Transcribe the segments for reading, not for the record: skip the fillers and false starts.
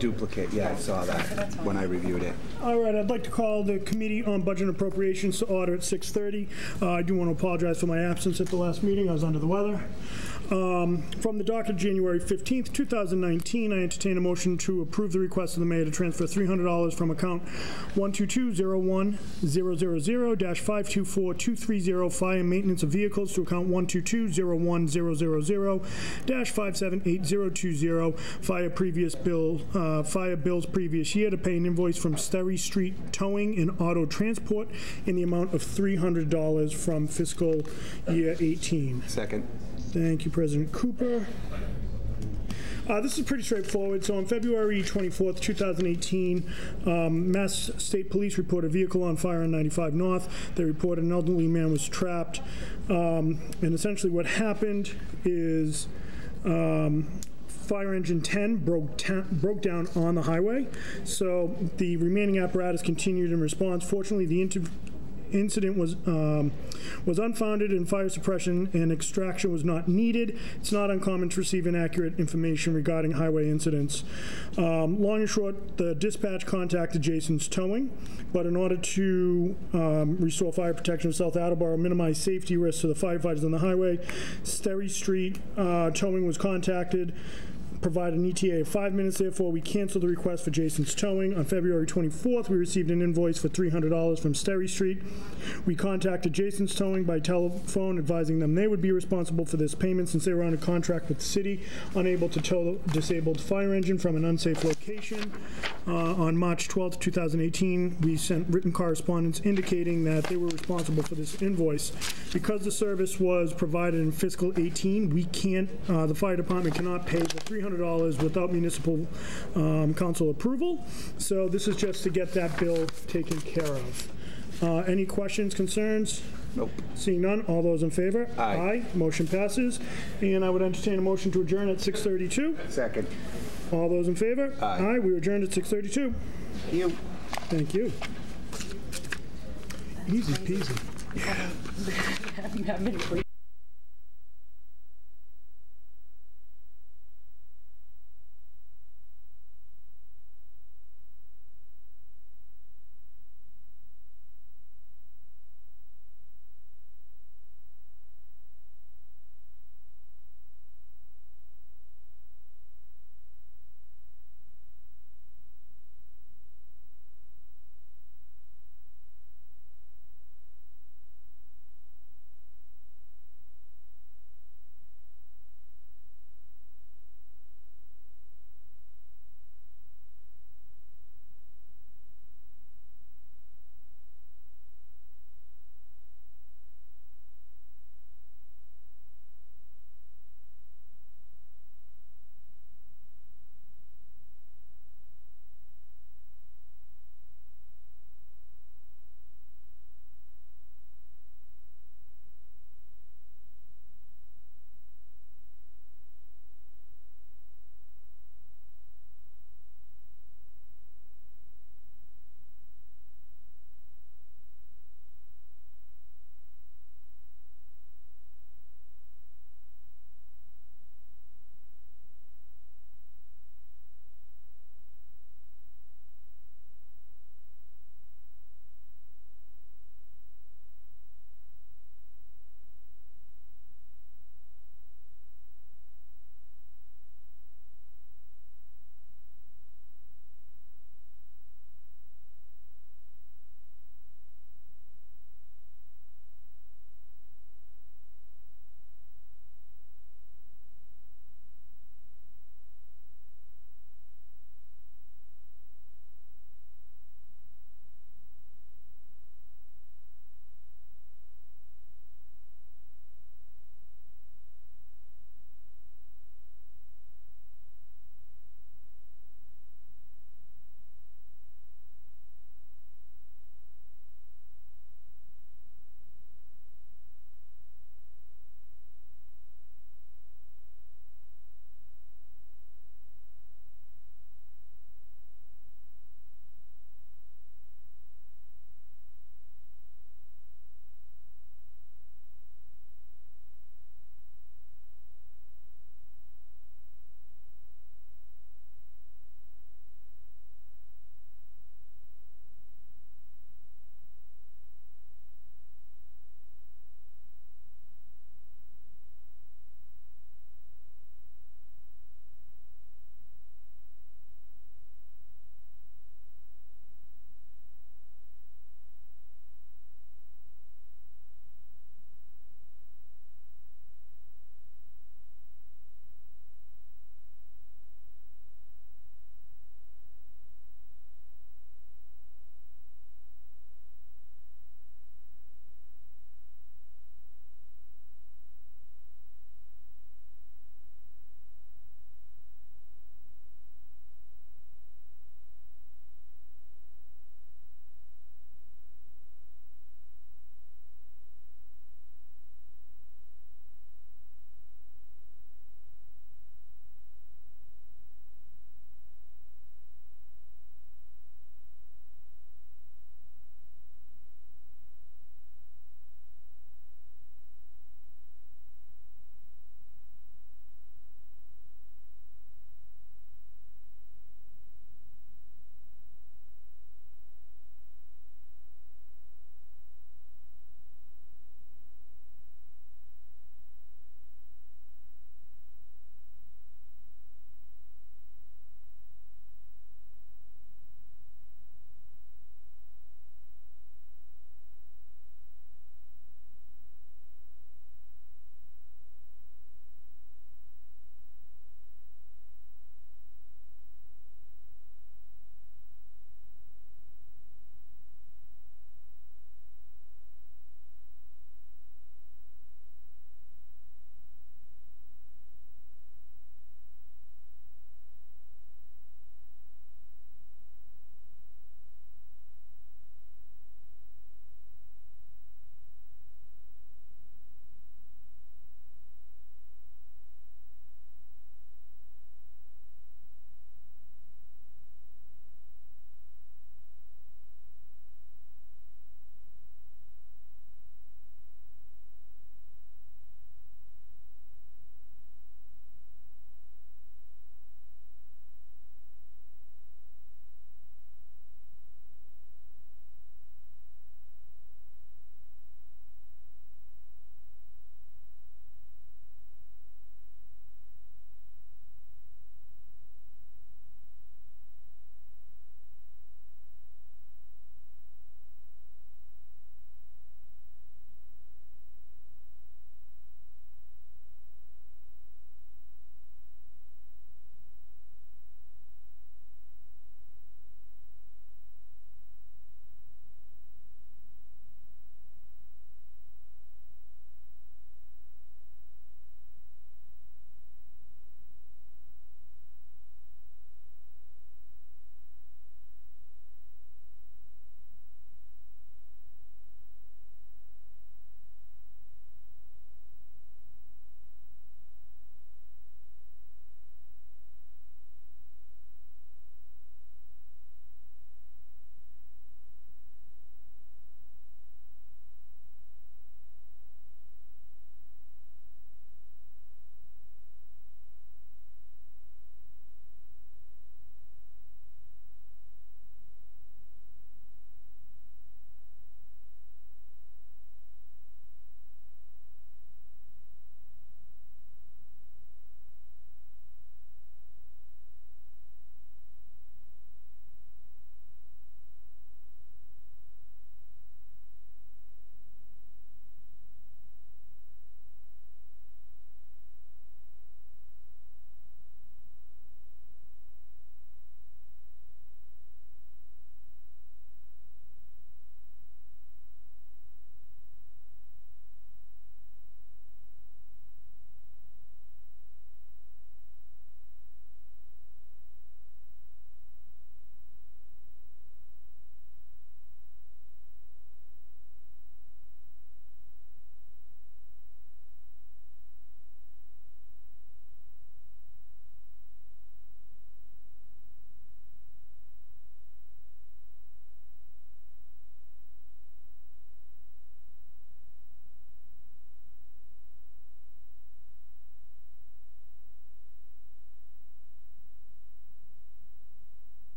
duplicate. Yeah, I saw that when I reviewed it. All right, I'd like to call the Committee on Budget and Appropriations to order at 6:30. I do want to apologize for my absence at the last meeting. I was under the weather. From the docket January 15th, 2019, I entertain a motion to approve the request of the mayor to transfer $300 from account 122-01000-524230 fire maintenance of vehicles to account 122-01000-578020 fire bills previous year to pay an invoice from Sterry Street Towing and Auto Transport in the amount of $300 from fiscal year 18. Second. Thank you, President Cooper. This is pretty straightforward. So on February 24th, 2018, Mass State Police reported a vehicle on fire on 95 North. They reported an elderly man was trapped. And essentially what happened is fire engine 10 broke down on the highway. So the remaining apparatus continued in response. Fortunately, the incident was unfounded and fire suppression and extraction was not needed. It's not uncommon to receive inaccurate information regarding highway incidents. Long and short, the dispatch contacted Jason's Towing, but in order to restore fire protection of South Attleboro, minimize safety risks to the firefighters on the highway, Sterry Street Towing was contacted, provide an ETA of 5 minutes. Therefore, we canceled the request for Jason's Towing. On February 24th, we received an invoice for $300 from Sterry Street. We contacted Jason's Towing by telephone, advising them they would be responsible for this payment since they were on a contract with the city, unable to tow the disabled fire engine from an unsafe location. On March 12th, 2018, we sent written correspondence indicating that they were responsible for this invoice. Because the service was provided in fiscal 18, we can't, the fire department cannot pay the $300 without municipal council approval. So this is just to get that bill taken care of. Any questions, concerns? Nope. Seeing none, all those in favor? Aye. Aye. Motion passes. And I would entertain a motion to adjourn at 6:32. Second. All those in favor? Aye. Aye. We adjourned at 6:32. You. Thank you. Easy peasy.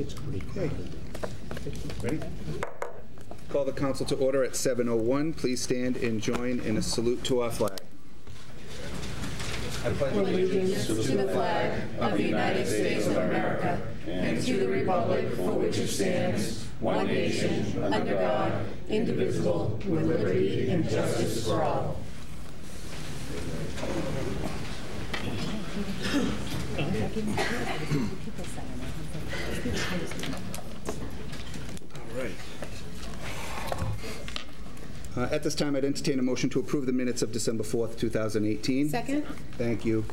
Okay. Ready? Call the council to order at 7:01. Please stand and join in a salute to our flag. I pledge allegiance to the flag of the United States of America and to the republic for which it stands, one nation, under God, indivisible, with liberty and justice for all. All right. At this time, I'd entertain a motion to approve the minutes of December 4th, 2018. Second. Thank you.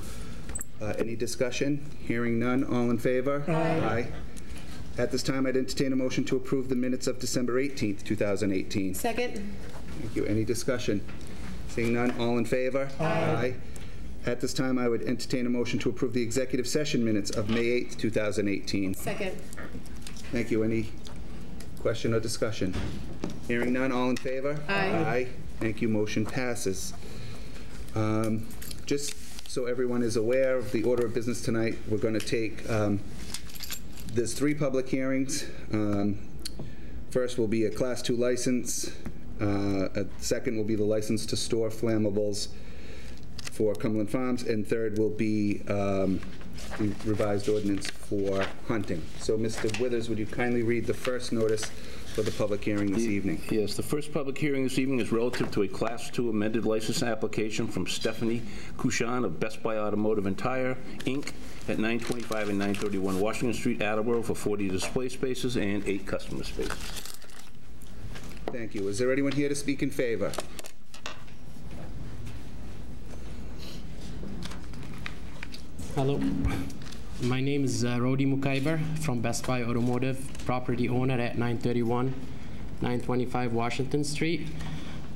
Any discussion? Hearing none. All in favor? Aye. At this time, I'd entertain a motion to approve the minutes of December 18th, 2018. Second. Thank you. Any discussion? Seeing none. All in favor? Aye. At this time, I would entertain a motion to approve the executive session minutes of May 8th, 2018. Second. Thank you. Any question or discussion? Hearing none, all in favor? Aye. Aye. Thank you. Motion passes. Just so everyone is aware of the order of business tonight, we're going to take, there's 3 public hearings. First will be a Class 2 license. Second will be the license to store flammables for Cumberland Farms, and third will be the revised ordinance for hunting. So, Mr. Withers, would you kindly read the first notice for the public hearing this evening? Yes, the first public hearing this evening is relative to a Class 2 amended license application from Stephanie Cushan of Best Buy Automotive and Tire, Inc., at 925 and 931 Washington Street, Attleboro, for 40 display spaces and 8 customer spaces. Thank you. Is there anyone here to speak in favor? Hello, my name is Rodi Mukaiber from Best Buy Automotive, property owner at 931, 925 Washington Street.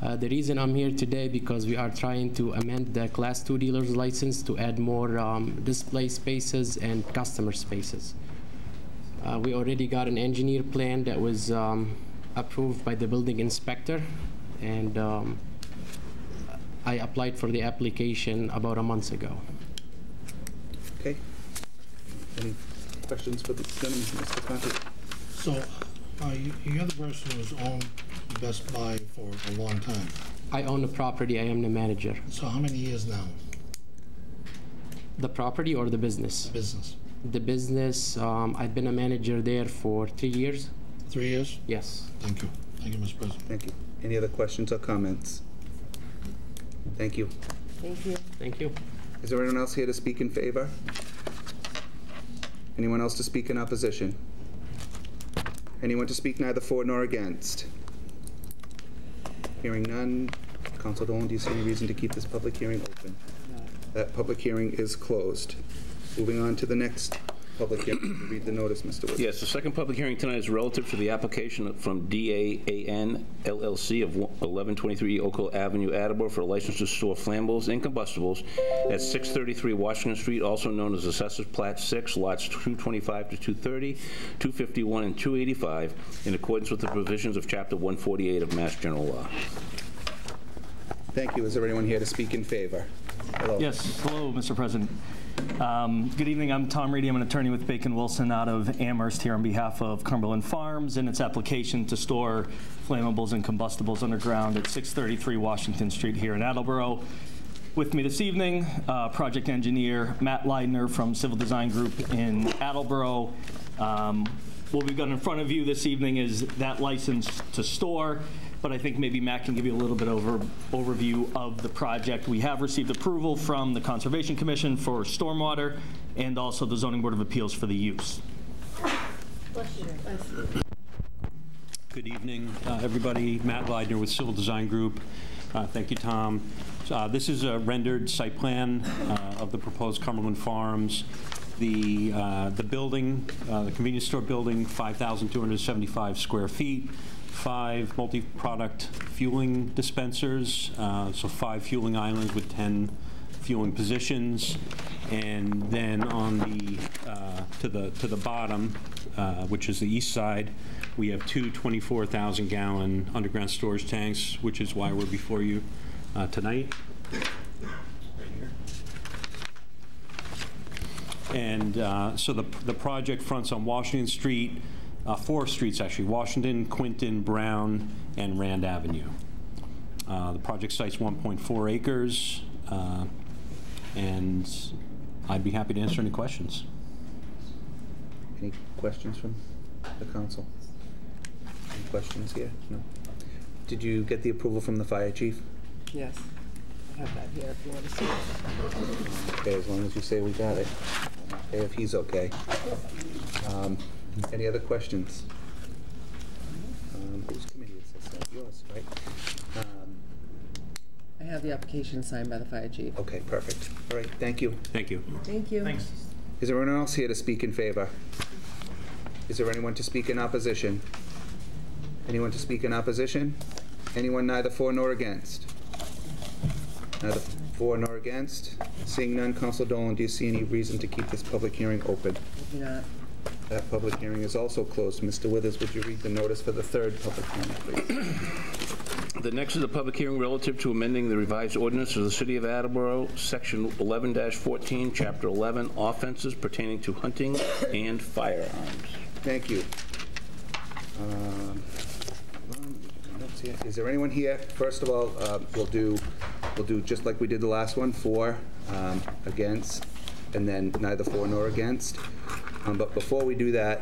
The reason I'm here today because we are trying to amend the Class 2 dealer's license to add more display spaces and customer spaces. We already got an engineer plan that was approved by the building inspector, and I applied for the application about a month ago. Okay. Any questions for the gentleman, Mr. Conti? So, you're the person who's owned Best Buy for a long time. I own the property. I am the manager. So how many years now? The property or the business? Business. The business, I've been a manager there for 3 years. 3 years? Yes. Thank you. Thank you, Mr. President. Thank you. Any other questions or comments? Thank you. Thank you. Thank you. Is there anyone else here to speak in favor? Anyone else to speak in opposition? Anyone to speak neither for nor against? Hearing none. Council Dolan, do you see any reason to keep this public hearing open? No. That public hearing is closed. Moving on to the next public hearing. Read the notice, Mr. Wood. Yes, the second public hearing tonight is relative to the application from DAAN LLC of 1123 Oak Hill Avenue, Attleboro, for a license to store flammables and combustibles at 633 Washington Street, also known as Assessors Plat 6, lots 225 to 230, 251, and 285, in accordance with the provisions of Chapter 148 of Mass General Law. Thank you. Is there anyone here to speak in favor? Hello. Yes. Hello, Mr. President. Good evening. I'm Tom Reedy. I'm an attorney with Bacon Wilson out of Amherst here on behalf of Cumberland Farms and its application to store flammables and combustibles underground at 633 Washington Street here in Attleboro. With me this evening, project engineer Matt Leidner from Civil Design Group in Attleboro. What we've got in front of you this evening is that license to store, but I think maybe Matt can give you a little bit overview of the project. We have received approval from the Conservation Commission for stormwater and also the Zoning Board of Appeals for the use. Good evening, everybody. Matt Leidner with Civil Design Group. Thank you, Tom. This is a rendered site plan of the proposed Cumberland Farms. The building, the convenience store building, 5,275 square feet. 5 multi-product fueling dispensers, so 5 fueling islands with 10 fueling positions, and then on the to the bottom, which is the east side, we have 2 24,000-gallon underground storage tanks, which is why we're before you tonight. And so the project fronts on Washington Street, 4 streets actually, Washington, Quinton, Brown, and Rand Avenue. The project site's 1.4 acres, and I'd be happy to answer any questions. Any questions from the council? Any questions here? No. Did you get the approval from the fire chief? Yes. I have that here if you want to see it. Okay, as long as you say we got it. Okay, if he's okay. Any other questions? Whose committee is this? Yours, right? I have the application signed by the fire chief. Okay, perfect. All right, thank you. Thank you. Thank you. Thanks. Is there anyone else here to speak in favor? Is there anyone to speak in opposition? Anyone to speak in opposition? Anyone neither for nor against? Neither for nor against? Seeing none, Councilor Dolan, do you see any reason to keep this public hearing open? I do not. That public hearing is also closed. Mr. Withers, would you read the notice for the 3rd public hearing, please? The next is a public hearing relative to amending the revised ordinance of the City of Attleboro, Section 11-14, Chapter 11, offenses pertaining to hunting and firearms. Thank you. Is there anyone here? First of all, we'll do just like we did the last one, for, against, and then neither for nor against. But before we do that,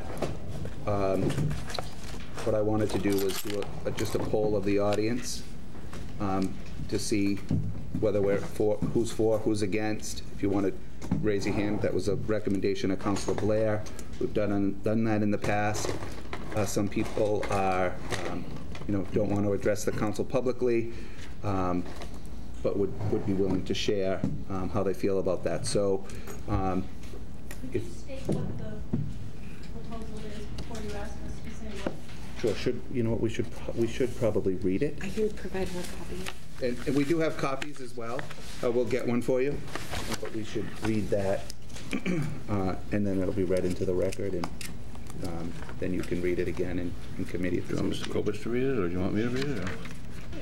what I wanted to do was do just a poll of the audience to see whether we're for, who's against. If you want to raise your hand, that was a recommendation of Councilor Blair. We've done that in the past. Some people are, don't want to address the council publicly, but would be willing to share how they feel about that. So, if state what the proposal is before you ask us to say what. sure, we should probably read it. I can provide more copies. And we do have copies as well. We'll get one for you, but we should read that, and then it'll be read into the record, and then you can read it again in committee. Do you want Mr. Kobus to read it, or do you want me to read it? Or?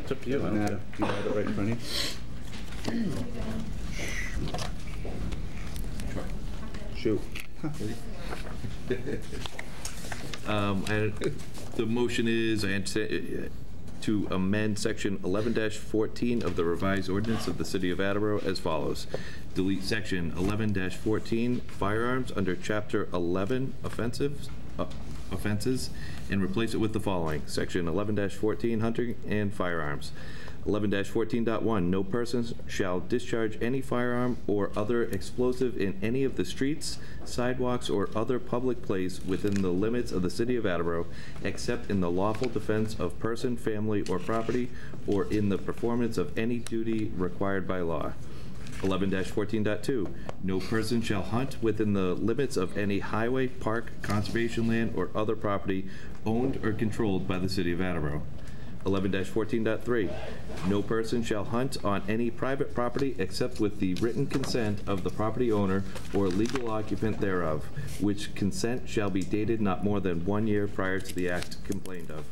It's up to you. Do you have it right in front of you? Shoot. The motion is to amend section 11-14 of the revised ordinance of the City of Attleboro as follows. Delete section 11-14 firearms under chapter 11 offenses and replace it with the following. Section 11-14 hunting and firearms. 11-14.1, no person shall discharge any firearm or other explosive in any of the streets, sidewalks, or other public place within the limits of the City of Attleboro, except in the lawful defense of person, family, or property, or in the performance of any duty required by law. 11-14.2, no person shall hunt within the limits of any highway, park, conservation land, or other property owned or controlled by the City of Attleboro. 11-14.3, no person shall hunt on any private property except with the written consent of the property owner or legal occupant thereof, which consent shall be dated not more than 1 year prior to the act complained of.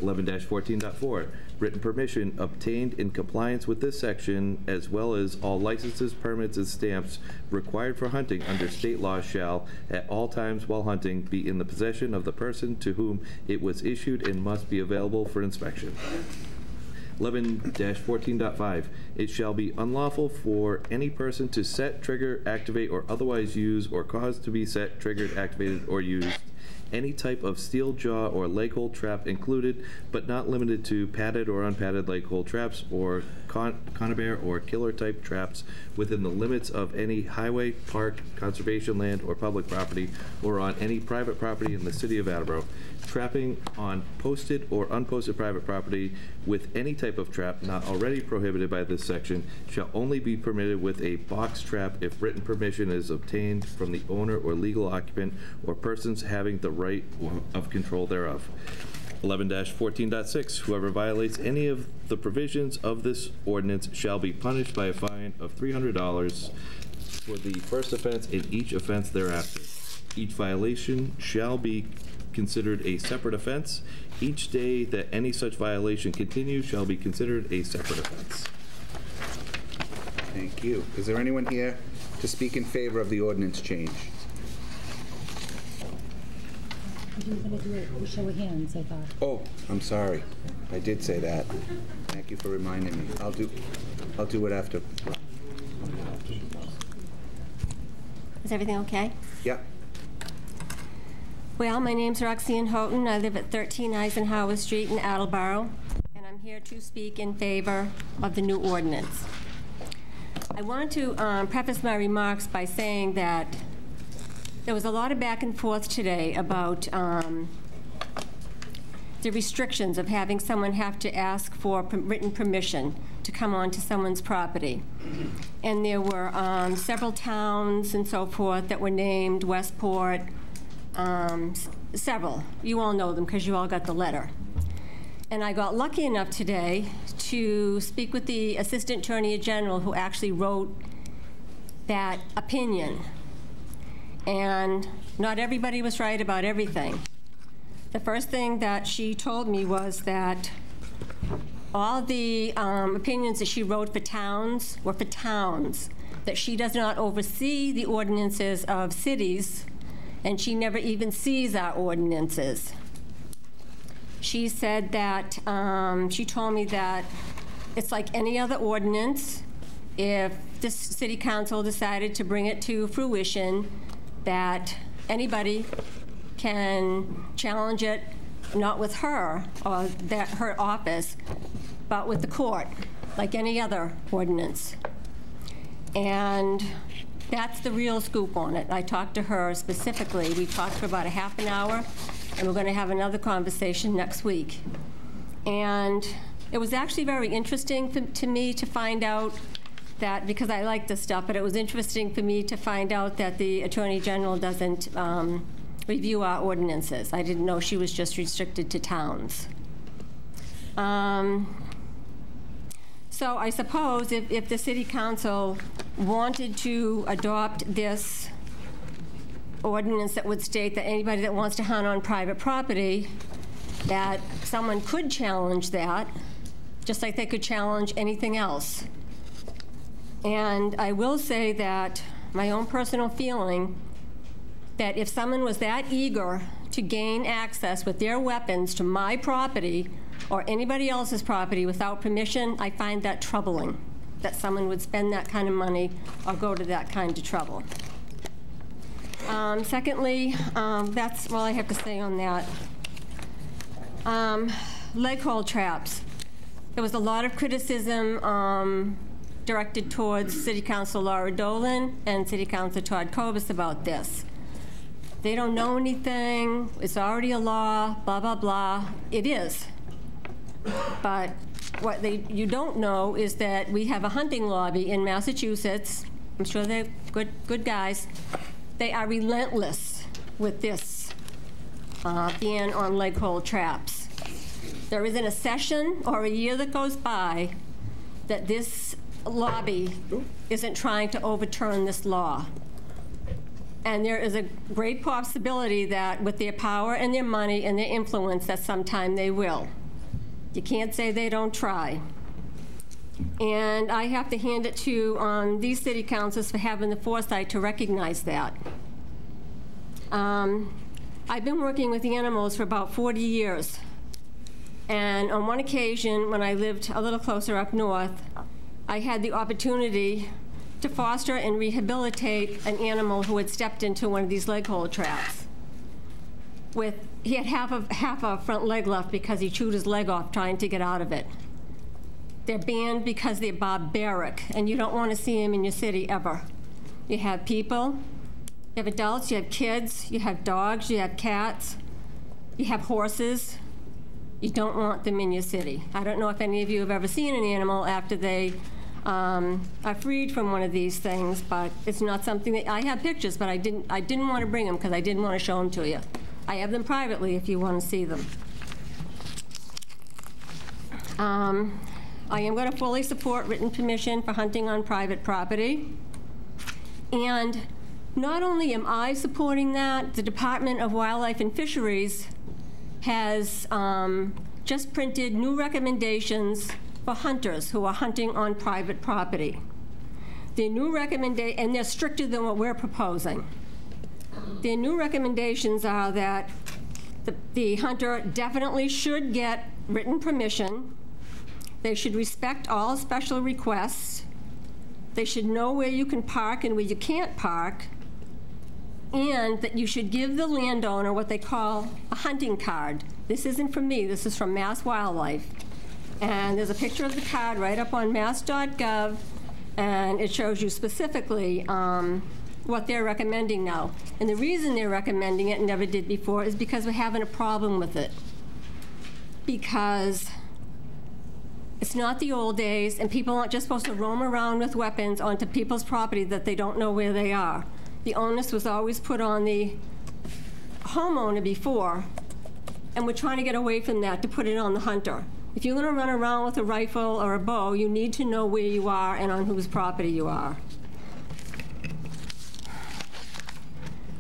11-14.4, written permission obtained in compliance with this section, as well as all licenses, permits, and stamps required for hunting under state law shall, at all times while hunting, be in the possession of the person to whom it was issued and must be available for inspection. 11-14.5, it shall be unlawful for any person to set, trigger, activate, or otherwise use or cause to be set, triggered, activated, or used any type of steel jaw or leg hold trap, included but not limited to padded or unpadded leg hold traps or conibear or killer type traps within the limits of any highway, park, conservation land, or public property, or on any private property in the City of Attleboro. Trapping on posted or unposted private property with any type of trap not already prohibited by this section shall only be permitted with a box trap if written permission is obtained from the owner or legal occupant or persons having the right of control thereof. 11-14.6, whoever violates any of the provisions of this ordinance shall be punished by a fine of $300 for the first offense and each offense thereafter. Each violation shall be considered a separate offense. Each day that any such violation continues shall be considered a separate offense. Thank you. Is there anyone here to speak in favor of the ordinance change? You were going to do a show of hands, I thought. Oh, I'm sorry. I did say that. Thank you for reminding me. I'll do it after. Is everything okay? Yeah. Well, my name's Roxanne Houghton. I live at 13 Eisenhower Street in Attleboro, and I'm here to speak in favor of the new ordinance. I wanted to preface my remarks by saying that there was a lot of back and forth today about the restrictions of having someone have to ask for written permission to come onto someone's property. And there were several towns and so forth that were named, Westport, several. You all know them because you all got the letter. And I got lucky enough today to speak with the Assistant Attorney General who actually wrote that opinion. And not everybody was right about everything. The first thing that she told me was that all the opinions that she wrote for towns were for towns, that she does not oversee the ordinances of cities, and she never even sees our ordinances. She said that, she told me that it's like any other ordinance. If this city council decided to bring it to fruition, that anybody can challenge it, not with her or her office, but with the court, like any other ordinance. And that's the real scoop on it. I talked to her specifically. We talked for about a half an hour, and we're going to have another conversation next week. And it was actually very interesting to me to find out that, because I like this stuff, but it was interesting for me to find out that the Attorney General doesn't review our ordinances. I didn't know she was just restricted to towns. So I suppose if the City Council wanted to adopt this ordinance that would state that anybody that wants to hunt on private property, that someone could challenge that, just like they could challenge anything else. And I will say that my own personal feeling that if someone was that eager to gain access with their weapons to my property or anybody else's property without permission, I find that troubling, that someone would spend that kind of money or go to that kind of trouble. Secondly, that's all I have to say on that. Leg hold traps. There was a lot of criticism directed towards City Council Laura Dolan and City Council Todd Kobus about this. They don't know anything, it's already a law, blah, blah, blah. It is. But what you don't know is that we have a hunting lobby in Massachusetts. I'm sure they're good guys. They are relentless with this ban on leg hold traps. There isn't a session or a year that goes by that this lobby isn't trying to overturn this law. And there is a great possibility that with their power and their money and their influence that sometime they will. You can't say they don't try. And I have to hand it to these city councils for having the foresight to recognize that. I've been working with animals for about 40 years. And on one occasion, when I lived a little closer up north, I had the opportunity to foster and rehabilitate an animal who had stepped into one of these leg hold traps. He had half a front leg left because he chewed his leg off trying to get out of it. They're banned because they're barbaric, and you don't want to see them in your city ever. You have people, you have adults, you have kids, you have dogs, you have cats, you have horses. You don't want them in your city. I don't know if any of you have ever seen an animal after they are freed from one of these things, but it's not something that, I have pictures, but I didn't want to bring them because I didn't want to show them to you. I have them privately if you want to see them. I am going to fully support written permission for hunting on private property. And not only am I supporting that, the Department of Wildlife and Fisheries has just printed new recommendations for hunters who are hunting on private property. The new recommendation, and they're stricter than what we're proposing. The new recommendations are that the hunter definitely should get written permission. They should respect all special requests. They should know where you can park and where you can't park. And that you should give the landowner what they call a hunting card. This isn't from me, this is from Mass Wildlife. And there's a picture of the card right up on mass.gov, and it shows you specifically what they're recommending now. And the reason they're recommending it, and never did before, is because we're having a problem with it. Because it's not the old days, and people aren't just supposed to roam around with weapons onto people's property that they don't know where they are. The onus was always put on the homeowner before, and we're trying to get away from that to put it on the hunter. If you're going to run around with a rifle or a bow, you need to know where you are and on whose property you are.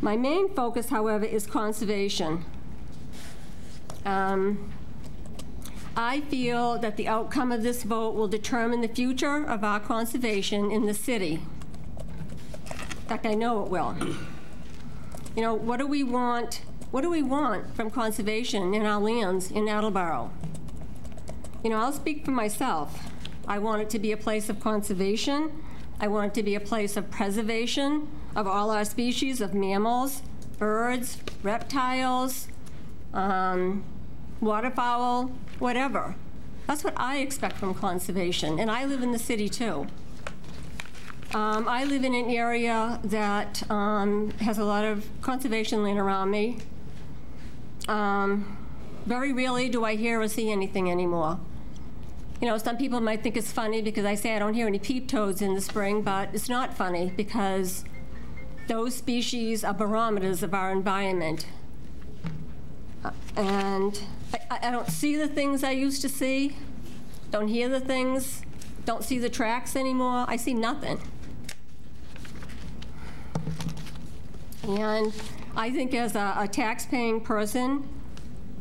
My main focus, however, is conservation. I feel that the outcome of this vote will determine the future of our conservation in the city. In fact, I know it will. You know, what do we want? What do we want from conservation in our lands in Attleboro? You know, I'll speak for myself. I want it to be a place of conservation. I want it to be a place of preservation of all our species of mammals, birds, reptiles, waterfowl, whatever. That's what I expect from conservation, and I live in the city too. I live in an area that has a lot of conservation land around me. Very rarely do I hear or see anything anymore. You know, some people might think it's funny because I say I don't hear any peep toads in the spring, but it's not funny because those species are barometers of our environment. And I don't see the things I used to see, don't hear the things, don't see the tracks anymore. I see nothing. And I think as a tax-paying person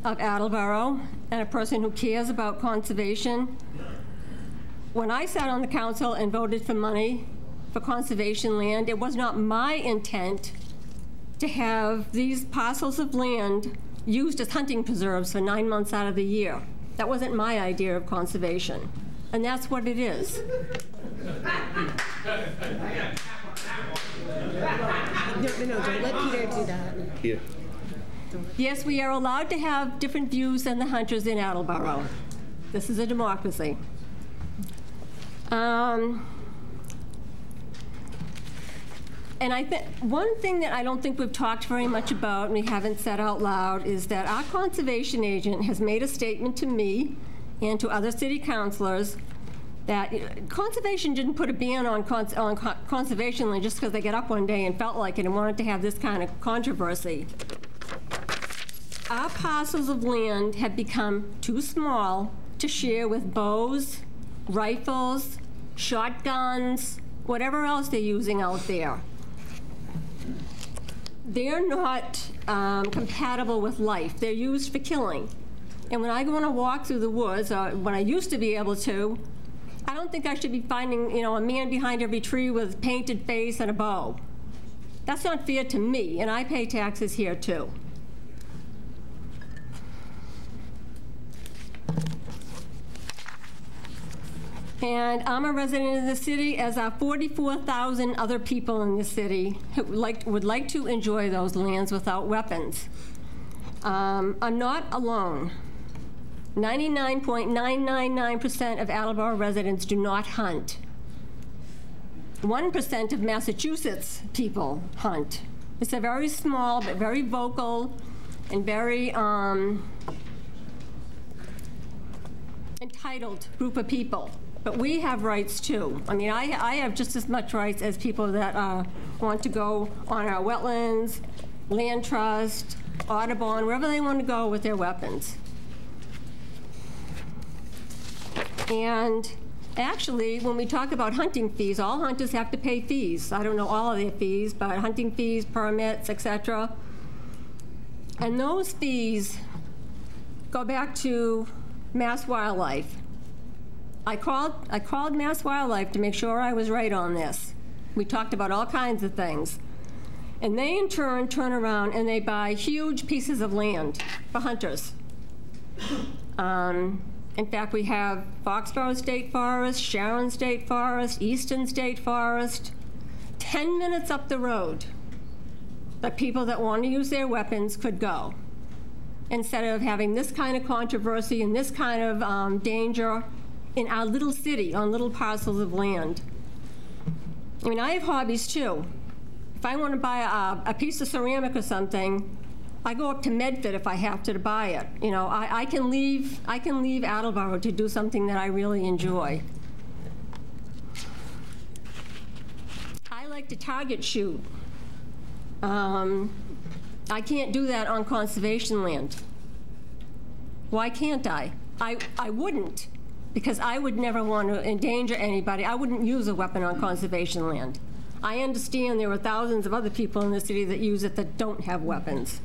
of Attleboro and a person who cares about conservation, when I sat on the council and voted for money for conservation land, it was not my intent to have these parcels of land used as hunting preserves for 9 months out of the year. That wasn't my idea of conservation, and that's what it is. No, don't let Peter do that. Yeah. Yes, we are allowed to have different views than the hunters in Attleboro. This is a democracy. And I think one thing that I don't think we've talked very much about, and we haven't said out loud, is that our conservation agent has made a statement to me and to other city councilors that conservation didn't put a ban on conservation land just because they get up one day and felt like it and wanted to have this kind of controversy. Our parcels of land have become too small to share with bows, rifles, shotguns, whatever else they're using out there. They're not compatible with life. They're used for killing. And when I go on a walk through the woods, or when I used to be able to, I don't think I should be finding, a man behind every tree with painted face and a bow. That's not fair to me, and I pay taxes here too. And I'm a resident of the city, as are 44,000 other people in the city who would like to enjoy those lands without weapons. I'm not alone. 99.999% of Attleboro residents do not hunt. 1% of Massachusetts people hunt. It's a very small but very vocal and very entitled group of people. But we have rights too. I mean, I have just as much rights as people that want to go on our wetlands, land trust, Audubon, wherever they want to go with their weapons. And actually, when we talk about hunting fees, all hunters have to pay fees. I don't know all of their fees, but hunting fees, permits, etc. And those fees go back to Mass Wildlife. I called Mass Wildlife to make sure I was right on this. We talked about all kinds of things. And they, in turn, turn around and they buy huge pieces of land for hunters. In fact, we have Foxborough State Forest, Sharon State Forest, Easton State Forest, 10 minutes up the road that people that want to use their weapons could go, instead of having this kind of controversy and this kind of danger in our little city on little parcels of land. I mean, I have hobbies too. If I want to buy a piece of ceramic or something, I go up to Medford if I have to buy it. You know, I can leave Attleboro to do something that I really enjoy. I like to target shoot. I can't do that on conservation land. Why can't I? I wouldn't, because I would never want to endanger anybody. I wouldn't use a weapon on conservation land. I understand there are thousands of other people in the city that use it that don't have weapons.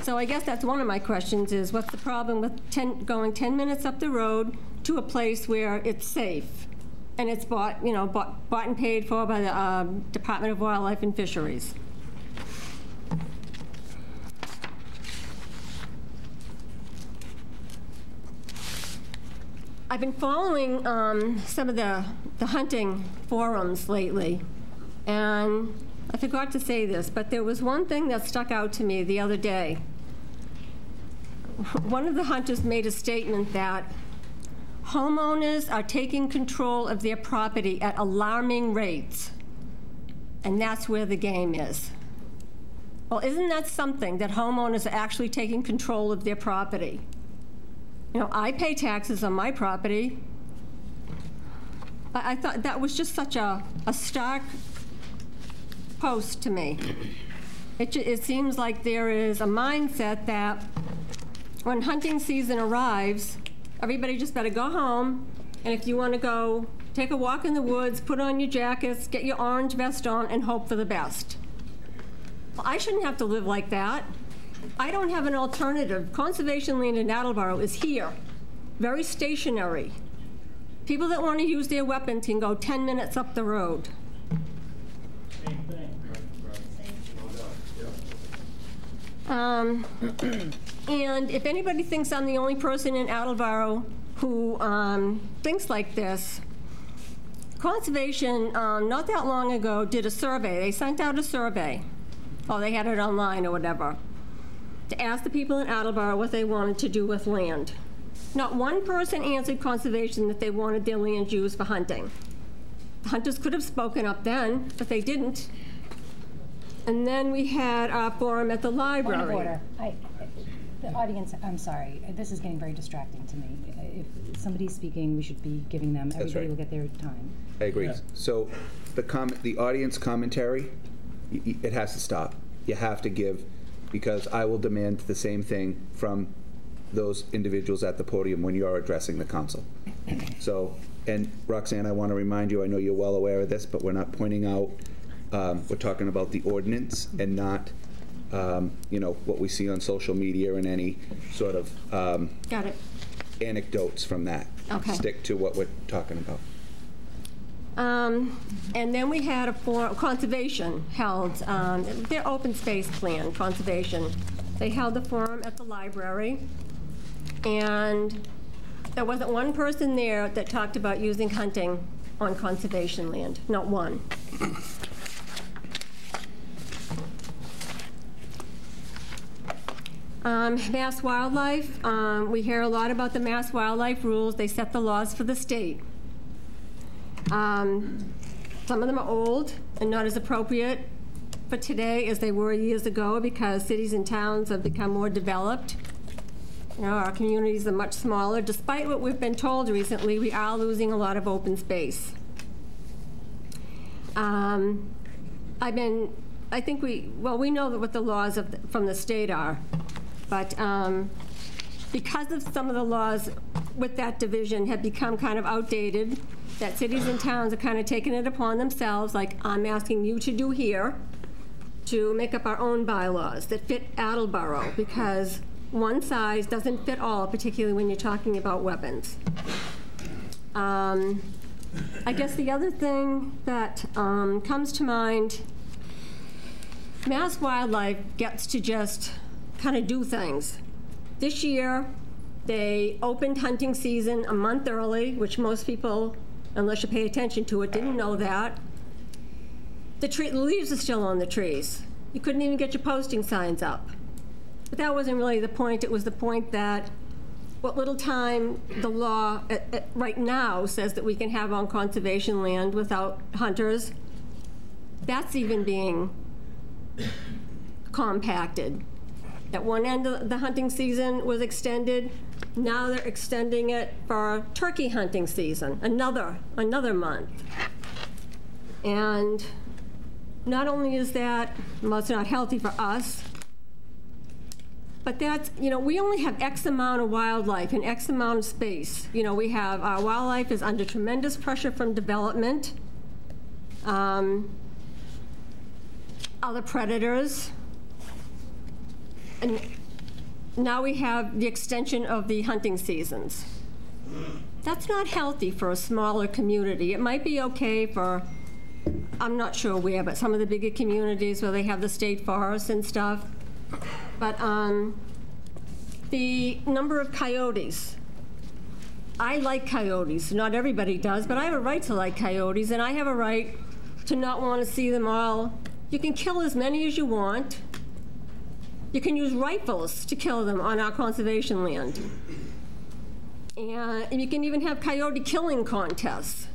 So I guess that's one of my questions is, what's the problem with going 10 minutes up the road to a place where it's safe and it's bought and paid for by the Department of Wildlife and Fisheries? I've been following some of the hunting forums lately, and I forgot to say this, but there was one thing that stuck out to me the other day. One of the hunters made a statement that homeowners are taking control of their property at alarming rates, and that's where the game is. Well, isn't that something, that homeowners are actually taking control of their property? You know, I pay taxes on my property. I thought that was just such a stark post to me. It seems like there is a mindset that when hunting season arrives, everybody just better go home, and if you want to go take a walk in the woods, put on your jackets, get your orange vest on, and hope for the best. Well, I shouldn't have to live like that. I don't have an alternative. Conservation land in Attleboro is here, very stationary. People that want to use their weapons can go 10 minutes up the road. Same thing. And if anybody thinks I'm the only person in Attleboro who thinks like this, Conservation, not that long ago, did a survey. They sent out a survey, or they had it online or whatever, to ask the people in Attleboro what they wanted to do with land. Not one person answered Conservation that they wanted their land used for hunting. The hunters could have spoken up then, but they didn't. And then we had our forum at the library. Point of order. The audience, I'm sorry, this is getting very distracting to me. If somebody's speaking, we should be giving them, everybody will get their time. I agree. Yeah. So the audience commentary, it has to stop. You have to give, because I will demand the same thing from those individuals at the podium when you're addressing the council. So, and Roxanne, I want to remind you, I know you're well aware of this, but we're not pointing out, we're talking about the ordinance and not you know, what we see on social media and any sort of Got it. Anecdotes from that. Okay. Stick to what we're talking about. And then we had a forum, Conservation held their open space plan, Conservation. They held a forum at the library, and there wasn't one person there that talked about using hunting on conservation land, not one. Mass Wildlife, we hear a lot about the Mass Wildlife rules. They set the laws for the state. Some of them are old and not as appropriate for today as they were years ago, because cities and towns have become more developed. You know, our communities are much smaller. Despite what we've been told recently, we are losing a lot of open space. I think we know what the laws from the state are, but because of some of the laws with that division have become kind of outdated, that cities and towns are kind of taking it upon themselves, like I'm asking you to do here, to make up our own bylaws that fit Attleboro, because one size doesn't fit all, particularly when you're talking about weapons. I guess the other thing that comes to mind, Mass Wildlife gets to just kind of do things. This year, they opened hunting season a month early, which most people, unless you pay attention to it, didn't know that. The leaves are still on the trees. You couldn't even get your posting signs up. But that wasn't really the point. It was the point that what little time the law right now says that we can have on conservation land without hunters, that's even being compacted. At one end of the hunting season was extended. Now they're extending it for turkey hunting season, another month. And not only is that, well, it's not healthy for us, but that's, you know, we only have X amount of wildlife and X amount of space. You know, we have, our wildlife is under tremendous pressure from development, other predators, and now we have the extension of the hunting seasons. That's not healthy for a smaller community. It might be okay for, I'm not sure where, but some of the bigger communities where they have the state forests and stuff. But the number of coyotes, I like coyotes. Not everybody does, but I have a right to like coyotes, and I have a right to not want to see them all. You can kill as many as you want. You can use rifles to kill them on our conservation land. And you can even have coyote killing contests.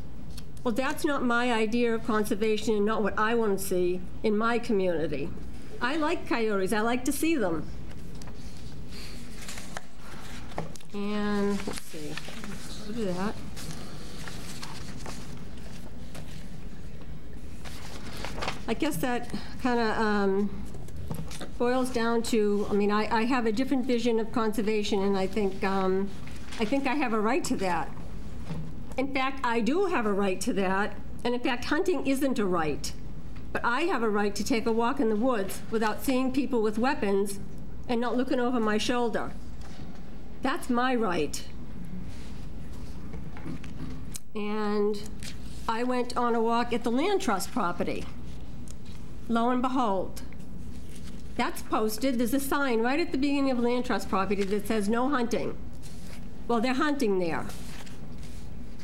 Well, that's not my idea of conservation and not what I want to see in my community. I like coyotes. I like to see them. And let's see, let's do that. I guess that kind of boils down to, I mean, I have a different vision of conservation, and I think I have a right to that. In fact, I do have a right to that, and in fact, hunting isn't a right. But I have a right to take a walk in the woods without seeing people with weapons and not looking over my shoulder. That's my right. And I went on a walk at the land trust property. Lo and behold, that's posted. There's a sign right at the beginning of land trust property that says no hunting. Well, they're hunting there.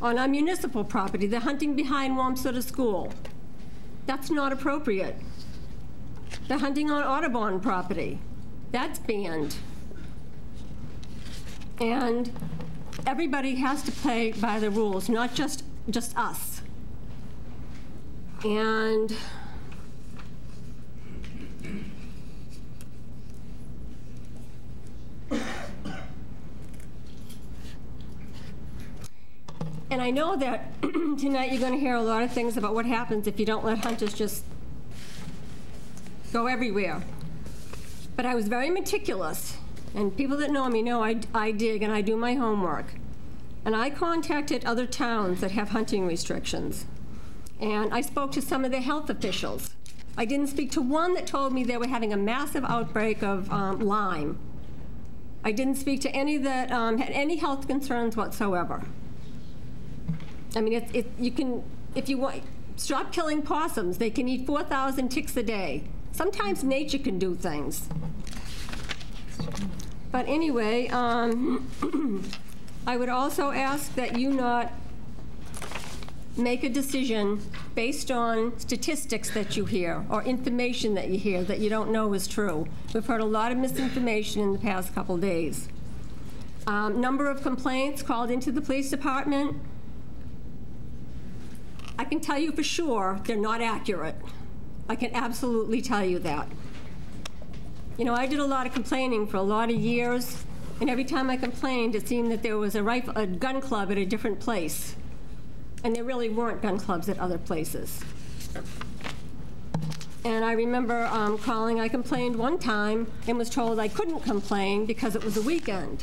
On our municipal property, they're hunting behind Wamsutta School. That's not appropriate. They're hunting on Audubon property. That's banned. And everybody has to play by the rules, not just us. And I know that tonight you're going to hear a lot of things about what happens if you don't let hunters just go everywhere. But I was very meticulous, and people that know me know I dig and I do my homework. And I contacted other towns that have hunting restrictions. And I spoke to some of their health officials. I didn't speak to one that told me they were having a massive outbreak of Lyme. I didn't speak to any that had any health concerns whatsoever. I mean, you can, if you want, stop killing possums. They can eat 4,000 ticks a day. Sometimes nature can do things. But anyway, I would also ask that you not make a decision based on statistics that you hear or information that you hear that you don't know is true. We've heard a lot of misinformation in the past couple days. Number of complaints called into the police department, I can tell you for sure they're not accurate. I can absolutely tell you that. You know, I did a lot of complaining for a lot of years, and every time I complained, it seemed that there was a gun club at a different place. And there really weren't gun clubs at other places. And I remember calling, I complained one time and was told I couldn't complain because it was a weekend.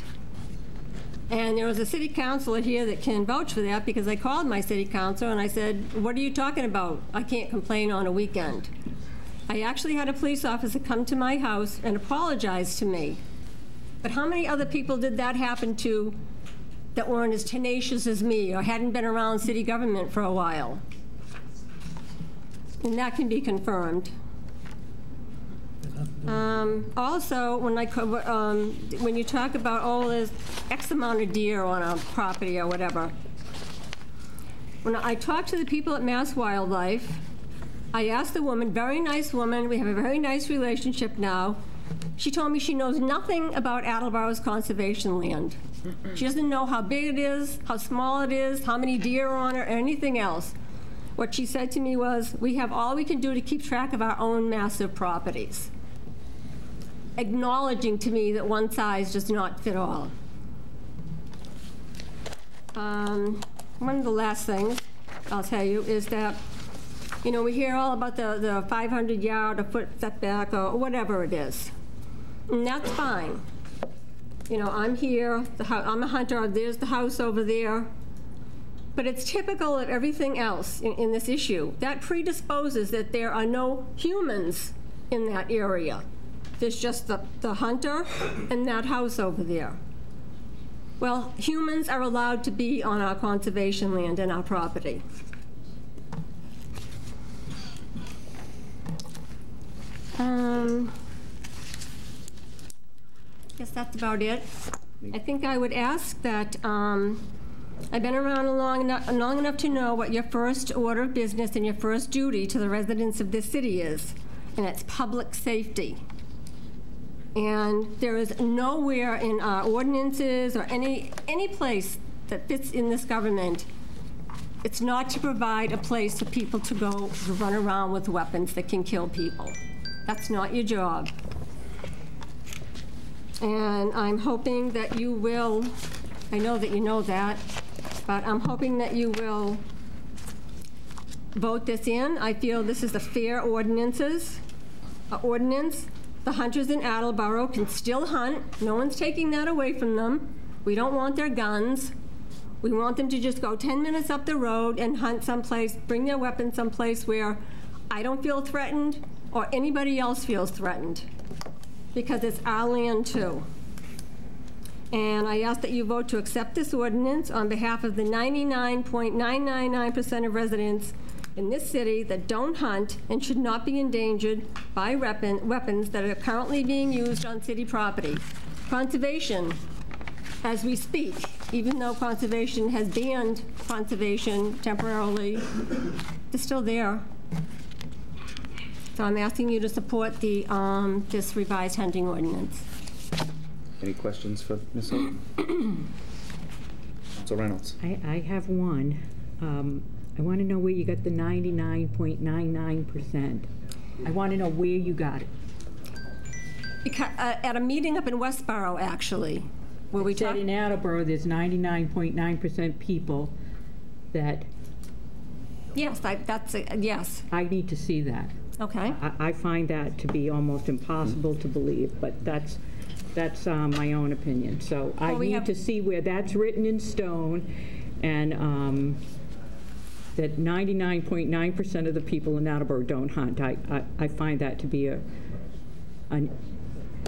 And there was a city councilor here that can vouch for that because I called my city councilor and I said, what are you talking about? I can't complain on a weekend. I actually had a police officer come to my house and apologize to me. But how many other people did that happen to that weren't as tenacious as me or hadn't been around city government for a while. And that can be confirmed. Also, when you talk about, oh, there's X amount of deer on a property or whatever, when I talked to the people at Mass Wildlife, I asked the woman, very nice woman, we have a very nice relationship now. She told me she knows nothing about Attleboro's conservation land. She doesn't know how big it is, how small it is, how many deer are on it, or anything else. What she said to me was, we have all we can do to keep track of our own massive properties. Acknowledging to me that one size does not fit all. One of the last things I'll tell you is that, you know, we hear all about the 500-yard or foot setback or whatever it is. And that's fine. You know, I'm here, I'm a hunter, there's the house over there. But it's typical of everything else in this issue. That predisposes that there are no humans in that area. There's just the hunter and that house over there. Well, humans are allowed to be on our conservation land and our property. I guess that's about it. I think I would ask that, I've been around long enough to know what your first order of business and your first duty to the residents of this city is, and it's public safety. And there is nowhere in our ordinances or any place that fits in this government, it's not to provide a place for people to go to run around with weapons that can kill people. That's not your job. And I'm hoping that you will, I know that you know that, but I'm hoping that you will vote this in. I feel this is a fair ordinance. The hunters in Attleboro can still hunt. No one's taking that away from them. We don't want their guns. We want them to just go 10 minutes up the road and hunt someplace, bring their weapons someplace where I don't feel threatened or anybody else feels threatened, because it's our land too. And I ask that you vote to accept this ordinance on behalf of the 99.999% of residents in this city that don't hunt and should not be endangered by weapons that are currently being used on city property. Conservation, as we speak, even though conservation has banned conservation temporarily, it's still there. So I'm asking you to support the this revised hunting ordinance. Any questions for Ms. Hope? So Reynolds. I have one. I want to know where you got the 99.99%. I want to know where you got it. Because, at a meeting up in Westboro, actually, where we talked. In Attleboro, there's 99.9% people that. Yes, yes. I need to see that. Okay. I find that to be almost impossible to believe, but that's my own opinion. So I need to see where that's written in stone, and that 99.9% of the people in Attleboro don't hunt. I find that to be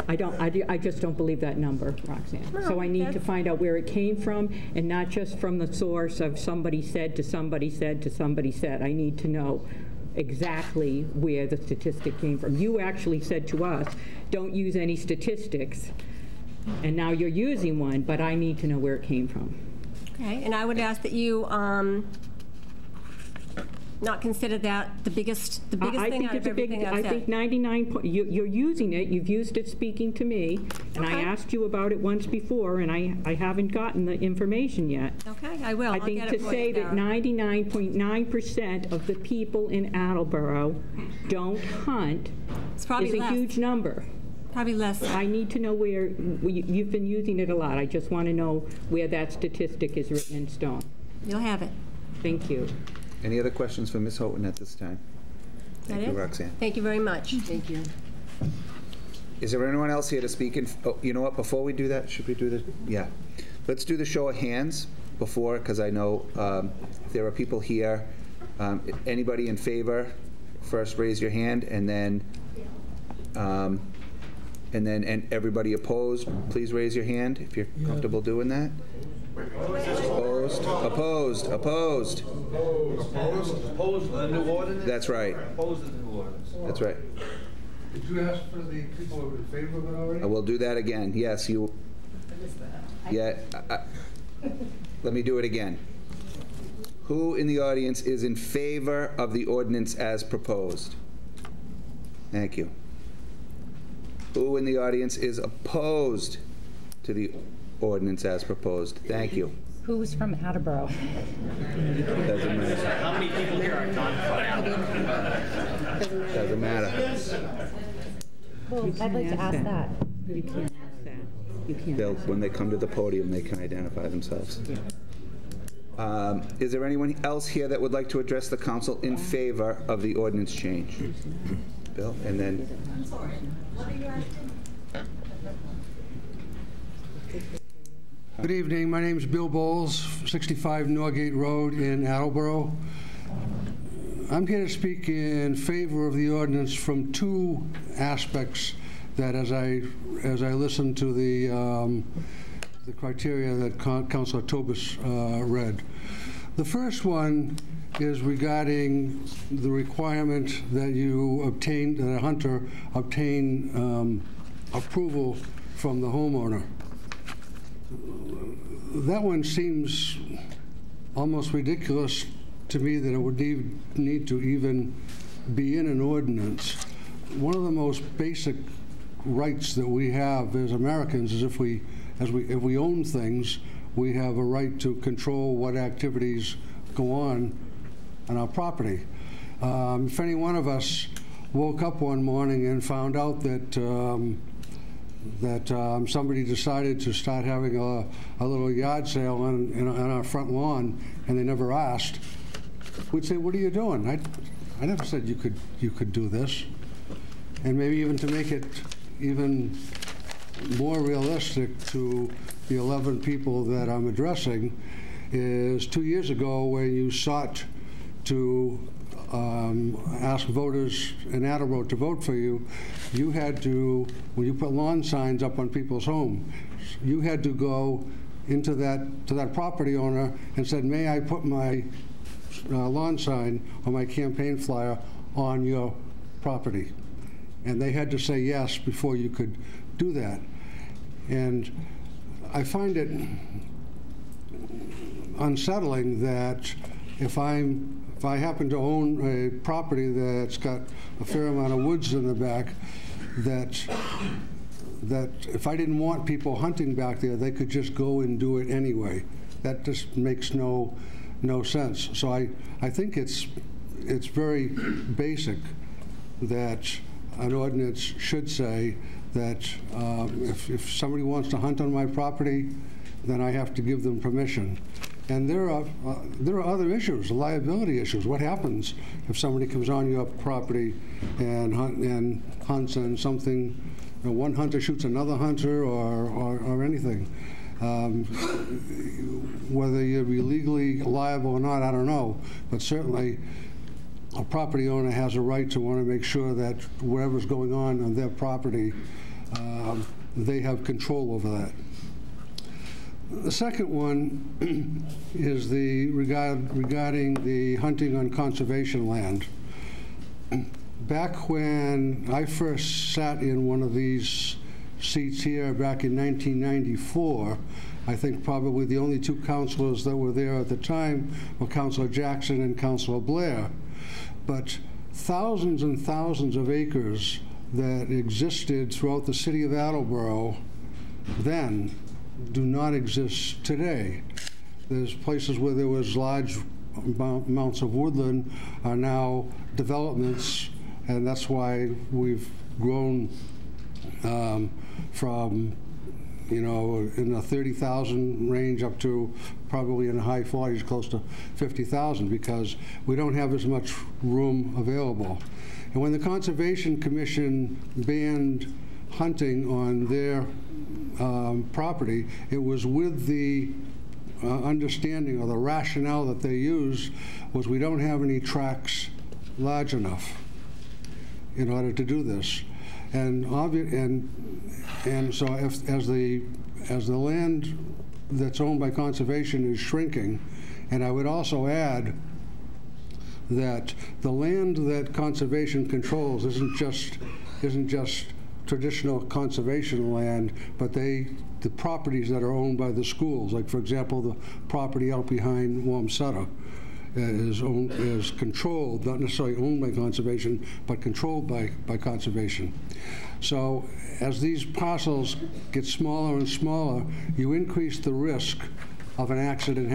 I just don't believe that number, Roxanne. No, so I need to find out where it came from, and not just from the source of somebody said to somebody said to somebody said. I need to know exactly where the statistic came from. You actually said to us, don't use any statistics, and now you're using one, but I need to know where it came from. Okay, and I would ask that you not consider that the biggest thing out of everything I've said. I think 99. You're using it. You've used it speaking to me, and I asked you about it once before, and I haven't gotten the information yet. Okay, I will. I think to say that 99.9% of the people in Attleboro don't hunt is a huge number. Probably less. I need to know where you've been using it a lot. I just want to know where that statistic is written in stone. You'll have it. Thank you. Any other questions for Ms. Houghton at this time? Thank you, Roxanne. Thank you very much. Thank you. Is there anyone else here to speak in? Oh, you know what? Before we do that, should we do the? Yeah. Let's do the show of hands before, because I know if there are people here. Anybody in favor? First, raise your hand, and then everybody opposed. Please raise your hand if you're comfortable doing that. Opposed? Opposed? Opposed? Opposed to the new ordinance? That's right. Opposed to the new ordinance. That's right. Did you ask for the people who are in favor of it already? I will do that again. Yes, you. Yeah. Let me do it again. Who in the audience is in favor of the ordinance as proposed? Thank you. Who in the audience is opposed to the ordinance as proposed? Thank you. Who's from Attleboro? Doesn't matter. How many people here are not from Doesn't matter. Well, I'd like to ask that. You can't ask that. You can't. When they come to the podium, they can identify themselves. Is there anyone else here that would like to address the council in favor of the ordinance change? Bill, and then. I'm sorry. What are you asking? Good evening. My name is Bill Bowles, 65 Norgate Road in Attleboro. I'm here to speak in favor of the ordinance from two aspects that, as I listen to the criteria that Councilor Tobis read. The first one is regarding the requirement that that a hunter obtain approval from the homeowner. That one seems almost ridiculous to me that it would need to even be in an ordinance. One of the most basic rights that we have as Americans is if we own things, we have a right to control what activities go on our property. If any one of us woke up one morning and found out that somebody decided to start having a little yard sale on our front lawn and they never asked, we'd say, what are you doing? I never said you could do this. And maybe even to make it even more realistic to the 11 people that I'm addressing is 2 years ago when you sought to ask voters in Attleboro to vote for you, you had to, when you put lawn signs up on people's home, you had to go to that property owner and said, may I put my lawn sign or my campaign flyer on your property? And they had to say yes before you could do that. And I find it unsettling that if I happen to own a property that's got a fair amount of woods in the back, that if I didn't want people hunting back there, they could just go and do it anyway. That just makes no sense. So I think it's very basic that an ordinance should say that if somebody wants to hunt on my property, then I have to give them permission. And there are other issues, liability issues. What happens if somebody comes on your property and hunts and something, one hunter shoots another hunter or anything? Whether you'd be legally liable or not, I don't know. But certainly, a property owner has a right to want to make sure that whatever's going on their property, they have control over that. The second one is regarding the hunting on conservation land. Back when I first sat in one of these seats here back in 1994, I think probably the only two councilors that were there at the time were Councilor Jackson and Councilor Blair. But thousands and thousands of acres that existed throughout the city of Attleboro then do not exist today. There's places where there was large amounts of woodland are now developments, and that's why we've grown from, in the 30,000 range up to probably in the high 40s, close to 50,000, because we don't have as much room available. And when the Conservation Commission banned hunting on their property, it was with the understanding or the rationale that they used was we don't have any tracts large enough in order to do this. And so as the land that's owned by conservation is shrinking. And I would also add that the land that conservation controls isn't just traditional conservation land, but the properties that are owned by the schools. Like, for example, the property out behind Wamsutta is controlled, not necessarily owned by conservation, but controlled by conservation. So as these parcels get smaller and smaller, you increase the risk of an accident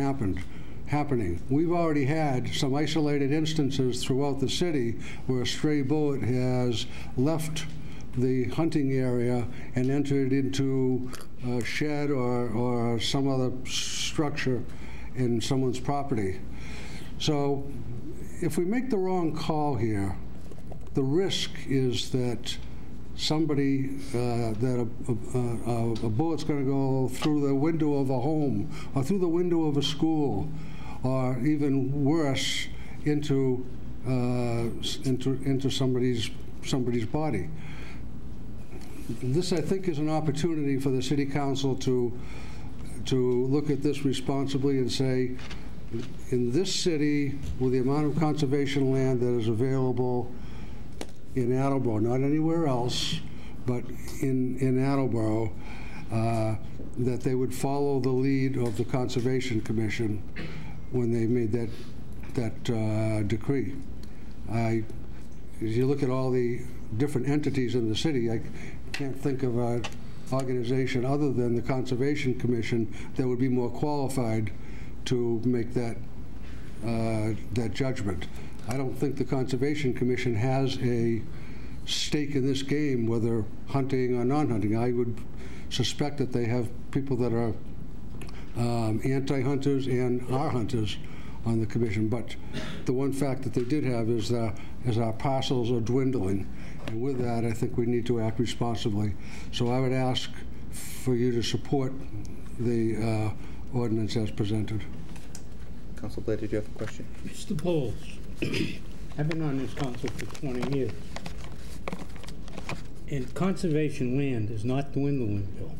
happening. We've already had some isolated instances throughout the city where a stray bullet has left the hunting area and entered into a shed or some other structure in someone's property. So if we make the wrong call here, the risk is that somebody, that a bullet's going to go through the window of a home or through the window of a school, or even worse, into somebody's body. This, I think, is an opportunity for the City Council to look at this responsibly and say, in this city, with the amount of conservation land that is available in Attleboro, not anywhere else, but in Attleboro, that they would follow the lead of the Conservation Commission when they made that decree. As you look at all the different entities in the city, I can't think of an organization other than the Conservation Commission that would be more qualified to make that judgment. I don't think the Conservation Commission has a stake in this game, whether hunting or non-hunting. I would suspect that they have people that are anti-hunters and are hunters on the commission. But the one fact that they did have is our parcels are dwindling. And with that, I think we need to act responsibly. So I would ask for you to support the ordinance as presented. Council Blair, did you have a question? Mr. Bowles, I've been on this council for 20 years. And conservation land is not dwindling, Bill.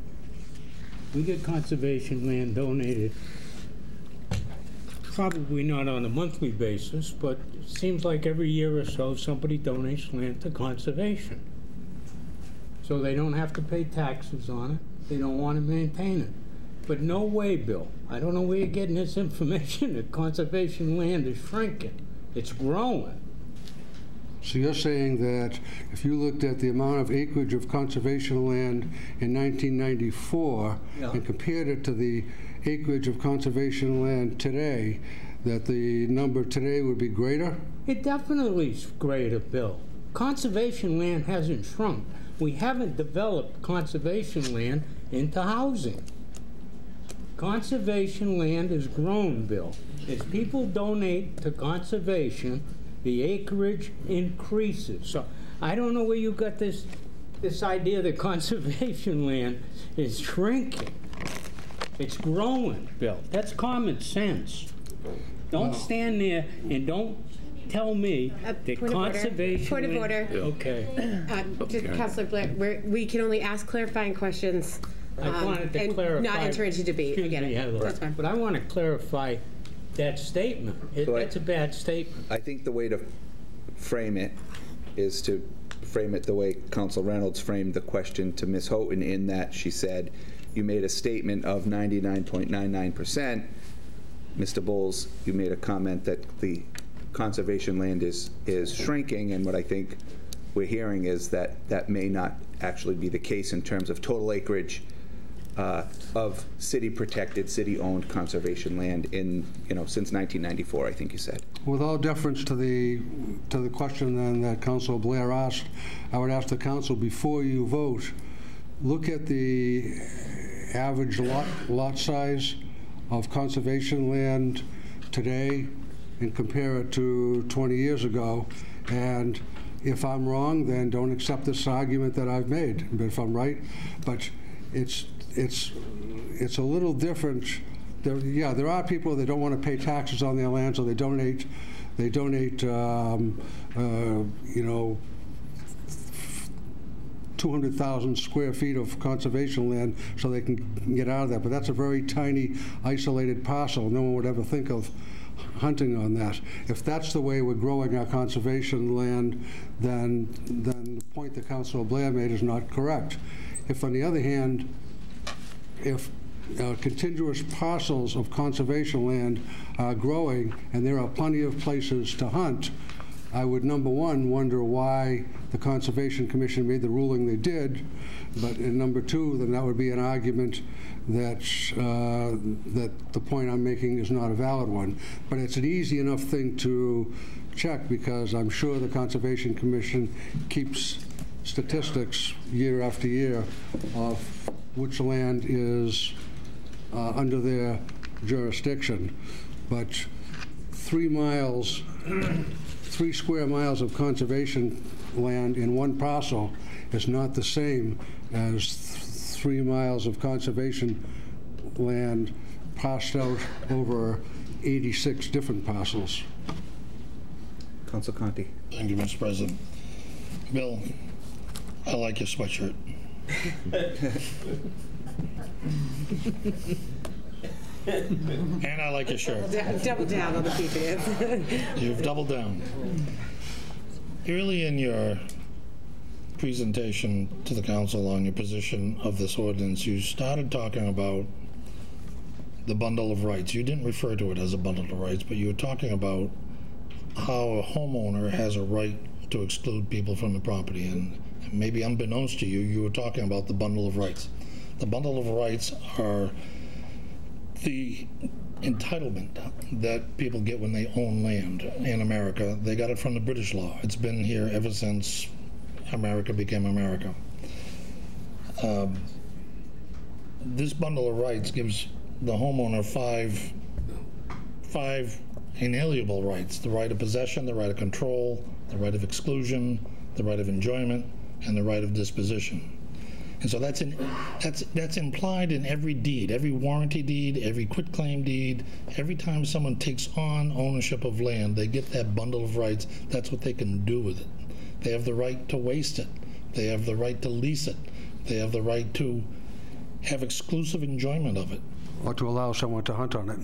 We get conservation land donated, probably not on a monthly basis, but it seems like every year or so somebody donates land to conservation. So they don't have to pay taxes on it. They don't want to maintain it. But no way, Bill. I don't know where you're getting this information that conservation land is shrinking. It's growing. So you're saying that if you looked at the amount of acreage of conservation land in 1994 and compared it to the acreage of conservation land today, that the number today would be greater? It definitely is greater, Bill. Conservation land hasn't shrunk. We haven't developed conservation land into housing. Conservation land has grown, Bill. As people donate to conservation, the acreage increases. So I don't know where you got this idea that conservation land is shrinking. It's growing, Bill. That's common sense. Don't stand there and don't tell me that conservation... Point of order. Okay. Councilor Blair, we can only ask clarifying questions I wanted to and clarify, not enter into debate. I get it. That's fine. But I want to clarify that statement. That's a bad statement. I think the way to frame it is to frame it the way Council Reynolds framed the question to Ms. Houghton, in that she said, you made a statement of 99.99%. Mr. Bowles, you made a comment that the conservation land is shrinking, and what I think we're hearing is that that may not actually be the case in terms of total acreage of city-protected, city-owned conservation land in, since 1994, I think you said. With all deference to the question then that Councilor Blair asked, I would ask the council, before you vote, look at the average lot size of conservation land today and compare it to 20 years ago. And if I'm wrong, then don't accept this argument that I've made. But if I'm right, but it's a little different. There are people that don't want to pay taxes on their land, so they donate 200,000 square feet of conservation land so they can get out of that. But that's a very tiny, isolated parcel. No one would ever think of hunting on that. If that's the way we're growing our conservation land, then the point that Councilor Blair made is not correct. If, on the other hand, if contiguous parcels of conservation land are growing and there are plenty of places to hunt, I would, number one, wonder why the Conservation Commission made the ruling they did, but in number two, then that would be an argument that that the point I'm making is not a valid one. But it's an easy enough thing to check because I'm sure the Conservation Commission keeps statistics year after year of which land is under their jurisdiction. But 3 square miles of conservation land in one parcel is not the same as 3 miles of conservation land parsed out over 86 different parcels. Councilor Conti. Thank you, Mr. President. Bill, I like your sweatshirt. And I like your shirt. Double down on the PPS. You've doubled down. Early in your presentation to the council on your position of this ordinance, you started talking about the bundle of rights. You didn't refer to it as a bundle of rights, but you were talking about how a homeowner has a right to exclude people from the property. And maybe unbeknownst to you, you were talking about the bundle of rights. The bundle of rights are the entitlement that people get when they own land in America. They got it from the British law. It's been here ever since America became America. This bundle of rights gives the homeowner five inalienable rights: the right of possession, the right of control, the right of exclusion, the right of enjoyment, and the right of disposition. And so that's implied in every deed, every warranty deed, every quitclaim deed. Every time someone takes on ownership of land, they get that bundle of rights. That's what they can do with it. They have the right to waste it. They have the right to lease it. They have the right to have exclusive enjoyment of it. Or to allow someone to hunt on it.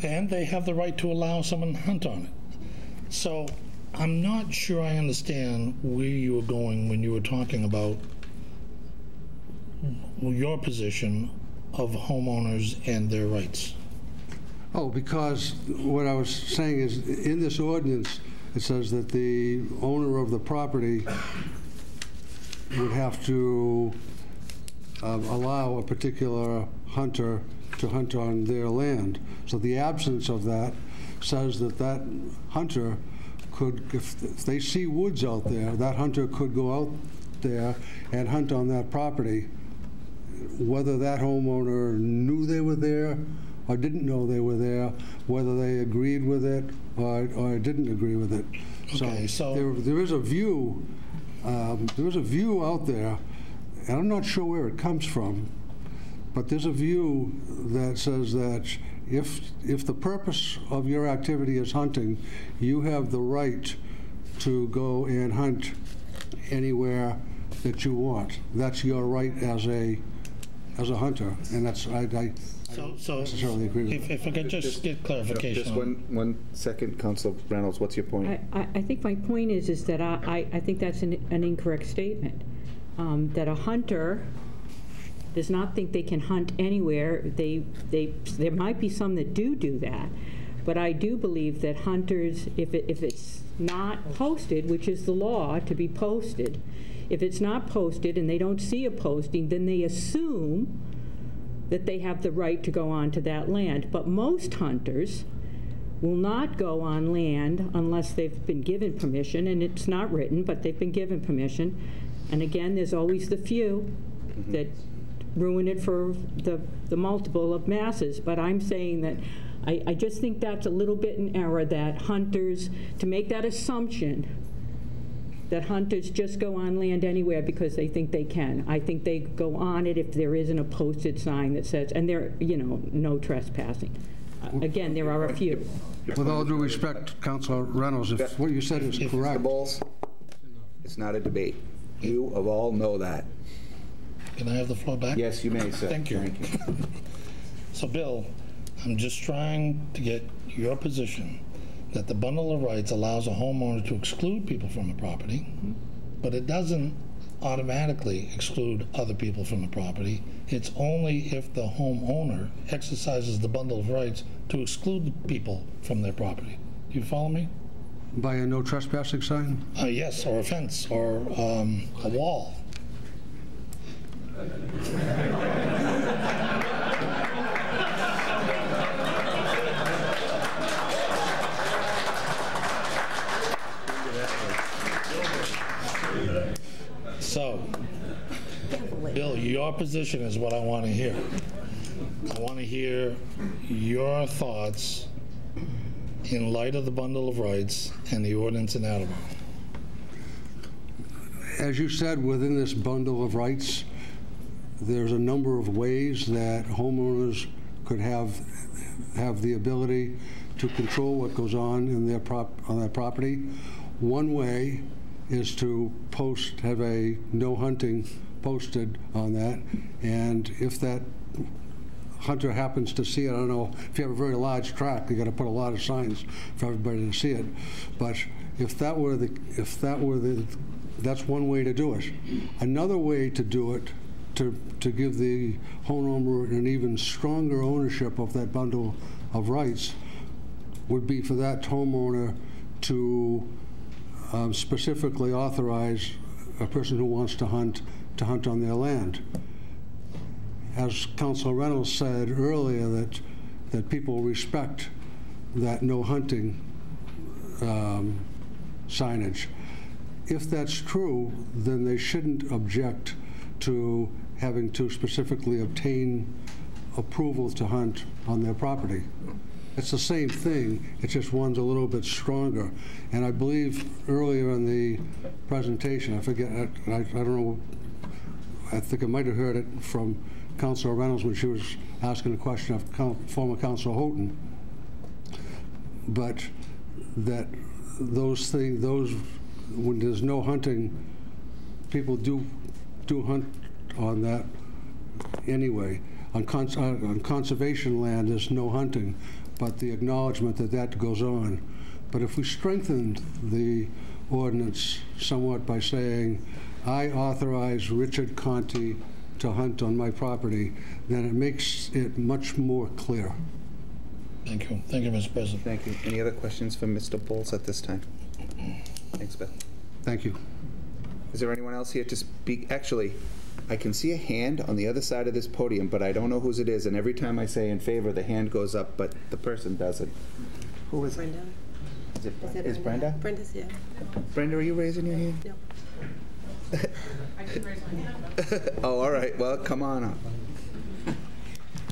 And they have the right to allow someone to hunt on it. So I'm not sure I understand where you were going when you were talking about your position of homeowners and their rights. Oh, because what I was saying is, in this ordinance, it says that the owner of the property would have to allow a particular hunter to hunt on their land. So the absence of that says that that hunter could, if they see woods out there, that hunter could go out there and hunt on that property, whether that homeowner knew they were there or didn't know they were there, whether they agreed with it or didn't agree with it. Okay, so there is a view, out there, and I'm not sure where it comes from, but there's a view that says that if the purpose of your activity is hunting, you have the right to go and hunt anywhere that you want. That's your right as a hunter, and that's I don't necessarily agree with. If I could just get clarification. Just one second, Councilor Reynolds. What's your point? I think my point is that I think that's an incorrect statement. That a hunter does not think they can hunt anywhere. There might be some that do that, but I do believe that hunters, if it's not posted, which is the law to be posted, if it's not posted and they don't see a posting, then they assume that they have the right to go onto that land. But most hunters will not go on land unless they've been given permission, and it's not written, but they've been given permission. And again, there's always the few that ruin it for the multiple of masses. But I'm saying that I just think that's a little bit in error, that hunters, to make that assumption that hunters just go on land anywhere because they think they can. I think they go on it if there isn't a posted sign that says, and there, no trespassing. Again, there are a few. With all due respect, Councilor Reynolds, if what you said is correct. It's not a debate. You of all know that. Can I have the floor back? Yes, you may, sir. Thank you. Thank you. So, Bill, I'm just trying to get your position that the bundle of rights allows a homeowner to exclude people from the property, but it doesn't automatically exclude other people from the property. It's only if the homeowner exercises the bundle of rights to exclude people from their property. Do you follow me? By a no trespassing sign? Yes, or a fence, or a wall. So, Bill, your position is what I want to hear. I want to hear your thoughts in light of the bundle of rights and the ordinance in Attleboro. As you said, within this bundle of rights, there's a number of ways that homeowners could have the ability to control what goes on in their property. One way is to have a no hunting posted on that, and if that hunter happens to see it, I don't know, if you have a very large tract, you got to put a lot of signs for everybody to see it. But if that were that's one way to do it. Another way to do it, to give the homeowner an even stronger ownership of that bundle of rights, would be for that homeowner to specifically authorize a person who wants to hunt on their land. As Councilor Reynolds said earlier, that people respect that no hunting signage. If that's true, then they shouldn't object to having to specifically obtain approval to hunt on their property. It's the same thing, it's just one's a little bit stronger. And I believe earlier in the presentation, I forget, I don't know, I think I might have heard it from Councilor Reynolds when she was asking a question of former Councilor Houghton, but that those things, when there's no hunting, people do hunt on that anyway. On conservation land, there's no hunting, but the acknowledgement that goes on. But if we strengthened the ordinance somewhat by saying, I authorize Richard Conti to hunt on my property, then it makes it much more clear. Thank you. Thank you, Mr. President. Thank you. Any other questions for Mr. Bowles at this time? Thanks, Bill. Thank you. Is there anyone else here to speak? Actually, I can see a hand on the other side of this podium, but I don't know whose it is. And every time I say in favor, the hand goes up, but the person doesn't. Who is Brenda. it? Is Brenda? Brenda's here. Brenda, are you raising your hand? No. I can raise my hand. Oh, all right. Well, come on up.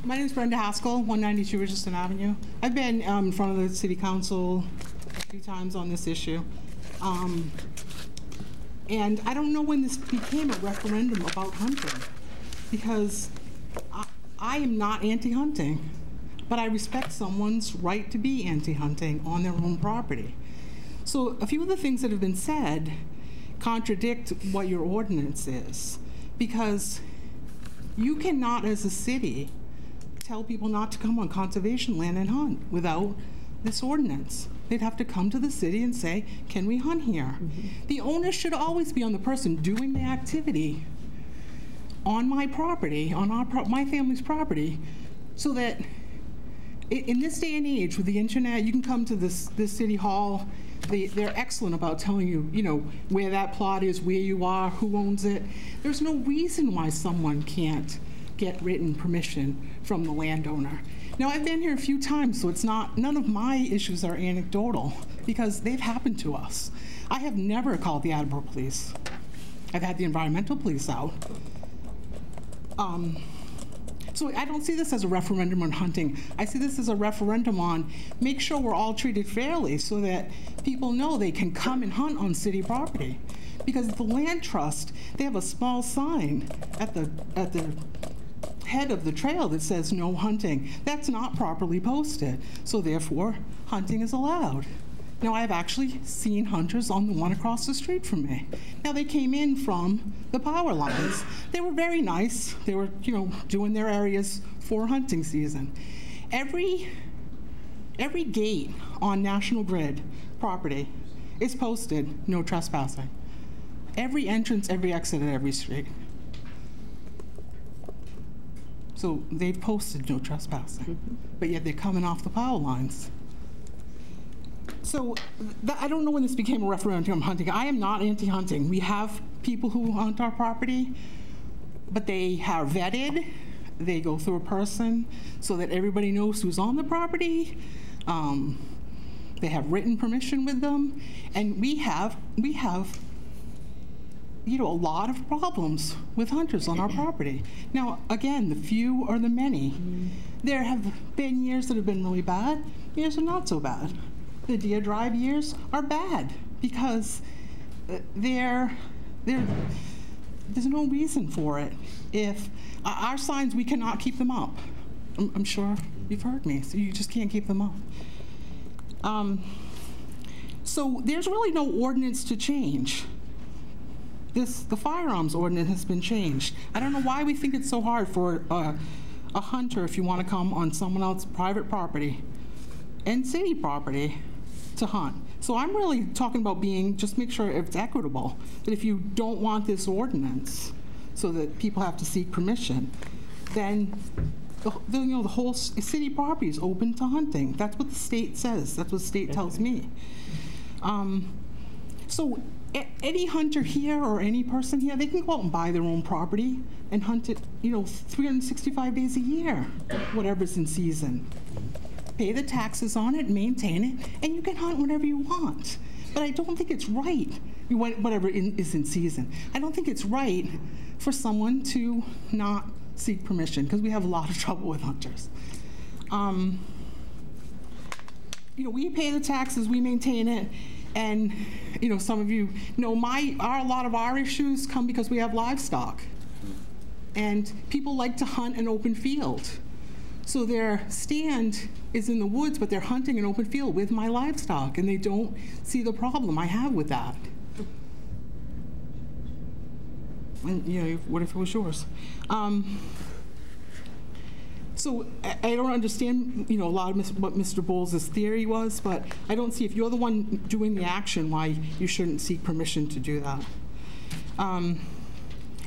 My name is Brenda Haskell, 192 Richardson Avenue. I've been in front of the City Council a few times on this issue. And I don't know when this became a referendum about hunting, because I am not anti-hunting, but I respect someone's right to be anti-hunting on their own property. So a few of the things that have been said contradict what your ordinance is, because you cannot, as a city, tell people not to come on conservation land and hunt without this ordinance. They'd have to come to the city and say, can we hunt here? Mm-hmm. The onus should always be on the person doing the activity on my property, on my family's property, so that in this day and age with the internet, you can come to this city hall. They're excellent about telling you, where that plot is, where you are, who owns it. There's no reason why someone can't get written permission from the landowner. Now, I've been here a few times, so none of my issues are anecdotal, because they've happened to us. I have never called the Attleboro police. I've had the environmental police out. So I don't see this as a referendum on hunting. I see this as a referendum on make sure we're all treated fairly so that people know they can come and hunt on city property. Because the land trust, they have a small sign at the head of the trail that says no hunting. That's not properly posted, so therefore hunting is allowed. Now, I've actually seen hunters on the one across the street from me. Now, they came in from the power lines. They were very nice. They were, you know, doing their areas for hunting season. Every gate on National Grid property is posted, no trespassing. Every entrance, every exit at every street. So they've posted no trespassing, but yet they're coming off the power lines. So I don't know when this became a referendum on hunting. I am not anti-hunting. We have people who hunt our property, but they are vetted. They go through a person so that everybody knows who's on the property. They have written permission with them, and we have you know, a lot of problems with hunters on our property. Now, again, the few or the many. There have been years that have been really bad, years are not so bad. The Deer Drive years are bad because there's no reason for it. If our signs, we cannot keep them up. I'm sure you've heard me, so you just can't keep them up. So there's really no ordinance to change. The firearms ordinance has been changed. I don't know why we think it's so hard for a hunter, if you want to come on someone else's private property and city property, to hunt. So I'm really talking about just make sure it's equitable, that if you don't want this ordinance so that people have to seek permission, then you know, the whole city property is open to hunting. That's what the state says. That's what the state tells me. So any hunter here or any person here, they can go out and buy their own property and hunt it, you know, 365 days a year, whatever's in season. Pay the taxes on it, maintain it, and you can hunt whenever you want. But I don't think it's right, whatever is in season. I don't think it's right for someone to not seek permission, because we have a lot of trouble with hunters. You know, we pay the taxes, we maintain it, and you know, some of you know a lot of our issues come because we have livestock, and people like to hunt an open field. So their stand is in the woods, but they're hunting an open field with my livestock, and they don't see the problem I have with that. And you know, what if it was yours? So I don't understand, you know, a lot of what Mr. Bowles' theory was, but I don't see, if you're the one doing the action, why you shouldn't seek permission to do that.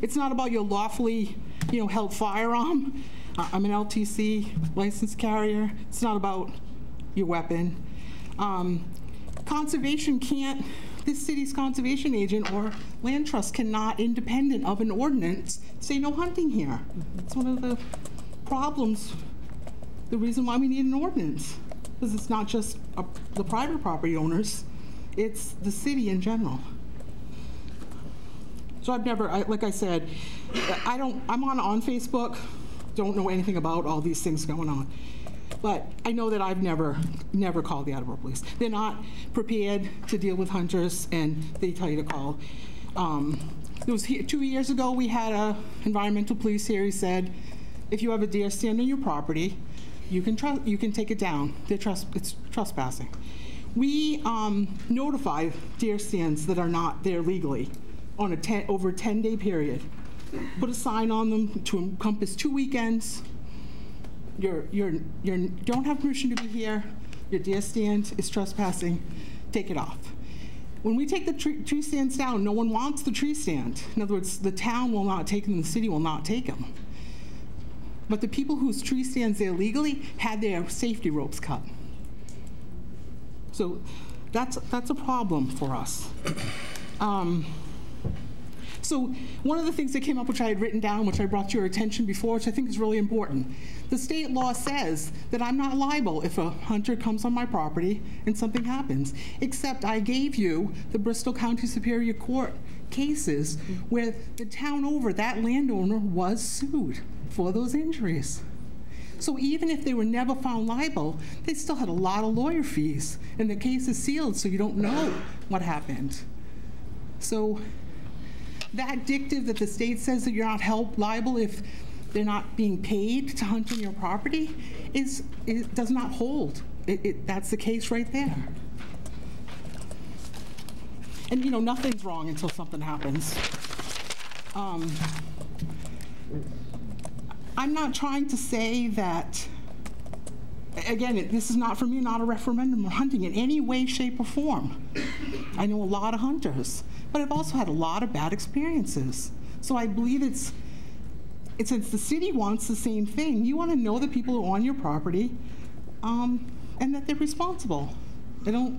It's not about your lawfully, you know, held firearm. I'm an LTC licensed carrier. It's not about your weapon. Conservation can't, this city's conservation agent or land trust cannot, independent of an ordinance, say no hunting here. It's one of the problems, the reason why we need an ordinance, because it's not just the private property owners, it's the city in general. So I've never, like I said, I'm on Facebook, don't know anything about all these things going on. But I know that I've never called the Attleboro Police. They're not prepared to deal with hunters, and they tell you to call. It was 2 years ago, we had a environmental police here. He said, if you have a deer stand on your property, you can take it down. It's trespassing. We notify deer stands that are not there legally on over a 10-day period. Put a sign on them to encompass 2 weekends. You don't have permission to be here. Your deer stand is trespassing. Take it off. When we take the tree stands down, no one wants the tree stand. In other words, the town will not take them, the city will not take them. But the people whose tree stands there legally had their safety ropes cut. So that's a problem for us. So one of the things that came up, which I had written down, which I brought to your attention before, which I think is really important, the state law says that I'm not liable if a hunter comes on my property and something happens, except I gave you the Bristol County Superior Court cases where the town over, that landowner, was sued for those injuries. So even if they were never found liable, they still had a lot of lawyer fees, and the case is sealed, so you don't know what happened. So that dictative that the state says that you're not held liable if they're not being paid to hunt on your property does not hold. That's the case right there. And, you know, nothing's wrong until something happens. I'm not trying to say that, again, this is not, for me, not a referendum on hunting in any way, shape, or form. I know a lot of hunters, but I've also had a lot of bad experiences. So I believe it's since the city wants the same thing, you want to know the people who are on your property and that they're responsible. I don't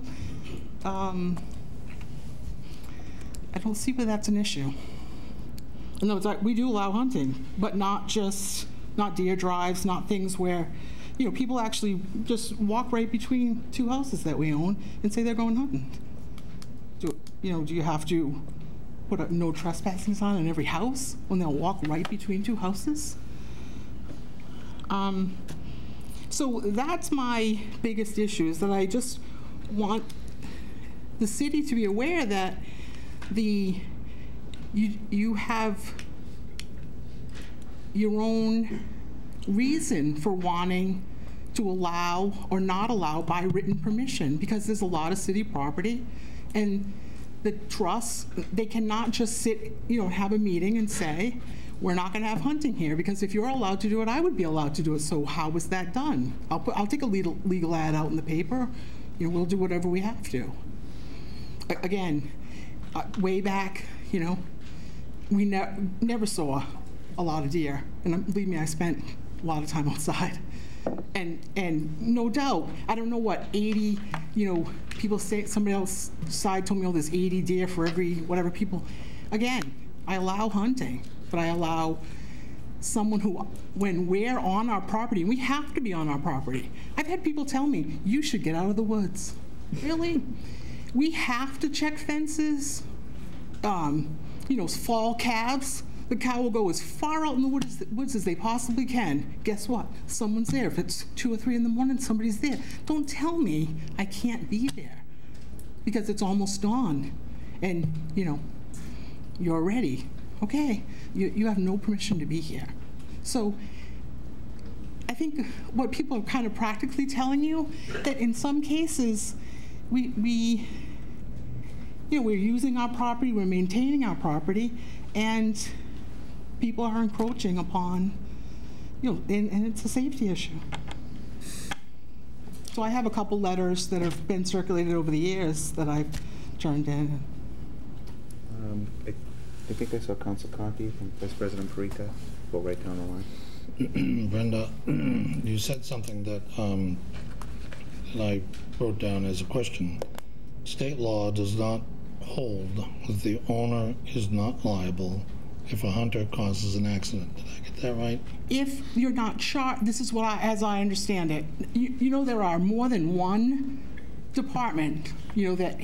see where that's an issue. In other words, we do allow hunting, but not deer drives, not things where, you know, people actually just walk right between two houses that we own and say they're going hunting. Do you have to put a no trespassing sign in every house when they'll walk right between two houses? So that's my biggest issue, is that I just want the city to be aware that you have your own reason for wanting to allow or not allow by written permission, because there's a lot of city property, and the trusts, they cannot just sit, you know, have a meeting and say, we're not going to have hunting here, because if you're allowed to do it, I would be allowed to do it. So how was that done? I'll take a legal ad out in the paper. You know, we'll do whatever we have to. Again, way back, you know, we never saw a lot of deer, and believe me, I spent a lot of time outside. And no doubt, I don't know what, 80, you know, people say, somebody else side told me, oh, there's 80 deer for every whatever people. Again, I allow hunting, but I allow someone who, when we're on our property, and we have to be on our property. I've had people tell me, you should get out of the woods. Really? We have to check fences, you know, fall calves. The cow will go as far out in the woods as they possibly can. Guess what? Someone's there. If it's 2 or 3 in the morning, somebody's there. Don't tell me I can't be there, because it's almost dawn, and, you know, you're ready. Okay, you have no permission to be here. So I think what people are kind of practically telling you, that in some cases, we're using our property, we're maintaining our property, and people are encroaching upon, you know, and it's a safety issue. So I have a couple letters that have been circulated over the years that I've turned in. I think I saw Council Conkey from Vice President Parika go right down the line. Brenda, you said something that I wrote down as a question. State law does not hold that the owner is not liable if a hunter causes an accident. Did I get that right? If you're not charged, this is what as I understand it. You know, there are more than one department, you know, that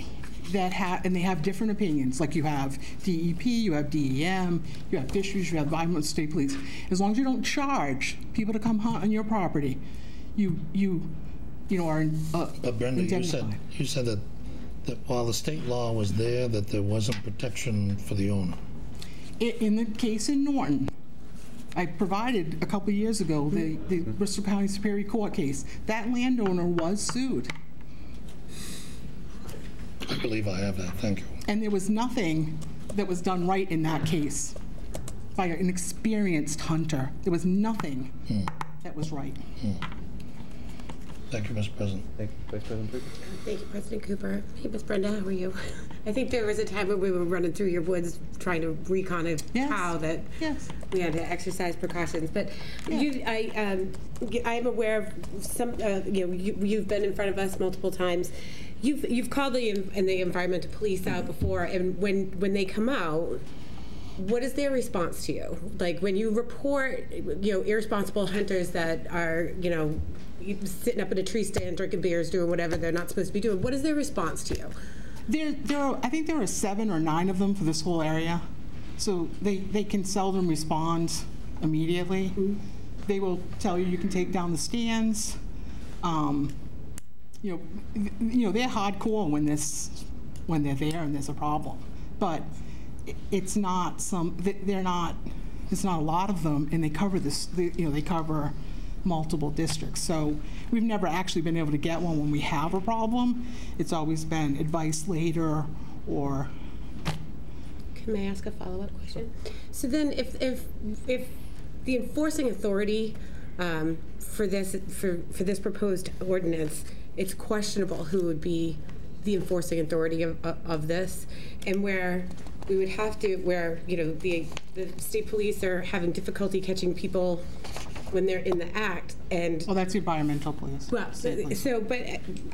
have, and they have different opinions. Like you have DEP, you have DEM, you have fisheries, you have environmental state police. As long as you don't charge people to come hunt on your property, you know, are but Brenda, you said that while the state law was there, that there wasn't protection for the owner. In the case in Norton, I provided a couple of years ago the Bristol County Superior Court case. That landowner was sued. I believe I have that. Thank you. And there was nothing that was done right in that case by an experienced hunter. There was nothing that was right. Thank you, Mr. President. Thank you, Vice President Parika. Thank you, President Cooper. Hey, Ms. Brenda, how are you? I think there was a time when we were running through your woods trying to recon a cow that we had to exercise precautions. But I am aware of some. You know, you've been in front of us multiple times. You've called the environmental police out before, and when they come out, what is their response to you? Like when you report, you know, irresponsible hunters that are, you know, sitting up in a tree stand drinking beers, doing whatever they're not supposed to be doing. What is their response to you? I think there are 7 or 9 of them for this whole area, so they can seldom respond immediately. Mm-hmm. They will tell you can take down the stands. You know, they're hardcore when they're there and there's a problem, but it's not There's not a lot of them, and they cover this. They cover multiple districts. So we've never actually been able to get one when we have a problem. It's always been advice later, or May I ask a follow-up question? So then if the enforcing authority for this proposed ordinance, it's questionable who would be the enforcing authority of this, and where we would have to, where, you know, the state police are having difficulty catching people when they're in the act, and well, that's environmental police. Well, but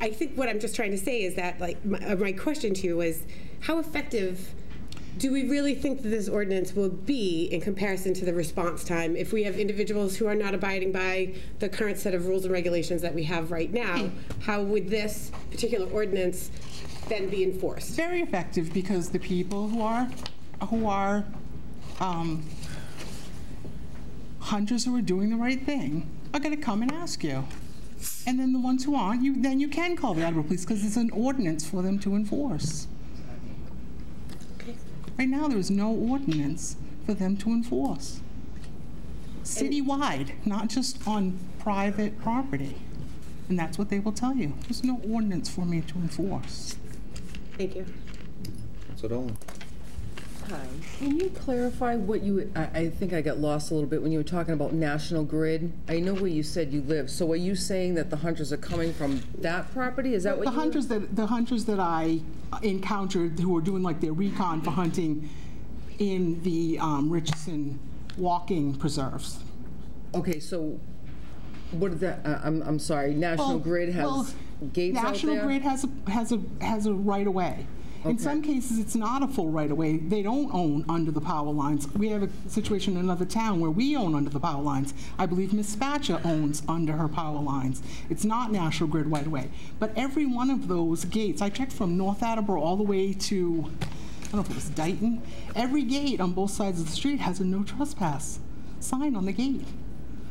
I think what I'm just trying to say is that, like, my question to you was, how effective do we really think that this ordinance will be in comparison to the response time if we have individuals who are not abiding by the current set of rules and regulations that we have right now? How would this particular ordinance then be enforced? Very effective, because the people who are hunters who are doing the right thing are going to come and ask you. And then the ones who aren't, you can call the Attleboro police, because there's an ordinance for them to enforce. Right now, there is no ordinance for them to enforce. Citywide, not just on private property. And that's what they will tell you. There's no ordinance for me to enforce. Thank you. So Dolan. Hi. Can you clarify what you, I think I got lost a little bit when you were talking about National Grid. I know where you said you live. So are you saying that the hunters are coming from that property? Is that what the hunters that I encountered who were doing like their recon for hunting in the Richardson walking preserves? Okay, so what is that? I'm sorry. National Grid has gates out there? National Grid has a right of way. Okay. In some cases, it's not a full right-of-way. They don't own under the power lines. We have a situation in another town where we own under the power lines. I believe Ms. Spatcher owns under her power lines. It's not National Grid right-of-way. But every one of those gates, I checked from North Attleboro all the way to, I don't know if it was Dighton, every gate on both sides of the street has a no trespass sign on the gate.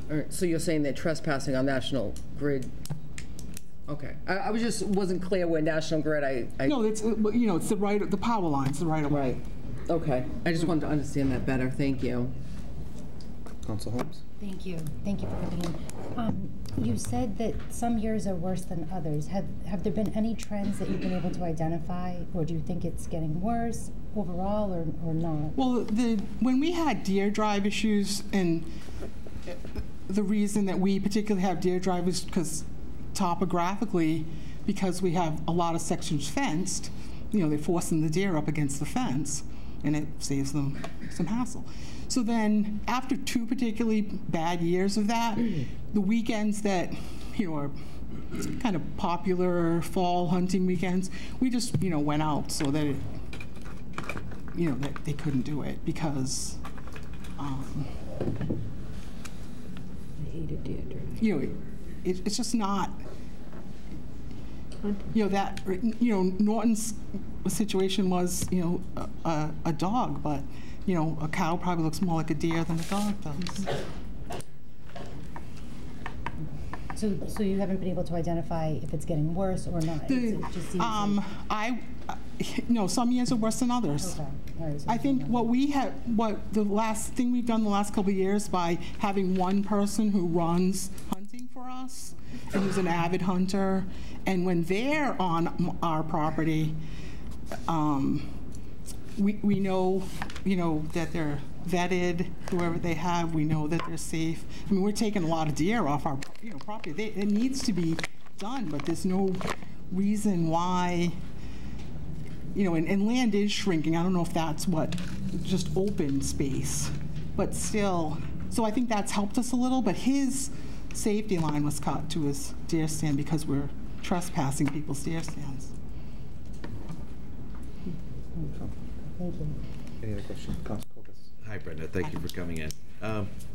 All right, so you're saying they're trespassing on National Grid? Okay, I wasn't clear where National Grid. No, it's it's the power lines, the right of way. Right. Okay, I just wanted to understand that better. Thank you. Council Holmes. Thank you for coming in. You said that some years are worse than others. Have there been any trends that you've been able to identify, or do you think it's getting worse overall, or not? Well, when we had deer drive issues, and the reason that we particularly have deer drive is because topographically, because we have a lot of sections fenced, they're forcing the deer up against the fence, and it saves them some hassle. So then, after 2 particularly bad years of that, the weekends that are kind of popular fall hunting weekends, we just went out so that that they couldn't do it because I hated deer drive. It's just not. Norton's situation was, a dog, but, a cow probably looks more like a deer than a dog does. So you haven't been able to identify if it's getting worse or not? It just seems no, some years are worse than others. Okay. All right, so I think the last thing we've done the last couple of years by having one person who runs hunting for us and who's an avid hunter, and when they're on our property, we know, that they're vetted, whoever they have, we know that they're safe. I mean, we're taking a lot of deer off our, property. It needs to be done, but there's no reason why, and land is shrinking. I don't know if that's just open space, but still. So I think that's helped us a little, but his safety line was cut to his deer stand because we're trespassing people's deer stands. Thank you. Any other questions? Council Copus. Hi, Brenda. Thank you for coming in.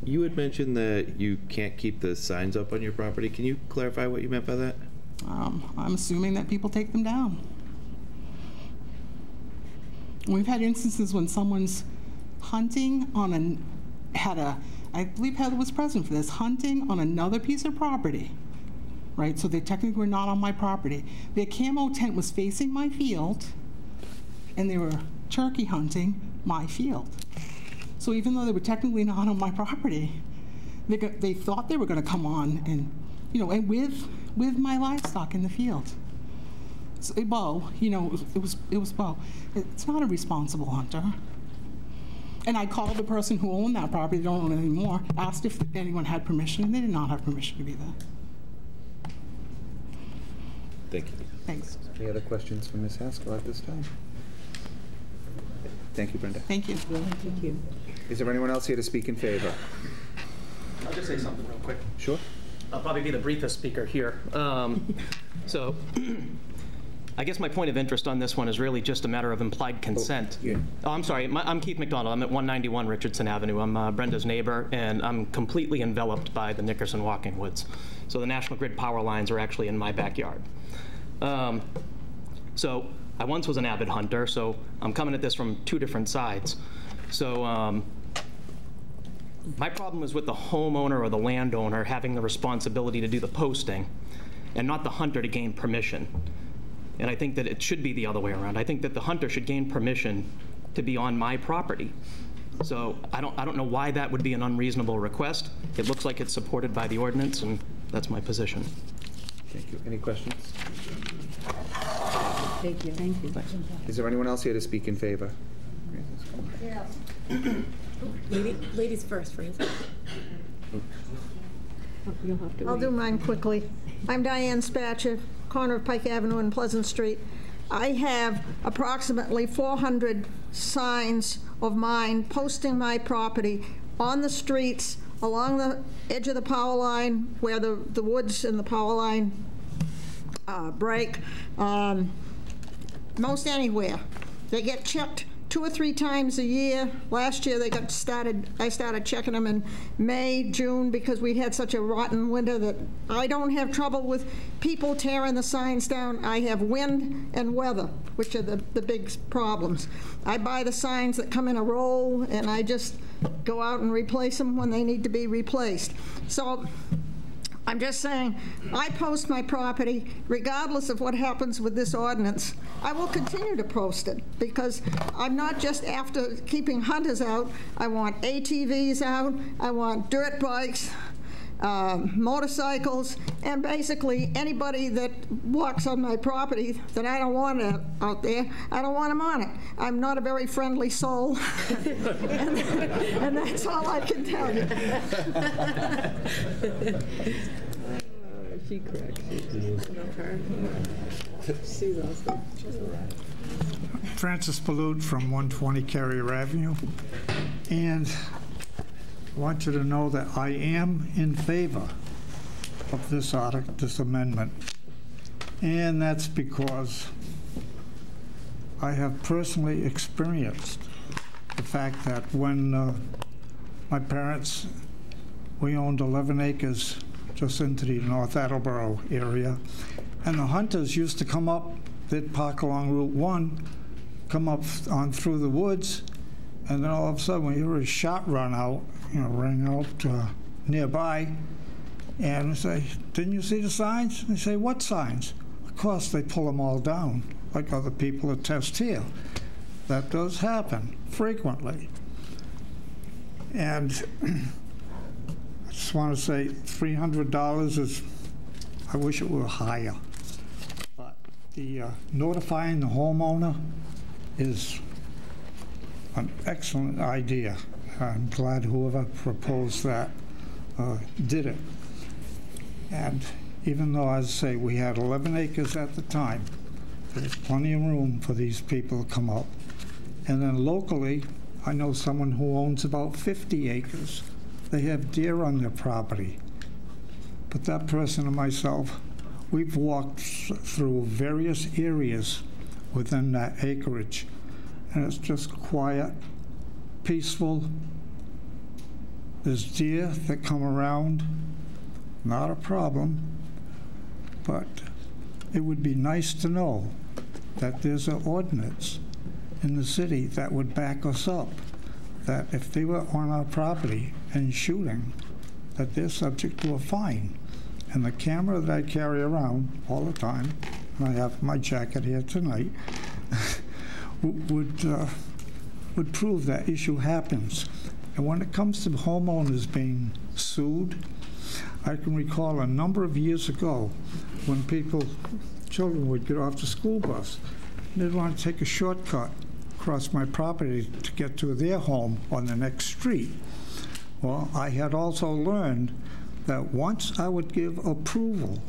You had mentioned that you can't keep the signs up on your property. Can you clarify what you meant by that? I'm assuming that people take them down. We've had instances when someone's hunting on I believe Heather was present for this, hunting on another piece of property, right? So they technically were not on my property. Their camo tent was facing my field, and they were turkey hunting my field. So even though they were technically not on my property, they thought they were going to come on and, and with my livestock in the field. So, Bo, it was Bo. It's not a responsible hunter. And I called the person who owned that property, they don't own it anymore, asked if anyone had permission, and they did not have permission to be there. Thank you. Thanks. Any other questions for Ms. Haskell at this time? Thank you, Brenda. Thank you. Thank you. Is there anyone else here to speak in favor? I'll just say something real quick. Sure. I'll probably be the briefest speaker here. So I guess my point of interest on this one is really just a matter of implied consent. Oh, I'm sorry. I'm Keith McDonald. I'm at 191 Richardson Avenue. I'm Brenda's neighbor, and I'm completely enveloped by the Nickerson Walking Woods. So the National Grid power lines are actually in my backyard. So I once was an avid hunter, so I'm coming at this from two different sides. So my problem is with the homeowner or the landowner having the responsibility to do the posting and not the hunter to gain permission. And I think that it should be the other way around. I think that the hunter should gain permission to be on my property. So I don't know why that would be an unreasonable request. It looks like it's supported by the ordinance, and that's my position. Thank you. Any questions? Thank you. Thank you. Thanks. Is there anyone else here to speak in favor? Yeah. Ladies first, Francis. You'll have to I'll wait. do mine quickly. I'm Diane Spatcher, corner of Pike Avenue and Pleasant Street. I have approximately 400 signs of mine posting my property on the streets, along the edge of the power line, where the woods and the power line break, most anywhere. They get checked 2 or 3 times a year. Last year I started checking them in May, June, because we had such a rotten winter that I don't have trouble with people tearing the signs down. I have wind and weather, which are the big problems. I buy the signs that come in a roll, and I just go out and replace them when they need to be replaced. So I'm just saying, I post my property regardless of what happens with this ordinance. I will continue to post it because I'm not just after keeping hunters out. I want ATVs out, I want dirt bikes, motorcycles, and basically anybody that walks on my property that I don't want out there, I don't want them on it. I'm not a very friendly soul, and that's all I can tell you. She corrects. She's awesome. Francis Palute from 120 Carrier Avenue, and I want you to know that I am in favor of this amendment, and that's because I have personally experienced the fact that when my parents, we owned 11 acres just into the North Attleboro area, and the hunters used to come up, they'd park along Route 1, come up on through the woods, and then all of a sudden we hear a shot run out, ring out nearby, and we say, didn't you see the signs? They say, what signs? Of course, they pull them all down, like other people attest here. That does happen frequently. And I just want to say $300 is, I wish it were higher. But the notifying the homeowner is an excellent idea. I'm glad whoever proposed that did it. And even though, as I say, we had 11 acres at the time, there's plenty of room for these people to come up. And then locally, I know someone who owns about 50 acres. They have deer on their property. But that person and myself, we've walked through various areas within that acreage, and it's just quiet, peaceful. There's deer that come around, not a problem, but it would be nice to know that there's an ordinance in the city that would back us up, that if they were on our property and shooting, that they're subject to a fine. And the camera that I carry around all the time, and I have my jacket here tonight, would prove that issue happens. And when it comes to homeowners being sued, I can recall a number of years ago when children would get off the school bus, and they'd want to take a shortcut across my property to get to their home on the next street. Well, I had also learned that once I would give approval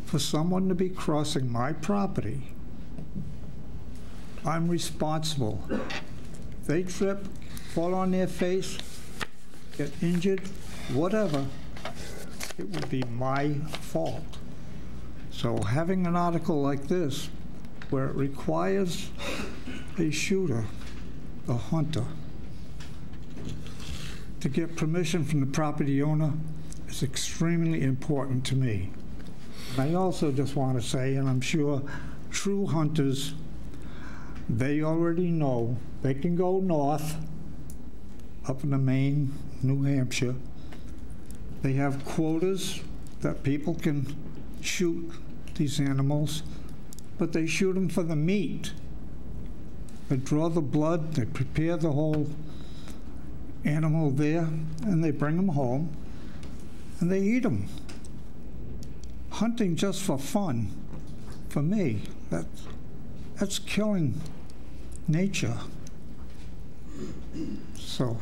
for someone to be crossing my property, I'm responsible. They trip, fall on their face, get injured, whatever, it would be my fault. So having an article like this, where it requires a shooter, a hunter, to get permission from the property owner is extremely important to me. And I also just want to say, and I'm sure true hunters, they already know they can go north, up into Maine, New Hampshire. They have quotas that people can shoot these animals, but they shoot them for the meat. They draw the blood, they prepare the whole animal there, and they bring them home, and they eat them. Hunting just for fun, for me, that's killing nature. So,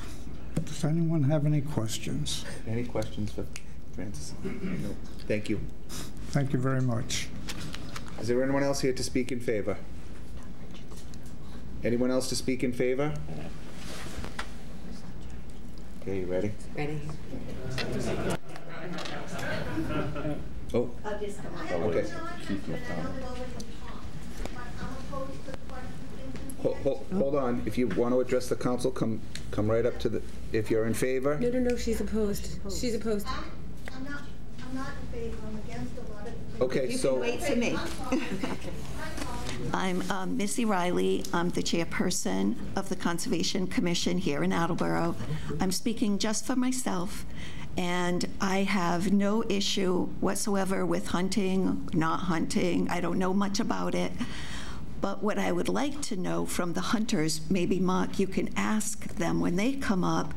does anyone have any questions? Any questions for Francis? No. Thank you. Thank you very much. Is there anyone else here to speak in favor? Anyone else to speak in favor? Okay, you ready? Ready. Oh. Okay. Hold on. If you want to address the council, come right up to the. If you're in favor. No. She's opposed. She's opposed. I'm not in favor. I'm against a lot of things. Okay, you so. Can wait for me. I'm Missy Riley. I'm the chairperson of the Conservation Commission here in Attleboro. I'm speaking just for myself, and I have no issue whatsoever with hunting, not hunting. I don't know much about it. But what I would like to know from the hunters, maybe Mark, you can ask them when they come up,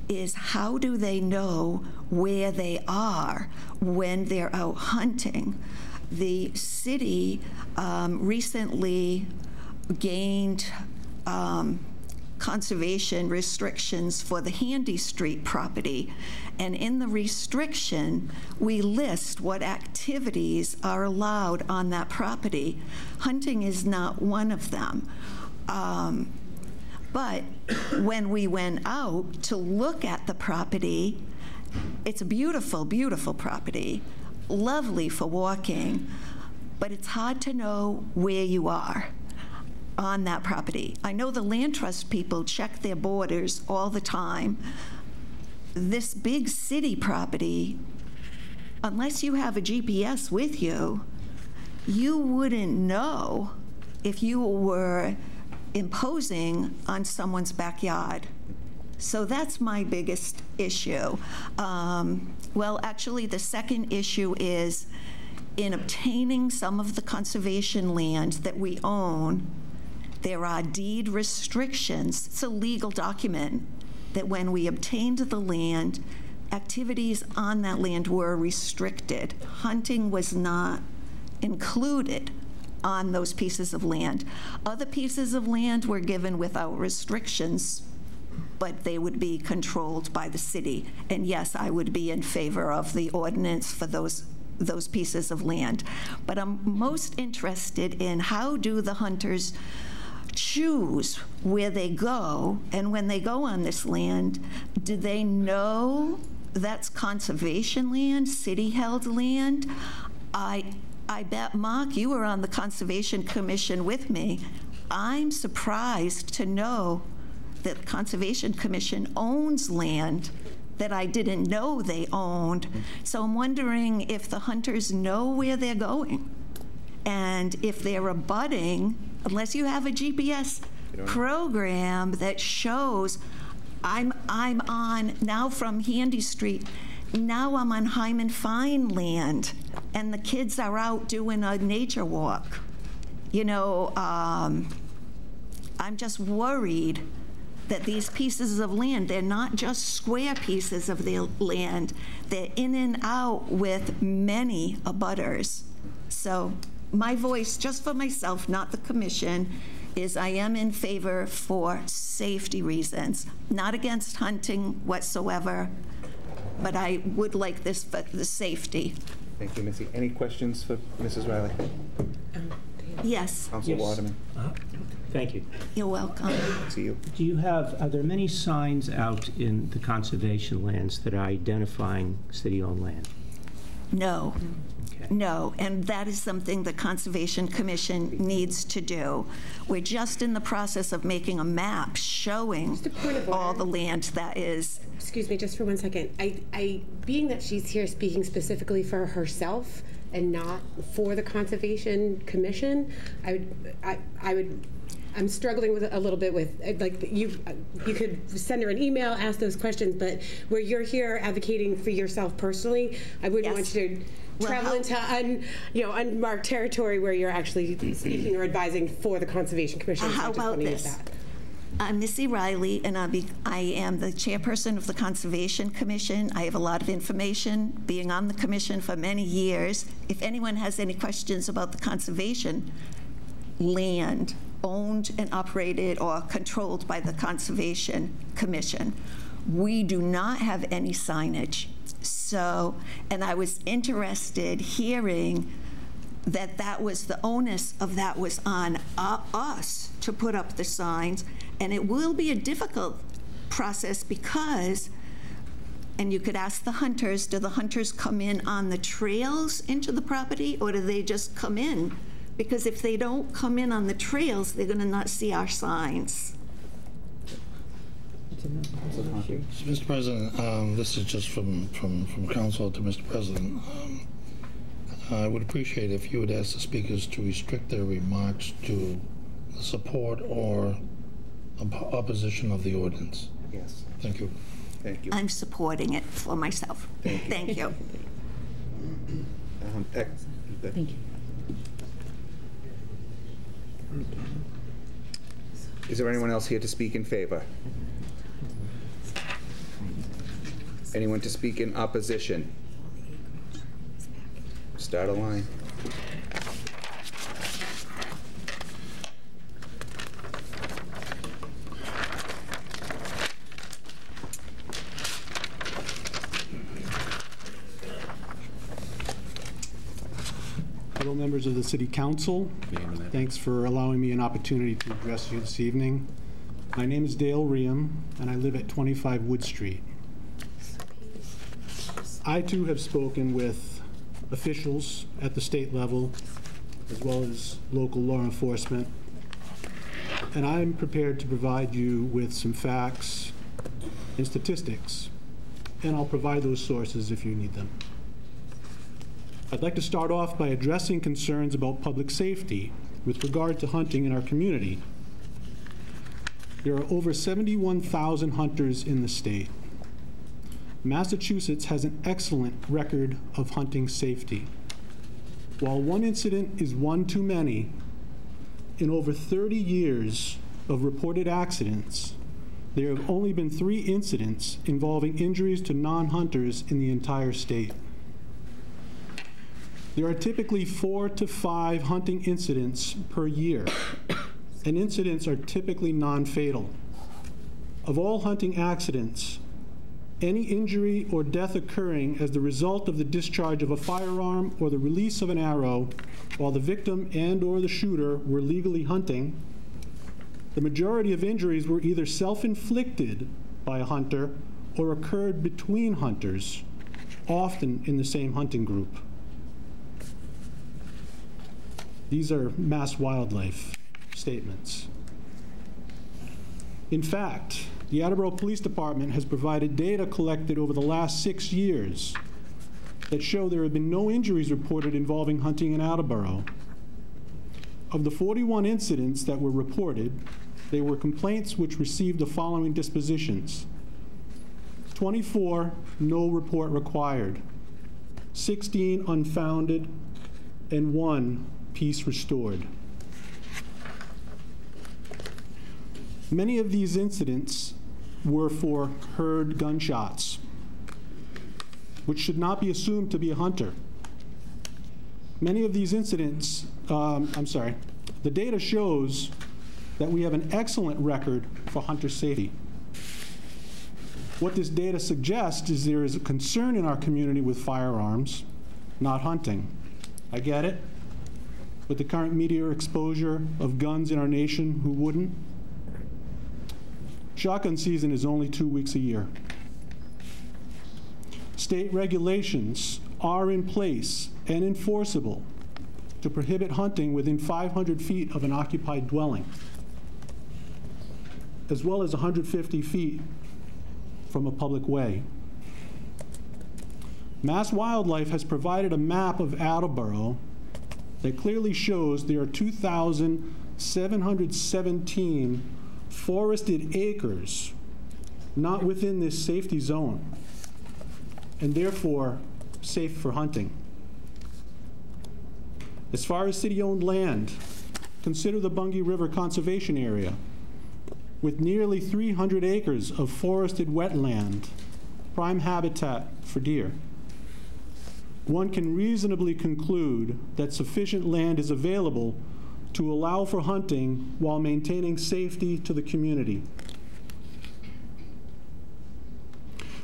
is how do they know where they are when they're out hunting? The city recently gained conservation restrictions for the Handy Street property. And in the restriction, we list what activities are allowed on that property. Hunting is not one of them. But when we went out to look at the property, it's a beautiful, beautiful property, lovely for walking, but it's hard to know where you are on that property. I know the land trust people check their borders all the time. This big city property, unless you have a GPS with you, you wouldn't know if you were imposing on someone's backyard. So that's my biggest issue. Well, actually, the second issue is in obtaining some of the conservation land that we own, there are deed restrictions. It's a legal document that when we obtained the land, activities on that land were restricted. Hunting was not included on those pieces of land. Other pieces of land were given without restrictions, but they would be controlled by the city. And yes, I would be in favor of the ordinance for those pieces of land. But I'm most interested in how do the hunters choose where they go, and when they go on this land, do they know that's conservation land, city-held land? I bet, Mark, you were on the Conservation Commission with me. I'm surprised to know that the Conservation Commission owns land that I didn't know they owned. So I'm wondering if the hunters know where they're going, and if they're abutting, unless you have a GPS program that shows I'm on, now from Handy Street, now I'm on Hyman Fine land, and the kids are out doing a nature walk. You know, I'm just worried that these pieces of land, they're not just square pieces of their land, they're in and out with many abutters. So my voice, just for myself, not the commission, is I am in favor for safety reasons, not against hunting whatsoever, but I would like this for the safety. Thank you, Missy. Any questions for Mrs. Riley? Yes. Council Waterman. Thank you. You're welcome. See you. Do you have, are there many signs out in the conservation lands that are identifying city-owned land? No. No, and that is something the Conservation Commission needs to do. We're just in the process of making a map showing all the land that is. Excuse me, just for 1 second. Being that she's here speaking specifically for herself and not for the Conservation Commission, I'm struggling with a little bit with, like, you could send her an email, ask those questions, but where you're here advocating for yourself personally, I wouldn't want you to travel into unmarked territory where you're actually speaking or advising for the Conservation Commission. How about this? I'm Missy Riley, and I am the chairperson of the Conservation Commission. I have a lot of information, being on the commission for many years. If anyone has any questions about the conservation land owned and operated or controlled by the Conservation Commission, we do not have any signage. So, and I was interested hearing that that was the onus of that was on us to put up the signs, and it will be a difficult process because, and you could ask the hunters, do the hunters come in on the trails into the property, or do they just come in? Because if they don't come in on the trails, they're going to not see our signs. Mr. President, this is just from council to Mr. President. I would appreciate if you would ask the speakers to restrict their remarks to the support or opposition of the ordinance. Yes. Thank you. Thank you. I'm supporting it for myself. Thank you. Thank you. Is there anyone else here to speak in favor? Anyone to speak in opposition? Start a line. Fellow members of the City Council, thanks for allowing me an opportunity to address you this evening. My name is Dale Riem, and I live at 25 Wood Street. I, too, have spoken with officials at the state level, as well as local law enforcement, and I'm prepared to provide you with some facts and statistics, and I'll provide those sources if you need them. I'd like to start off by addressing concerns about public safety with regard to hunting in our community. There are over 71,000 hunters in the state. Massachusetts has an excellent record of hunting safety. While one incident is one too many, in over 30 years of reported accidents, there have only been 3 incidents involving injuries to non-hunters in the entire state. There are typically 4 to 5 hunting incidents per year, and incidents are typically non-fatal. Of all hunting accidents, any injury or death occurring as the result of the discharge of a firearm or the release of an arrow while the victim and/or the shooter were legally hunting, the majority of injuries were either self-inflicted by a hunter or occurred between hunters, often in the same hunting group. These are mass wildlife statements. In fact, the Attleboro Police Department has provided data collected over the last 6 years that show there have been no injuries reported involving hunting in Attleboro. Of the 41 incidents that were reported, they were complaints which received the following dispositions: 24, no report required; 16, unfounded; and 1, peace restored. Many of these incidents were for heard gunshots, which should not be assumed to be a hunter. Many of these incidents, the data shows that we have an excellent record for hunter safety. What this data suggests is there is a concern in our community with firearms, not hunting. I get it. With the current media exposure of guns in our nation, who wouldn't? Shotgun season is only 2 weeks a year. State regulations are in place and enforceable to prohibit hunting within 500 feet of an occupied dwelling, as well as 150 feet from a public way. Mass Wildlife has provided a map of Attleboro that clearly shows there are 2,717 forested acres not within this safety zone, and therefore safe for hunting. As far as city-owned land, consider the Bungie River Conservation Area, with nearly 300 acres of forested wetland, prime habitat for deer. One can reasonably conclude that sufficient land is available to allow for hunting while maintaining safety to the community.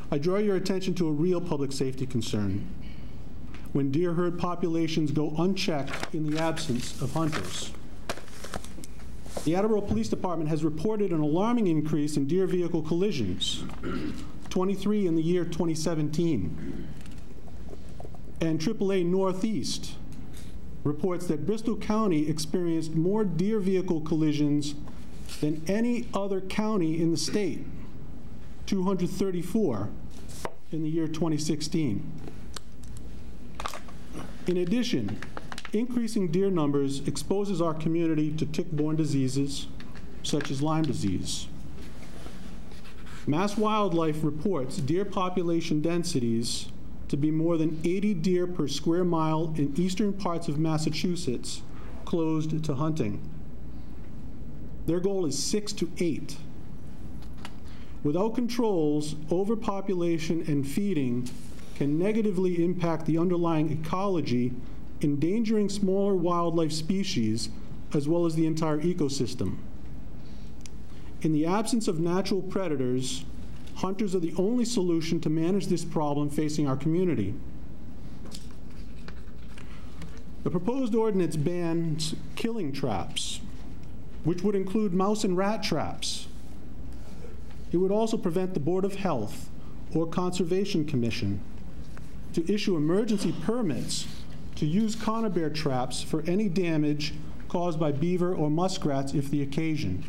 I draw your attention to a real public safety concern: when deer herd populations go unchecked in the absence of hunters. The Attleboro Police Department has reported an alarming increase in deer vehicle collisions, 23 in the year 2017. And AAA Northeast reports that Bristol County experienced more deer vehicle collisions than any other county in the state, 234 in the year 2016. In addition, increasing deer numbers exposes our community to tick-borne diseases such as Lyme disease. Mass Wildlife reports deer population densities to be more than 80 deer per square mile in eastern parts of Massachusetts closed to hunting. Their goal is 6 to 8. Without controls, overpopulation and feeding can negatively impact the underlying ecology, endangering smaller wildlife species as well as the entire ecosystem. In the absence of natural predators, hunters are the only solution to manage this problem facing our community. The proposed ordinance bans killing traps, which would include mouse and rat traps. It would also prevent the Board of Health or Conservation Commission to issue emergency permits to use conibear traps for any damage caused by beaver or muskrats if the occasion.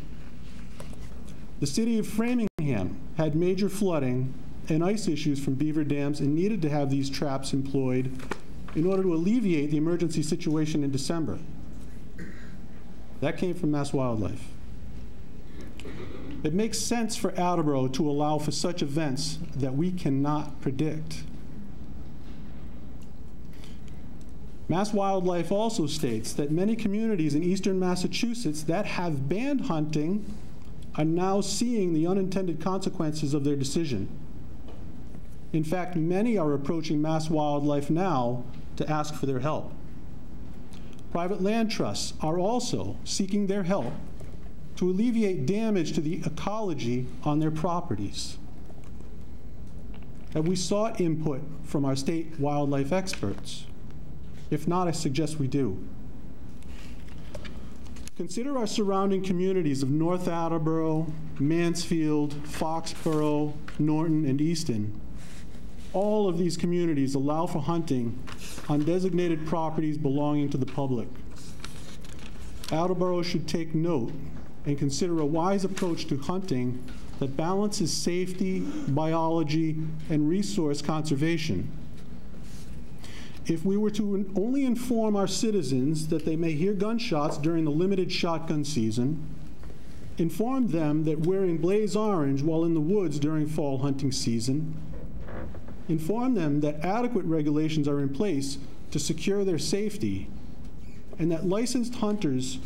The city of Framingham had major flooding and ice issues from beaver dams and needed to have these traps employed in order to alleviate the emergency situation in December. That came from Mass Wildlife. It makes sense for Attleboro to allow for such events that we cannot predict. Mass Wildlife also states that many communities in eastern Massachusetts that have banned hunting are now seeing the unintended consequences of their decision. In fact, many are approaching Mass Wildlife now to ask for their help. Private land trusts are also seeking their help to alleviate damage to the ecology on their properties. Have we sought input from our state wildlife experts? If not, I suggest we do. Consider our surrounding communities of North Attleboro, Mansfield, Foxborough, Norton, and Easton. All of these communities allow for hunting on designated properties belonging to the public. Attleboro should take note and consider a wise approach to hunting that balances safety, biology, and resource conservation. If we were to only inform our citizens that they may hear gunshots during the limited shotgun season, inform them that wearing blaze orange while in the woods during fall hunting season, inform them that adequate regulations are in place to secure their safety, and that licensed hunters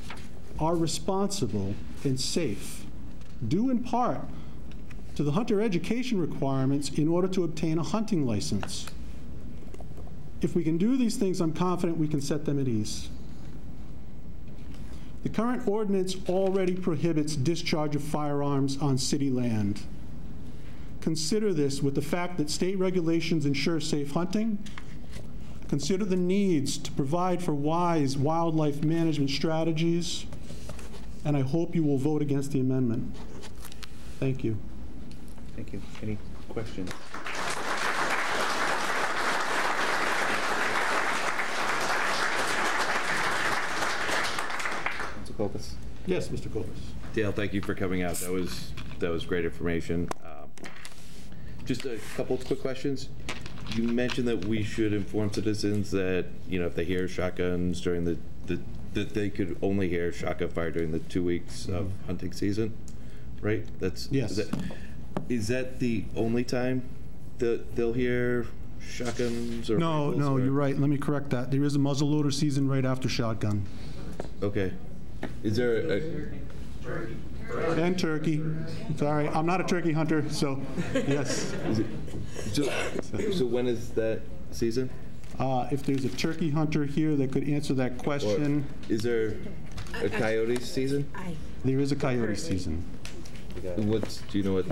are responsible and safe, due in part to the hunter education requirements in order to obtain a hunting license. If we can do these things, I'm confident we can set them at ease. The current ordinance already prohibits discharge of firearms on city land. Consider this with the fact that state regulations ensure safe hunting. Consider the needs to provide for wise wildlife management strategies, and I hope you will vote against the amendment. Thank you. Thank you. Any questions? Mr. Kopis? Yes, Mr. Kopis. Dale, thank you for coming out. That was great information. Just a couple of quick questions. You mentioned that we should inform citizens that, you know, if they hear shotguns during that they could only hear shotgun fire during the 2 weeks of hunting season, right? Yes. Is that the only time that they'll hear shotguns or rifles, No, or? you're right. Let me correct that. There is a muzzleloader season right after shotgun. Okay. Is there a... And turkey. Sorry, I'm not a turkey hunter, so yes. So when is that season? If there's a turkey hunter here that could answer that question. Or is there a coyote season? There is a coyote season. Do you know what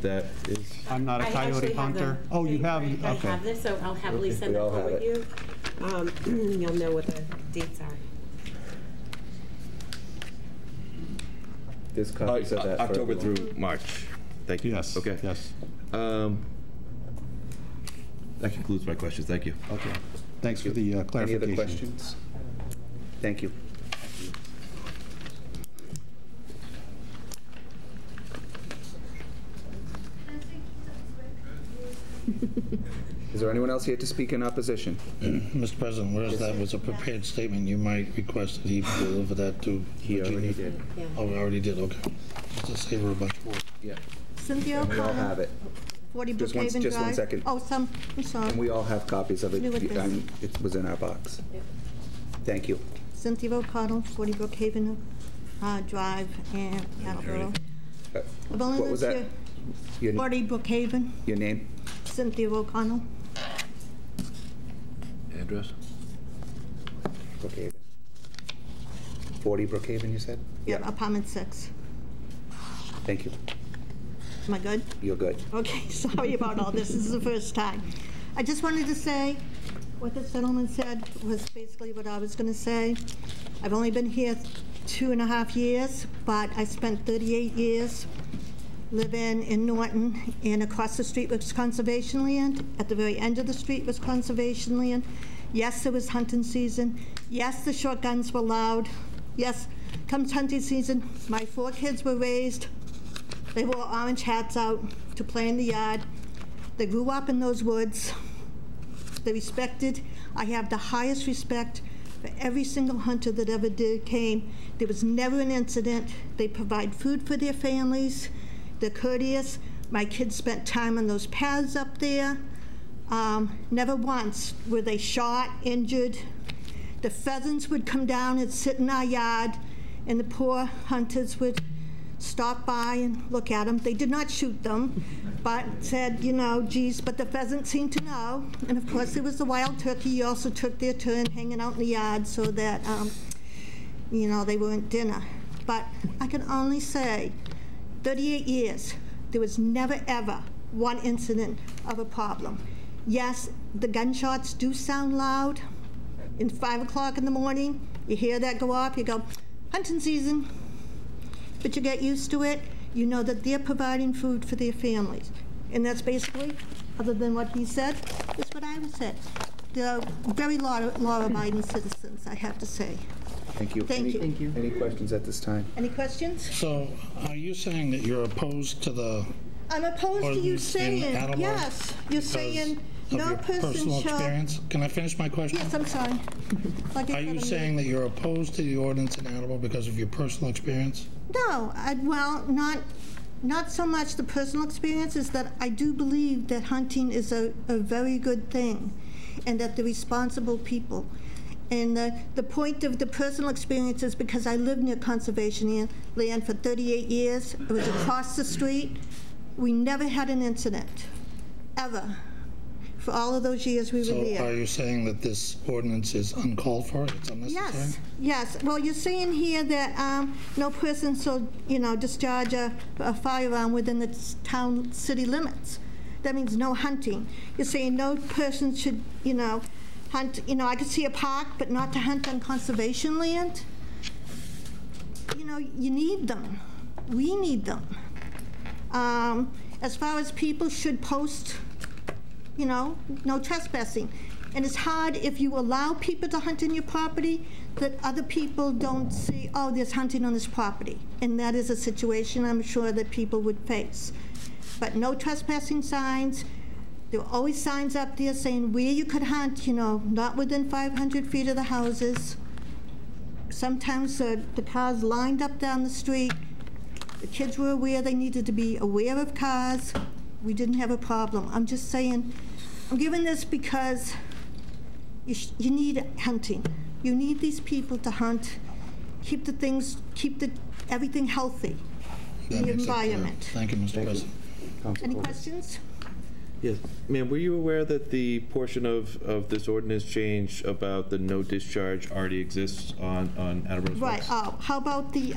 that is? I'm not a coyote hunter. Oh, you have? I Okay. have this, so I'll happily send We that all over have with you. You'll know what the dates are. There's copies of that. October through March. Thank you. Yes. Okay. Yes. That concludes my questions. Thank you. Okay. Thanks for the clarification. Any other questions? Thank you. Is there anyone else here to speak in opposition? Mr. President, whereas that was a prepared statement, you might request that he deliver that to... He already did. Oh, we already did, okay. Just to save her a bunch of work. Yeah. Cynthia And we all O'Connor, have it. 40 Just Brookhaven one Drive. second. Oh, I'm sorry. And we all have copies of it. New with this. It was in our box. Thank you. Cynthia O'Connell, 40 Brookhaven Drive, and Attleboro. I've only What was lived that? here. 40 Brookhaven, Your name? Cynthia O'Connell. Address? Brookhaven. 40 Brookhaven, you said? Yeah, apartment 6. Thank you. Am I good? You're good. Okay, sorry about all this. This is the first time. I just wanted to say what the gentleman said was basically what I was going to say. I've only been here 2.5 years, but I spent 38 years living in Norton, and across the street was conservation land. At the very end of the street was conservation land. Yes, it was hunting season. Yes, the shotguns were loud. Yes, comes hunting season, my 4 kids were raised. They wore orange hats out to play in the yard. They grew up in those woods. They respected. I have the highest respect for every single hunter that ever came. There was never an incident. They provide food for their families. They're courteous. My kids spent time on those paths up there. Never once were they shot, injured. The pheasants would come down and sit in our yard, and the poor hunters would stop by and look at them. They did not shoot them, but said, you know, geez, but the pheasants seemed to know. And of course, there was the wild turkey also took their turn hanging out in the yard so that, you know, they weren't dinner. But I can only say, 38 years, there was never, ever one incident of a problem. Yes, the gunshots do sound loud. In 5 o'clock in the morning, you hear that go off, you go, hunting season. But you get used to it. You know that they're providing food for their families. And that's basically, other than what he said, is what I would say. They're very law-abiding citizens, I have to say. Thank you. Thank you. Thank you. Any questions at this time? Any questions? So, are you saying that you're opposed to the... I'm opposed to you ordinance in saying, Attleboro yes, you're because saying of no your person personal shall... experience? Can I finish my question? Yes, I'm sorry. Like I Are said, you I'm- saying that you're opposed to the ordinance in Attleboro because of your personal experience? No, well, not so much the personal experience, is that I do believe that hunting is a very good thing, and that they're responsible people. And the point of the personal experience is because I lived near conservation land for 38 years. It was across the street. We never had an incident, ever. for all of those years we were there. So are you saying that this ordinance is uncalled for? It's unnecessary? Yes, yes. Well, you're saying here that no person shall, discharge a firearm within the town city limits. That means no hunting. You're saying no person should, hunt, I could see a park, but not to hunt on conservation land. You need them. We need them. As far as people should post, no trespassing. And it's hard if you allow people to hunt in your property that other people don't see, oh, there's hunting on this property. And that is a situation I'm sure that people would face. But no trespassing signs. There were always signs up there saying where you could hunt, not within 500 feet of the houses. Sometimes the cars lined up down the street. The kids were aware they needed to be aware of cars. We didn't have a problem. I'm just saying, I'm giving this because you need hunting. You need these people to hunt, keep everything healthy, the environment. Thank you, Mr. President. Any questions? Yes. Ma'am, were you aware that the portion of this ordinance change about the no discharge already exists on Attleboro? Right. How about the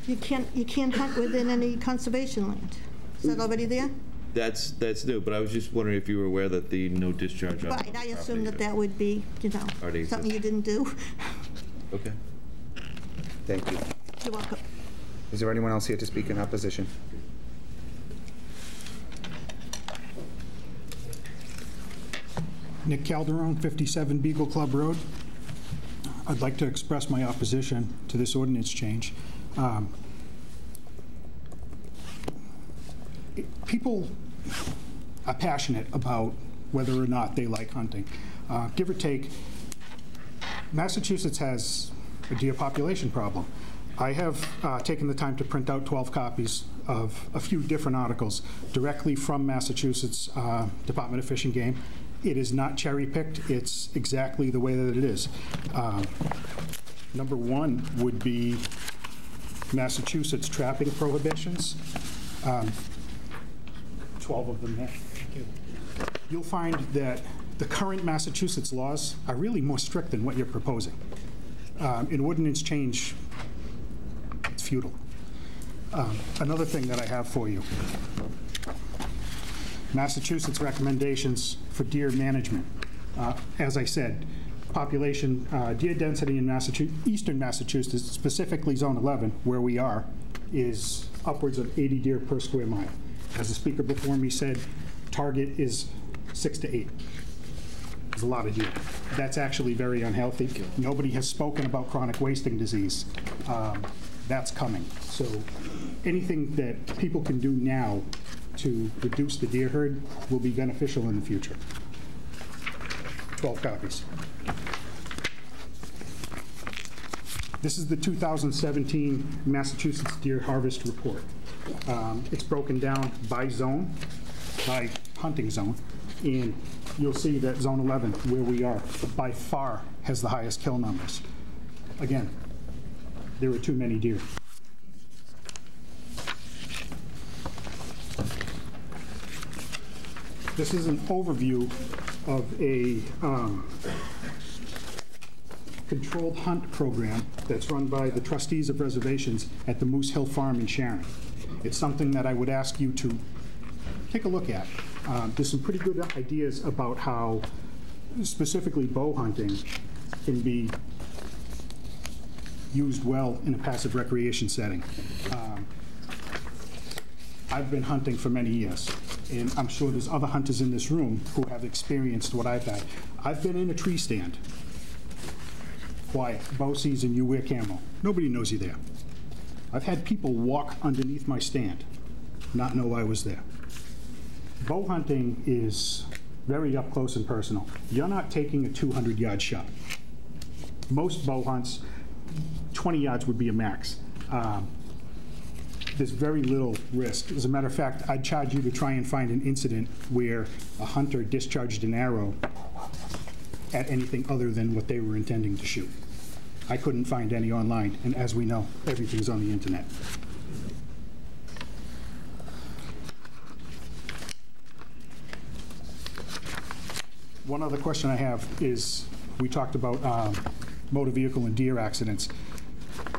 you can't hunt within any conservation land? Is that already there? That's new, but I was just wondering if you were aware that the no discharge. Right. I assume that would be something you didn't do. Okay. Thank you. You're welcome. Is there anyone else here to speak in opposition? Nick Calderon, 57 Beagle Club Road. I'd like to express my opposition to this ordinance change. People are passionate about whether or not they like hunting. Give or take, Massachusetts has a deer population problem. I have taken the time to print out 12 copies of a few different articles directly from Massachusetts Department of Fish and Game. It is not cherry-picked. It's exactly the way that it is. Number one would be Massachusetts trapping prohibitions. 12 of them there. Thank you. You'll find that the current Massachusetts laws are really more strict than what you're proposing. An ordinance change, it's futile. Another thing that I have for you. Massachusetts recommendations for deer management. As I said, population, deer density in eastern Massachusetts, specifically Zone 11, where we are, is upwards of 80 deer per square mile. As the speaker before me said, target is 6 to 8. There's a lot of deer. That's actually very unhealthy. Nobody has spoken about chronic wasting disease. That's coming. So anything that people can do now to reduce the deer herd will be beneficial in the future. 12 copies. This is the 2017 Massachusetts Deer Harvest Report. It's broken down by zone, by hunting zone, and you'll see that Zone 11, where we are, by far has the highest kill numbers. Again, there were too many deer. This is an overview of a controlled hunt program that's run by the trustees of reservations at the Moose Hill Farm in Sharon. It's something that I would ask you to take a look at. There's some pretty good ideas about how specifically bow hunting can be used well in a passive recreation setting. I've been hunting for many years, and I'm sure there's other hunters in this room who have experienced what I've had. I've been in a tree stand. Quiet, bow season, you wear camo. Nobody knows you're there. I've had people walk underneath my stand, not know I was there. Bow hunting is very up close and personal. You're not taking a 200-yard shot. Most bow hunts, 20 yards would be a max. There's very little risk. As a matter of fact, I'd charge you to try and find an incident where a hunter discharged an arrow at anything other than what they were intending to shoot. I couldn't find any online, and as we know, everything's on the internet. One other question I have is, we talked about motor vehicle and deer accidents.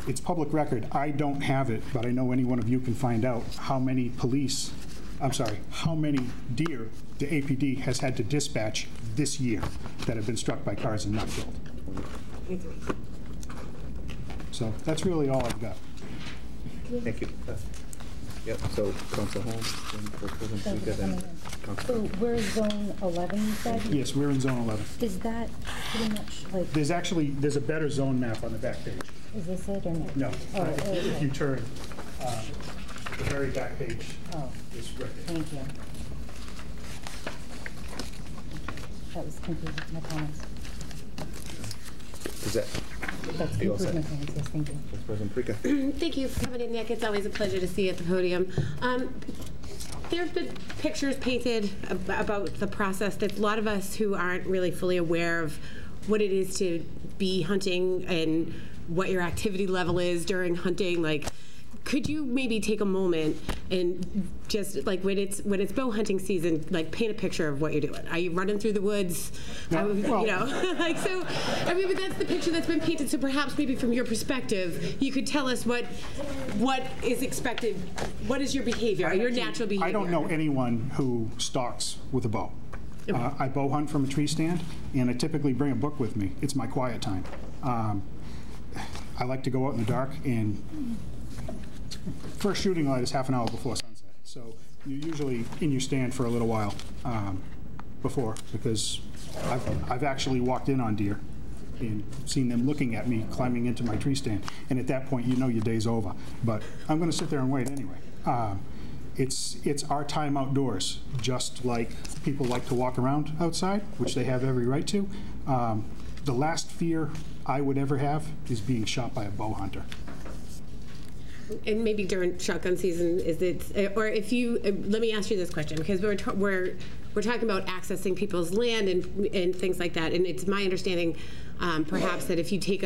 It's public record. I don't have it, but I know any one of you can find out how many how many deer the APD has had to dispatch this year that have been struck by cars and not killed. So that's really all I've got. Thank you. Yep, so Council Holmes, then So we're zone 11, you said? Yes, we're in zone 11. Is that pretty much like... There's a better zone map on the back page. Is this it or no? No. Oh, okay. If you turn, the very back page is right there. Thank you. That was confusing, my comments. Is that? That's concludes my comments, yes, thank you. Vice President Parika. Thank you for coming in, Nick. It's always a pleasure to see you at the podium. There have been pictures painted about the process that a lot of us who aren't really fully aware of what it is to be hunting and what your activity level is during hunting. Like, could you maybe take a moment and just, like, when it's bow hunting season, like, paint a picture of what you're doing? Are you running through the woods? No, you know, like, so, I mean, but that's the picture that's been painted. So perhaps maybe from your perspective, you could tell us what is expected. What is your behavior, your natural behavior? I don't know anyone who stalks with a bow. I bow hunt from a tree stand, and I typically bring a book with me. It's my quiet time. I like to go out in the dark, and first shooting light is half an hour before sunset. So you're usually in your stand for a little while before, because I've actually walked in on deer and seen them looking at me climbing into my tree stand. And at that point, you know your day's over. But I'm going to sit there and wait anyway. It's our time outdoors, just like people like to walk around outside, which they have every right to. The last fear I would ever have is being shot by a bow hunter. And maybe during shotgun season, is it, or if you, let me ask you this question, because we're talking about accessing people's land and things like that, and it's my understanding, perhaps, that if you take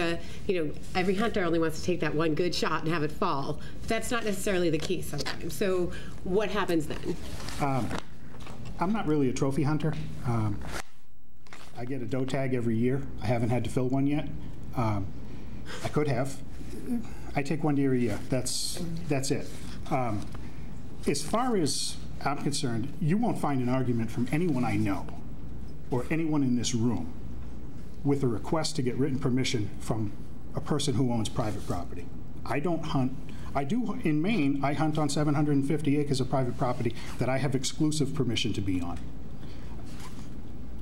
every hunter only wants to take that one good shot and have it fall. That's not necessarily the case sometimes. So what happens then? I'm not really a trophy hunter. I get a doe tag every year. I haven't had to fill one yet. I could have. I take one deer a year. That's it. As far as I'm concerned, you won't find an argument from anyone I know or anyone in this room with a request to get written permission from a person who owns private property. I don't hunt. I do, in Maine, I hunt on 750 acres of private property that I have exclusive permission to be on.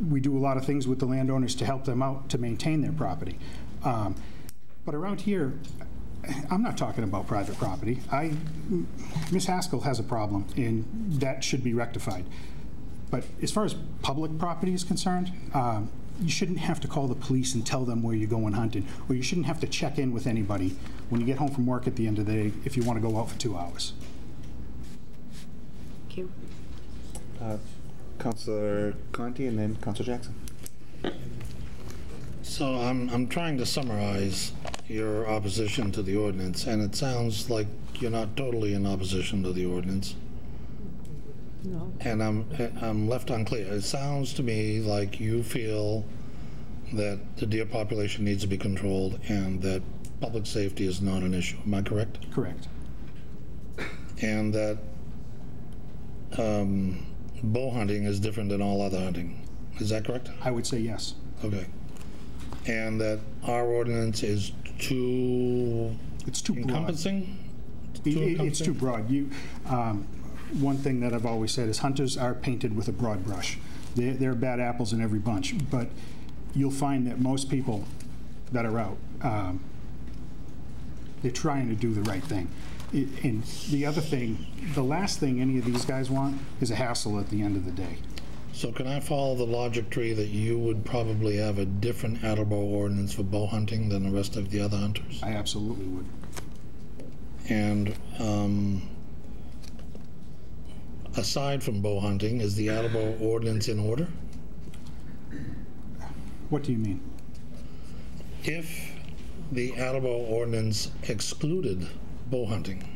We do a lot of things with the landowners to help them out to maintain their property. But around here, I'm not talking about private property. Ms. Haskell has a problem, and that should be rectified. But as far as public property is concerned, you shouldn't have to call the police and tell them where you're going hunting, or you shouldn't have to check in with anybody when you get home from work at the end of the day if you want to go out for 2 hours. Thank you. Councilor Conti and then Councilor Jackson. So I'm trying to summarize your opposition to the ordinance, and it sounds like you're not totally in opposition to the ordinance. No. And I'm left unclear. It sounds to me like you feel that the deer population needs to be controlled and that public safety is not an issue. Am I correct? Correct. And that bow hunting is different than all other hunting. Is that correct? I would say yes. Okay. And that our ordinance is too encompassing? It's too broad. One thing that I've always said is hunters are painted with a broad brush. There are bad apples in every bunch, but you'll find that most people that are out, they're trying to do the right thing. And the other thing, the last thing any of these guys want is a hassle at the end of the day. So can I follow the logic tree that you would probably have a different Attleboro ordinance for bow hunting than the rest of the other hunters? I absolutely would. And aside from bow hunting, is the Attleboro ordinance in order? What do you mean? If the Attleboro ordinance excluded bow hunting,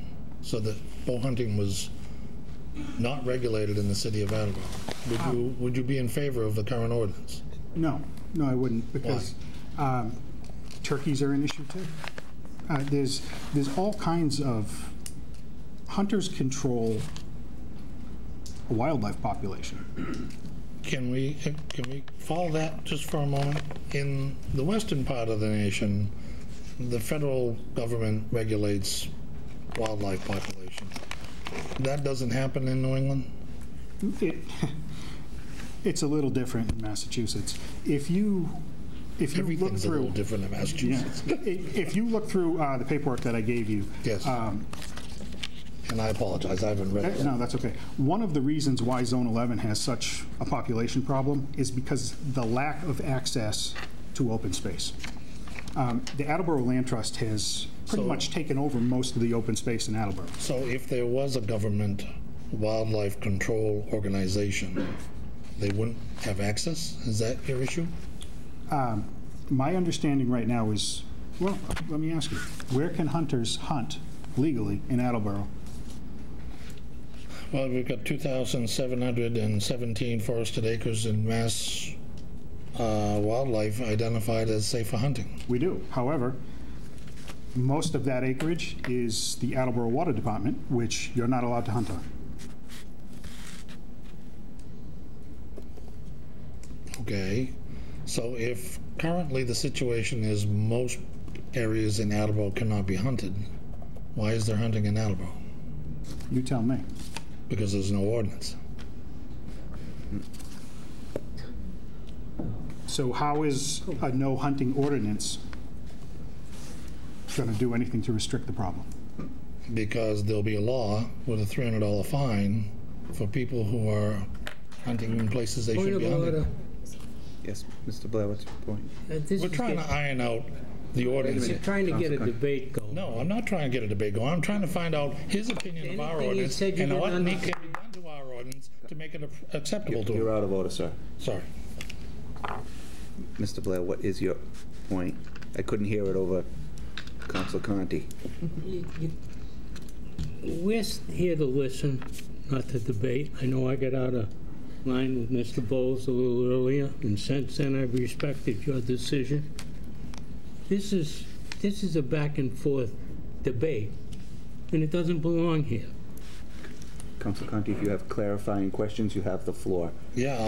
so that bow hunting was not regulated in the city of Attleboro, would you be in favor of the current ordinance? No, I wouldn't, because turkeys are an issue too. There's all kinds of, hunters control a wildlife population. Can we follow that just for a moment? In the western part of the nation, the federal government regulates wildlife population. That doesn't happen in New England? It's a little different in Massachusetts. If you look through, a little different in Massachusetts. Yeah, if you look through the paperwork that I gave you. Yes. And I apologize, I haven't read it. No, that's okay. One of the reasons why Zone 11 has such a population problem is because the lack of access to open space. The Attleboro Land Trust has pretty much taken over most of the open space in Attleboro. So if there was a government wildlife control organization, they wouldn't have access? Is that your issue? My understanding right now is, well, let me ask you, where can hunters hunt legally in Attleboro? Well, we've got 2,717 forested acres in Mass wildlife identified as safe for hunting. We do. However, most of that acreage is the Attleboro Water Department, which you're not allowed to hunt on. Okay. So if currently the situation is most areas in Attleboro cannot be hunted, why is there hunting in Attleboro? You tell me. Because there's no ordinance. So how is a no hunting ordinance going to do anything to restrict the problem? Because there'll be a law with a $300 fine for people who are hunting in places they shouldn't be hunting. Yes, Mr. Blair, what's your point? We're trying to iron out the ordinance. You're trying to get a debate going. No, I'm not trying to get a debate going. I'm trying to find out his opinion of our ordinance and what can be done to our ordinance to make it acceptable to him. You're out of order, sir. Sorry. Mr. Blair, what is your point? I couldn't hear it over Councilor Conti. We're here to listen, not to debate. I know I got out of line with Mr. Bowles a little earlier, and since then I've respected your decision. This is a back and forth debate, and it doesn't belong here. Councilor Conti, if you have clarifying questions, you have the floor. Yeah,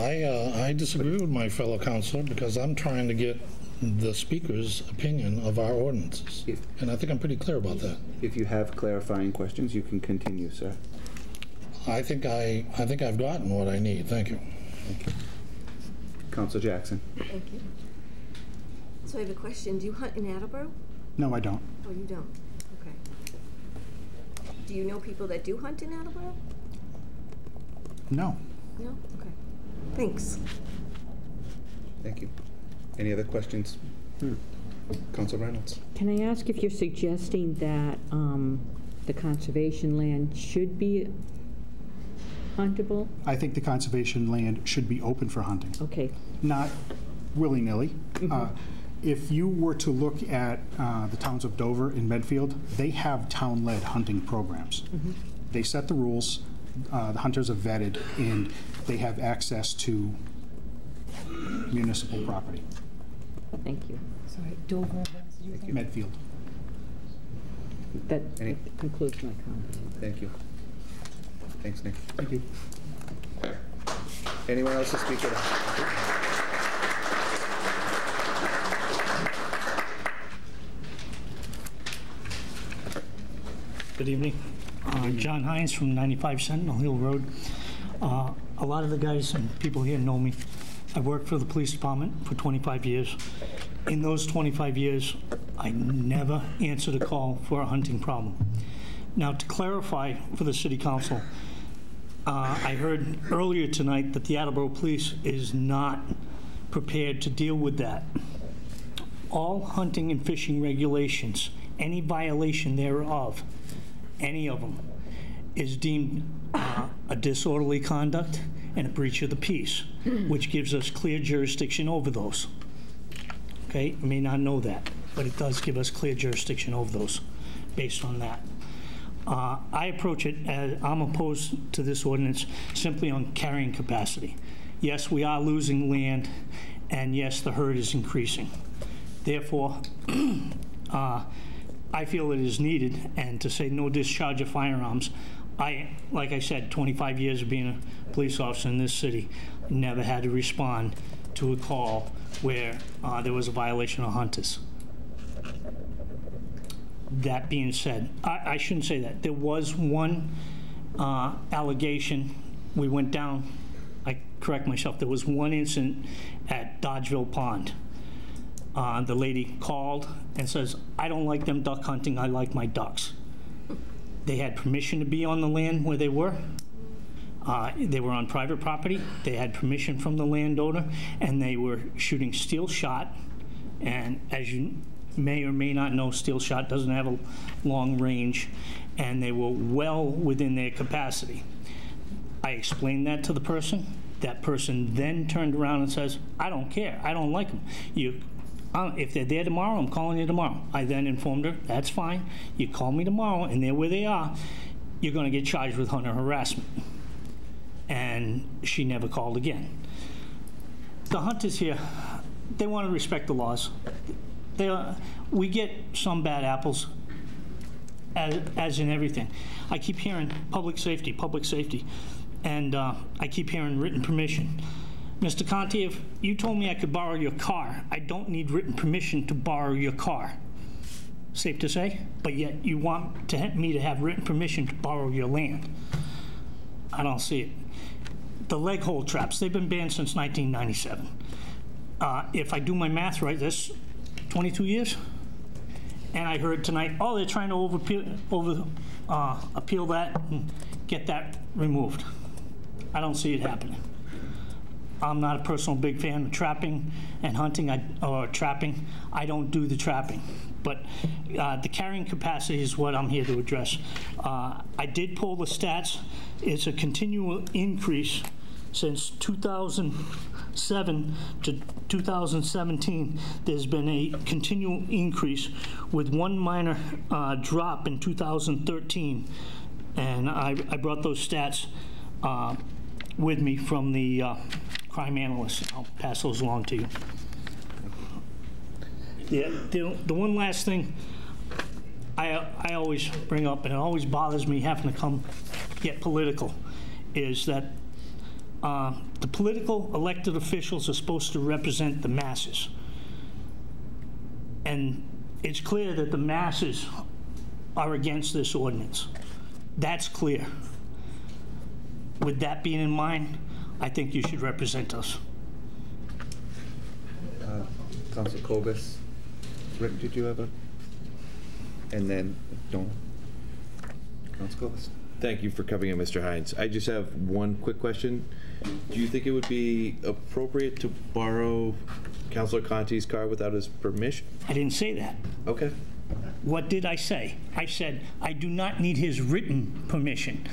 I disagree with my fellow councilor because I'm trying to get the speaker's opinion of our ordinances, and I think I'm pretty clear about that. If you have clarifying questions, you can continue, sir. I think I've gotten what I need. Thank you. Thank you. Councilor Jackson. Thank you. So I have a question. Do you hunt in Attleboro? No, I don't. Oh, you don't? Okay. Do you know people that do hunt in Attleboro? No. No? Okay. Thanks. Thank you. Any other questions? Councilor Reynolds. Can I ask if you're suggesting that the conservation land should be huntable? I think the conservation land should be open for hunting. Okay. Not willy-nilly. If you were to look at the towns of Dover and Medfield, they have town-led hunting programs. They set the rules, the hunters are vetted, and they have access to municipal property. Thank you. Sorry, Dover, Medfield. That concludes my comments. Thank you. Thanks, Nick. Thank you. Anyone else to speak to that? Good evening. John Hines from 95 Sentinel Hill Road. A lot of the guys and people here know me. I worked for the police department for 25 years. In those 25 years, I never answered a call for a hunting problem. Now, to clarify for the city council, I heard earlier tonight that the Attleboro Police is not prepared to deal with that. All hunting and fishing regulations, any violation thereof, any of them, is deemed a disorderly conduct and a breach of the peace, which gives us clear jurisdiction over those. Okay, you may not know that, but it does give us clear jurisdiction over those based on that. I approach it as I'm opposed to this ordinance simply on carrying capacity. Yes, we are losing land, And yes, the herd is increasing. Therefore, I feel it is needed, and to say no discharge of firearms, like I said, 25 years of being a police officer in this city, never had to respond to a call where there was a violation of hunters. That being said, I shouldn't say that. There was one allegation. We went down, I correct myself, there was one incident at Dodgeville Pond. The lady called and says, I don't like them duck hunting, I like my ducks. They had permission to be on the land where they were. They were on private property. They had permission from the landowner, and they were shooting steel shot. And as you may or may not know, steel shot doesn't have a long range, and they were well within their capacity. I explained that to the person. That person then turned around and says, I don't care, I don't like them. If they're there tomorrow, I'm calling you tomorrow. I then informed her, that's fine. You call me tomorrow, and they're where they are, you're going to get charged with hunter harassment. And she never called again. The hunters here, they want to respect the laws. We get some bad apples, as in everything. I keep hearing public safety, and I keep hearing written permission. Mr. Conti, if you told me I could borrow your car, I don't need written permission to borrow your car. Safe to say? But yet you want me to have written permission to borrow your land. I don't see it. The leg hold traps, they've been banned since 1997. If I do my math right, that's 22 years? And I heard tonight, oh, they're trying to appeal that and get that removed. I don't see it happening. I'm not a personal big fan of trapping and hunting, or trapping. I don't do the trapping. But the carrying capacity is what I'm here to address. I did pull the stats. It's a continual increase since 2007 to 2017. There's been a continual increase with one minor drop in 2013. And I brought those stats with me from the crime analyst. I'll pass those along to you. Yeah, the one last thing I always bring up, and it always bothers me having to get political, is that the political elected officials are supposed to represent the masses. And it's clear that the masses are against this ordinance. That's clear. With that being in mind, I think you should represent us. Council Kobus. Rick, did you have a? And then, don't. Council Kobus. Thank you for coming in, Mr. Hines. I just have one quick question. Do you think it would be appropriate to borrow Councilor Conti's car without his permission? I didn't say that. Okay. What did I say? I said I do not need his written permission.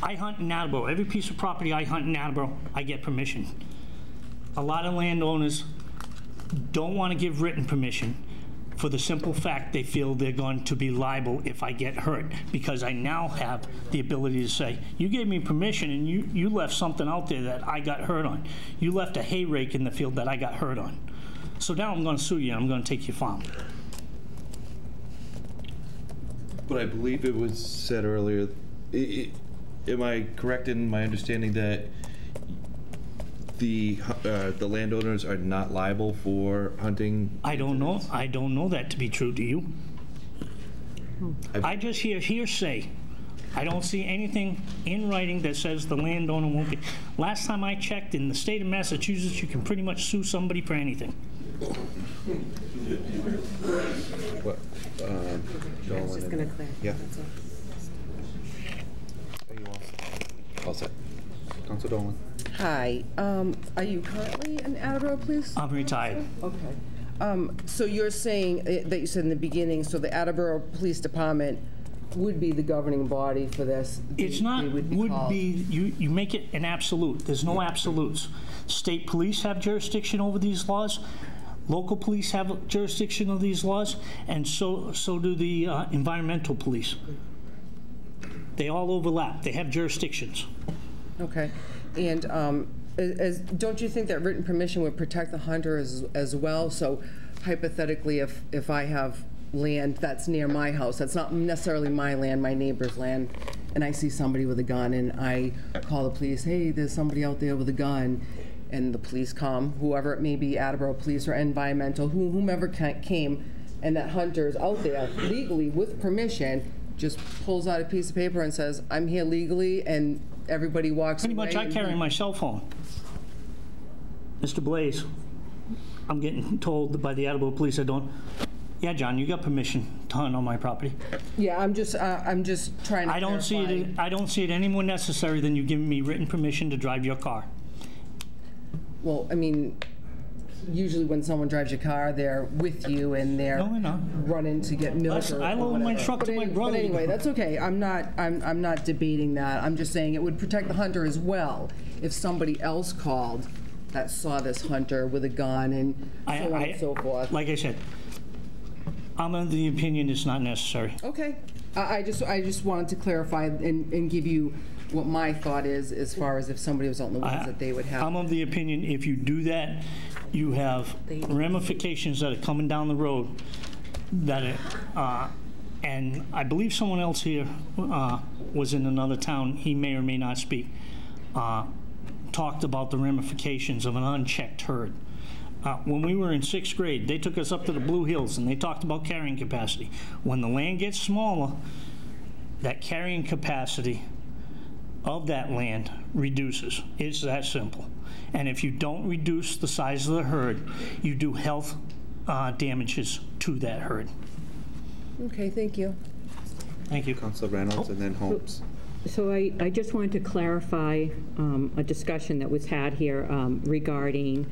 I hunt in Attleboro. Every piece of property I hunt in Attleboro, I get permission. A lot of landowners don't want to give written permission for the simple fact they feel they're going to be liable if I get hurt, because I now have the ability to say, you gave me permission and you left something out there that I got hurt on. You left a hay rake in the field that I got hurt on. So now I'm going to sue you and I'm going to take your farm. But I believe it was said earlier, am I correct in my understanding that the landowners are not liable for hunting? I don't know. I don't know that to be true. Do you? I just hear hearsay. I don't see anything in writing that says the landowner won't be. Last time I checked, in the state of Massachusetts, you can pretty much sue somebody for anything. What? I was just going to clarify. Yeah. That's all. Are you all set? Council Dolan. Hi. Are you currently an Attleboro police? I'm retired. Okay. So you're saying that you said in the beginning, so the Attleboro Police Department would be the governing body for this? It's not would be, you make it an absolute. There's no absolutes. State police have jurisdiction over these laws. Local police have jurisdiction of these laws, and so do the environmental police. They all overlap. They have jurisdictions. Okay. And don't you think that written permission would protect the hunter as well? So hypothetically, if I have land that's near my house, that's not necessarily my land, my neighbor's land, and I see somebody with a gun and I call the police, hey, there's somebody out there with a gun, and the police come, whoever it may be, Attleboro police or environmental, whomever came, and that hunter's out there legally with permission, just pulls out a piece of paper and says, I'm here legally, and everybody walks away. Pretty much I carry my cell phone. Mr. Blaze, I'm getting told by the Attleboro police I don't. Yeah, John, you got permission to hunt on my property. Yeah, I'm just trying to I don't see it any more necessary than you giving me written permission to drive your car. Well, I mean, usually when someone drives your car, they're with you and they're running to get milk. I load my truck to my brother. But anyway, that's okay. I'm not debating that. I'm just saying it would protect the hunter as well if somebody else called that saw this hunter with a gun and so on and so forth. Like I said, I'm of the opinion it's not necessary. Okay. I just wanted to clarify and give you what my thought is as far as if somebody was out in the woods that they would have. I'm of the opinion if you do that, you have ramifications that are coming down the road that and I believe someone else here was in another town, he may or may not speak, talked about the ramifications of an unchecked herd. When we were in 6th grade, they took us up to the Blue Hills and they talked about carrying capacity. When the land gets smaller, that carrying capacity of that land reduces. It's that simple. And if you don't reduce the size of the herd, you do health damages to that herd. Okay, thank you. Thank you. Councilor Reynolds and then Holmes. So I just wanted to clarify a discussion that was had here regarding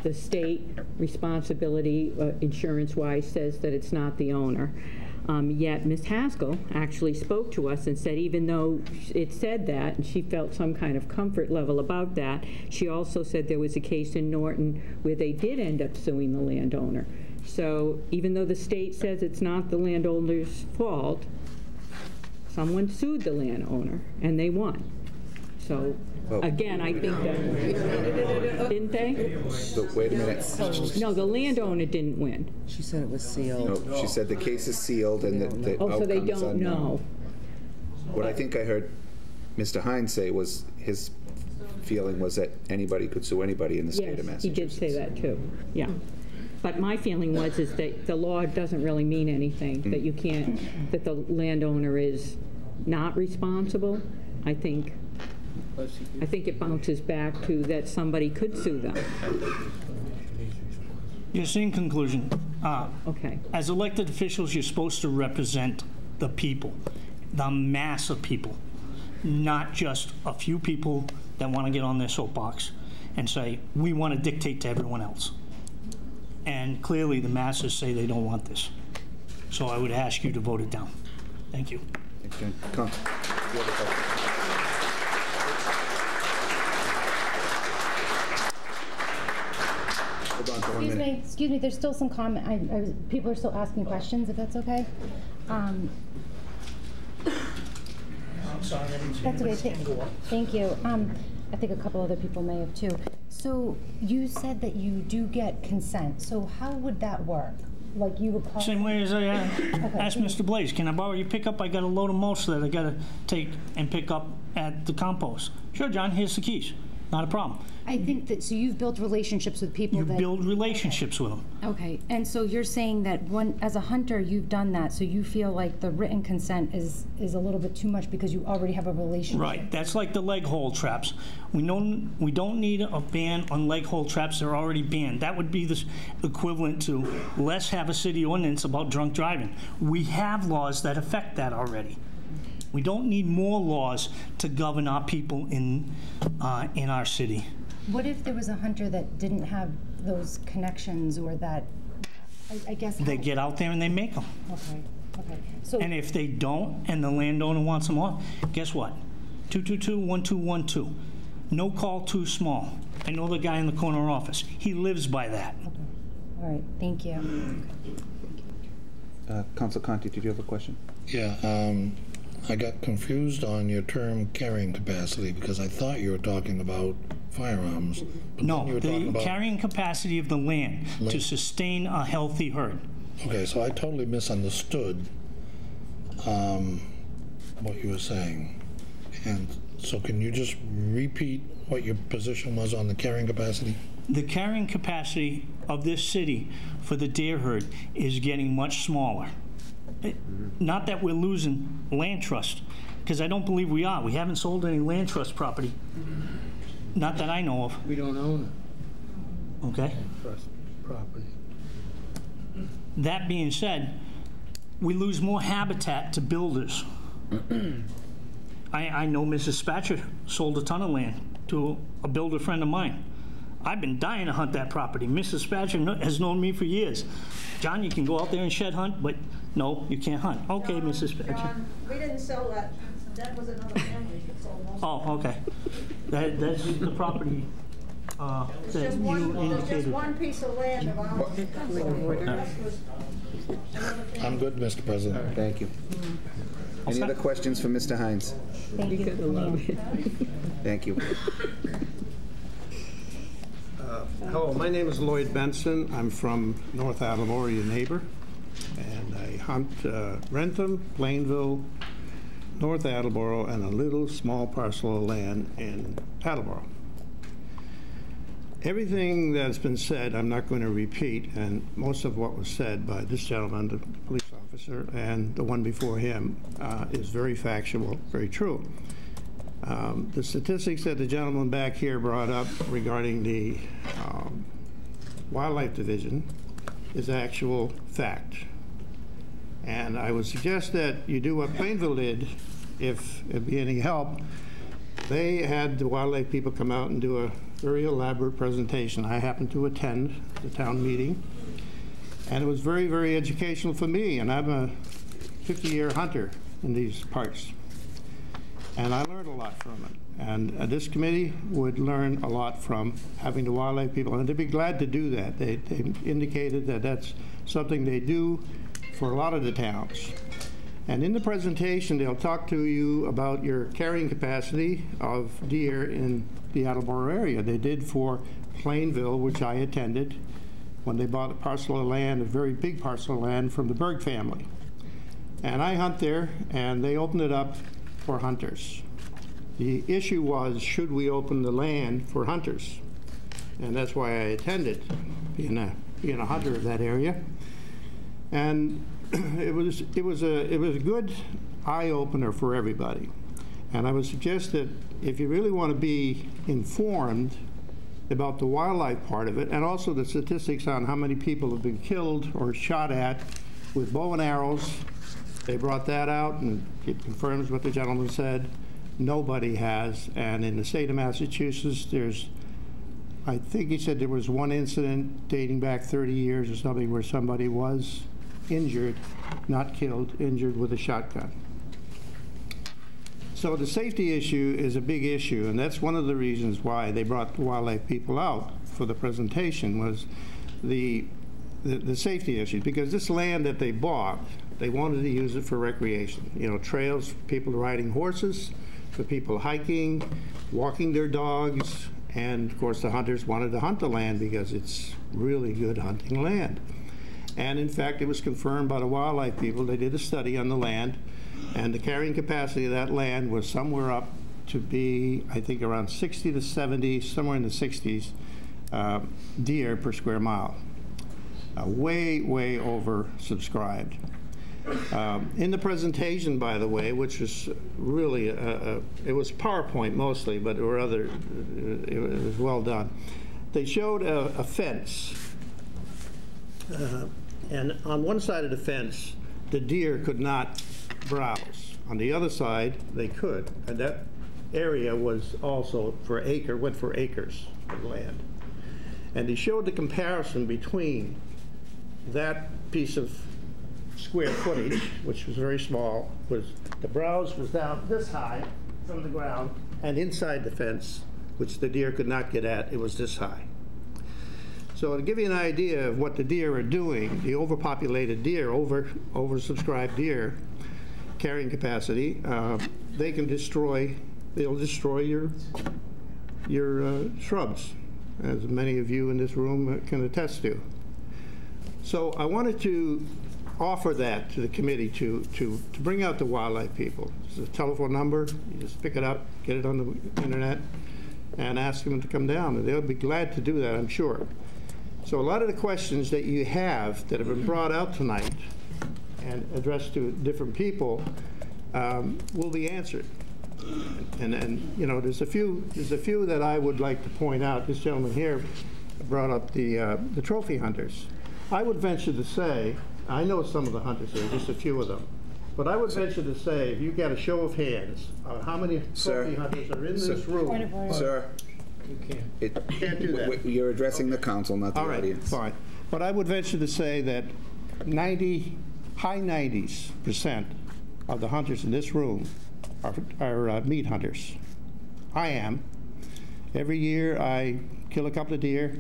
the state responsibility, insurance-wise, says that it's not the owner. Yet Ms. Haskell actually spoke to us and said even though it said that, and she felt some kind of comfort level about that, she also said there was a case in Norton where they did end up suing the landowner. So even though the state says it's not the landowner's fault, someone sued the landowner and they won. So again, I think that, didn't they? Wait a minute. No, the landowner didn't win. She said it was sealed. No, she said the case is sealed and the outcome so they is don't unknown. know. What I think I heard Mr. Hines say was his feeling was that anybody could sue anybody in the state of Massachusetts. Yes, he did say that too, yeah. But my feeling was is that the law doesn't really mean anything, that you can't, that the landowner is not responsible. I think it bounces back to that somebody could sue them. Yes, in conclusion, okay. As elected officials, you're supposed to represent the people, the mass of people, not just a few people that want to get on their soapbox and say, we want to dictate to everyone else. And clearly the masses say they don't want this. So I would ask you to vote it down. Thank you. Thanks, John. Come. Hold on for 1 minute. Excuse me, there's still some comment, people are still asking questions, if that's okay. I'm sorry, I didn't see That's okay, anybody's hand go up. thank you. I think a couple other people may have too. So you said that you do get consent, so how would that work? Like you would call... Same way as I asked Mr. Blaze, can I borrow your pickup? I got a load of mulch that I got to take and pick up at the compost. Sure, John, here's the keys. Not a problem. I think that, so you've built relationships with people You that... build relationships with them. Okay, and so you're saying that as a hunter, you've done that, so you feel like the written consent is a little bit too much because you already have a relationship. Right, that's like the leg hold traps. We don't need a ban on leg hold traps, they're already banned. That would be the equivalent to let's have a city ordinance about drunk driving. We have laws that affect that already. We don't need more laws to govern our people in our city. What if there was a hunter that didn't have those connections or that, I guess... They get out there and they make them. Okay. So, and if they don't and the landowner wants them off, guess what? 222-1212. No call too small. I know the guy in the corner office. He lives by that. Okay. All right, thank you. Councilor Conti, did you have a question? Yeah, I got confused on your term carrying capacity because I thought you were talking about firearms. But No, then you were talking the about carrying capacity of the land to sustain a healthy herd. Okay, so I totally misunderstood what you were saying. And so can you just repeat what your position was on the carrying capacity? The carrying capacity of this city for the deer herd is getting much smaller. Not that we're losing land trust, because I don't believe we are. We haven't sold any land trust property. Not that I know of. We don't own it. Okay. Trust property. That being said, we lose more habitat to builders. I know Mrs. Spatcher sold a ton of land to a builder friend of mine. I've been dying to hunt that property. Mrs. Spatcher has known me for years. John, you can go out there and shed hunt, but no, you can't hunt. Okay, Mrs. Spatcher. John, we didn't sell that. That was another family that sold most. Oh, okay. That's the property that you indicated. There's just one piece of land of ours. I'm good, Mr. President. Thank you. Any other questions for Mr. Hines? Thank you. Thank you. Hello, my name is Lloyd Benson. I'm from North Attleboro, your neighbor. And I hunt Rentham, Plainville, North Attleboro, and a little small parcel of land in Attleboro. Everything that's been said, I'm not going to repeat, and most of what was said by this gentleman, the police officer, and the one before him is very factual, very true. The statistics that the gentleman back here brought up regarding the Wildlife Division is actual fact. And I would suggest that you do what Plainville did, if it'd be any help. They had the wildlife people come out and do a very elaborate presentation. I happened to attend the town meeting, and it was very, very educational for me, and I'm a 50-year hunter in these parts. And I learned a lot from it. And this committee would learn a lot from having the wildlife people, and they'd be glad to do that. They indicated that that's something they do for a lot of the towns. And in the presentation, they'll talk to you about your carrying capacity of deer in the Attleboro area. They did for Plainville, which I attended, when they bought a parcel of land, a very big parcel of land from the Berg family. And I hunt there, and they opened it up for hunters. The issue was, should we open the land for hunters? And that's why I attended, being a hunter of that area. And it was a good eye-opener for everybody. And I would suggest that if you really want to be informed about the wildlife part of it, and also the statistics on how many people have been killed or shot at with bow and arrows, they brought that out, and it confirms what the gentleman said. Nobody has. And in the state of Massachusetts, I think he said there was one incident dating back 30 years or something where somebody was injured, not killed, injured with a shotgun. So the safety issue is a big issue, and that's one of the reasons why they brought the wildlife people out for the presentation, was the safety issue. Because this land that they bought, they wanted to use it for recreation. You know, trails for people riding horses, for people hiking, walking their dogs, and of course the hunters wanted to hunt the land because it's really good hunting land. And in fact, it was confirmed by the wildlife people. They did a study on the land, and the carrying capacity of that land was somewhere up to be, I think, around 60 to 70, somewhere in the 60s, deer per square mile. Way, way oversubscribed. In the presentation, by the way, which was really, it was PowerPoint mostly, but there were other, it was well done. They showed a fence. And on one side of the fence, the deer could not browse. On the other side, they could. And that area was also went for acres of land. And they showed the comparison between that piece of square footage, which was very small, was the browse was down this high from the ground, and inside the fence, which the deer could not get at, it was this high. So to give you an idea of what the deer are doing, the overpopulated deer, oversubscribed deer carrying capacity, they'll destroy your your shrubs, as many of you in this room can attest to. So I wanted to offer that to the committee to bring out the wildlife people. There's a telephone number. You just pick it up, get it on the internet, and ask them to come down. And they'll be glad to do that, I'm sure. So a lot of the questions that you have that have been brought out tonight and addressed to different people will be answered. And you know, there's a few that I would like to point out. This gentleman here brought up the trophy hunters. I would venture to say, I know some of the hunters here, just a few of them, but I would venture to say, if you got a show of hands, how many trophy hunters are in this room? Sir, you can't do that. You're addressing the council, not the audience. Fine. But I would venture to say that high 90% of the hunters in this room are meat hunters. I am. Every year I kill a couple of deer,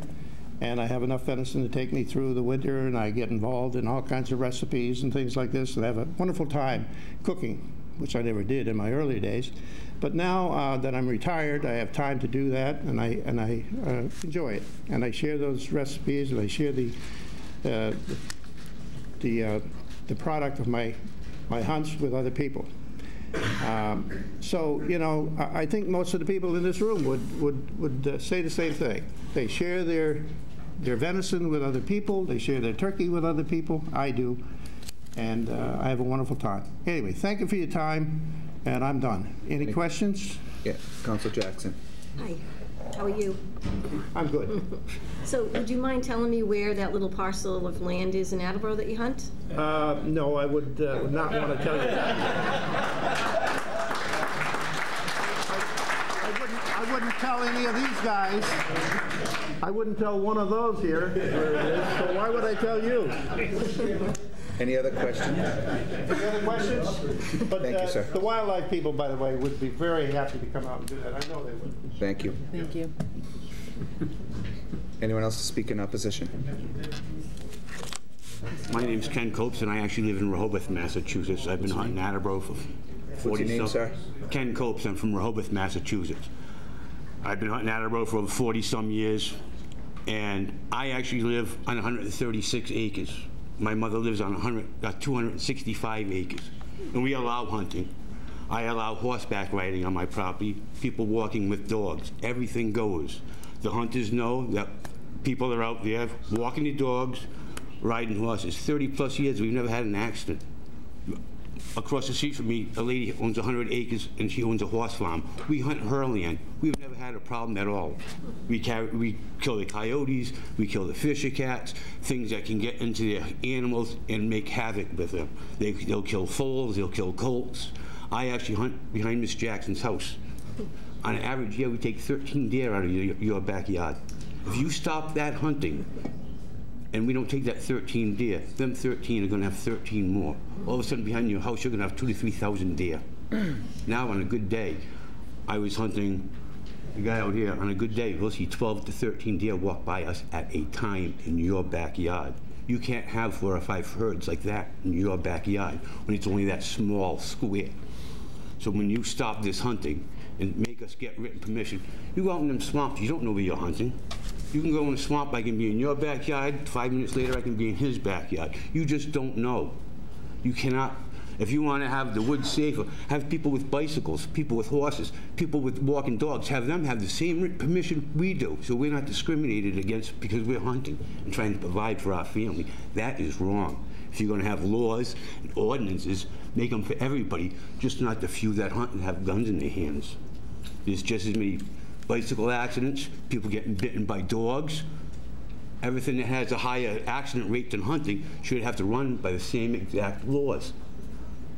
and I have enough venison to take me through the winter, and I get involved in all kinds of recipes and things like this, and I have a wonderful time cooking, which I never did in my early days. But now that I'm retired, I have time to do that, and I enjoy it. And I share those recipes, and I share the product of my hunts with other people. So, you know, I think most of the people in this room would say the same thing. They share their venison with other people. They share their turkey with other people. I do. And I have a wonderful time. Anyway, thank you for your time, and I'm done. Any questions? Yeah, Councilor Jackson. Hi, how are you? I'm good. So would you mind telling me where that little parcel of land is in Attleboro that you hunt? No, I would not want to tell you that. I wouldn't tell any of these guys. I wouldn't tell one of those here where it is, so why would I tell you? Any other questions? Any other questions? But, thank you, sir. The wildlife people, by the way, would be very happy to come out and do that. I know they would. Thank you. Thank you. Anyone else to speak in opposition? My name's Ken Copes, and I actually live in Rehoboth, Massachusetts. I've been hunting Attleboro for 40 What's your name, sir? Ken Copes. I'm from Rehoboth, Massachusetts. I've been hunting Attleboro for over 40-some years, and I actually live on 136 acres. My mother lives on 265 acres, and we allow hunting. I allow horseback riding on my property, people walking with dogs. Everything goes. The hunters know that people are out there walking the dogs, riding horses. 30-plus years, we've never had an accident. Across the street from me, a lady owns 100 acres, and she owns a horse farm. We hunt her land. We've never had a problem at all. We kill the coyotes, we kill the fisher cats, things that can get into their animals and make havoc with them. They'll kill foals, they'll kill colts. I actually hunt behind Miss Jackson's house. On an average year, we take 13 deer out of your backyard. If you stop that hunting, and we don't take that 13 deer, them 13 are going to have 13 more. All of a sudden, behind your house, you're going to have 2,000 to 3,000 deer. Now, on a good day, I was hunting the guy out here. On a good day, we'll see 12 to 13 deer walk by us at a time in your backyard. You can't have 4 or 5 herds like that in your backyard when it's only that small square. So when you stop this hunting and make us get written permission, you go out in them swamps, you don't know where you're hunting. You can go in a swamp, I can be in your backyard, 5 minutes later I can be in his backyard. You just don't know. You cannot, if you want to have the woods safer, have people with bicycles, people with horses, people with walking dogs, have them have the same permission we do, so we're not discriminated against because we're hunting and trying to provide for our family. That is wrong. If you're going to have laws and ordinances, make them for everybody, just not the few that hunt and have guns in their hands. There's just as many bicycle accidents, people getting bitten by dogs. Everything that has a higher accident rate than hunting should have to run by the same exact laws.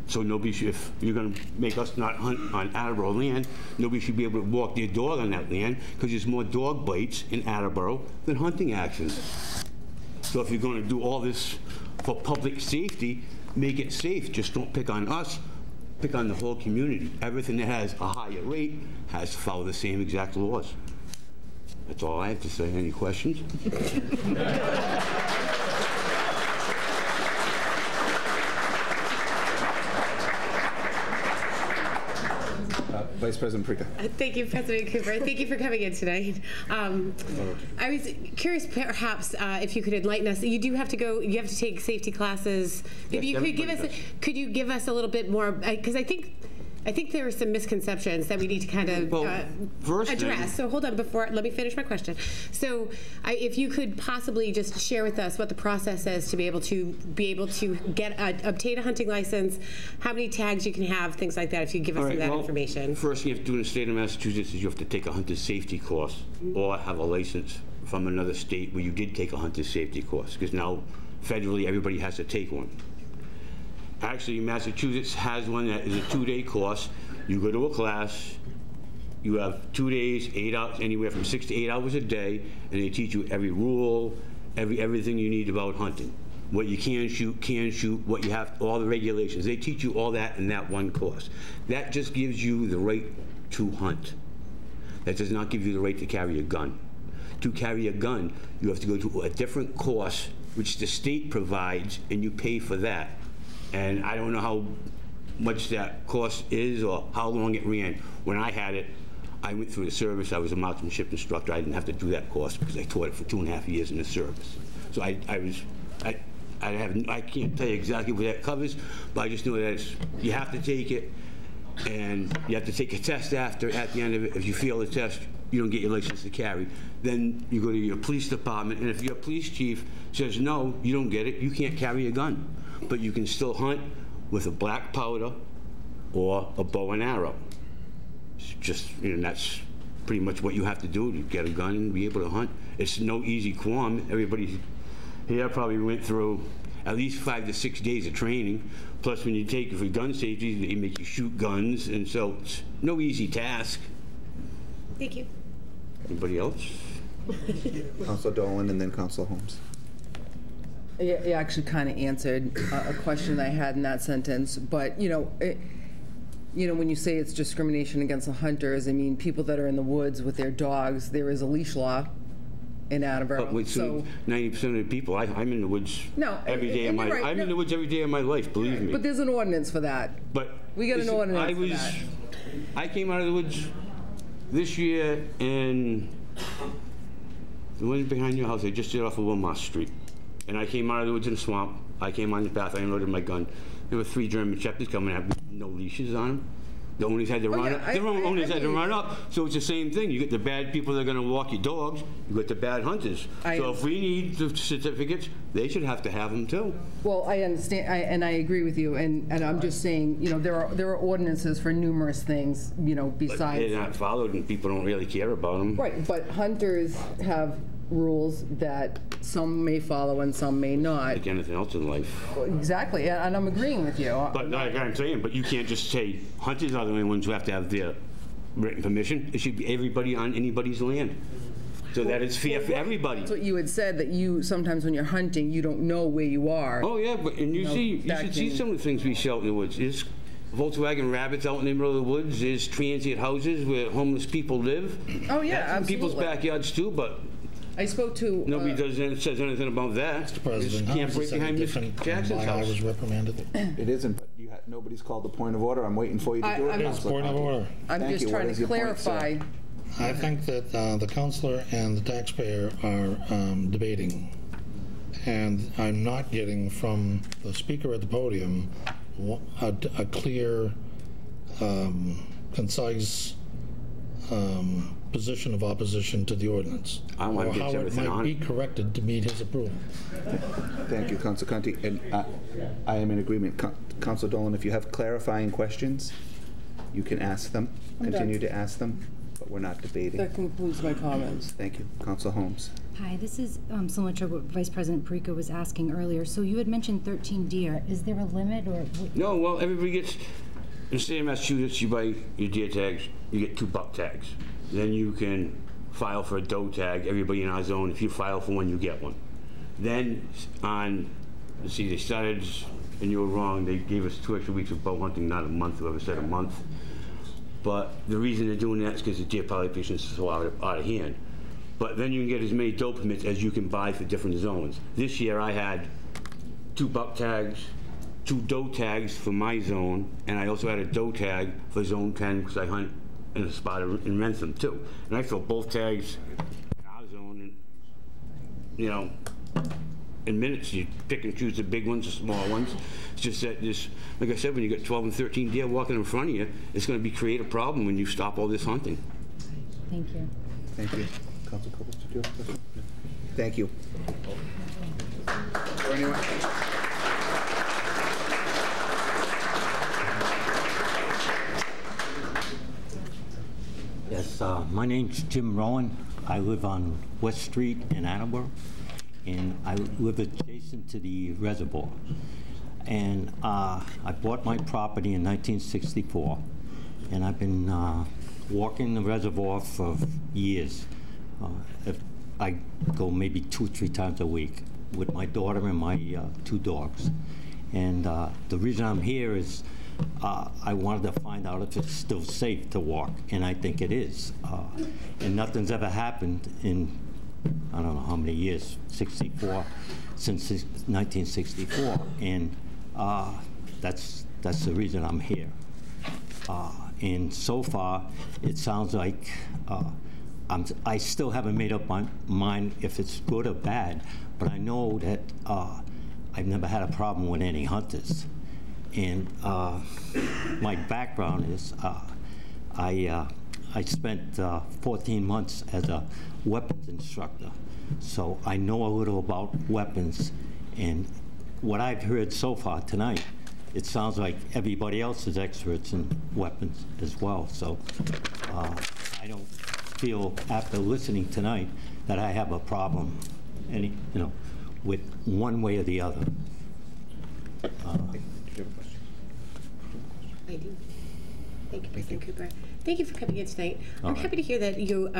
So nobody should, if you're going to make us not hunt on Attleboro land, nobody should be able to walk their dog on that land because there's more dog bites in Attleboro than hunting accidents. So if you're going to do all this for public safety, make it safe. Just don't pick on us, pick on the whole community. Everything that has a higher rate has to follow the same exact laws. That's all I have to say. Any questions? Vice President Prica. Thank you, President Cooper. Thank you for coming in tonight. I was curious, perhaps, if you could enlighten us. You do have to go. You have to take safety classes. Maybe you could give us. Could you give us a little bit more? Because I think there are some misconceptions that we need to kind of address. So hold on, let me finish my question. So if you could possibly just share with us what the process is to be able to obtain a hunting license, how many tags you can have, things like that, if you give us some of that information. First thing you have to do in the state of Massachusetts is you have to take a hunter safety course or have a license from another state where you did take a hunter safety course, because now federally everybody has to take one. Actually, Massachusetts has one that is a 2-day course. You go to a class, you have 2 days, 8 hours, anywhere from 6 to 8 hours a day, and they teach you every rule, everything you need about hunting. What you can shoot, what you have, all the regulations. They teach you all that in that one course. That just gives you the right to hunt. That does not give you the right to carry a gun. To carry a gun, you have to go to a different course, which the state provides, and you pay for that. And I don't know how much that course is or how long it ran. When I had it, I went through the service. I was a marksmanship instructor. I didn't have to do that course because I taught it for 2.5 years in the service. So I can't tell you exactly what that covers, but I just know that you have to take it, and you have to take a test at the end of it. If you fail the test, you don't get your license to carry. Then you go to your police department, and if your police chief says, no, you don't get it, you can't carry a gun. But you can still hunt with a black powder or a bow and arrow. It's just, that's pretty much what you have to do to get a gun and be able to hunt. It's no easy qualm. Everybody here probably went through at least 5 to 6 days of training. Plus, when you take it for gun safety, they make you shoot guns, and so it's no easy task. Thank you. Anybody else? Councilor Dolan and then Councilor Holmes. Yeah, you actually kind of answered a question I had in that sentence, but when you say it's discrimination against the hunters, I mean people that are in the woods with their dogs. There is a leash law in Attleboro. So 90% of the people, I'm in the woods every day of my life. I'm in the woods every day of my life, believe me. But there's an ordinance for that. But we got an ordinance for that. I came out of the woods this year, and the one behind your house, I just did off of Wilmot Street. And I came out of the woods in the swamp. I came on the path. I unloaded my gun. There were 3 German Shepherds coming at me, no leashes on them. The owners had to run up. The owners had to run up. So it's the same thing. You get the bad people that are going to walk your dogs. You get the bad hunters. So if we need the certificates, they should have to have them too. Well, I understand, and I agree with you. And I'm just saying, there are ordinances for numerous things, besides. But they're not followed, and people don't really care about them. Right, but hunters have rules that some may follow and some may not. Like anything else in life. Exactly, and I'm agreeing with you. But like I'm saying, but you can't just say hunters are the only ones who have to have their written permission. It should be everybody on anybody's land, so that it's fair for everybody. That's what you had said, that you sometimes when you're hunting, you don't know where you are. Oh yeah, but you should see some of the things we shoot in the woods. There's Volkswagen rabbits out in the middle of the woods. There's transient houses where homeless people live. Oh yeah, that's in people's backyards too, but. I spoke to. Nobody says anything about that. Mr. President, can't break behind Mr. Jackson's house. I was reprimanded. It isn't, but nobody's called the point of order. I'm waiting for you to do it. It's point of order. I'm just trying to clarify. I think that the councilor and the taxpayer are debating, and I'm not getting from the speaker at the podium a clear, concise position of opposition to the ordinance, or how it might be corrected to meet his approval. Thank you, Councilor Conti, and I am in agreement. Councilor Dolan, if you have clarifying questions, you can ask them, continue to ask them, but we're not debating. That concludes my comments. Thank you. Councilor Holmes. Hi, this is similar to what Vice President Perico was asking earlier. So you had mentioned 13 deer. Is there a limit or? No, well, everybody gets, in the state of Massachusetts, you buy your deer tags, you get 2 buck tags. Then you can file for a doe tag. Everybody in our zone, if you file for one, you get one. Then let's see, they started, and you were wrong, they gave us 2 extra weeks of bow hunting, not a month, whoever said a month. But the reason they're doing that is because the deer population is so out of hand. But then you can get as many doe permits as you can buy for different zones. This year I had 2 buck tags, 2 doe tags for my zone, and I also had a doe tag for zone 10 because I hunt in a spot and rent them too. And I fill both tags in our zone, and, you know, in minutes you pick and choose the big ones, the small ones. It's just that this, like I said, when you got 12 and 13 deer walking in front of you, it's going to create a problem when you stop all this hunting. Thank you. Thank you. Council Cobus, did you have a question? Thank you. Or anyone? Yes, my name's Jim Rowan. I live on West Street in Attleboro, and I live adjacent to the reservoir. And I bought my property in 1964, and I've been walking the reservoir for years. If I go maybe 2-3 times a week with my daughter and my 2 dogs. And the reason I'm here is I wanted to find out if it's still safe to walk, and I think it is. And nothing's ever happened in, I don't know how many years, 64, since 1964, and that's the reason I'm here. And so far, it sounds like I still haven't made up my mind if it's good or bad, but I know that I've never had a problem with any hunters. And my background is I spent 14 months as a weapons instructor, so I know a little about weapons. And what I've heard so far tonight, it sounds like everybody else is experts in weapons as well. So I don't feel, after listening tonight, that I have a problem, with one way or the other. I do. Thank you, President Cooper. Thank you for coming in tonight. I'm happy to hear that you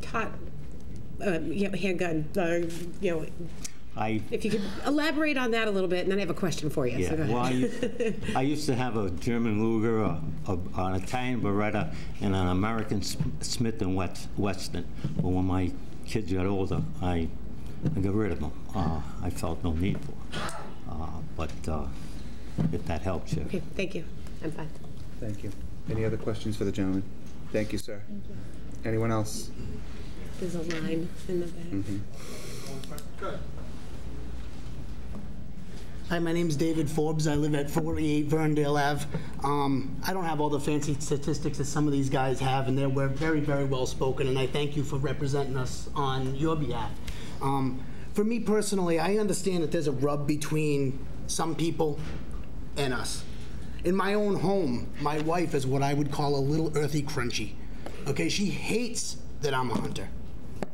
taught handgun. If you could elaborate on that a little bit, and then I have a question for you. Yeah, So go ahead. well, I used to have a German Luger, an Italian Beretta, and an American Smith & Wesson. But when my kids got older, I got rid of them. I felt no need for them. But if that helps you. Okay, thank you. I'm fine. Thank you. Any other questions for the gentleman? Thank you, sir. Thank you. Anyone else? There's a line in the back. Hi, my name's David Forbes. I live at 48 Verndale Ave. I don't have all the fancy statistics that some of these guys have, and they're very, very well spoken, and I thank you for representing us on your behalf. For me personally, I understand that there's a rub between some people and us. In my own home, my wife is what I would call a little earthy crunchy. Okay, she hates that I'm a hunter.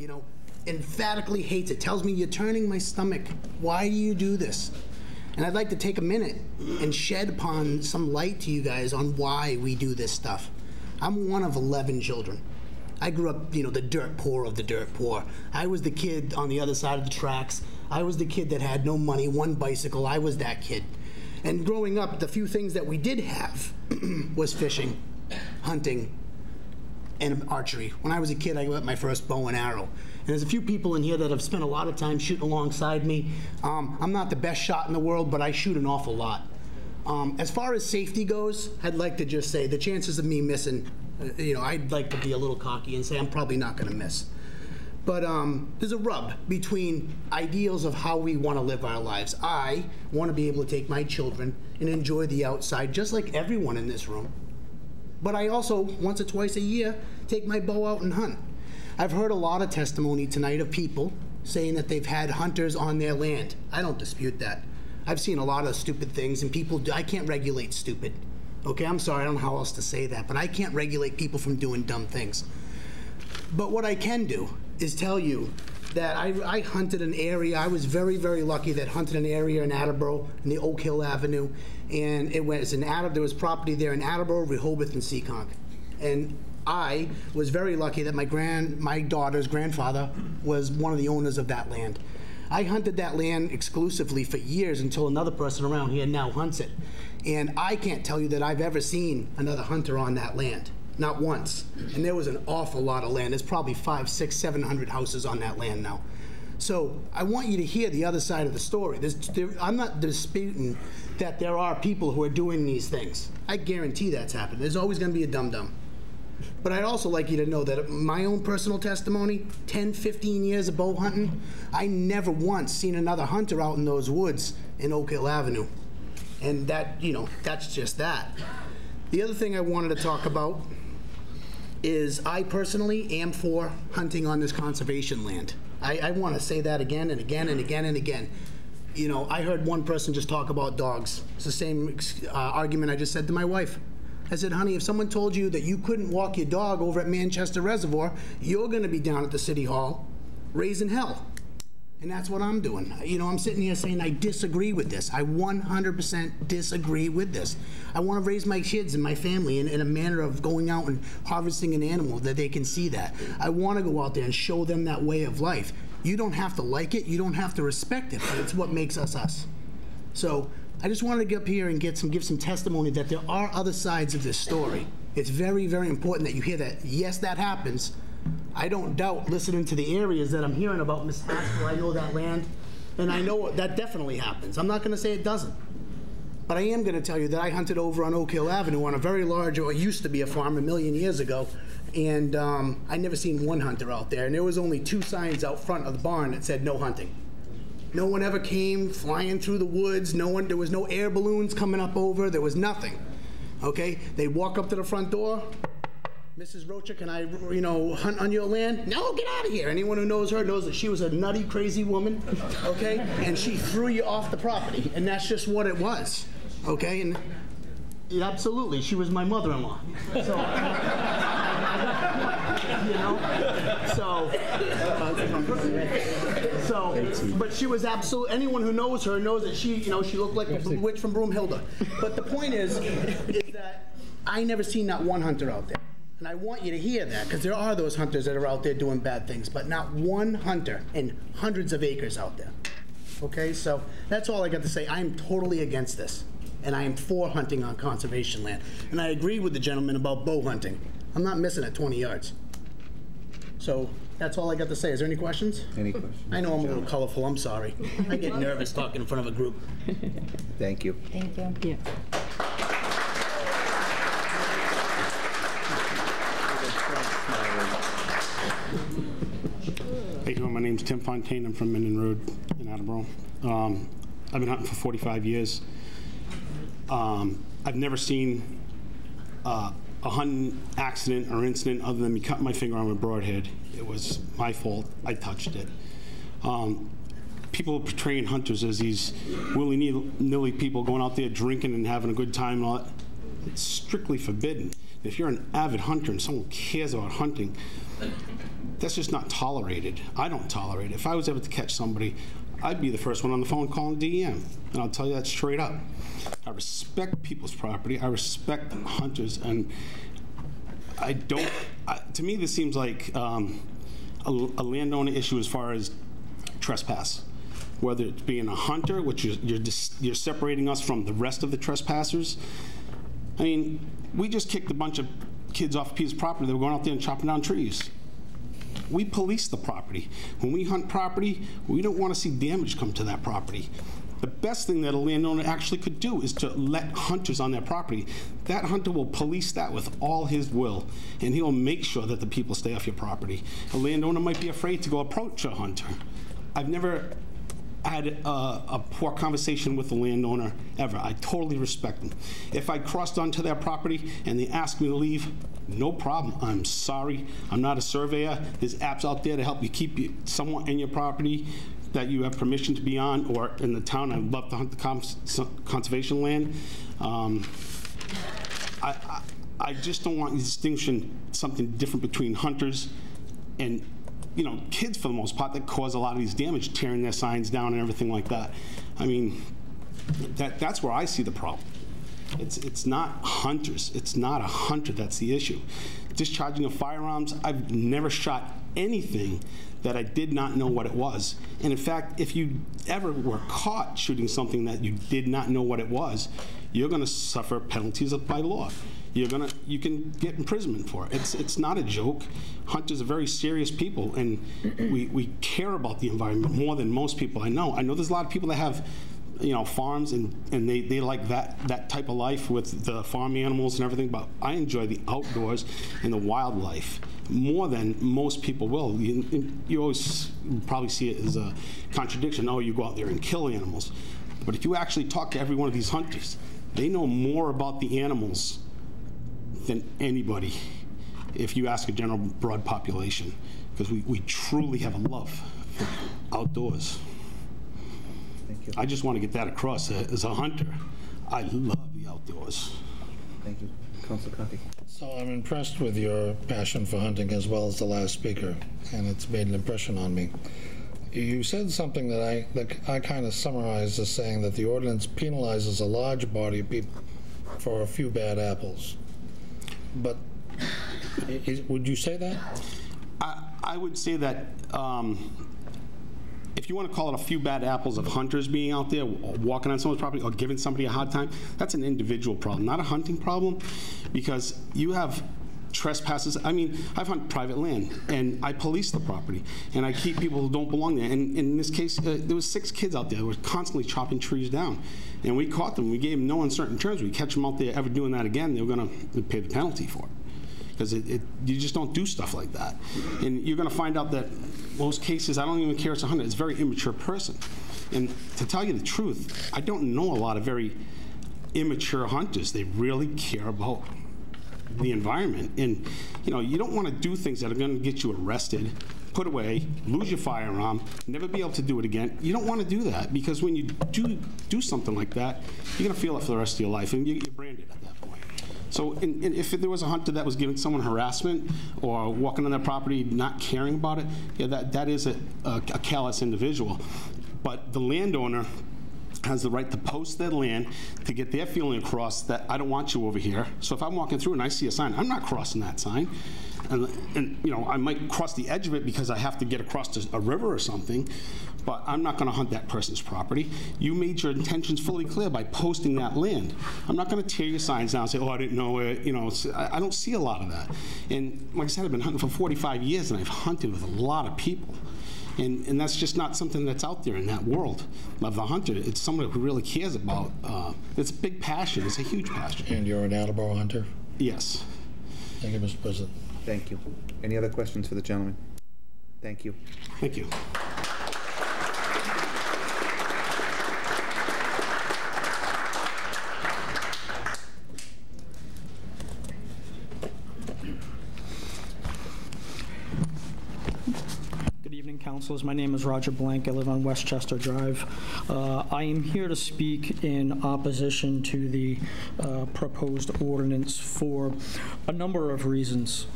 You know, emphatically hates it. Tells me, you're turning my stomach. Why do you do this? And I'd like to take a minute and shed upon some light to you guys on why we do this stuff. I'm one of 11 children. I grew up, the dirt poor of the dirt poor. I was the kid on the other side of the tracks. I was the kid that had no money, one bicycle. I was that kid. And growing up, the few things that we did have was fishing, hunting, and archery. When I was a kid, I got my first bow and arrow. And there's a few people in here that have spent a lot of time shooting alongside me. I'm not the best shot in the world, but I shoot an awful lot. As far as safety goes, I'd like to just say the chances of me missing, I'd like to be a little cocky and say I'm probably not going to miss. But there's a rub between ideals of how we want to live our lives. I want to be able to take my children and enjoy the outside just like everyone in this room. But I also, once or twice a year, take my bow out and hunt. I've heard a lot of testimony tonight of people saying that they've had hunters on their land. I don't dispute that. I've seen a lot of stupid things, and I can't regulate stupid. Okay, I'm sorry, I don't know how else to say that, but I can't regulate people from doing dumb things. But what I can do is tell you that I hunted an area. I was very, very lucky that hunted an area in Attleboro, in the Oak Hill Avenue, and there was property there in Attleboro, Rehoboth, and Seekonk. And I was very lucky that my daughter's grandfather was one of the owners of that land. I hunted that land exclusively for years until another person around here now hunts it. And I can't tell you that I've ever seen another hunter on that land. Not once. And there was an awful lot of land. There's probably 500, 600, 700 houses on that land now. So I want you to hear the other side of the story. I'm not disputing that there are people who are doing these things. I guarantee that's happened. There's always going to be a dum-dum. But I'd also like you to know that my own personal testimony, 10, 15 years of bow hunting, I never once seen another hunter out in those woods in Oak Hill Avenue. And that, you know, that's just that. The other thing I wanted to talk about is I personally am for hunting on this conservation land. I want to say that again and again and again and again. You know, I heard one person just talk about dogs. It's the same argument I just said to my wife. I said, honey, if someone told you that you couldn't walk your dog over at Manchester Reservoir, you're going to be down at the City Hall raising hell. And that's what I'm doing. You know, I'm sitting here saying I disagree with this. I 100% disagree with this. I want to raise my kids and my family in a manner of going out and harvesting an animal that they can see that. I want to go out there and show them that way of life. You don't have to like it. You don't have to respect it, but it's what makes us us. So I just wanted to get up here and give some testimony that there are other sides of this story. It's very, very important that you hear that. Yes, that happens. I don't doubt listening to the areas that I'm hearing about, Miss Haskell, I know that land, and I know that definitely happens. I'm not going to say it doesn't. But I am going to tell you that I hunted over on Oak Hill Avenue on a very large, or it used to be a farm a million years ago, and I never seen one hunter out there, and there was only 2 signs out front of the barn that said no hunting. No one ever came flying through the woods. There was no air balloons coming up over. There was nothing. Okay? They walk up to the front door. Mrs. Rocha, can I, you know, hunt on your land? No, get out of here. Anyone who knows her knows that she was a nutty, crazy woman, okay? And she threw you off the property, and that's just what it was, okay? And absolutely, she was my mother-in-law. So, you know, but she was absolute. Anyone who knows her knows that she, you know, she looked like a witch from Broomhilda. But the point is that I never seen not one hunter out there. And I want you to hear that, because there are those hunters that are out there doing bad things, but not one hunter in hundreds of acres out there. Okay, so that's all I got to say. I am totally against this, and I am for hunting on conservation land. And I agree with the gentleman about bow hunting. I'm not missing at 20 yards. So that's all I got to say. Is there any questions? Any questions? I know I'm a little colorful. I'm sorry. I get nervous talking in front of a group. Thank you. Thank you. Yeah. How you doing? My name's Tim Fontaine. I'm from Minden Road in Attleboro. I've been hunting for 45 years. I've never seen a hunting accident or incident other than me cutting my finger on a broadhead. It was my fault. I touched it. People portraying hunters as these willy-nilly people going out there drinking and having a good time and all that. It's strictly forbidden. If you're an avid hunter and someone cares about hunting, that's just not tolerated. I don't tolerate it. If I was ever to catch somebody, I'd be the first one on the phone calling DEM, and I'll tell you that straight up. I respect people's property. I respect hunters, and I don't. To me, this seems like a landowner issue as far as trespass. Whether it's being a hunter, which you're separating us from the rest of the trespassers. I mean, we just kicked a bunch of kids off a piece of property that were going out there and chopping down trees. We police the property. When we hunt property, we don't want to see damage come to that property. The best thing that a landowner actually could do is to let hunters on their property. That hunter will police that with all his will, and he'll make sure that the people stay off your property. A landowner might be afraid to go approach a hunter. I've never had a poor conversation with the landowner ever. I totally respect them. If I crossed onto their property and they asked me to leave, no problem. I'm sorry. I'm not a surveyor. There's apps out there to help you keep someone in your property that you have permission to be on, or in the town. I'd love to hunt the conservation land. I just don't want you distinguishing something different between hunters and, you know, kids for the most part that cause a lot of these damage, tearing their signs down and everything like that. I mean, that's where I see the problem. It's not hunters. It's not a hunter that's the issue. Discharging of firearms, I've never shot anything that I did not know what it was. And in fact, if you ever were caught shooting something that you did not know what it was, you're going to suffer penalties by law. You can get imprisonment for it. It's not a joke. Hunters are very serious people, and we care about the environment more than most people I know. I know there's a lot of people that have farms, and they like that type of life with the farm animals and everything, but I enjoy the outdoors and the wildlife more than most people will. You always probably see it as a contradiction. Oh, you go out there and kill animals. But if you actually talk to every one of these hunters, they know more about the animals than anybody if you ask a general broad population, because we truly have a love for outdoors. Thank you. I just want to get that across. As a hunter, I love the outdoors. Thank you. Councilor Conti. So I'm impressed with your passion for hunting as well as the last speaker, and it's made an impression on me. You said something that I kind of summarized as saying that the ordinance penalizes a large body of people for a few bad apples. But would you say that? I would say that if you want to call it a few bad apples of hunters being out there walking on someone's property or giving somebody a hard time, that's an individual problem, not a hunting problem, because you have trespasses. I mean, I've hunted private land, and I police the property, and I keep people who don't belong there. And in this case, there was 6 kids out there who were constantly chopping trees down, and we caught them. We gave them no uncertain terms. We catch them out there ever doing that again, they were going to pay the penalty for it, because you just don't do stuff like that. And you're going to find out that most cases, I don't even care it's a hunter, it's a very immature person. And to tell you the truth, I don't know a lot of very immature hunters. They really care about the environment, and you don't want to do things that are going to get you arrested, put away, lose your firearm, never be able to do it again. You don't want to do that, because when you do something like that, you're going to feel it for the rest of your life, and you're branded at that point. So and if there was a hunter that was giving someone harassment or walking on their property not caring about it, yeah, that is a callous individual. But the landowner has the right to post their land to get their feeling across that I don't want you over here. So if I'm walking through and I see a sign, I'm not crossing that sign. And I might cross the edge of it because I have to get across a river or something, but I'm not going to hunt that person's property. You made your intentions fully clear by posting that land. I'm not going to tear your signs down and say, oh, I didn't know it. I don't see a lot of that. And like I said, I've been hunting for 45 years, and I've hunted with a lot of people. And that's just not something that's out there in that world of the hunter. It's someone who really cares about, it's a big passion. It's a huge passion. And you're an Attleboro hunter? Yes. Thank you, Mr. President. Thank you. Any other questions for the gentleman? Thank you. Thank you. Councilors, my name is Roger Blank. I live on Westchester Drive. I am here to speak in opposition to the proposed ordinance for a number of reasons.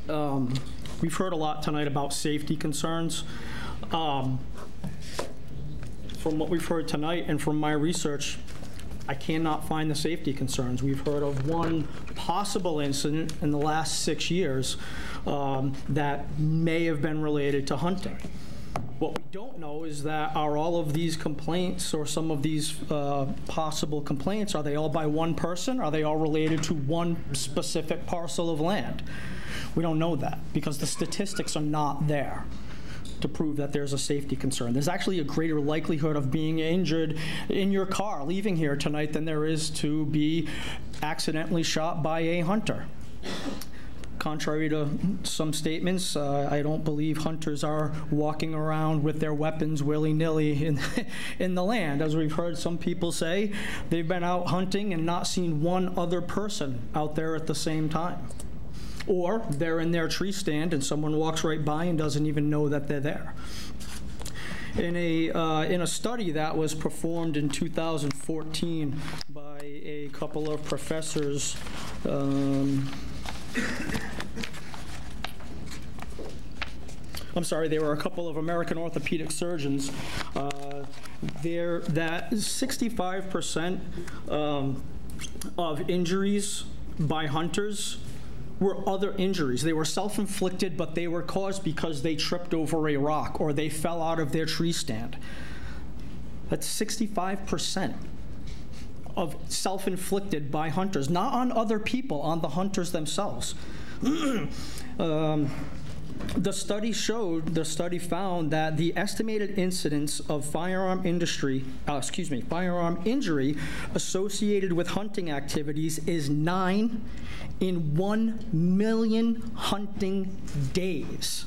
We've heard a lot tonight about safety concerns. From what we've heard tonight and from my research, I cannot find the safety concerns. We've heard of one possible incident in the last 6 years that may have been related to hunting. What we don't know is that are all of these complaints or some of these possible complaints, are they all by one person? Are they all related to one specific parcel of land? We don't know that because the statistics are not there to prove that there's a safety concern. There's actually a greater likelihood of being injured in your car leaving here tonight than there is to be accidentally shot by a hunter. Contrary to some statements, I don't believe hunters are walking around with their weapons willy-nilly in the land. As we've heard some people say, they've been out hunting and not seen one other person out there at the same time. Or they're in their tree stand and someone walks right by and doesn't even know that they're there. In a study that was performed in 2014 by a couple of professors, I'm sorry, there were a couple of American orthopedic surgeons. That 65% of injuries by hunters were other injuries. They were self-inflicted, but they were caused because they tripped over a rock or they fell out of their tree stand. That's 65% of self-inflicted by hunters, not on other people, on the hunters themselves. The study found that the estimated incidence of firearm injury associated with hunting activities is 9 in 1 million hunting days.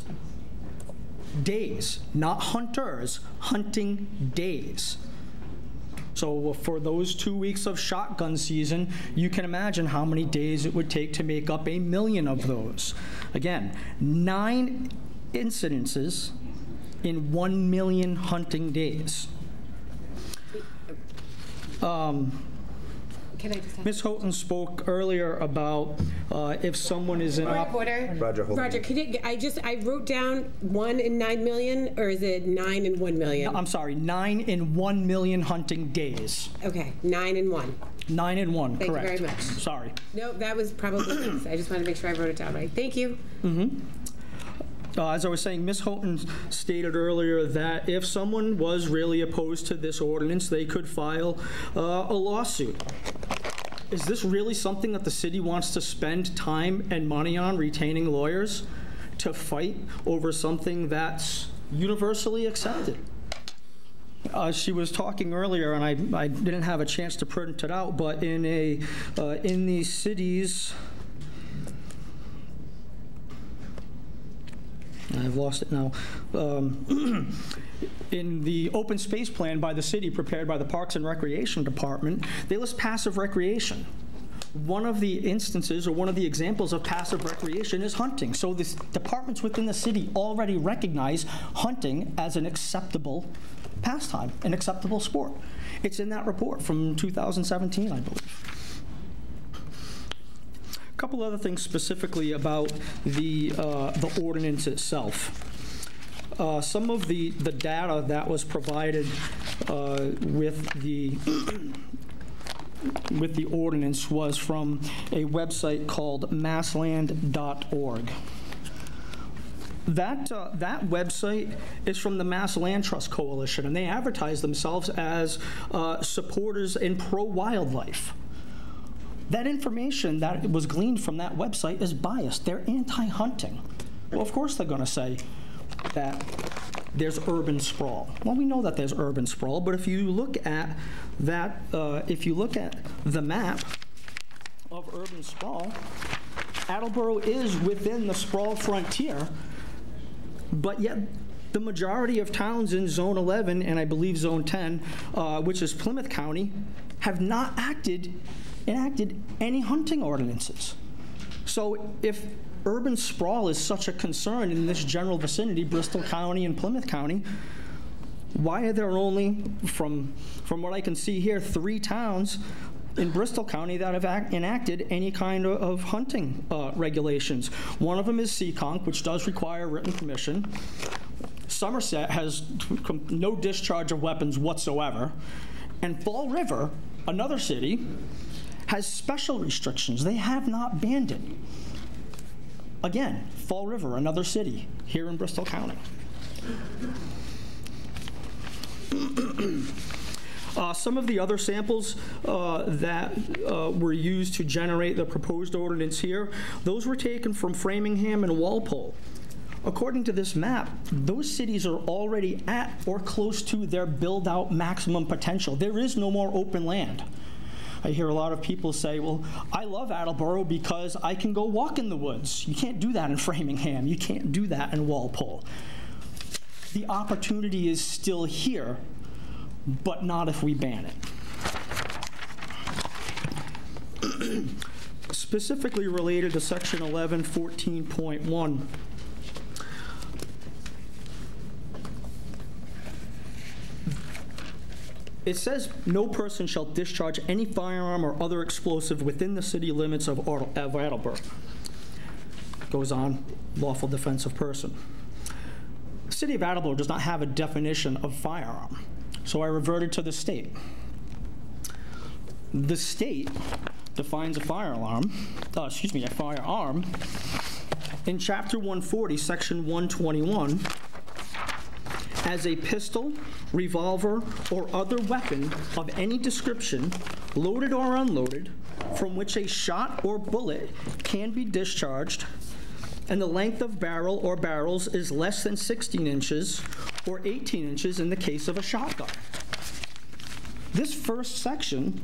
Days, not hunters, hunting days. So for those 2 weeks of shotgun season, you can imagine how many days it would take to make up 1 million of those. Again, 9 incidences in 1 million hunting days. Ms. Houghton spoke earlier about if someone is in Roger, could you, I wrote down 1 in 9 million, or is it 9 in 1 million? No, I'm sorry, 9 in 1 million hunting days. Okay, 9 in 1. 9 in 1, Thank correct. you very much. Sorry. No, that was probably nice. I just wanted to make sure I wrote it down right. Thank you. As I was saying, Ms. Houghton stated earlier that if someone was really opposed to this ordinance, they could file a lawsuit. Is this really something that the city wants to spend time and money on, retaining lawyers to fight over something that's universally accepted? She was talking earlier, and I didn't have a chance to print it out, but in the city's, I've lost it now. In the open space plan by the city prepared by the Parks and Recreation Department, they list passive recreation. One of the instances or one of the examples of passive recreation is hunting. So the departments within the city already recognize hunting as an acceptable pastime, an acceptable sport. It's in that report from 2017, I believe. A couple other things specifically about the ordinance itself. Some of the data that was provided with the ordinance was from a website called massland.org. That website is from the Mass Land Trust Coalition, and they advertise themselves as supporters and pro-wildlife. That information that was gleaned from that website is biased. They're anti-hunting. Well, of course they're going to say that there's urban sprawl. Well, we know that there's urban sprawl, but if you look at that, if you look at the map of urban sprawl, Attleboro is within the sprawl frontier, but yet the majority of towns in Zone 11 and I believe Zone 10, which is Plymouth County, have not enacted any hunting ordinances. So if urban sprawl is such a concern in this general vicinity, Bristol County and Plymouth County, why are there only, from what I can see here, 3 towns in Bristol County that have enacted any kind of hunting regulations? One of them is Seekonk, which does require written permission. Somerset has no discharge of weapons whatsoever. And Fall River, another city, has special restrictions. They have not banned it. Again, Fall River, another city here in Bristol County. Some of the other samples that were used to generate the proposed ordinance here, those were taken from Framingham and Walpole. According to this map, those cities are already at or close to their build-out maximum potential. There is no more open land. I hear a lot of people say, well, I love Attleboro because I can go walk in the woods. You can't do that in Framingham. You can't do that in Walpole. The opportunity is still here, but not if we ban it. Specifically related to Section 1114.1, it says no person shall discharge any firearm or other explosive within the city limits of Attleboro. Goes on, lawful defensive person. The city of Attleboro does not have a definition of firearm, so I reverted to the state. The state defines a firearm in Chapter 140, Section 121, as a pistol, revolver, or other weapon of any description, loaded or unloaded, from which a shot or bullet can be discharged and the length of barrel or barrels is less than 16 inches or 18 inches in the case of a shotgun. This first section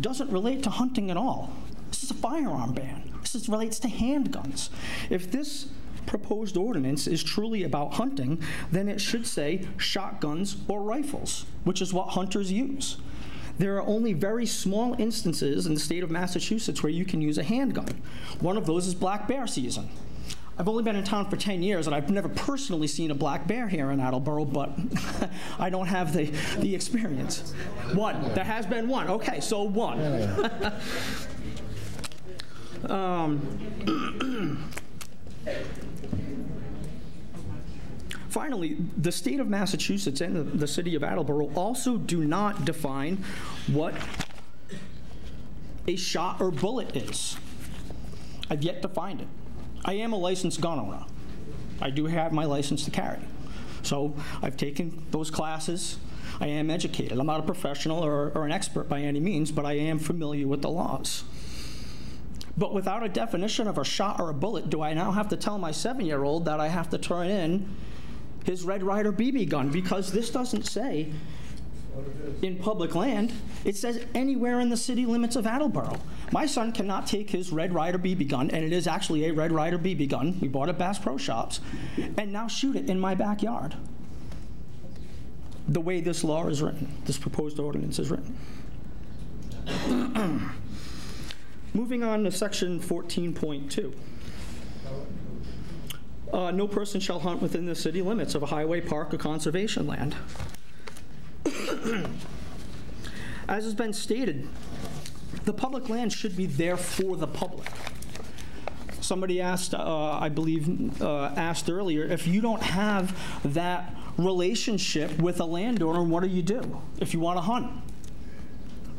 doesn't relate to hunting at all. This is a firearm ban. This relates to handguns. If this proposed ordinance is truly about hunting, then it should say shotguns or rifles, which is what hunters use. There are only very small instances in the state of Massachusetts where you can use a handgun. One of those is black bear season. I've only been in town for 10 years, and I've never personally seen a black bear here in Attleboro, but I don't have the experience. One. There has been one. Okay, so one. Finally, the state of Massachusetts and the city of Attleboro also do not define what a shot or bullet is. I've yet to find it. I am a licensed gun owner. I do have my license to carry. So I've taken those classes. I am educated. I'm not a professional or an expert by any means, but I am familiar with the laws. But without a definition of a shot or a bullet, do I now have to tell my 7-year-old that I have to turn in his Red Ryder BB gun? Because this doesn't say in public land. It says anywhere in the city limits of Attleboro. My son cannot take his Red Ryder BB gun, and it is actually a Red Ryder BB gun. We bought it at Bass Pro Shops, and now shoot it in my backyard. The way this law is written, this proposed ordinance is written. Moving on to section 14.2. No person shall hunt within the city limits of a highway, park, or conservation land. As has been stated, the public land should be there for the public. Somebody asked, I believe, asked earlier, if you don't have that relationship with a landowner, what do you do if you want to hunt?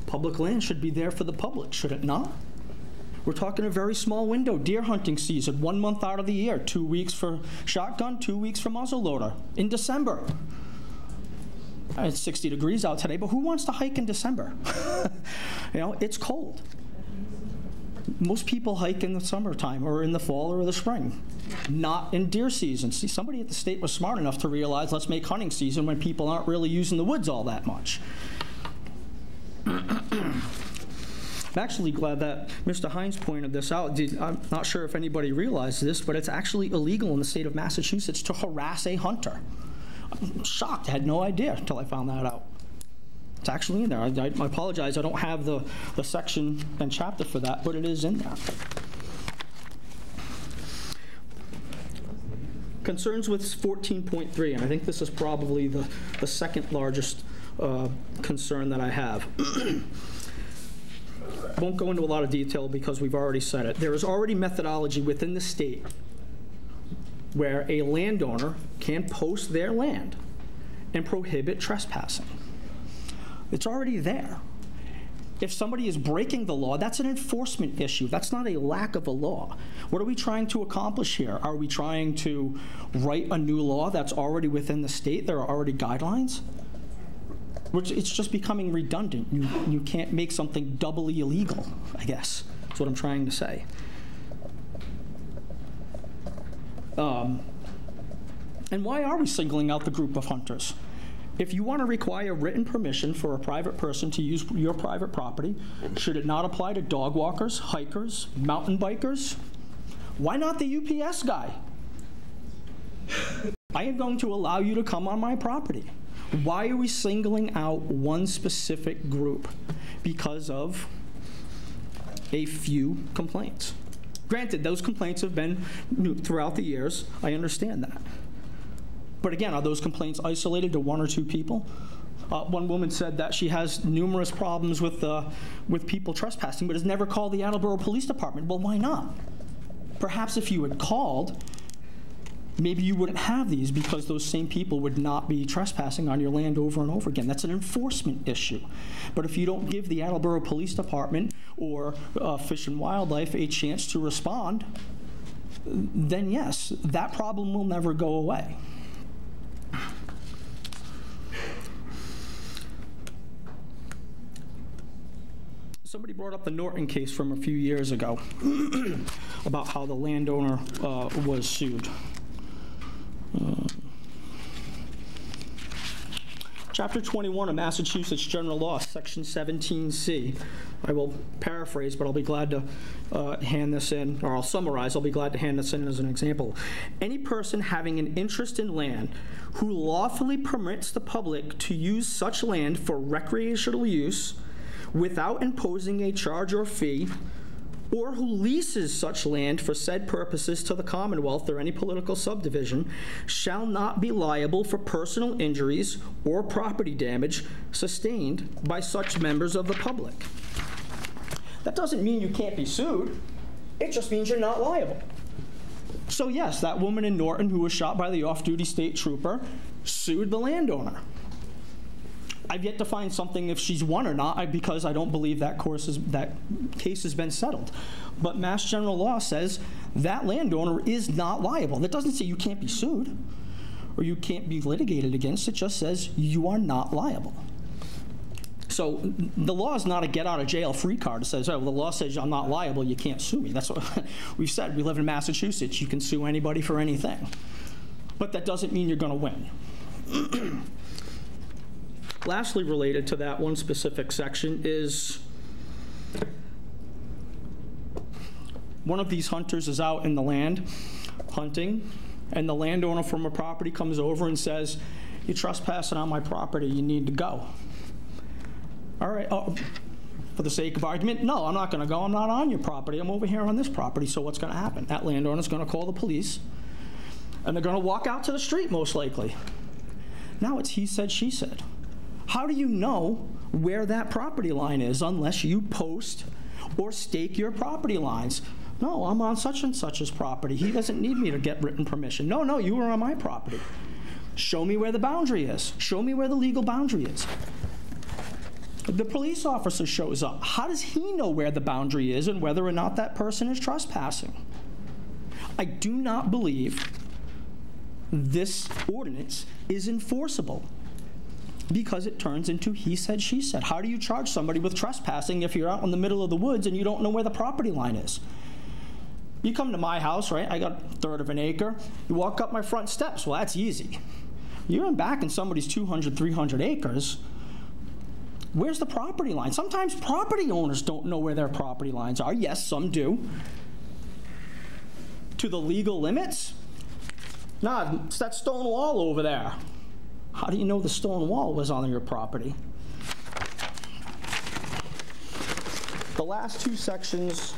Public land should be there for the public, should it not? We're talking a very small window, deer hunting season, 1 month out of the year, 2 weeks for shotgun, 2 weeks for muzzleloader, in December. It's 60 degrees out today, but who wants to hike in December? You know, it's cold. Most people hike in the summertime or in the fall or the spring, not in deer season. See, somebody at the state was smart enough to realize, let's make hunting season when people aren't really using the woods all that much. I'm actually glad that Mr. Hines pointed this out. I'm not sure if anybody realized this, but it's actually illegal in the state of Massachusetts to harass a hunter. I'm shocked. I had no idea until I found that out. It's actually in there. I apologize. I don't have the section and chapter for that, but it is in there. Concerns with 14.3, and I think this is probably the second largest concern that I have. I won't go into a lot of detail because we've already said it. There is already methodology within the state where a landowner can post their land and prohibit trespassing. It's already there. If somebody is breaking the law, that's an enforcement issue. That's not a lack of a law. What are we trying to accomplish here? Are we trying to write a new law that's already within the state? There are already guidelines? It's just becoming redundant. You can't make something doubly illegal, I guess. That's what I'm trying to say. And why are we singling out the group of hunters? If you want to require written permission for a private person to use your private property, should it not apply to dog walkers, hikers, mountain bikers? Why not the UPS guy? I am going to allow you to come on my property. Why are we singling out one specific group? Because of a few complaints. Granted, those complaints have been throughout the years. I understand that. But again, are those complaints isolated to 1 or 2 people? One woman said that she has numerous problems with people trespassing, but has never called the Attleboro Police Department. Well, why not? Perhaps if you had called, maybe you wouldn't have these because those same people would not be trespassing on your land over and over again. That's an enforcement issue. But if you don't give the Attleboro Police Department or Fish and Wildlife a chance to respond, then yes, that problem will never go away. Somebody brought up the Norton case from a few years ago. about how the landowner was sued. Chapter 21 of Massachusetts General Law, Section 17C. I will paraphrase, but I'll be glad to hand this in, or I'll summarize. I'll be glad to hand this in as an example. Any person having an interest in land who lawfully permits the public to use such land for recreational use without imposing a charge or fee, or who leases such land for said purposes to the Commonwealth or any political subdivision, shall not be liable for personal injuries or property damage sustained by such members of the public. That doesn't mean you can't be sued. It just means you're not liable. So yes, that woman in Norton who was shot by the off-duty state trooper sued the landowner. I've yet to find something if she's won or not, because I don't believe that case has been settled. But Mass General Law says that landowner is not liable. That doesn't say you can't be sued or you can't be litigated against. It just says you are not liable. So the law is not a get-out-of-jail-free card. It says, oh, well, the law says I'm not liable, you can't sue me. That's what we've said. We live in Massachusetts. You can sue anybody for anything. But that doesn't mean you're going to win. Lastly, related to that one specific section is one of these hunters is out in the land hunting, and the landowner from a property comes over and says, you're trespassing on my property, you need to go. All right, for the sake of argument, no, I'm not going to go. I'm not on your property. I'm over here on this property. So what's going to happen? That landowner's going to call the police, and they're going to walk out to the street, most likely. Now it's he said, she said. How do you know where that property line is unless you post or stake your property lines? No, I'm on such and such's property. He doesn't need me to get written permission. No, no, you were on my property. Show me where the boundary is. Show me where the legal boundary is. The police officer shows up. How does he know where the boundary is and whether or not that person is trespassing? I do not believe this ordinance is enforceable, because it turns into he said, she said. How do you charge somebody with trespassing if you're out in the middle of the woods and you don't know where the property line is? You come to my house, right? I got a third of an acre. You walk up my front steps. Well, that's easy. You're in back in somebody's 200, 300 acres. Where's the property line? Sometimes property owners don't know where their property lines are. Yes, some do. To the legal limits? Nah, it's that stone wall over there. How do you know the stone wall was on your property? The last two sections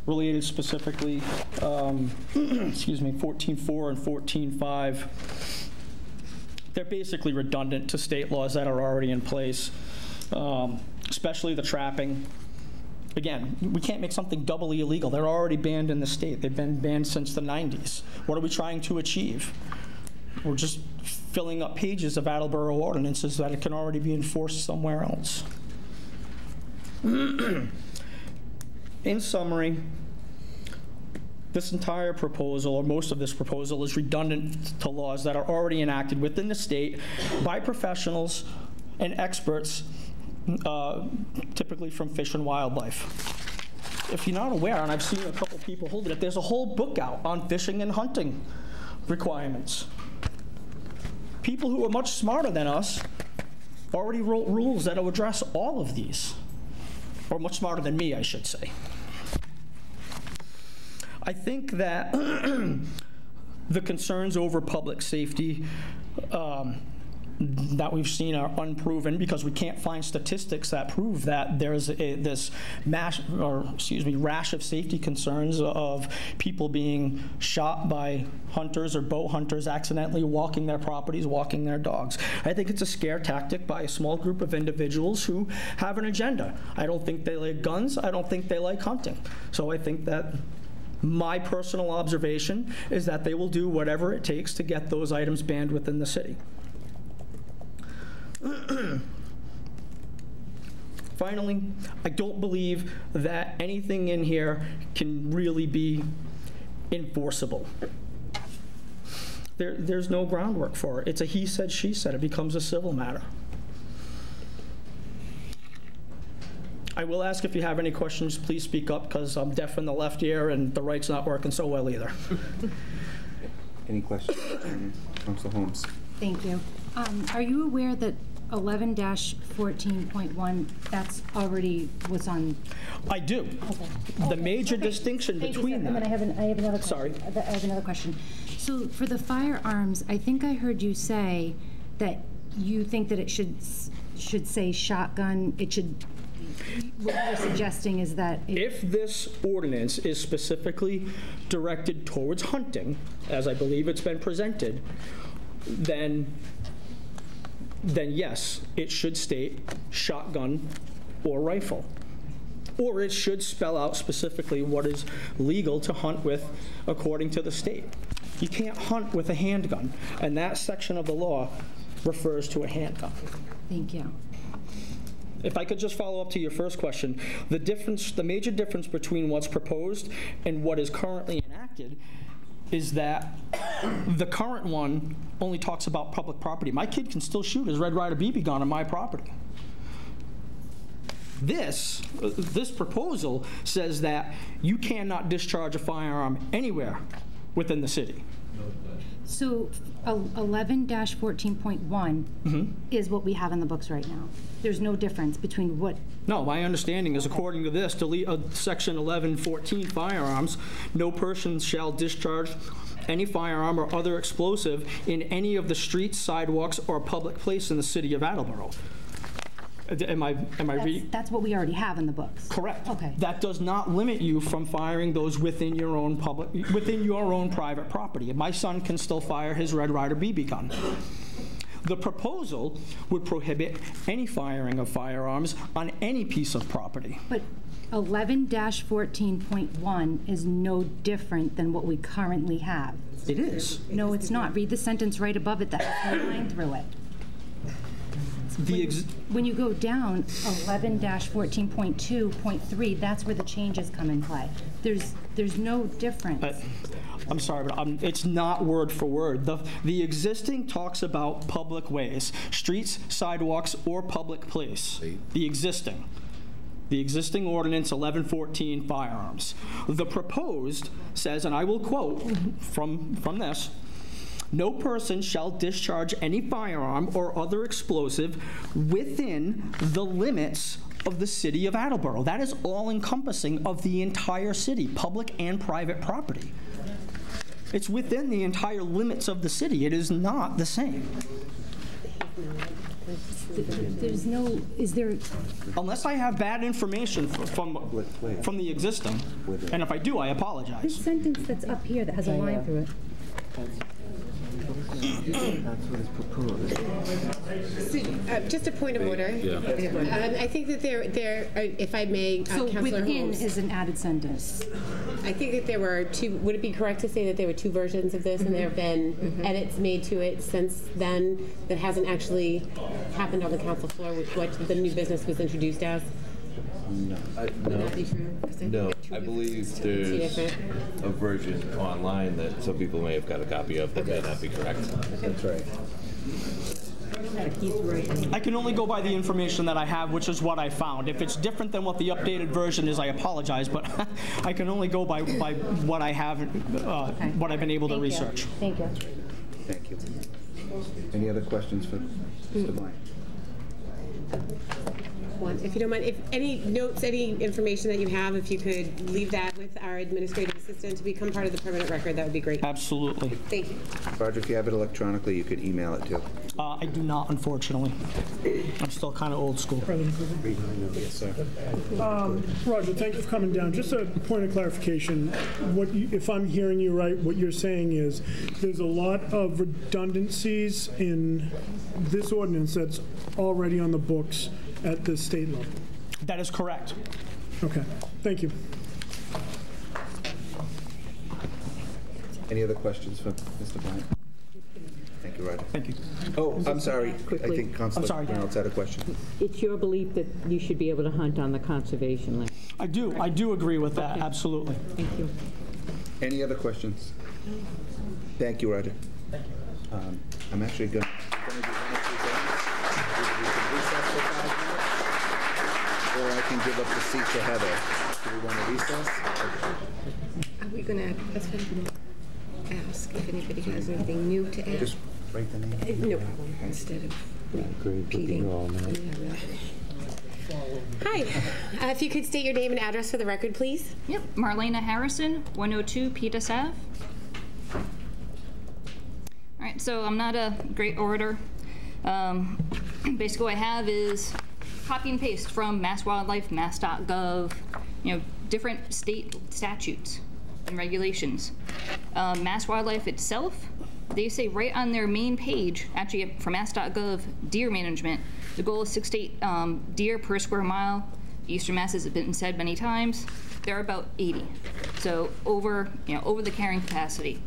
related specifically, excuse me, 14.4 and 14.5. They're basically redundant to state laws that are already in place, especially the trapping. Again, we can't make something doubly illegal. They're already banned in the state. They've been banned since the 90s. What are we trying to achieve? We're just filling up pages of Attleboro ordinances that it can already be enforced somewhere else. In summary, this entire proposal, or most of this proposal, is redundant to laws that are already enacted within the state by professionals and experts, typically from Fish and Wildlife. If you're not aware, and I've seen a couple people holding it, there's a whole book out on fishing and hunting requirements. People who are much smarter than us already wrote rules that will address all of these, or much smarter than me, I should say. I think that the concerns over public safety that we've seen are unproven, because we can't find statistics that prove that there's this rash of safety concerns of people being shot by hunters or bow hunters accidentally walking their properties, walking their dogs. I think it's a scare tactic by a small group of individuals who have an agenda. I don't think they like guns. I don't think they like hunting. So I think that my personal observation is that they will do whatever it takes to get those items banned within the city. Finally, I don't believe that anything in here can really be enforceable. There's no groundwork for it. It's a he said, she said. It becomes a civil matter. I will ask if you have any questions, please speak up, because I'm deaf in the left ear and the right's not working so well either. Any questions? Councilor Holmes. Thank you. Are you aware that 11-14.1, that's already was on? I do. Okay. The major distinction between that. And then I have another question. Sorry. I have another question. So for the firearms, I think I heard you say that you think that it should say shotgun. It should. What you're suggesting is that if this ordinance is specifically directed towards hunting, as I believe it's been presented, then yes, it should state shotgun or rifle. Or it should spell out specifically what is legal to hunt with according to the state. You can't hunt with a handgun, and that section of the law refers to a handgun. Thank you. If I could just follow up to your first question, the major difference between what's proposed and what is currently enacted is that the current one only talks about public property. My kid can still shoot his Red Ryder BB gun on my property. This proposal says that you cannot discharge a firearm anywhere within the city. So 11-14.1 is what we have in the books right now. There's no difference between what. No, my understanding is, according to this, section 11-14 firearms, no person shall discharge any firearm or other explosive in any of the streets, sidewalks, or public place in the city of Attleboro. Am I reading? That's what we already have in the books. Correct. Okay. That does not limit you from firing those within your own private property. My son can still fire his Red Ryder BB gun. The proposal would prohibit any firing of firearms on any piece of property. But 11-14.1 is no different than what we currently have. It is. No, it's not. Read the sentence right above it that has a line through it. When you go down 11-14.2.3, that's where the changes come in play. There's no difference. I'm sorry, but it's not word for word. The existing talks about public ways, streets, sidewalks, or public place. The existing ordinance 11-14 firearms. The proposed says, and I will quote from this, no person shall discharge any firearm or other explosive within the limits of the city of Attleboro. That is all-encompassing of the entire city, public and private property. It's within the entire limits of the city. It is not the same. There's no, is there? Unless I have bad information from the existing, and if I do, I apologize. This sentence that's up here that has a line through it. That's what is proposed. So, just a point of order. I think that there, if I may, so Councilor within Holmes, is an added sentence. I think that there were two. Would it be correct to say that there were two versions of this, and there have been edits made to it since then that hasn't actually happened on the council floor with what the new business was introduced as? No. No, I believe there's a version online that some people may have got a copy of that may not be correct. That's right. I can only go by the information that I have, which is what I found. If it's different than what the updated version is, I apologize, but I can only go by what I have, what I've been able to research. Thank you. Thank you. Any other questions for Mr. Blank? If you don't mind, if any notes, any information that you have, if you could leave that with our administrative assistant to become part of the permanent record, that would be great. Absolutely. Thank you. Roger, if you have it electronically, you could email it too. I do not, unfortunately. I'm still kind of old school. Yes, sir. Roger, thank you for coming down. Just a point of clarification. If I'm hearing you right, what you're saying is there's a lot of redundancies in this ordinance that's already on the books at the state level. That is correct. Okay, thank you. Any other questions for Mr. Bryant? Thank you, Roger. Thank you. Oh, I'm sorry. Quickly. I think Councilor Reynolds had a question. It's your belief that you should be able to hunt on the conservation land? I do agree with that, absolutely. Thank you. Any other questions? Thank you, Roger. I'm actually going to do one or two things. We can recess for 5 minutes. or I can give up the seat to Heather. Do we want to recess? Are we going to ask if anybody has anything new to add? Just write the name. No problem, instead of repeating. Hi, if you could state your name and address for the record, please. Yep, Marlena Harrison, 102 Peters Ave. All right, so I'm not a great orator. Basically what I have is copy and paste from Mass Wildlife, mass.gov, different state statutes and regulations. Mass Wildlife itself, they say right on their main page, actually from mass.gov, deer management, the goal is 6 to 8 deer per square mile. Eastern Mass has been said many times. They're about 80, so over the carrying capacity.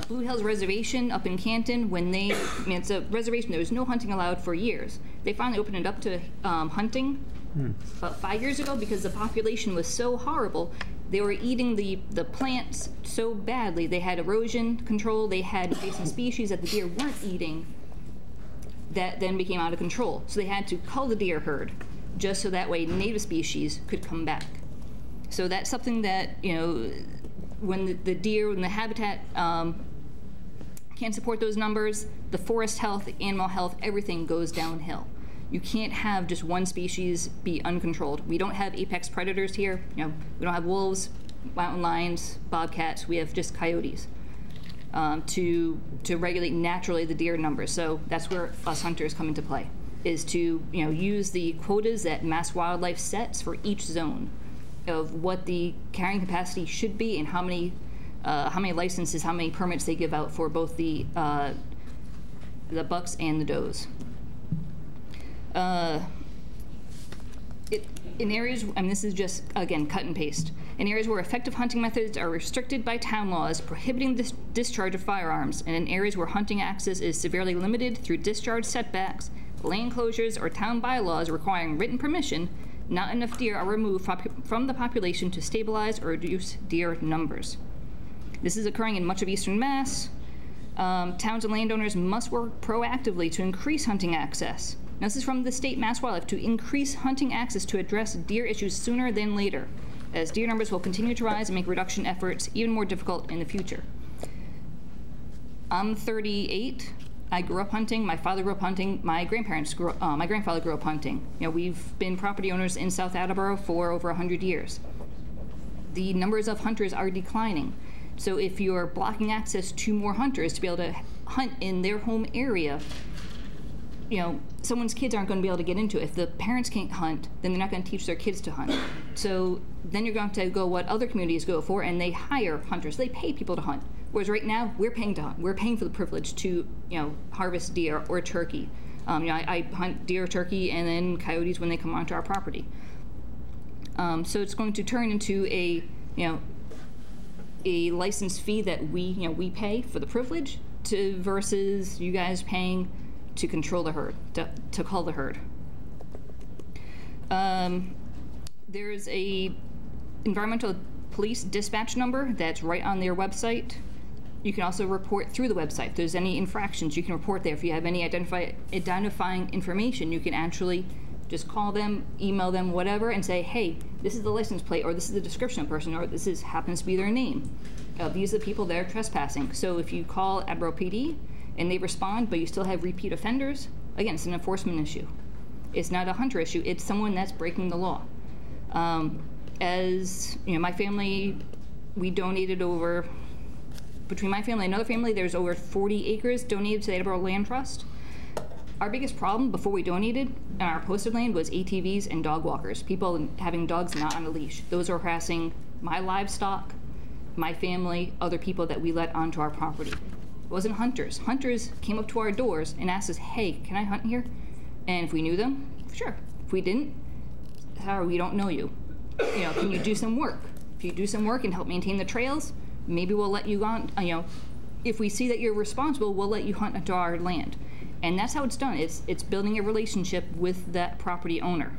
Blue Hills Reservation up in Canton, it's a reservation, there was no hunting allowed for years. They finally opened it up to hunting about 5 years ago because the population was so horrible. They were eating the plants so badly. They had erosion control, they had invasive species that the deer weren't eating that then became out of control. So they had to cull the deer herd just so that way native species could come back. So that's something that, when the deer and the habitat can't support those numbers, the forest health, the animal health, everything goes downhill. You can't have just one species be uncontrolled. We don't have apex predators here. We don't have wolves, mountain lions, bobcats. We have just coyotes to regulate naturally the deer numbers. So that's where us hunters come into play, is to use the quotas that Mass Wildlife sets for each zone of what the carrying capacity should be and how many licenses, how many permits they give out for both the bucks and the does. In areas, this is just, again, cut and paste. In areas where effective hunting methods are restricted by town laws prohibiting the discharge of firearms, and in areas where hunting access is severely limited through discharge setbacks, land closures, or town bylaws requiring written permission, not enough deer are removed from the population to stabilize or reduce deer numbers. This is occurring in much of Eastern Mass. Towns and landowners must work proactively to increase hunting access. Now, this is from the state Mass Wildlife, to increase hunting access to address deer issues sooner than later, as deer numbers will continue to rise and make reduction efforts even more difficult in the future. I'm 38. I grew up hunting. My father grew up hunting. My grandfather grew up hunting. We've been property owners in South Attleboro for over 100 years. The numbers of hunters are declining. So if you're blocking access to more hunters to be able to hunt in their home area, someone's kids aren't going to be able to get into it. If the parents can't hunt, then they're not going to teach their kids to hunt. So then you're going to go what other communities go for, and they hire hunters. They pay people to hunt. Whereas right now, we're paying to hunt. We're paying for the privilege to, harvest deer or turkey. I hunt deer, turkey, and then coyotes when they come onto our property. So it's going to turn into a license fee that we pay for the privilege versus you guys paying to control the herd, to cull the herd. There's a environmental police dispatch number that's right on their website. You can also report through the website. If there's any infractions, you can report there. If you have any identifying information, you can actually just call them, email them, whatever, and say, hey, this is the license plate, or this is the description of the person, or this happens to be their name. These are the people that are trespassing. So if you call Attleboro PD and they respond, but you still have repeat offenders, again, it's an enforcement issue. It's not a hunter issue. It's someone that's breaking the law. As my family, we donated between my family and another family, there's over 40 acres donated to the Attleboro Land Trust. Our biggest problem before we donated on our posted land was ATVs and dog walkers, people having dogs not on a leash. Those are harassing my livestock, my family, other people that we let onto our property. It wasn't hunters. Hunters came up to our doors and asked us, hey, can I hunt here? And if we knew them, sure. If we didn't, sorry, we don't know you. Can you do some work? If you do some work and help maintain the trails, maybe we'll let you on, if we see that you're responsible, we'll let you hunt onto our land. And that's how it's done. It's building a relationship with that property owner.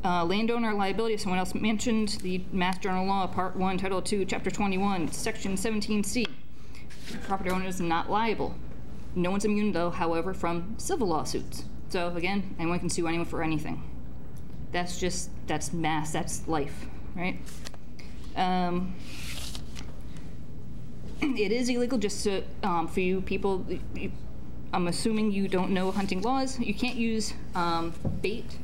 Landowner liability, someone else mentioned the Mass General Law, Part 1, Title 2, Chapter 21, Section 17C. Property owner is not liable. No one's immune, though, however, from civil lawsuits. So again, anyone can sue anyone for anything. That's mass, that's life, right? It is illegal just to, for you people, I'm assuming you don't know hunting laws. You can't use bait,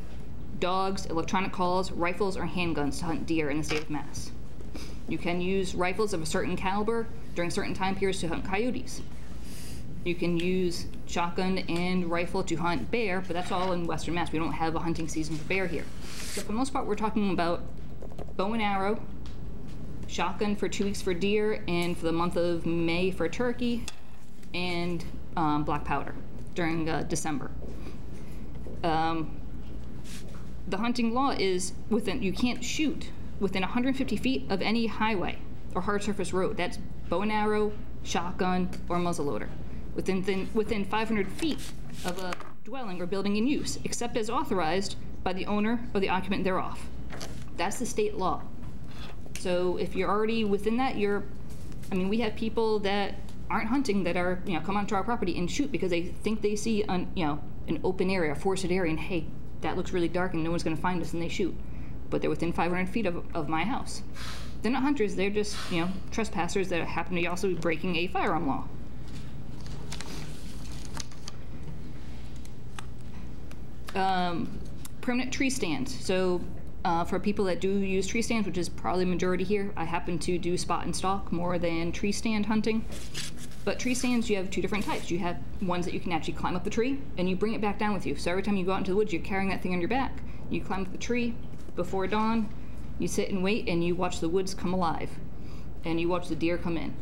dogs, electronic calls, rifles, or handguns to hunt deer in the state of Mass. You can use rifles of a certain caliber during certain time periods to hunt coyotes. You can use shotgun and rifle to hunt bear, but that's all in Western Mass. We don't have a hunting season for bear here. So for the most part, we're talking about bow and arrow, shotgun for 2 weeks for deer, and for the month of May for turkey, and black powder during December. The hunting law is you can't shoot within 150 feet of any highway or hard surface road. That's bow and arrow, shotgun, or muzzleloader. Within 500 feet of a dwelling or building in use, except as authorized by the owner or the occupant thereof. That's the state law. So if you're already within that, we have people that aren't hunting that are, come onto our property and shoot because they think they see an open area, a forested area, and hey, that looks really dark and no one's gonna find us, and they shoot. But they're within 500 feet of my house. They're not hunters, they're just, trespassers that happen to be also breaking a firearm law. Permanent tree stands. So for people that do use tree stands, which is probably the majority here, I happen to do spot and stalk more than tree stand hunting. But tree stands, you have two different types. You have ones that you can actually climb up the tree and you bring it back down with you. So every time you go out into the woods, you're carrying that thing on your back. You climb up the tree before dawn, you sit and wait, and you watch the woods come alive. And you watch the deer come in.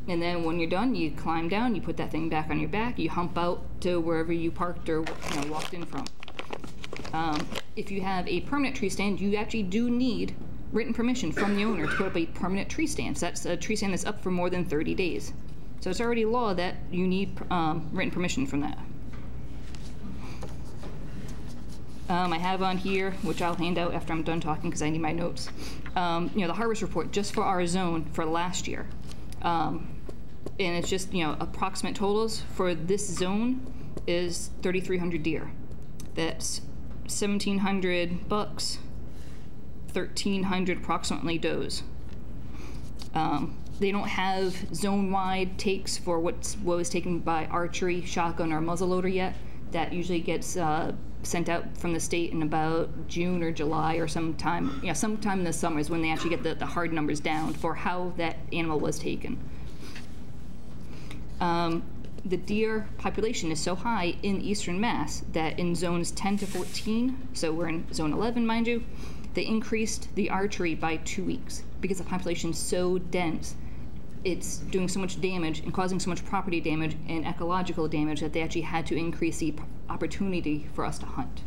And then when you're done, you climb down, you put that thing back on your back, you hump out to wherever you parked or walked in from. If you have a permanent tree stand, you actually do need written permission from the owner to put up a permanent tree stand. So that's a tree stand that's up for more than 30 days. So it's already law that you need written permission from that. I have on here, which I'll hand out after I'm done talking because I need my notes, the harvest report just for our zone for last year. And it's just, approximate totals for this zone is 3,300 deer. That's 1,700 bucks, 1,300 approximately does. They don't have zone-wide takes for what was taken by archery, shotgun, or muzzleloader yet. That usually gets sent out from the state in about June or July or sometime in the summer is when they actually get the hard numbers down for how that animal was taken. The deer population is so high in eastern Mass that in zones 10 to 14, so we're in zone 11, mind you, they increased the archery by 2 weeks because the population is so dense. It's doing so much damage and causing so much property damage and ecological damage that they actually had to increase the opportunity for us to hunt.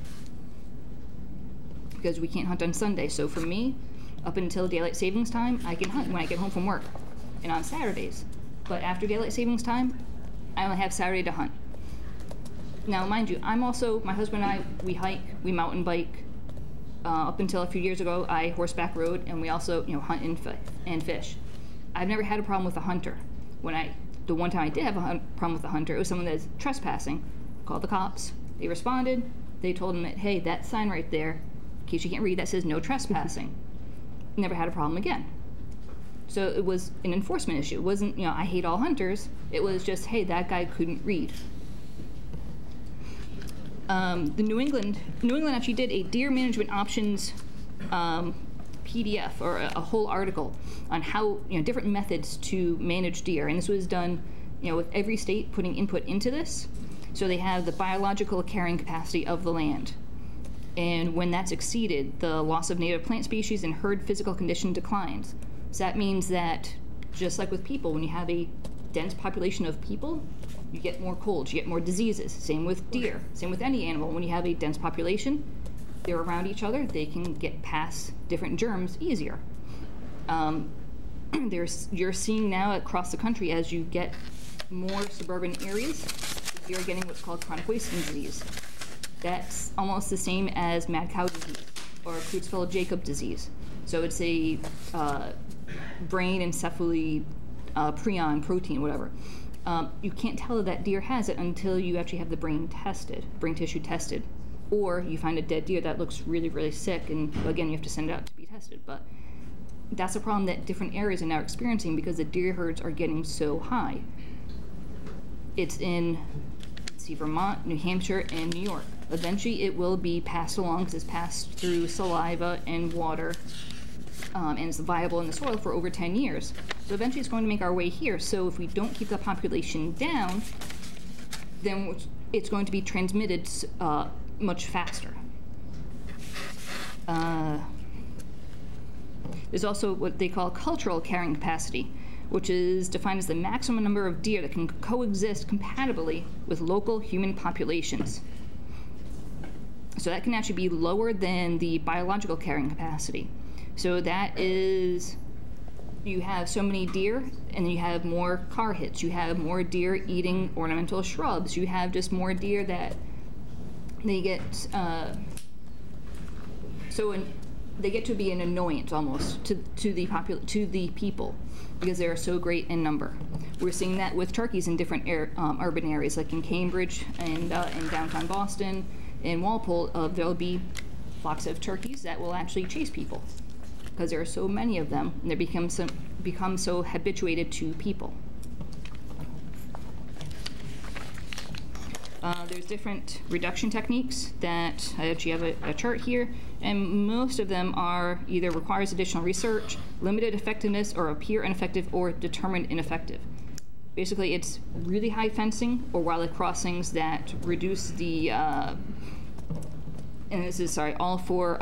Because we can't hunt on Sunday. So for me, up until daylight savings time, I can hunt when I get home from work and on Saturdays. But after daylight savings time, I only have Saturday to hunt. Now, mind you, my husband and I, we hike, we mountain bike. Up until a few years ago, I horseback rode, and we also, hunt and fish. I've never had a problem with a hunter. The one time I did have a problem with a hunter, it was someone that's trespassing. Called the cops. They responded. They told him that, hey, that sign right there, in case you can't read, that says no trespassing. Never had a problem again. So it was an enforcement issue. It wasn't, I hate all hunters. It was just, hey, that guy couldn't read. The New England actually did a deer management options PDF or a whole article on how, different methods to manage deer. And this was done, with every state putting input into this. So they have the biological carrying capacity of the land. And when that's exceeded, the loss of native plant species and herd physical condition declines. So that means that, just like with people, when you have a dense population of people, you get more colds, you get more diseases. Same with deer, same with any animal. When you have a dense population, they're around each other, they can get past different germs easier. You're seeing now across the country, as you get more suburban areas, you're getting what's called chronic wasting disease. That's almost the same as mad cow disease or Creutzfeldt-Jakob disease. So it's a brain encephaly prion protein, whatever. You can't tell that deer has it until you actually have the brain tissue tested. or you find a dead deer that looks really, really sick, and again, you have to send it out to be tested. But that's a problem that different areas are now experiencing because the deer herds are getting so high. It's in, let's see, Vermont, New Hampshire, and New York. Eventually, it will be passed along because it's passed through saliva and water, and it's viable in the soil for over 10 years. So eventually, it's going to make our way here. So if we don't keep the population down, then it's going to be transmitted much faster. There's also what they call cultural carrying capacity, which is defined as the maximum number of deer that can coexist compatibly with local human populations. So that can actually be lower than the biological carrying capacity. So that is, you have so many deer, and then you have more car hits. You have more deer eating ornamental shrubs. You have just more deer that they get, they get to be an annoyance almost to the people because they are so great in number. We're seeing that with turkeys in different urban areas, like in Cambridge and in downtown Boston, in Walpole. There'll be flocks of turkeys that will actually chase people because there are so many of them, and they become so habituated to people. There's different reduction techniques that I actually have a chart here, and most of them are either requires additional research, limited effectiveness, or appear ineffective or determined ineffective. Basically, it's really high fencing or wildlife crossings that reduce the, and this is, sorry, all for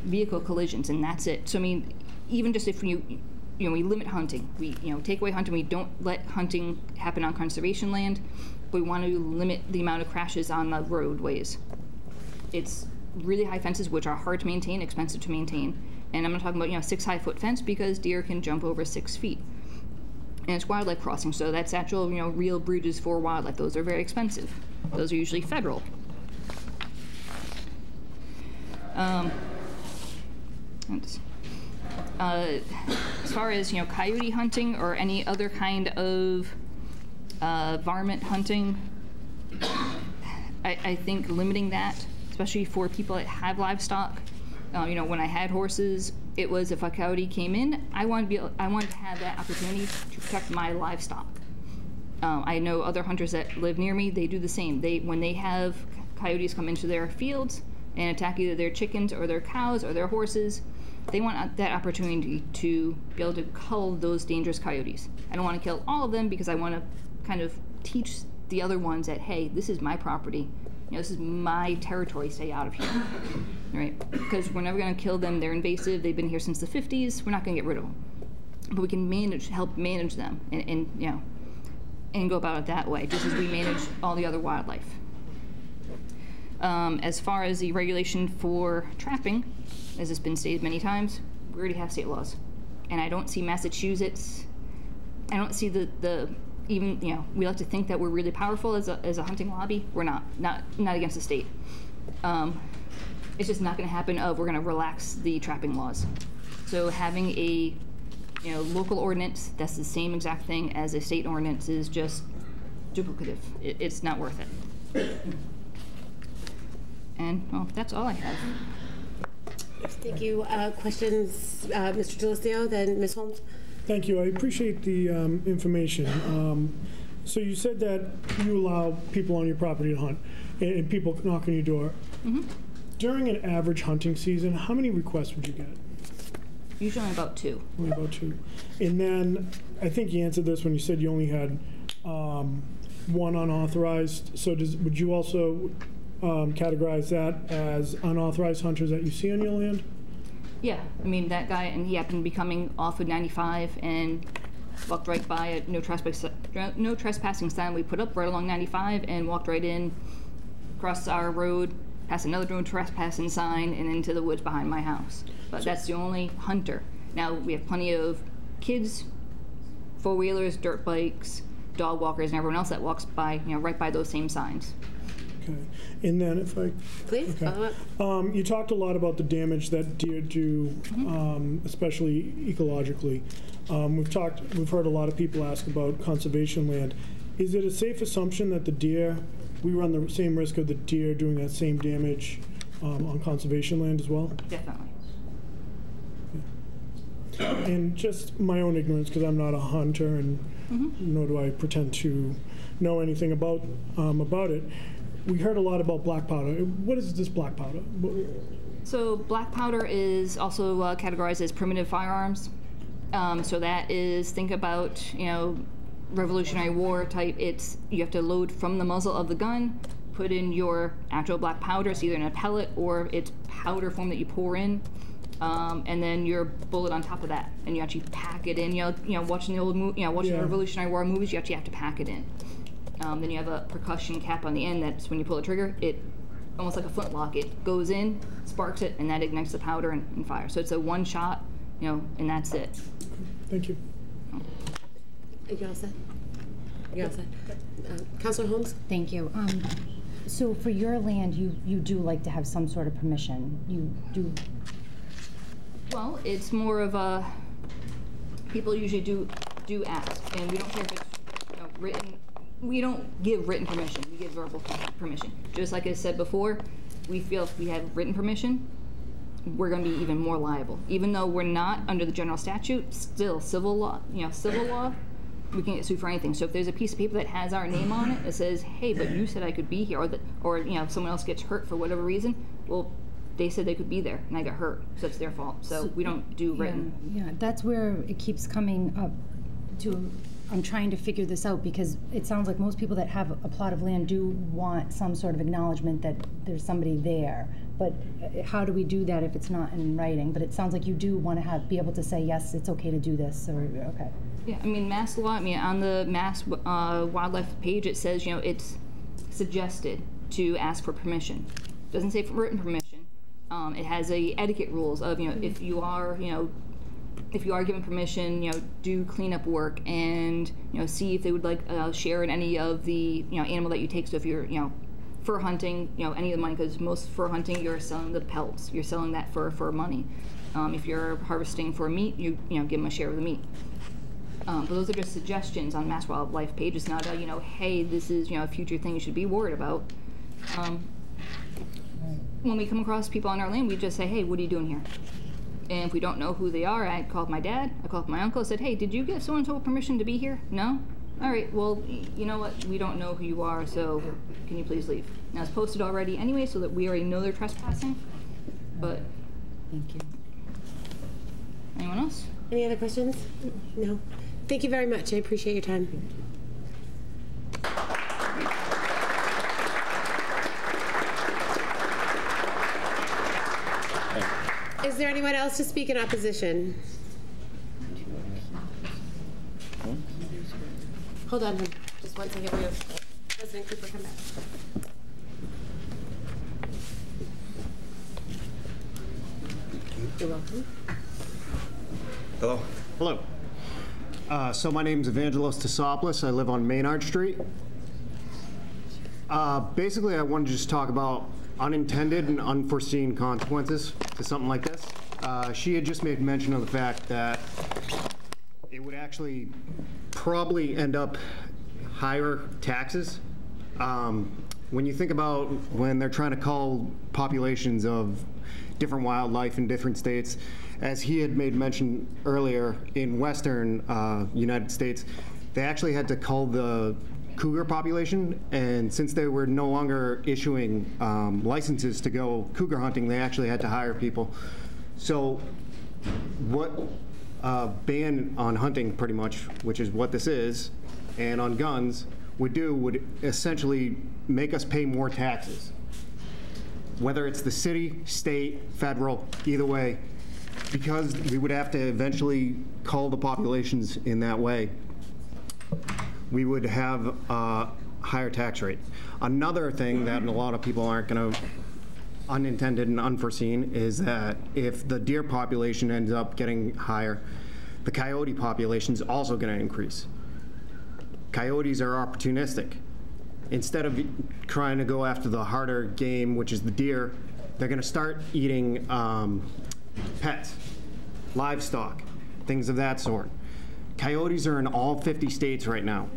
vehicle collisions, and that's it. So I mean, even just if we limit hunting, we take away hunting, we don't let hunting happen on conservation land. We want to limit the amount of crashes on the roadways. It's really high fences, which are hard to maintain, expensive to maintain. And I'm not talking about 6 high-foot fence because deer can jump over 6 feet. And it's wildlife crossing, so that's actual real bridges for wildlife. Those are very expensive. Those are usually federal. As far as coyote hunting or any other kind of varmint hunting, I think limiting that, especially for people that have livestock. When I had horses, it was if a coyote came in, I wanted to have that opportunity to protect my livestock. I know other hunters that live near me, they do the same. When they have coyotes come into their fields and attack either their chickens or their cows or their horses, they want that opportunity to be able to cull those dangerous coyotes. I don't want to kill all of them because I want to kind of teach the other ones that, hey, this is my property. This is my territory, stay out of here. Right? Because we're never going to kill them. They're invasive. They've been here since the 50s. We're not going to get rid of them. But we can help manage them and go about it that way, just as we manage all the other wildlife. As far as the regulation for trapping, as has been stated many times, we already have state laws. And I don't see Massachusetts, I don't see even, we like to think that we're really powerful as a hunting lobby. We're not against the state. It's just not gonna happen we're gonna relax the trapping laws. So having a, local ordinance that's the same exact thing as a state ordinance is just duplicative. It's not worth it. And, well, that's all I have. Thank you. Questions, Mr. Delisio, then Ms. Holmes? Thank you. I appreciate the information. So you said that you allow people on your property to hunt and people knock on your door. Mm-hmm. During an average hunting season, how many requests would you get? Usually about 2. Only about 2. And then I think you answered this when you said you only had 1 unauthorized. So would you also categorize that as unauthorized hunters that you see on your land? Yeah, I mean, that guy, and he happened to be coming off of 95 and walked right by a no trespassing sign we put up right along 95 and walked right in, across our road, past another no trespassing sign, and into the woods behind my house. But that's the only hunter. Now, we have plenty of kids, four-wheelers, dirt bikes, dog walkers, and everyone else that walks by, right by those same signs. Okay. And then if I... Please, follow up. You talked a lot about the damage that deer do, especially ecologically. We've heard a lot of people ask about conservation land. Is it a safe assumption that the deer we run the same risk of the deer doing that same damage on conservation land as well? Definitely. And just my own ignorance, because I'm not a hunter, and nor do I pretend to know anything about it. We heard a lot about black powder. What is this black powder? So black powder is also categorized as primitive firearms. So that is, think about, Revolutionary War type. You have to load from the muzzle of the gun, put in your actual black powder. It's either in a pellet or it's powder form that you pour in. And then your bullet on top of that, and you actually pack it in. Watching the old, watching the Revolutionary War movies, you actually have to pack it in. Then you have a percussion cap on the end. That's when you pull the trigger, it almost like a flintlock. It goes in, sparks it, and that ignites the powder and fire. So it's a one shot, and that's it. Thank you. Are you all set? You're all set. Councilor Holmes. Thank you. So for your land, you do like to have some sort of permission. You do. Well, it's more of a, people usually do ask, and we don't care if it's written. We don't give written permission. We give verbal permission. Just like I said before, we feel if we have written permission, we're going to be even more liable. Even though we're not under the general statute, still civil law. Civil law, we can get sued for anything. So if there's a piece of paper that has our name on it, that says, "Hey, but you said I could be here," or if someone else gets hurt for whatever reason, well, they said they could be there, and I got hurt, so it's their fault. So we don't do written. Yeah, that's where it keeps coming up to. I'm trying to figure this out because it sounds like most people that have a plot of land do want some sort of acknowledgement that there's somebody there. But how do we do that if it's not in writing? But it sounds like you do want to be able to say, yes, it's okay to do this, or okay. Yeah, Mass law, on the Mass Wildlife page, it says, it's suggested to ask for permission. It doesn't say for written permission. It has etiquette rules of, if you are given permission, do cleanup work and, see if they would like share in any of the, animal that you take. So if you're, fur hunting, any of the money, because most fur hunting, you're selling the pelts. You're selling that fur for money. If you're harvesting for meat, you give them a share of the meat. But those are just suggestions on Mass Wildlife page. It's not a, hey, this is, a future thing you should be worried about. When we come across people on our land, we just say, hey, what are you doing here? And if we don't know who they are, I called my dad, I called my uncle, said, hey, did you give so-and-so permission to be here? No? All right, well, you know what? We don't know who you are, so can you please leave? Now, it's posted already anyway, so that we already know they're trespassing, but... Thank you. Anyone else? Any other questions? No. Thank you very much. I appreciate your time. Is there anyone else to speak in opposition? Hold on, just 1 second. We have President Cooper come back. You're welcome. Hello. Hello. So my name's Evangelos Tesopoulos. I live on Maynard Street. Basically, I wanted to just talk about unintended and unforeseen consequences to something like this. She had just made mention of the fact that it would actually probably end up higher taxes. When you think about when they're trying to cull populations of different wildlife in different states, as he had made mention earlier, in western United States, they actually had to cull the cougar population, and since they were no longer issuing licenses to go cougar hunting, they actually had to hire people. So what ban on hunting, pretty much, which is what this is, and on guns, would essentially make us pay more taxes. Whether it's the city, state, federal, either way, because we would have to eventually cull the populations in that way, we would have a higher tax rate. Another thing that a lot of people aren't going to, unintended and unforeseen, is that if the deer population ends up getting higher, the coyote population is also going to increase. Coyotes are opportunistic. Instead of trying to go after the harder game, which is the deer, they're going to start eating pets, livestock, things of that sort. Coyotes are in all 50 states right now.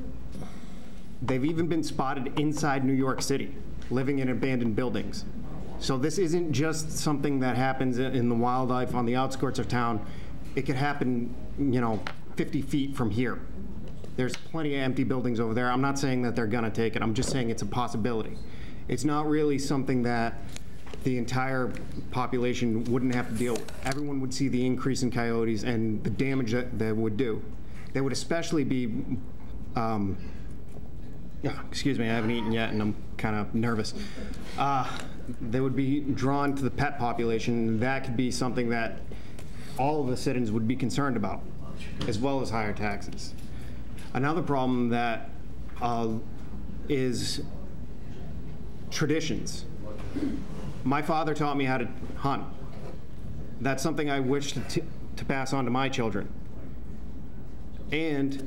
They've even been spotted inside New York City, living in abandoned buildings. So this isn't just something that happens in the wildlife on the outskirts of town. It could happen, 50 feet from here. There's plenty of empty buildings over there. I'm not saying that they're gonna take it. I'm just saying it's a possibility. It's not really something that the entire population wouldn't have to deal with. Everyone would see the increase in coyotes and the damage that they would do. They would especially be, excuse me, I haven't eaten yet and I'm kind of nervous. They would be drawn to the pet population. That could be something that all of the citizens would be concerned about, as well as higher taxes. Another problem that is traditions. My father taught me how to hunt. That's something I wish to pass on to my children. And,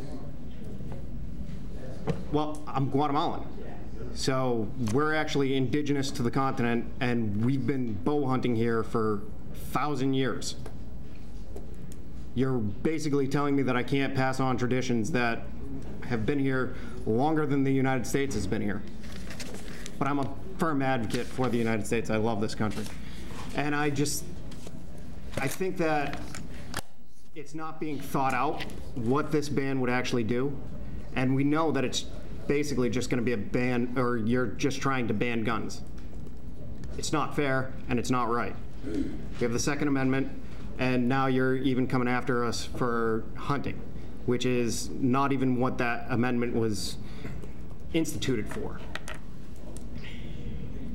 well, I'm Guatemalan. So we're actually indigenous to the continent, and we've been bow hunting here for 1,000 years. You're basically telling me that I can't pass on traditions that have been here longer than the United States has been here. But I'm a firm advocate for the United States. I love this country. And I think that it's not being thought out what this ban would actually do. And we know that it's basically just going to be a ban, or you're just trying to ban guns. It's not fair, and it's not right. We have the Second Amendment, and now you're even coming after us for hunting, which is not even what that amendment was instituted for.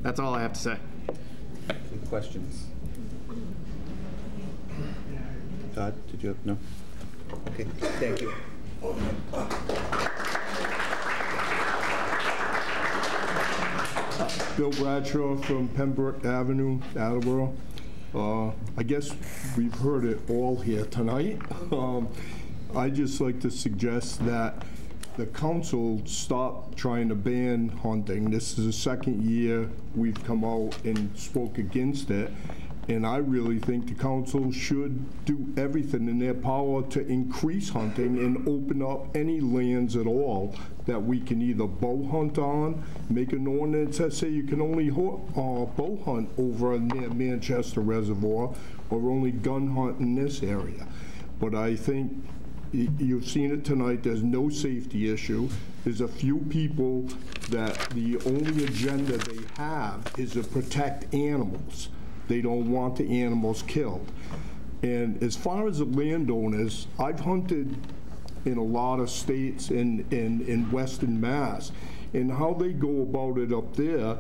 That's all I have to say. Any questions? Todd, did you have, no? Okay, thank you. Bill Bradshaw from Pembroke Avenue, Attleboro. I guess we've heard it all here tonight. I'd just like to suggest that the council stop trying to ban hunting. This is the second year we've come out and spoke against it. And I really think the council should do everything in their power to increase hunting and open up any lands at all that we can either bow hunt on, make an ordinance that say you can only bow hunt over near Manchester Reservoir, or only gun hunt in this area. But I think you've seen it tonight, there's no safety issue. There's a few people that the only agenda they have is to protect animals. They don't want the animals killed. And as far as the landowners, I've hunted in a lot of states in Western Mass, and how they go about it up there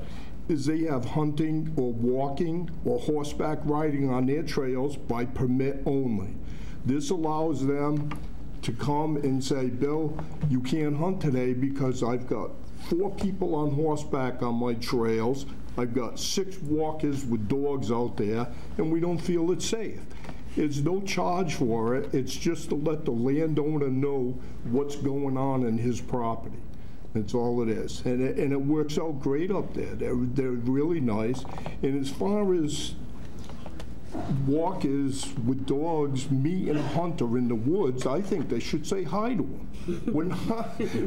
is they have hunting or walking or horseback riding on their trails by permit only. This allows them to come and say, Bill, you can't hunt today because I've got 4 people on horseback on my trails, I've got 6 walkers with dogs out there, and we don't feel it's safe. There's no charge for it. It's just to let the landowner know what's going on in his property. That's all it is. And it works out great up there. They're really nice. And as far as walkers with dogs meet a hunter in the woods, I think they should say hi to them.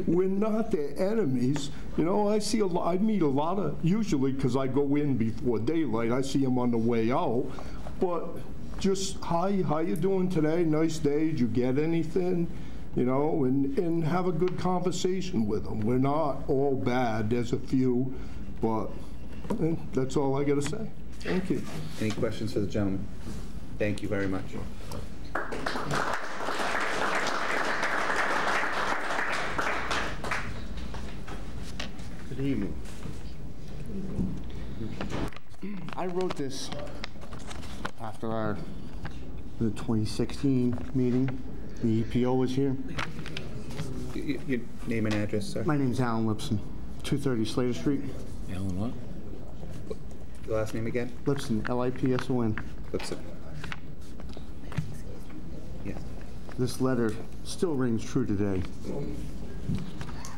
We're not their enemies. You know, I meet a lot of, usually because I go in before daylight, I see them on the way out, but just, hi, how you doing today? Nice day, did you get anything? You know, and have a good conversation with them. We're not all bad, there's a few, but that's all I gotta say. Thank you. Any questions for the gentleman? Thank you very much. Good evening. I wrote this after the 2016 meeting. The EPO was here. Your name and address, sir? My name's Alan Lipson, 230 Slater Street. Alan what? Your last name again? Lipson, L-I-P-S-O-N. Lipson. Yes. This letter still rings true today.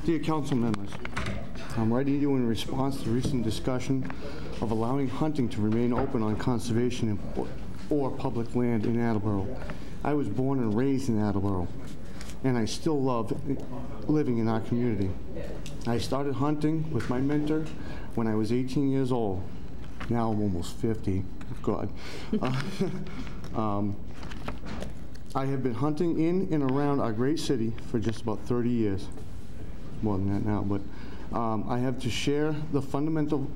Dear council members, I'm writing you in response to recent discussion of allowing hunting to remain open on conservation or public land in Attleboro. I was born and raised in Attleboro. and I still love living in our community. I started hunting with my mentor when I was 18 years old. Now I'm almost 50, God. I have been hunting in and around our great city for just about 30 years. More than that now, but I have to share the fundamental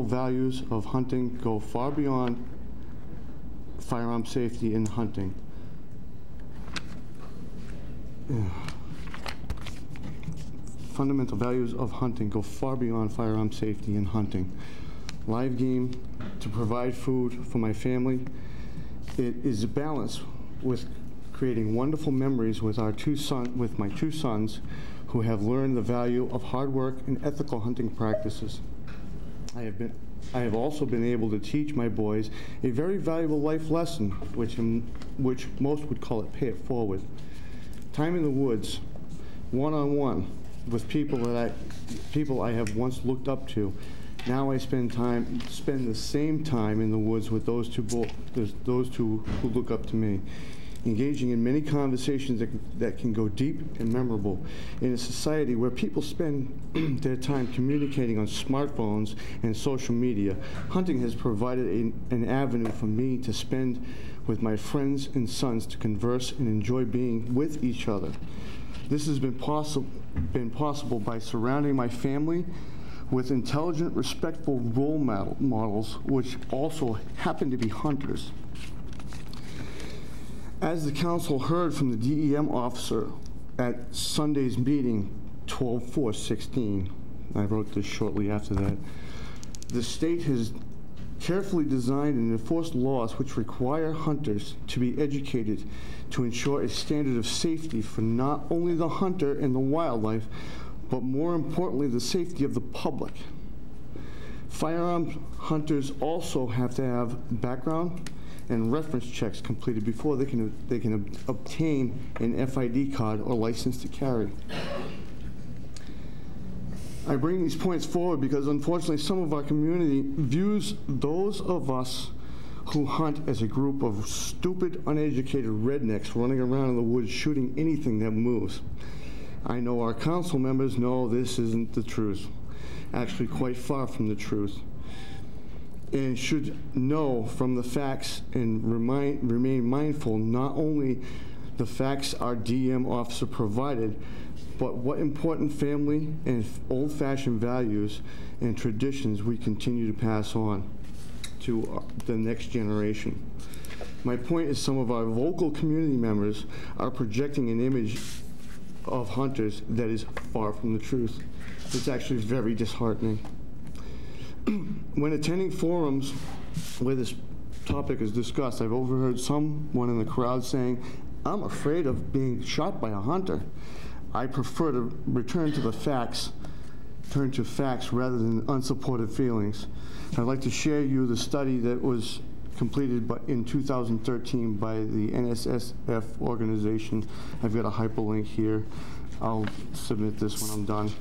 values of hunting go far beyond firearm safety in hunting. Fundamental values of hunting go far beyond firearm safety in hunting. Live game, to provide food for my family. It is a balance with creating wonderful memories with my two sons, who have learned the value of hard work and ethical hunting practices. I have also been able to teach my boys a very valuable life lesson, which most would call it pay it forward. Time in the woods, one-on-one, with people I have once looked up to. Now I spend the same time in the woods with those two who look up to me, engaging in many conversations that can go deep and memorable. In a society where people spend their time communicating on smartphones and social media, hunting has provided an avenue for me to spend with my friends and sons to converse and enjoy being with each other. This has been possible by surrounding my family with intelligent, respectful role models, which also happen to be hunters. As the council heard from the DEM officer at Sunday's meeting, 12/4/16, I wrote this shortly after that, the state has carefully designed and enforced laws which require hunters to be educated to ensure a standard of safety for not only the hunter and the wildlife, but more importantly, the safety of the public. Firearms hunters also have to have background and reference checks completed before they can obtain an FID card or license to carry. I bring these points forward because unfortunately some of our community views those of us who hunt as a group of stupid, uneducated rednecks running around in the woods shooting anything that moves. I know our council members know this isn't the truth, actually quite far from the truth, and should know from the facts and remain mindful not only the facts our DM officer provided, but what important family and old-fashioned values and traditions we continue to pass on to the next generation. My point is some of our local community members are projecting an image of hunters that is far from the truth. It's actually very disheartening. When attending forums where this topic is discussed, I've overheard someone in the crowd saying, "I'm afraid of being shot by a hunter." I prefer to turn to facts rather than unsupported feelings. I'd like to share you the study that was completed in 2013 by the NSSF organization. I've got a hyperlink here. I'll submit this when I'm done.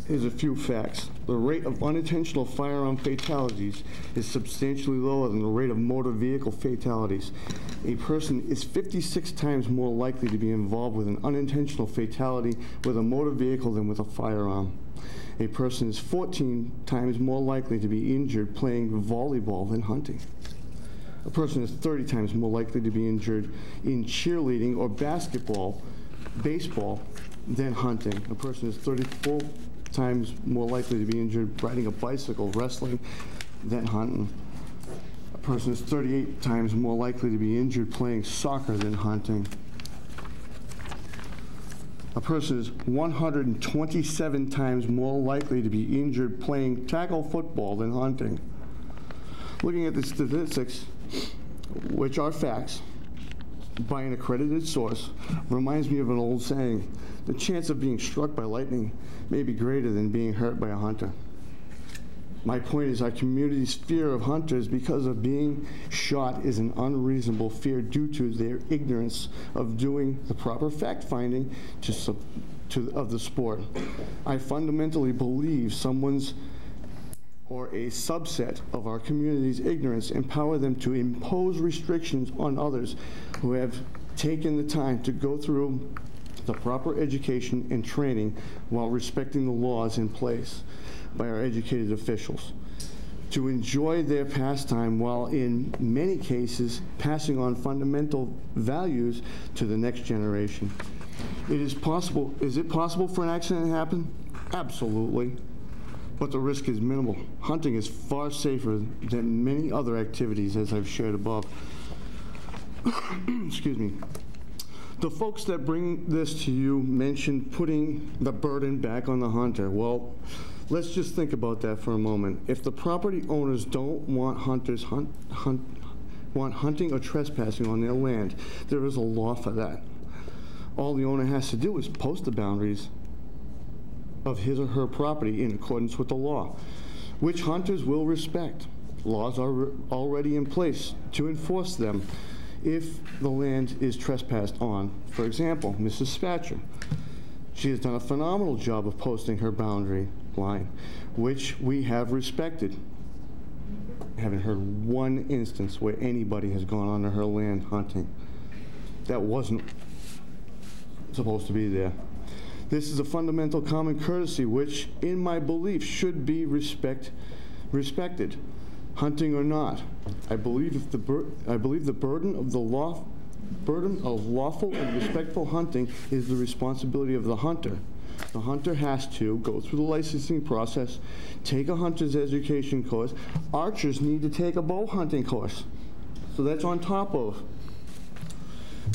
Here's a few facts. The rate of unintentional firearm fatalities is substantially lower than the rate of motor vehicle fatalities. A person is 56 times more likely to be involved with an unintentional fatality with a motor vehicle than with a firearm. A person is 14 times more likely to be injured playing volleyball than hunting. A person is 30 times more likely to be injured in cheerleading or baseball than hunting. A person is 34 times more likely to be injured riding a bicycle, wrestling, than hunting. A person is 38 times more likely to be injured playing soccer than hunting. A person is 127 times more likely to be injured playing tackle football than hunting. Looking at the statistics, which are facts, by an accredited source, reminds me of an old saying: the chance of being struck by lightning may be greater than being hurt by a hunter. My point is our community's fear of hunters because of being shot is an unreasonable fear due to their ignorance of doing the proper fact-finding of the sport. I fundamentally believe or a subset of our community's ignorance empower them to impose restrictions on others who have taken the time to go through the proper education and training while respecting the laws in place by our educated officials, to enjoy their pastime while in many cases passing on fundamental values to the next generation. Is it possible for an accident to happen? Absolutely. But the risk is minimal. Hunting is far safer than many other activities, as I've shared above. Excuse me. The folks that bring this to you mentioned putting the burden back on the hunter. Well, let's just think about that for a moment. If the property owners don't want hunters hunting or trespassing on their land, there is a law for that. All the owner has to do is post the boundaries of his or her property in accordance with the law, which hunters will respect. Laws are already in place to enforce them if the land is trespassed on. For example, Mrs. Spatcher. She has done a phenomenal job of posting her boundary line, which we have respected. I haven't heard one instance where anybody has gone onto her land hunting. That wasn't supposed to be there. This is a fundamental common courtesy which, in my belief, should be respected, hunting or not. I believe the burden of lawful and respectful hunting is the responsibility of the hunter. The hunter has to go through the licensing process, take a hunter's education course. Archers need to take a bow hunting course. So that's on top of.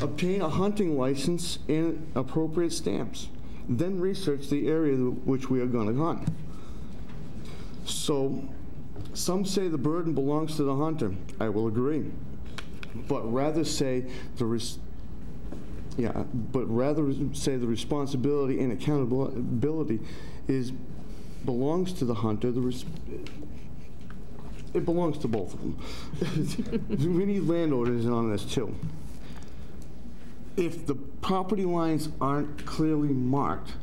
Obtain a hunting license and appropriate stamps. Then research the area which we are going to hunt. So some say the burden belongs to the hunter. I will agree. But rather say the responsibility and accountability belongs to the hunter. It belongs to both of them. We need landowners on this too. If the property lines aren't clearly marked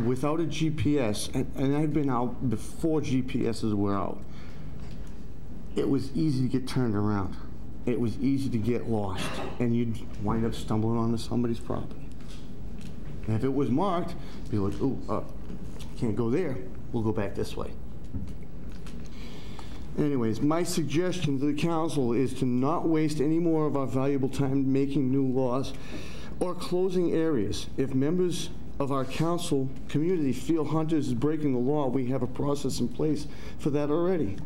without a GPS, and I've been out before GPSs were out, it was easy to get turned around. It was easy to get lost, and you'd wind up stumbling onto somebody's property. And if it was marked, be like, oh, can't go there. We'll go back this way. Anyways, my suggestion to the council is to not waste any more of our valuable time making new laws or closing areas. If members of our council community feel hunters is breaking the law, we have a process in place for that already.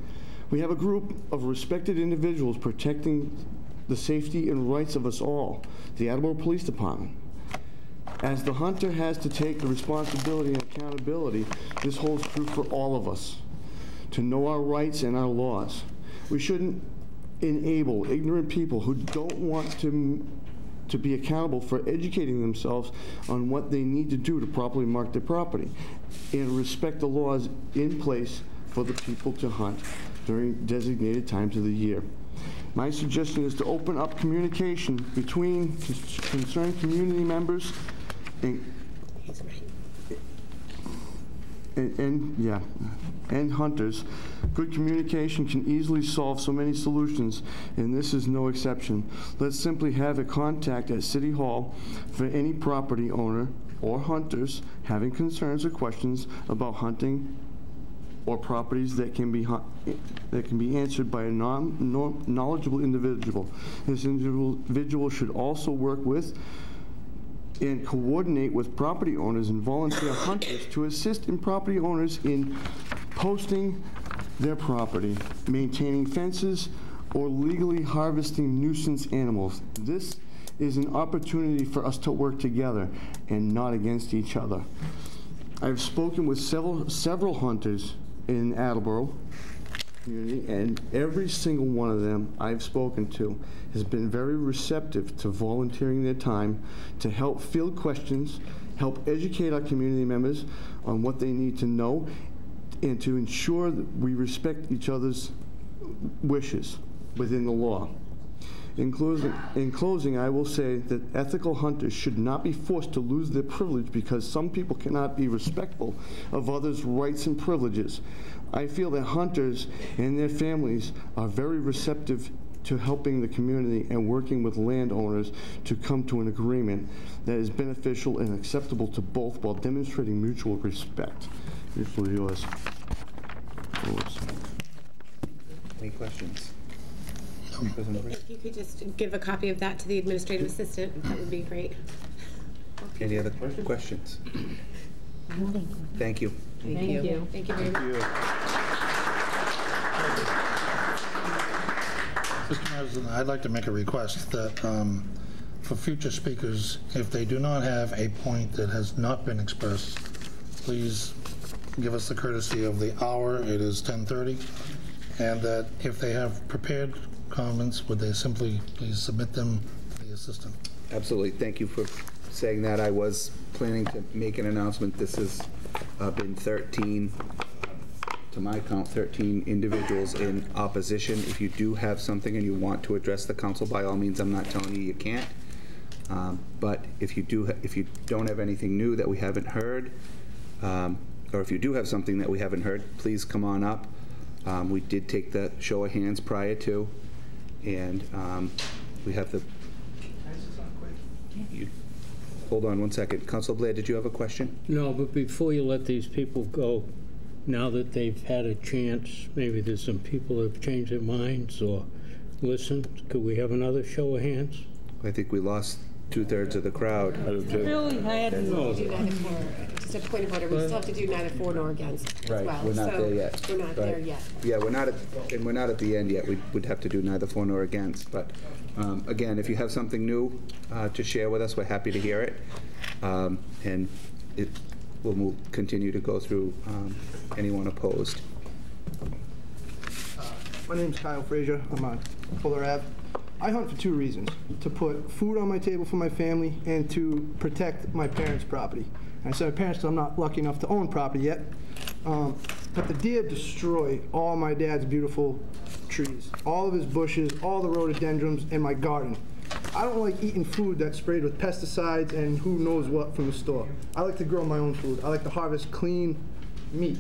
We have a group of respected individuals protecting the safety and rights of us all, the Attleboro Police Department. As the hunter has to take the responsibility and accountability, this holds true for all of us, to know our rights and our laws. We shouldn't enable ignorant people who don't want to be accountable for educating themselves on what they need to do to properly mark their property and respect the laws in place for the people to hunt during designated times of the year. My suggestion is to open up communication between concerned community members and hunters. Good communication can easily solve so many solutions, and this is no exception. Let's simply have a contact at City Hall for any property owner or hunters having concerns or questions about hunting or properties that can be answered by a knowledgeable individual. This individual should also work with and coordinate with property owners and volunteer hunters to assist in property owners in posting their property, maintaining fences, or legally harvesting nuisance animals. This is an opportunity for us to work together and not against each other. I've spoken with several hunters in Attleboro community, and every single one of them I've spoken to has been very receptive to volunteering their time to help field questions, help educate our community members on what they need to know, and to ensure that we respect each other's wishes within the law. In closing, I will say that ethical hunters should not be forced to lose their privilege because some people cannot be respectful of others' rights and privileges. I feel that hunters and their families are very receptive to helping the community and working with landowners to come to an agreement that is beneficial and acceptable to both while demonstrating mutual respect. Usually yours. Oops. Any questions? If you could just give a copy of that to the administrative assistant, that would be great. Any other questions? Thank you. Thank you. Thank you very much. Mr. President, I'd like to make a request that for future speakers, if they do not have a point that has not been expressed, please give us the courtesy of the hour. It is 10:30. And that if they have prepared comments, would they simply please submit them to the assistant? Absolutely. Thank you for saying that. I was planning to make an announcement. This has been 13, to my count, 13 individuals in opposition. If you do have something and you want to address the council, by all means, I'm not telling you you can't. But if you don't have anything new that we haven't heard, or if you do have something that we haven't heard, please come on up. We did take the show of hands prior to, and we have the. Hold on one second. Councilor Blair, did you have a question? No, but before you let these people go, now that they've had a chance, maybe there's some people that have changed their minds or listened, could we have another show of hands? I think we lost 2/3 of the crowd. Really? I hadn't known. Just a point of order, we still have to do neither for nor against as Right, well. we're not So there yet. We're not Right. there yet. Yeah, we're not at the end yet. We would have to do neither for nor against. But again, if you have something new to share with us, we're happy to hear it. And we'll continue to go through anyone opposed. My name's Kyle Frazier. I'm on Fuller Ave. I hunt for 2 reasons: to put food on my table for my family and to protect my parents' property. And I say my parents because I'm not lucky enough to own property yet. But the deer destroy all my dad's beautiful trees, all of his bushes, all the rhododendrons in my garden. I don't like eating food that's sprayed with pesticides and who knows what from the store. I like to grow my own food. I like to harvest clean meat.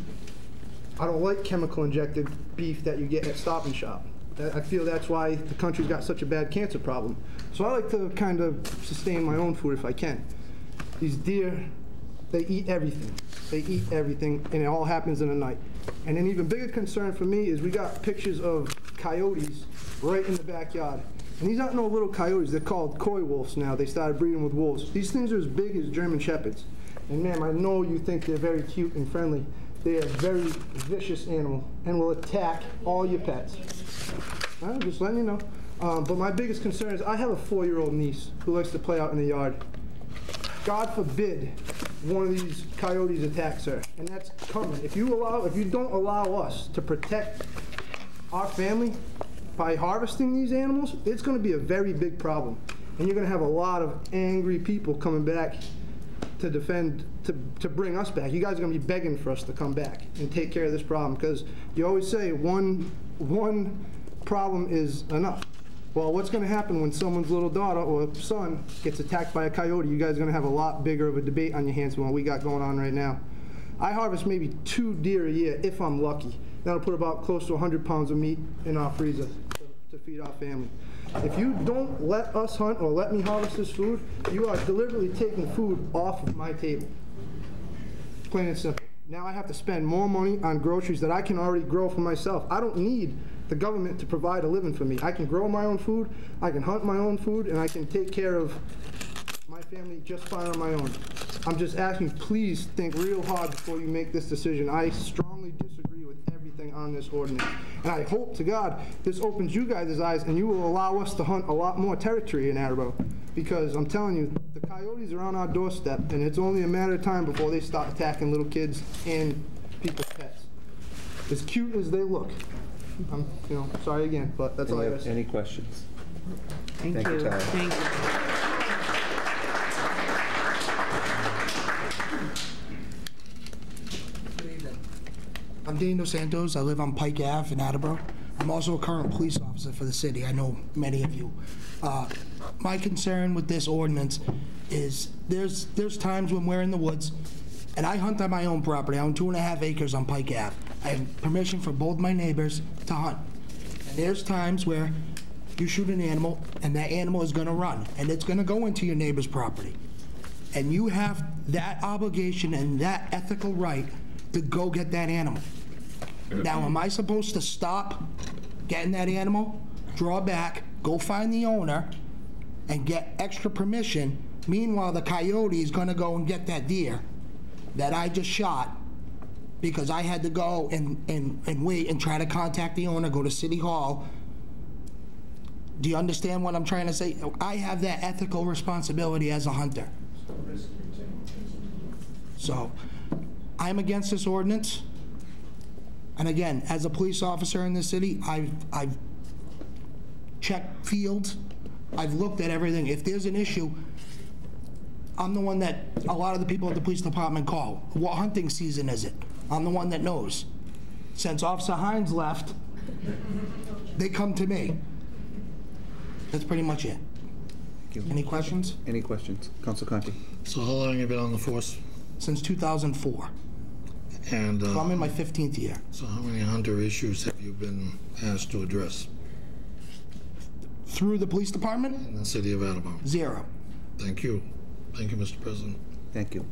I don't like chemical injected beef that you get at Stop and Shop. I feel that's why the country's got such a bad cancer problem. So I like to kind of sustain my own food if I can. These deer, they eat everything. They eat everything, and it all happens in the night. And an even bigger concern for me is we got pictures of coyotes right in the backyard. And these aren't no little coyotes. They're called coy wolves now. They started breeding with wolves. These things are as big as German Shepherds. And ma'am, I know you think they're very cute and friendly. They are a very vicious animal and will attack all your pets. I'm just letting you know. But my biggest concern is I have a 4-year-old niece who likes to play out in the yard. God forbid one of these coyotes attacks her, and that's coming. If you don't allow us to protect our family by harvesting these animals, it's going to be a very big problem, and you're going to have a lot of angry people coming back to defend, to bring us back. You guys are going to be begging for us to come back and take care of this problem, because you always say one problem is enough. Well, what's going to happen when someone's little daughter or son gets attacked by a coyote? You guys are going to have a lot bigger of a debate on your hands than what we got going on right now. I harvest maybe 2 deer a year if I'm lucky. That'll put about close to 100 pounds of meat in our freezer to feed our family. If you don't let us hunt or let me harvest this food, you are deliberately taking food off of my table. Plain and simple. Now I have to spend more money on groceries that I can already grow for myself. I don't need the government to provide a living for me. I can grow my own food, I can hunt my own food, and I can take care of my family just fine on my own. I'm just asking, please think real hard before you make this decision. I strongly disagree with everything on this ordinance. And I hope to God this opens you guys' eyes and you will allow us to hunt a lot more territory in Attleboro. Because I'm telling you, the coyotes are on our doorstep, and it's only a matter of time before they start attacking little kids and people's pets. As cute as they look. I'm, sorry again, but that's all I got. Any questions? Thank you. Tyler. Thank you. Good evening. I'm Dean Dos Santos. I live on Pike Ave in Attleboro. I'm also a current police officer for the city. I know many of you. My concern with this ordinance is there's times when we're in the woods, and I hunt on my own property. I own 2.5 acres on Pike Ave. I have permission from both my neighbors to hunt. And there's times where you shoot an animal, and that animal is gonna run, and it's gonna go into your neighbor's property. And you have that obligation and that ethical right to go get that animal. Now, am I supposed to stop getting that animal, draw back, go find the owner, and get extra permission? Meanwhile, the coyote is gonna go and get that deer that I just shot because I had to go and wait and try to contact the owner, go to City Hall. Do you understand what I'm trying to say? I have that ethical responsibility as a hunter. So, I'm against this ordinance. And again, as a police officer in the city, I've checked fields. I've looked at everything. If there's an issue, I'm the one that a lot of the people at the police department call. What hunting season is it? I'm the one that knows. Since Officer Hines left, they come to me. That's pretty much it. Any questions? Any questions? Council Conti. So how long have you been on the force? Since 2004. And so I'm in my 15th year. So how many hunter issues have you been asked to address? Through the police department? In the city of Attleboro? 0. Thank you. Thank you, Mr. President. Thank you.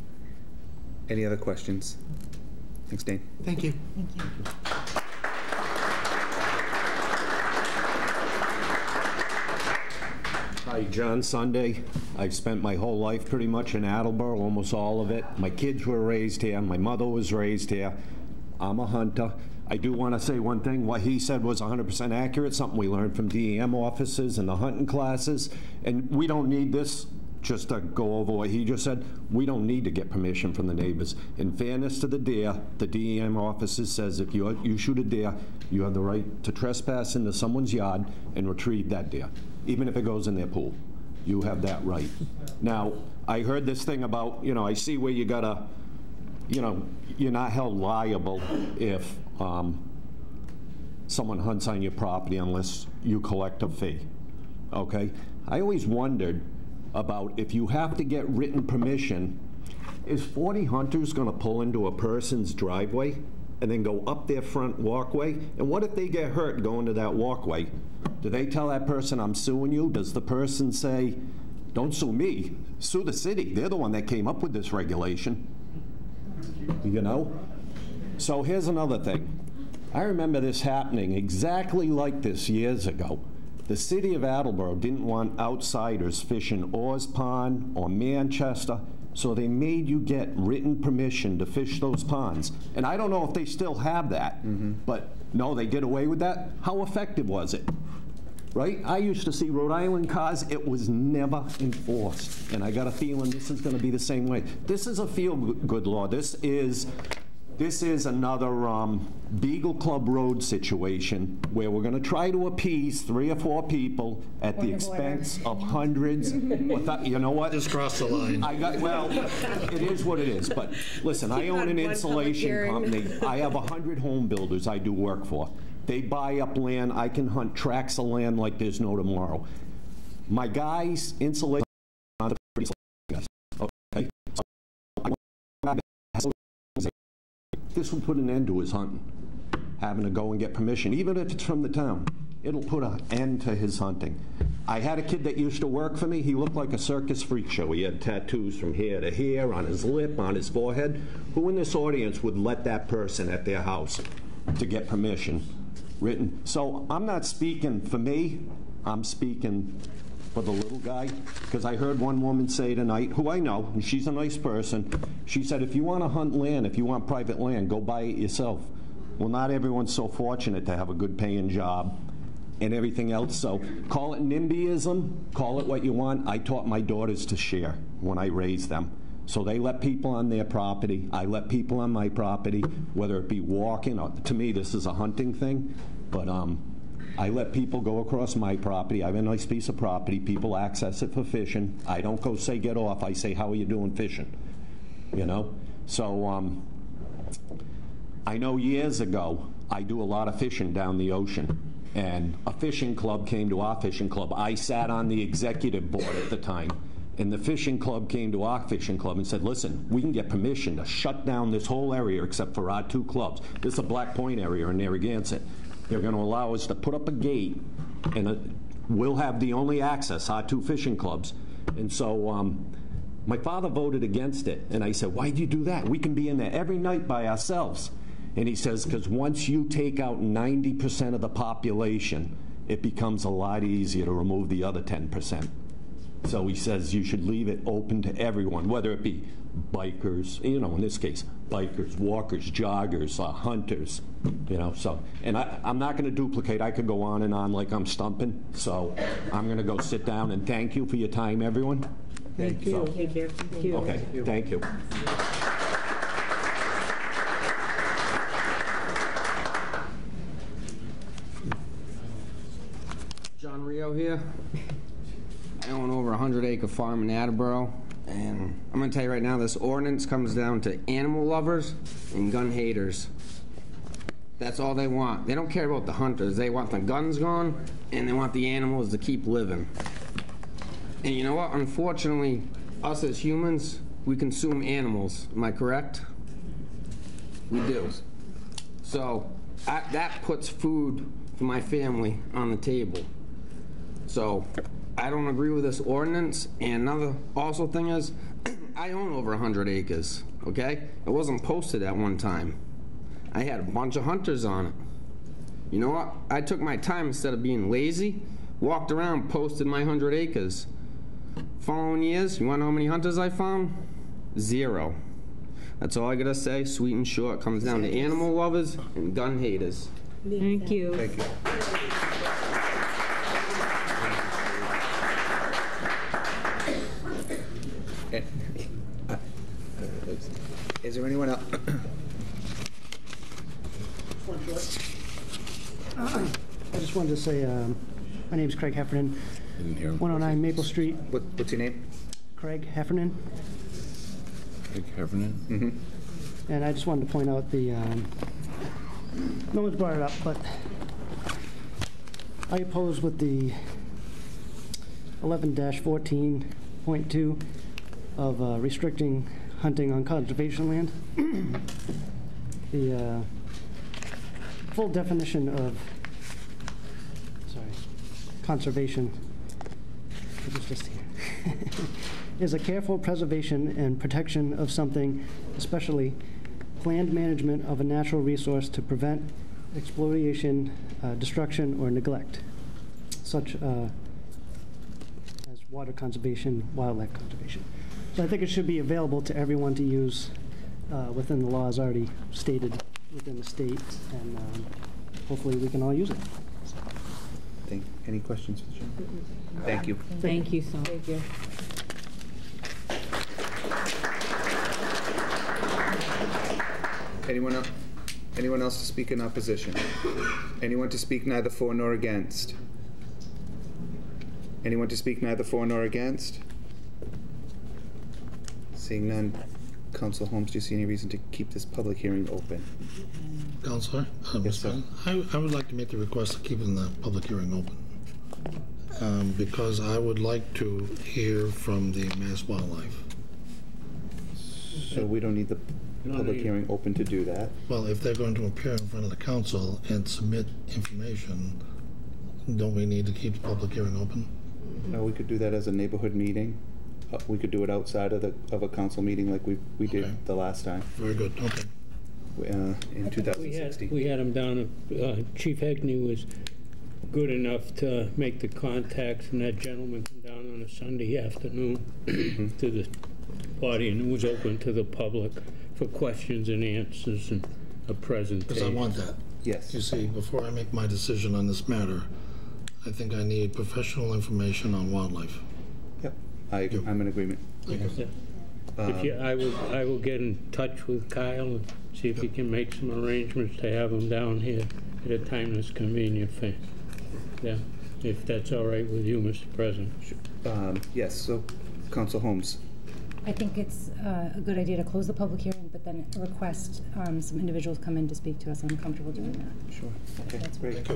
Any other questions? Thanks, Dane. Thank you. Thank you. Hi, John Sunday. I've spent my whole life pretty much in Attleboro, almost all of it. My kids were raised here. My mother was raised here. I'm a hunter. I do want to say one thing. What he said was 100% accurate, something we learned from DEM officers in the hunting classes. And we don't need this, just to go over what he just said, we don't need to get permission from the neighbors. In fairness to the deer, the DEM officer says if you shoot a deer, you have the right to trespass into someone's yard and retrieve that deer, even if it goes in their pool. You have that right. Now, I heard this thing about, I see where you gotta, you're not held liable if someone hunts on your property unless you collect a fee, okay? I always wondered about if you have to get written permission, is 40 hunters gonna pull into a person's driveway and then go up their front walkway? And what if they get hurt going to that walkway? Do they tell that person, I'm suing you? Does the person say, don't sue me, sue the city? They're the one that came up with this regulation, So here's another thing. I remember this happening exactly like this years ago. The city of Attleboro didn't want outsiders fishing Orrs Pond or Manchester, so they made you get written permission to fish those ponds. And I don't know if they still have that, but no, they did away with that. How effective was it? Right? I used to see Rhode Island cars, it was never enforced. And I got a feeling this is gonna be the same way. This is a feel-good law. This is another Beagle Club Road situation where we're going to try to appease 3 or 4 people at the expense of hundreds. You know what? Just cross the line. Well, it is what it is. But listen, I own an insulation company. I have 100 home builders I do work for. They buy up land. I can hunt tracts of land like there's no tomorrow. My guys, insulation, okay? This will put an end to his hunting, having to go and get permission, even if it's from the town. It'll put an end to his hunting. I had a kid that used to work for me. He looked like a circus freak show. He had tattoos from here to here, on his lip, on his forehead. Who in this audience would let that person at their house to get permission written? So I'm not speaking for me. I'm speaking for the little guy, because I heard one woman say tonight, who I know, and she's a nice person, she said, if you want to hunt land, if you want private land, go buy it yourself. Well, not everyone's so fortunate to have a good paying job and everything else, so call it NIMBYism, call it what you want. I taught my daughters to share when I raised them. So they let people on their property, I let people on my property, whether it be walking, or, to me this is a hunting thing, but I let people go across my property. I have a nice piece of property. People access it for fishing. I don't go say get off. I say, how are you doing fishing? So I know years ago, I do a lot of fishing down the ocean. And a fishing club came to our fishing club. I sat on the executive board at the time, and the fishing club came to our fishing club and said, listen, we can get permission to shut down this whole area except for our 2 clubs. This is a Black Point area in Narragansett. They're going to allow us to put up a gate, and we'll have the only access, our 2 fishing clubs. And so my father voted against it, and I said, why'd you do that? We can be in there every night by ourselves. And he says, because once you take out 90% of the population, it becomes a lot easier to remove the other 10%. So he says you should leave it open to everyone, whether it be bikers, you know, in this case, bikers, walkers, joggers, hunters, you know. So, and I'm not going to duplicate. I could go on and on like I'm stumping. So I'm going to go sit down and thank you for your time, everyone. Thank you. Thank you. Thank you. Okay, thank you. John Rio here. I own over a 100-acre farm in Attleboro, and I'm going to tell you right now, this ordinance comes down to animal lovers and gun haters. That's all they want. They don't care about the hunters. They want the guns gone, and they want the animals to keep living. And you know what? Unfortunately, us as humans, we consume animals. Am I correct? We do. So that puts food for my family on the table. So I don't agree with this ordinance. And another also thing is, I own over 100 acres, okay? It wasn't posted at one time. I had a bunch of hunters on it. You know what? I took my time instead of being lazy, walked around, posted my 100 acres. Following years, you want to know how many hunters I found? 0. That's all I gotta say. Sweet and short. Comes down to animal lovers and gun haters. Thank you. Thank you. Is there anyone else? I just wanted to say, my name is Craig Heffernan, 109 Maple Street. What's your name? Craig Heffernan. Craig Heffernan? Mm-hmm. And I just wanted to point out the, no one's brought it up, but I oppose with the 11-14.2 of restricting hunting on conservation land. The full definition of conservation, it was just here, is a careful preservation and protection of something, especially planned management of a natural resource to prevent exploitation, destruction, or neglect, such as water conservation, wildlife conservation. So I think it should be available to everyone to use within the laws already stated within the state, and hopefully we can all use it. Any questions for the gentleman? Thank you. Thank you, so. Thank you. Anyone else to speak in opposition? Anyone to speak neither for nor against? Anyone to speak neither for nor against? Seeing none, Councilor Holmes, do you see any reason to keep this public hearing open? Councilor? Yes, sir. I would like to make the request of keeping the public hearing open. Because I would like to hear from the Mass Wildlife. So we don't need the public hearing open to do that? Well, if they're going to appear in front of the council and submit information, don't we need to keep the public hearing open? No, we could do that as a neighborhood meeting. We could do it outside of a council meeting like we did the last time. Very good, okay. In 2016. We had him down, Chief Hegney was good enough to make the contacts, and that gentleman come down on a Sunday afternoon to the body, and it was open to the public for questions and answers and a presentation. Because I want that. Yes. You see, before I make my decision on this matter, I think I need professional information on wildlife. Yep, I'm in agreement. I will get in touch with Kyle and see if he can make some arrangements to have him down here at a time that's convenient for him. Yeah, if that's all right with you, Mr. President. Yes, so, Council Holmes, I think it's a good idea to close the public hearing, but then request some individuals come in to speak to us. I'm comfortable doing that. Sure. Okay, great.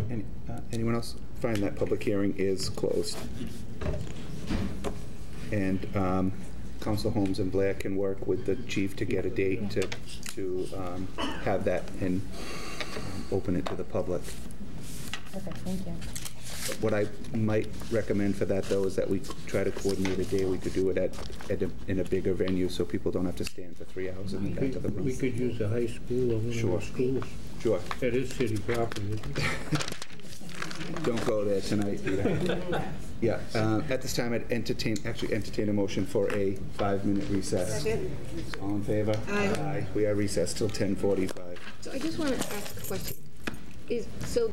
Anyone else? Fine, that public hearing is closed. And Council Holmes and Blair can work with the chief to get a date to have that and open it to the public. Perfect, thank you. What I might recommend for that, though, is that we try to coordinate a day we could do it in a bigger venue so people don't have to stand for 3 hours in the back of the room. We could use the high school or one of the schools. Sure. That is city property, isn't it? Don't go there tonight, Peter. Yeah, at this time, I'd entertain a motion for a 5-minute recess. Second. All in favor? Aye. We are recessed till 10:45. So I just want to ask a question. So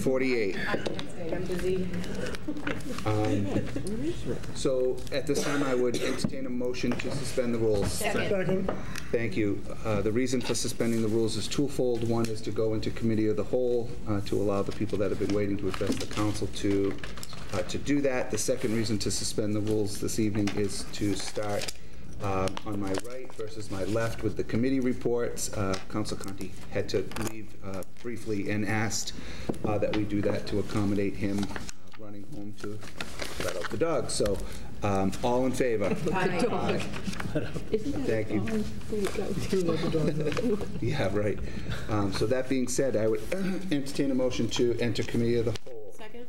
48. I'm busy. So at this time, I would entertain a motion to suspend the rules. Second. Thank you. The reason for suspending the rules is twofold. One is to go into committee of the whole to allow the people that have been waiting to address the council to do that. The second reason to suspend the rules this evening is to start on my right versus my left with the committee reports. Council Conti had to leave briefly and asked that we do that to accommodate him running home to let out the dog. So all in favor? Aye. Thank you. Yeah, right. So that being said, I would entertain a motion to enter committee of the whole. Second.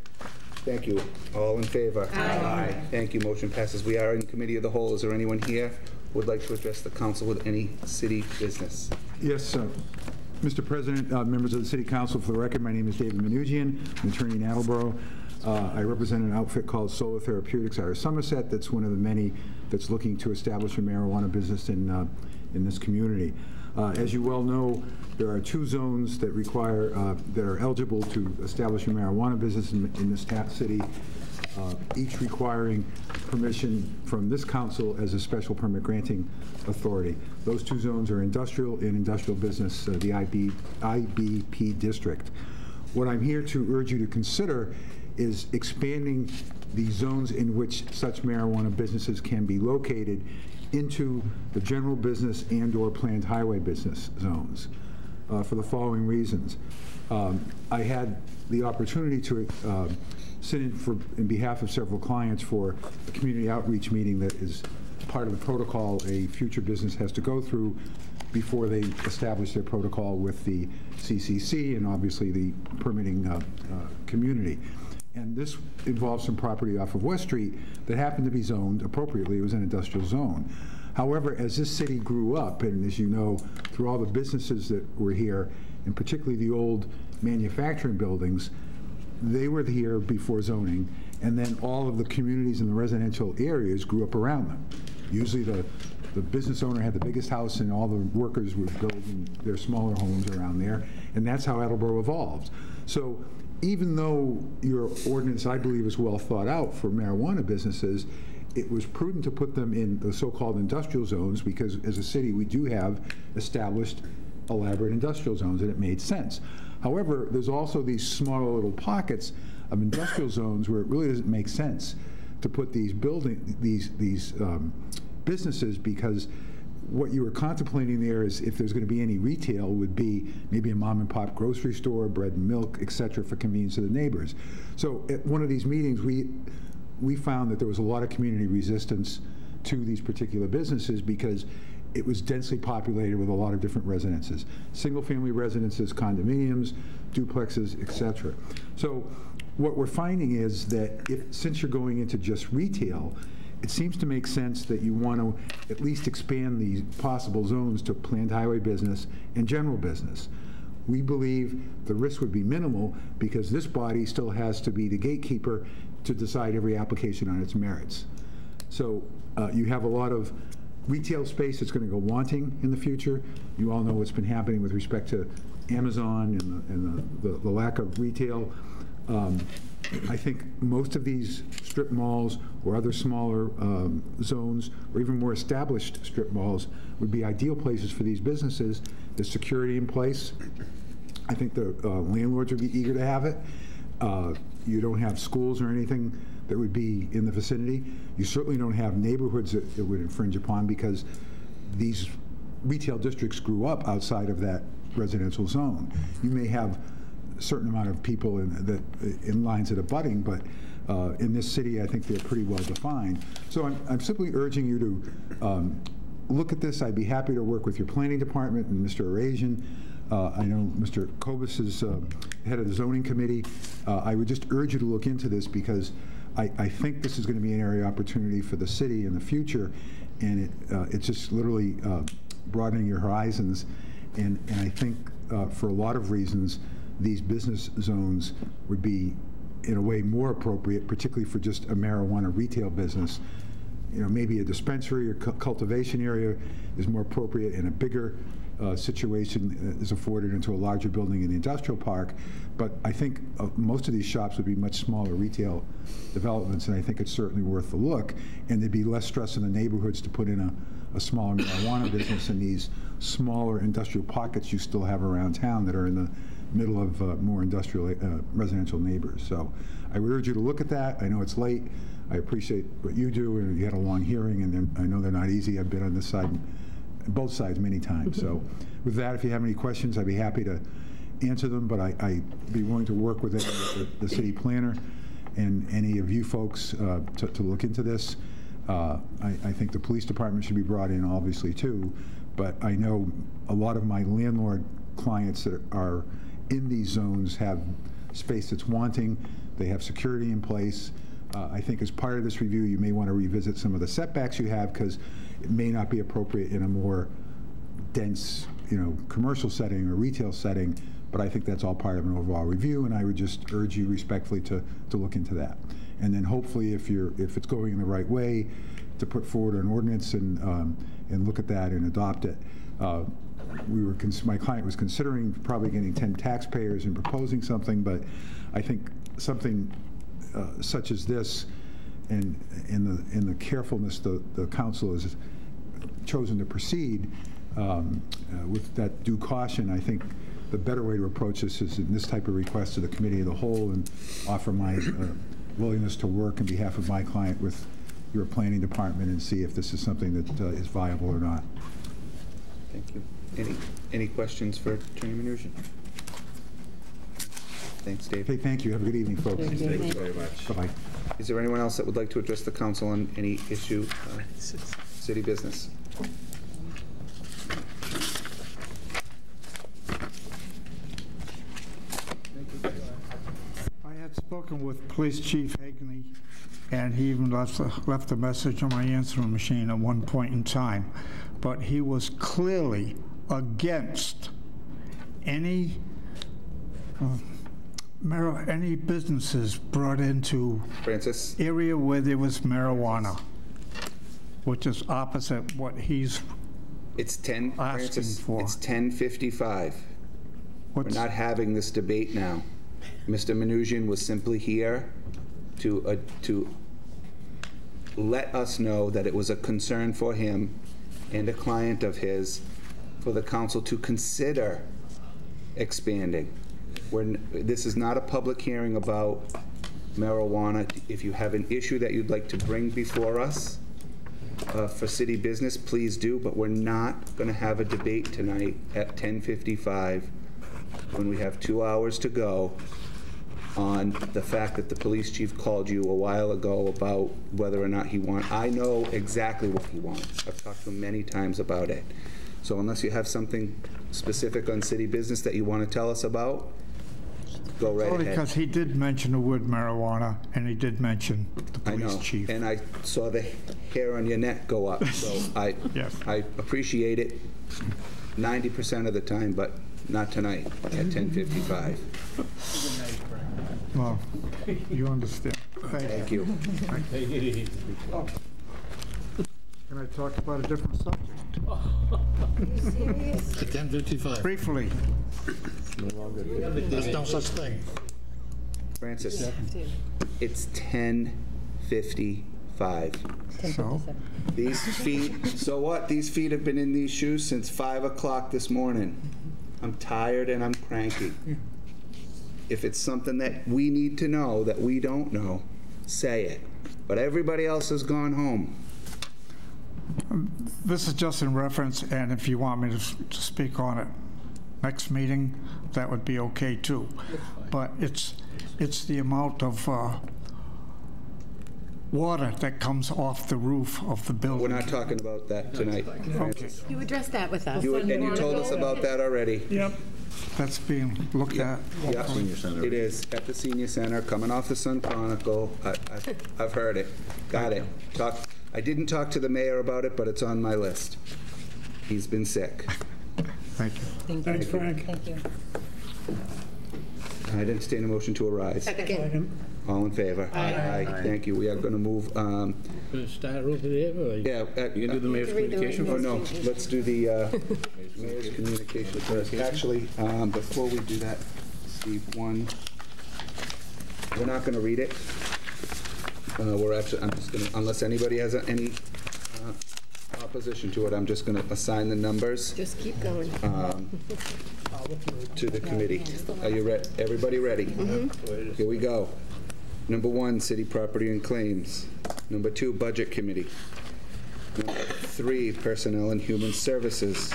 Thank you. All in favor? Aye. Thank you. Motion passes. We are in committee of the whole. Is there anyone here who would like to address the council with any city business? Yes, Mr. President, members of the City Council, for the record, my name is David Menugian. I'm an attorney in Attleboro. I represent an outfit called Solar Therapeutics out of Somerset. That's one of the many that's looking to establish a marijuana business in this community. As you well know, there are 2 zones that require, that are eligible to establish a marijuana business in this city, each requiring permission from this council as a special permit granting authority. Those 2 zones are industrial and industrial business, the IBP district. What I'm here to urge you to consider is expanding the zones in which such marijuana businesses can be located into the general business and/or planned highway business zones for the following reasons. I had the opportunity to sit in behalf of several clients for a community outreach meeting that is part of the protocol a future business has to go through before they establish their protocol with the CCC and obviously the permitting community. And this involves some property off of West Street that happened to be zoned appropriately. It was an industrial zone. However, as this city grew up, and as you know, through all the businesses that were here, and particularly the old manufacturing buildings, they were here before zoning, and then all of the communities in the residential areas grew up around them. Usually the business owner had the biggest house, and all the workers were building their smaller homes around there, and that's how Attleboro evolved. So even though your ordinance, I believe, is well thought out for marijuana businesses, it was prudent to put them in the so-called industrial zones because as a city we do have established elaborate industrial zones, and it made sense. However, there's also these smaller little pockets of industrial zones where it really doesn't make sense to put these businesses, because what you were contemplating there is if there's going to be any retail would be maybe a mom and pop grocery store, bread and milk, etc., for convenience of the neighbors. So at one of these meetings we found that there was a lot of community resistance to these particular businesses because it was densely populated with a lot of different residences, single-family residences, condominiums, duplexes, etc. So what we're finding is that since you're going into just retail, it seems to make sense that you want to at least expand these possible zones to planned highway business and general business. We believe the risk would be minimal because this body still has to be the gatekeeper to decide every application on its merits. So you have a lot of retail space that's going to go wanting in the future. You all know what's been happening with respect to Amazon and the lack of retail. I think most of these strip malls or other smaller zones or even more established strip malls would be ideal places for these businesses. There's security in place. I think the landlords would be eager to have it. You don't have schools or anything that would be in the vicinity. You certainly don't have neighborhoods that it would infringe upon because these retail districts grew up outside of that residential zone. You may have a certain amount of people in lines that are abutting, but in this city, I think they're pretty well defined. So I'm simply urging you to look at this. I'd be happy to work with your planning department and Mr. Arasian. I know Mr. Kobus is head of the zoning committee. I would just urge you to look into this because I think this is going to be an area of opportunity for the city in the future, and it's just literally broadening your horizons. And I think for a lot of reasons, these business zones would be, in a way, more appropriate, particularly for just a marijuana retail business. You know, maybe a dispensary or cultivation area is more appropriate in a bigger situation is afforded into a larger building in the industrial park. But I think most of these shops would be much smaller retail developments, and I think it's certainly worth a look. And there'd be less stress in the neighborhoods to put in a smaller marijuana business in these smaller industrial pockets you still have around town that are in the middle of more industrial residential neighbors. So I would urge you to look at that. I know it's late. I appreciate what you do, and you had a long hearing, and I know they're not easy. I've been on this side, both sides, many times. So with that, if you have any questions, I'd be happy to answer them, but I'd be willing to work with the city planner and any of you folks to look into this. I think the police department should be brought in, obviously, too, but I know a lot of my landlord clients that are in these zones have space that's wanting. They have security in place. I think as part of this review, you may want to revisit some of the setbacks you have, because it may not be appropriate in a more dense, commercial setting or retail setting, but I think that's all part of an overall review, and I would just urge you respectfully to look into that. And then hopefully, if it's going in the right way, to put forward an ordinance and look at that and adopt it. My client was considering probably getting 10 taxpayers and proposing something, but I think something such as this, and in the carefulness the council has chosen to proceed with that due caution, I think the better way to approach this is in this type of request to the committee of the whole, and offer my willingness to work on behalf of my client with your planning department and see if this is something that is viable or not. Thank you. Any questions for Attorney Mnuchin? Thanks, Dave. Okay, thank you. Have a good evening, folks. Thank you very much. Bye-bye. Is there anyone else that would like to address the council on any issue, city business? I had spoken with Police Chief Hagney, and he even left a message on my answering machine at one point in time. But he was clearly against any businesses brought into Francis? Area where there was marijuana, which is opposite what he's asking for. It's 10:55. We're not having this debate now. Mr. Mnuchin was simply here to let us know that it was a concern for him and a client of his for the council to consider expanding. This is not a public hearing about marijuana. If you have an issue that you'd like to bring before us for city business, please do, but we're not going to have a debate tonight at 10:55 when we have 2 hours to go on the fact that the police chief called you a while ago about whether or not he wants. I know exactly what he wants. I've talked to him many times about it. So unless you have something specific on city business that you want to tell us about, go right ahead. Because he did mention the word marijuana, and he did mention the police chief. And I saw the hair on your neck go up. So I appreciate it 90% of the time, but not tonight at 10:55. Well, you understand. Thank you. Take it easy. Can I talk about a different subject? At 10:55. Briefly. There's no such thing. Francis, it's 10:55. So? These feet, so what? These feet have been in these shoes since 5 o'clock this morning. I'm tired and I'm cranky. If it's something that we need to know that we don't know, say it. But everybody else has gone home. This is just in reference, and if you want me to speak on it next meeting, that would be okay too. But it's the amount of water that comes off the roof of the building. We're not talking about that tonight. Okay. You addressed that with us. And you told us about that already. Yep. That's being looked at. Yep. It is at the senior center, coming off the Sun Chronicle. I've heard it. Got it. I didn't talk to the mayor about it, but it's on my list. He's been sick. Thank you. Thanks, Frank. Thank you. I'd entertain a motion to arise. Second. All in favor? Aye. Thank you. We are going to move, Going to start over there, or? yeah. You can do the mayor's communication Oh, first? no, let's do the mayor's communication first. Actually, before we do that, Steve, we're not going to read it. I'm just going to, unless anybody has any opposition to it, I'm just going to assign the numbers Just keep going. to the committee. Are you ready? Everybody ready? Here we go. Number 1, City Property and Claims. Number 2, Budget Committee. Number 3, Personnel and Human Services.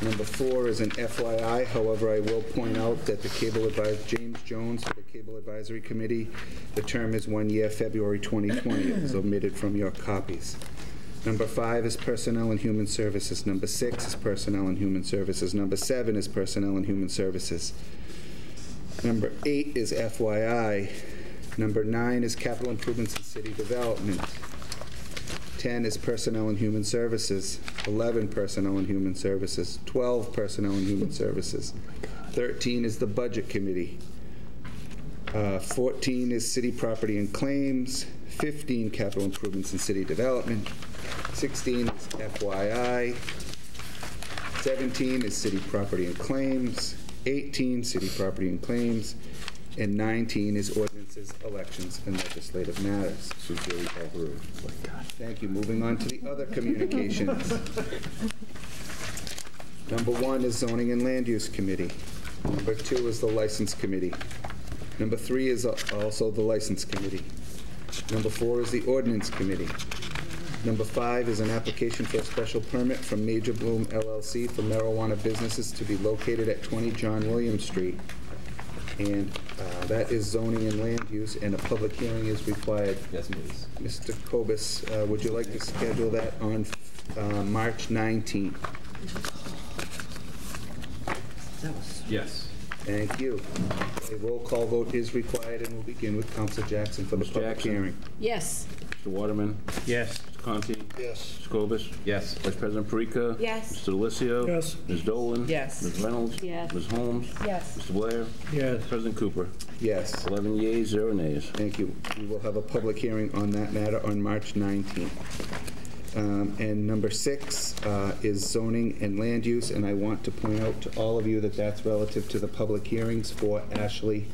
Number 4 is an FYI. However, I will point out that the Cable Advisor, James Jones, for the Cable Advisory Committee, the term is 1 year, February 2020. It's omitted from your copies. Number 5 is Personnel and Human Services. Number 6 is Personnel and Human Services. Number 7 is Personnel and Human Services. Number 8 is FYI. Number 9 is Capital Improvements and City Development. 10 is Personnel and Human Services. 11, Personnel and Human Services. 12, Personnel and Human Services. 13 is the Budget Committee. 14 is City Property and Claims. 15, Capital Improvements and City Development. 16 is FYI. 17 is City Property and Claims. 18, City Property and Claims. And 19 is Ordinances, Elections, and Legislative Matters. Thank you. Moving on to the other communications. Number 1 is Zoning and Land Use Committee. Number 2 is the License Committee. Number 3 is also the License Committee. Number 4 is the Ordinance Committee. Number 5 is an application for a special permit from Major Bloom LLC for marijuana businesses to be located at 20 John Williams Street. And that is zoning and land use, and a public hearing is required. Yes, please. Mr. Kobus, would you like to schedule that on March 19th? Yes. Thank you. A roll call vote is required, and we'll begin with Council Jackson for the public hearing. Yes. Mr. Waterman? Yes. Mr. Conti? Yes. Mr. Kobus? Yes. Vice President Parika? Yes. Mr. Delisio? Yes. Ms. Dolan? Yes. Ms. Reynolds? Yes. Ms. Holmes? Yes. Mr. Blair? Yes. President Cooper? Yes. 11 yeas, 0 nays. Thank you. We will have a public hearing on that matter on March 19th. And number 6 is zoning and land use, and I want to point out to all of you that that's relative to the public hearings for Ashley,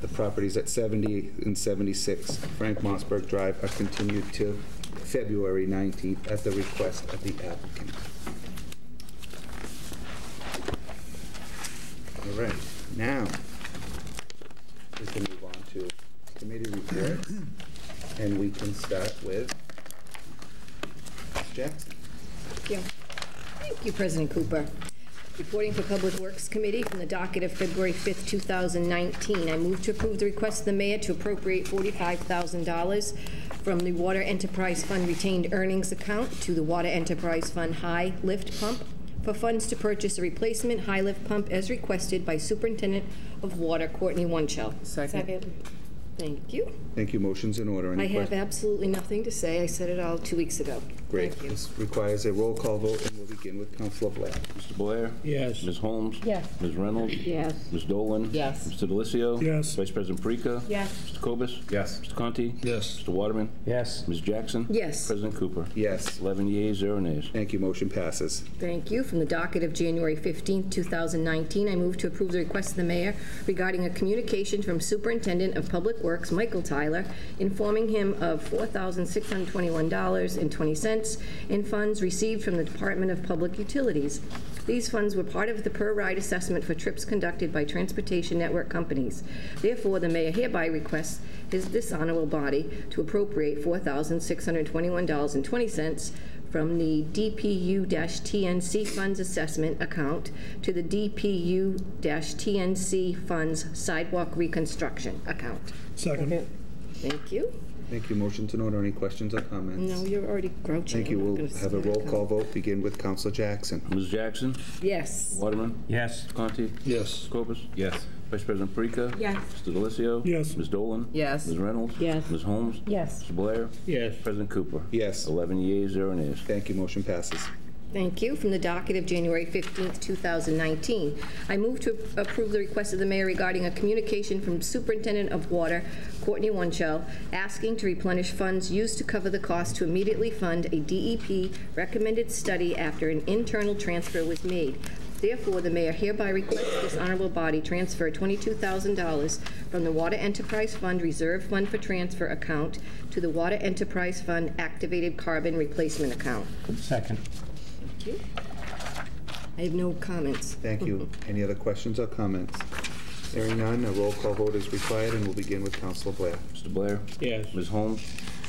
the properties at 70 and 76 Frank Mossberg Drive are continued to February 19th at the request of the applicant. All right, now we can move on to committee reports, and we can start with Ms. Jackson. Thank you. Thank you, President Cooper. Reporting for Public Works Committee from the docket of February 5th, 2019. I move to approve the request of the mayor to appropriate $45,000 from the Water Enterprise Fund retained earnings account to the Water Enterprise Fund high lift pump for funds to purchase a replacement high lift pump as requested by Superintendent of Water Courtney Wunschel. Second. Thank you. Thank you. Motion's in order. Any I have questions? absolutely nothing to say. I said it all 2 weeks ago. Great. Thank you. This requires a roll call vote, and we'll begin with Councilor Blair. Mr. Blair? Yes. Ms. Holmes? Yes. Ms. Reynolds? Yes. Ms. Dolan? Yes. Mr. Delisio? Yes. Vice President Parika? Yes. Mr. Kobus? Yes. Mr. Conti? Yes. Mr. Waterman? Yes. Ms. Jackson? Yes. President Cooper? Yes. 11 yeas, 0 nays. Thank you. Motion passes. Thank you. From the docket of January 15th, 2019, I move to approve the request of the mayor regarding a communication from Superintendent of Public Works, Michael Tyler, informing him of $4,621.20 in funds received from the Department of Public Utilities. These funds were part of the per-ride assessment for trips conducted by transportation network companies. Therefore, the mayor hereby requests this honorable body to appropriate $4,621.20 from the DPU-TNC Funds Assessment account to the DPU-TNC Funds Sidewalk Reconstruction account. Second. Thank you. Thank you. Motion's in order. Any questions or comments? No, you're already grouchy. Thank you. I'm not We'll gonna have a say roll that. call vote. Begin with Councilor Jackson. Ms. Jackson? Yes. Waterman? Yes. Mr. Conti? Yes. Mr. Kobus? Yes. Vice President Parika? Yes. Mr. Delisio? Yes. Ms. Dolan? Yes. Ms. Reynolds? Yes. Ms. Holmes? Yes. Mr. Blair? Yes. President Cooper? Yes. 11 yeas, 0 nays. Thank you. Motion passes. Thank you. From the docket of January 15th, 2019, I move to approve the request of the mayor regarding a communication from Superintendent of Water, Courtney Wunschel, asking to replenish funds used to cover the cost to immediately fund a DEP recommended study after an internal transfer was made. Therefore, the mayor hereby requests this honorable body transfer $22,000 from the Water Enterprise Fund Reserve Fund for Transfer account to the Water Enterprise Fund Activated Carbon Replacement account. Second. Thank you. I have no comments. Thank you. Any other questions or comments? Hearing none, a roll call vote is required, and we'll begin with Councilor Blair. Mr. Blair? Yes. Ms. Holmes?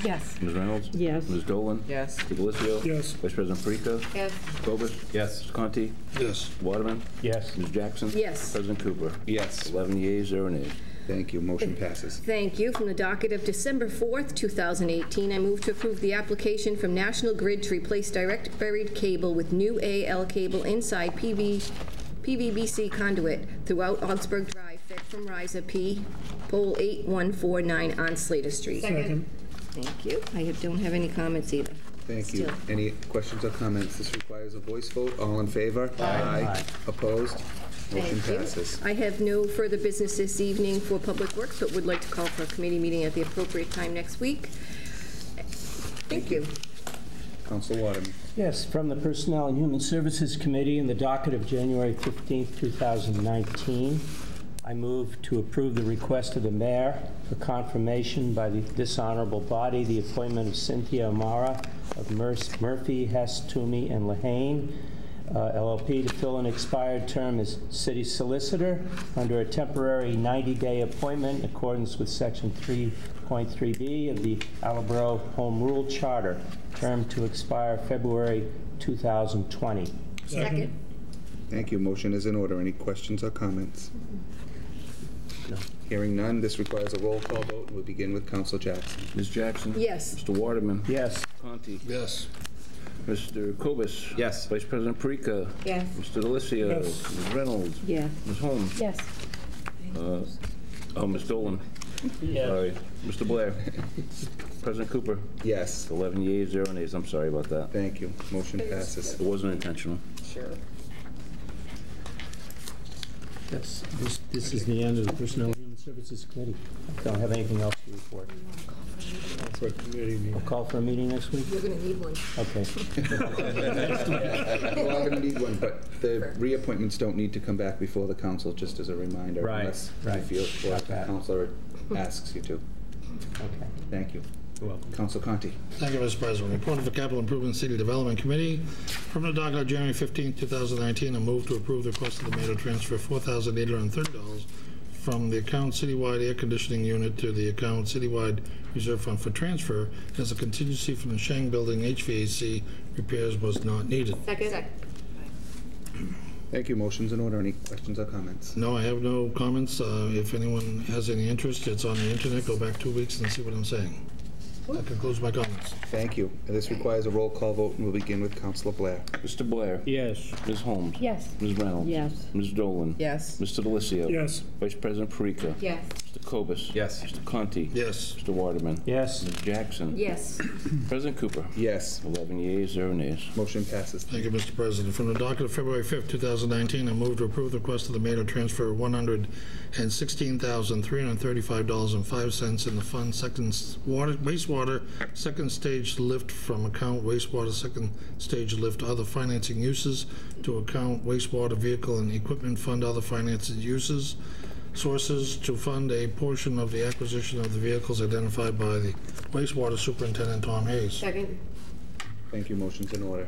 Yes. Ms. Reynolds? Yes. Ms. Dolan? Yes. Mr. Delissio? Yes. Vice President Perica? Yes. Mr. Cobus? Yes. Mr. Conti? Yes. Mr. Waterman? Yes. Ms. Jackson? Yes. President Cooper? Yes. 11 yeas, 0 nays. Thank you. Motion passes. Thank you. From the docket of December 4th, 2018, I move to approve the application from National Grid to replace direct buried cable with new AL cable inside PVBC conduit throughout Augsburg Drive, fed from Riser P, pole 8149 on Slater Street. Second. Thank you. I don't have any comments either. Thank you. Still. Any questions or comments? This requires a voice vote. All in favor? Aye. Opposed? Motion Thank you. passes. I have no further business this evening for Public Works, but would like to call for a committee meeting at the appropriate time next week. Thank you. Councilor Waterman. Yes, from the Personnel and Human Services Committee in the docket of January 15th, 2019, I move to approve the request of the mayor for confirmation by this honorable body the appointment of Cynthia Amara of Murphy, Hess, Toomey, and Lehane, LLP, to fill an expired term as city solicitor under a temporary 90-day appointment in accordance with Section 3.3b of the Attleboro Home Rule Charter, term to expire February 2020. Second. Thank you. Motion is in order. Any questions or comments? No. Hearing none, this requires a roll call vote. We'll begin with Councilor Jackson. Ms. Jackson? Yes. Mr. Waterman? Yes. Conti? Yes. Mr. Cobus? Yes. Vice President Perica? Yes. Mr. Delissio? Yes. Ms. Reynolds? Yes. Ms. Holmes? Yes. Ms. Dolan? Yes. Sorry. Mr. Blair? President Cooper? Yes. 11 yeas, 0 nays. I'm sorry about that. Thank you. Motion passes. It wasn't intentional. Sure. Yes. This is the end of the Personnel and Human Services Committee. I don't have anything else to report. For a committee meeting. We'll call for a meeting next week? You're going to need one. Okay. We're all going to need one, but the reappointments don't need to come back before the council, just as a reminder. Right, Unless right. you feel, or Got the that. councilor asks you to. Okay. Thank you. You're welcome. Councilor Conti. Thank you, Mr. President. Report of the Capital Improvement City Development Committee. From the docket of January 15, 2019, I move to approve the request of the mayor to transfer $4,830 from the account Citywide Air Conditioning Unit to the account Citywide Reserve Fund for transfer as a contingency from the Shang Building HVAC repairs was not needed. Second. Thank you. Motion's in order. Any questions or comments? No, I have no comments. If anyone has any interest, it's on the internet. Go back 2 weeks and see what I'm saying. That concludes my comments. Thank you. This requires a roll call vote, and we'll begin with Councilor Blair. Mr. Blair? Yes. Ms. Holmes? Yes. Ms. Reynolds? Yes. Ms. Dolan? Yes. Mr. Delissio? Yes. Vice President Perica? Yes. Mr. Cobus? Yes. Mr. Conti? Yes. Mr. Waterman? Yes. Ms. Jackson? Yes. President Cooper? Yes. 11 yeas, 0 nays. Motion passes. Thank you, Mr. President. From the docket of February 5th, 2019, I move to approve the request of the mayor to transfer $116,335.05 in the fund wastewater second stage lift from account wastewater second stage lift other financing uses to account wastewater vehicle and equipment fund other financing uses sources to fund a portion of the acquisition of the vehicles identified by the wastewater superintendent Tom Hayes. Second. Thank you. Motion's in order.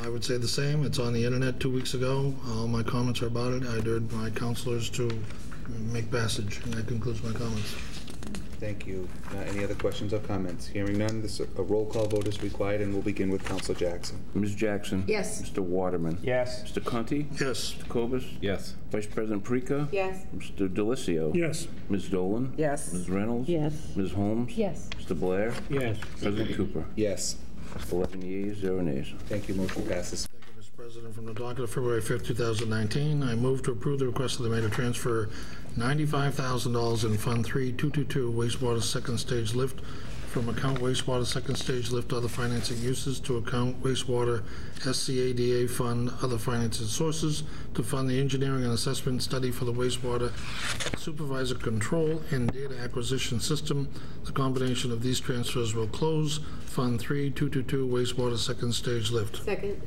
I would say the same. It's on the internet 2 weeks ago. All my comments are about it. I urge my counselors to make passage, and that concludes my comments. Thank you. Any other questions or comments? Hearing none, a roll call vote is required, and we'll begin with Councilor Jackson. Ms. Jackson? Yes. Mr. Waterman? Yes. Mr. Conti? Yes. Mr. Cobus? Yes. Vice President Perica? Yes. Mr. Delissio? Yes. Ms. Dolan? Yes. Ms. Reynolds? Yes. Ms. Holmes? Yes. Mr. Blair? Yes. President Cooper? Yes. 11 yeas, 0 nays. Thank you. Motion passes. Thank you, Mr. President. From the docket of February 5th, 2019, I move to approve the request of the mayor to transfer $95,000 in Fund 3222 wastewater second stage lift from account wastewater second stage lift other financing uses to account wastewater SCADA fund other financing sources to fund the engineering and assessment study for the wastewater supervisor control and data acquisition system. The combination of these transfers will close Fund 3222 wastewater second stage lift. Second.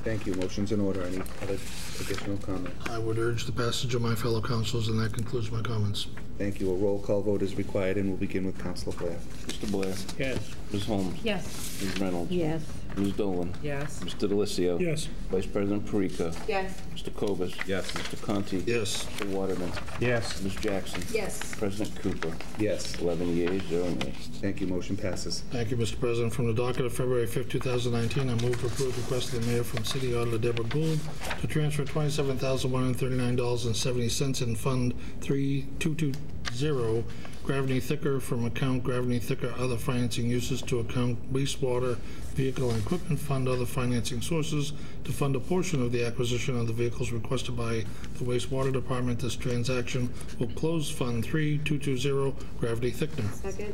Thank you. Motion's in order. Any other additional comment? I would urge the passage of my fellow councilors, and that concludes my comments. Thank you. A roll call vote is required, and we'll begin with Councilor Blair. Mr. Blair? Yes. Ms. Holmes? Yes. Ms. Reynolds? Yes. Ms. Dolan? Yes. Mr. DeLisio? Yes. Vice President Perica? Yes. Mr. Cobus? Yes. Mr. Conti? Yes. Mr. Waterman? Yes. Ms. Jackson? Yes. President Cooper? Yes. 11 yeas, 0 nays. Thank you. Motion passes. Thank you, Mr. President. From the docket of February 5th, 2019, I move to approve the request of the mayor from City Auditor Deborah Gould to transfer $27,139.70 in Fund 3220 Gravity Thicker from account Gravity Thicker other financing uses to account wastewater vehicle and equipment fund other financing sources to fund a portion of the acquisition of the vehicles requested by the wastewater department. This transaction will close Fund 3220 Gravity Thickener. Second.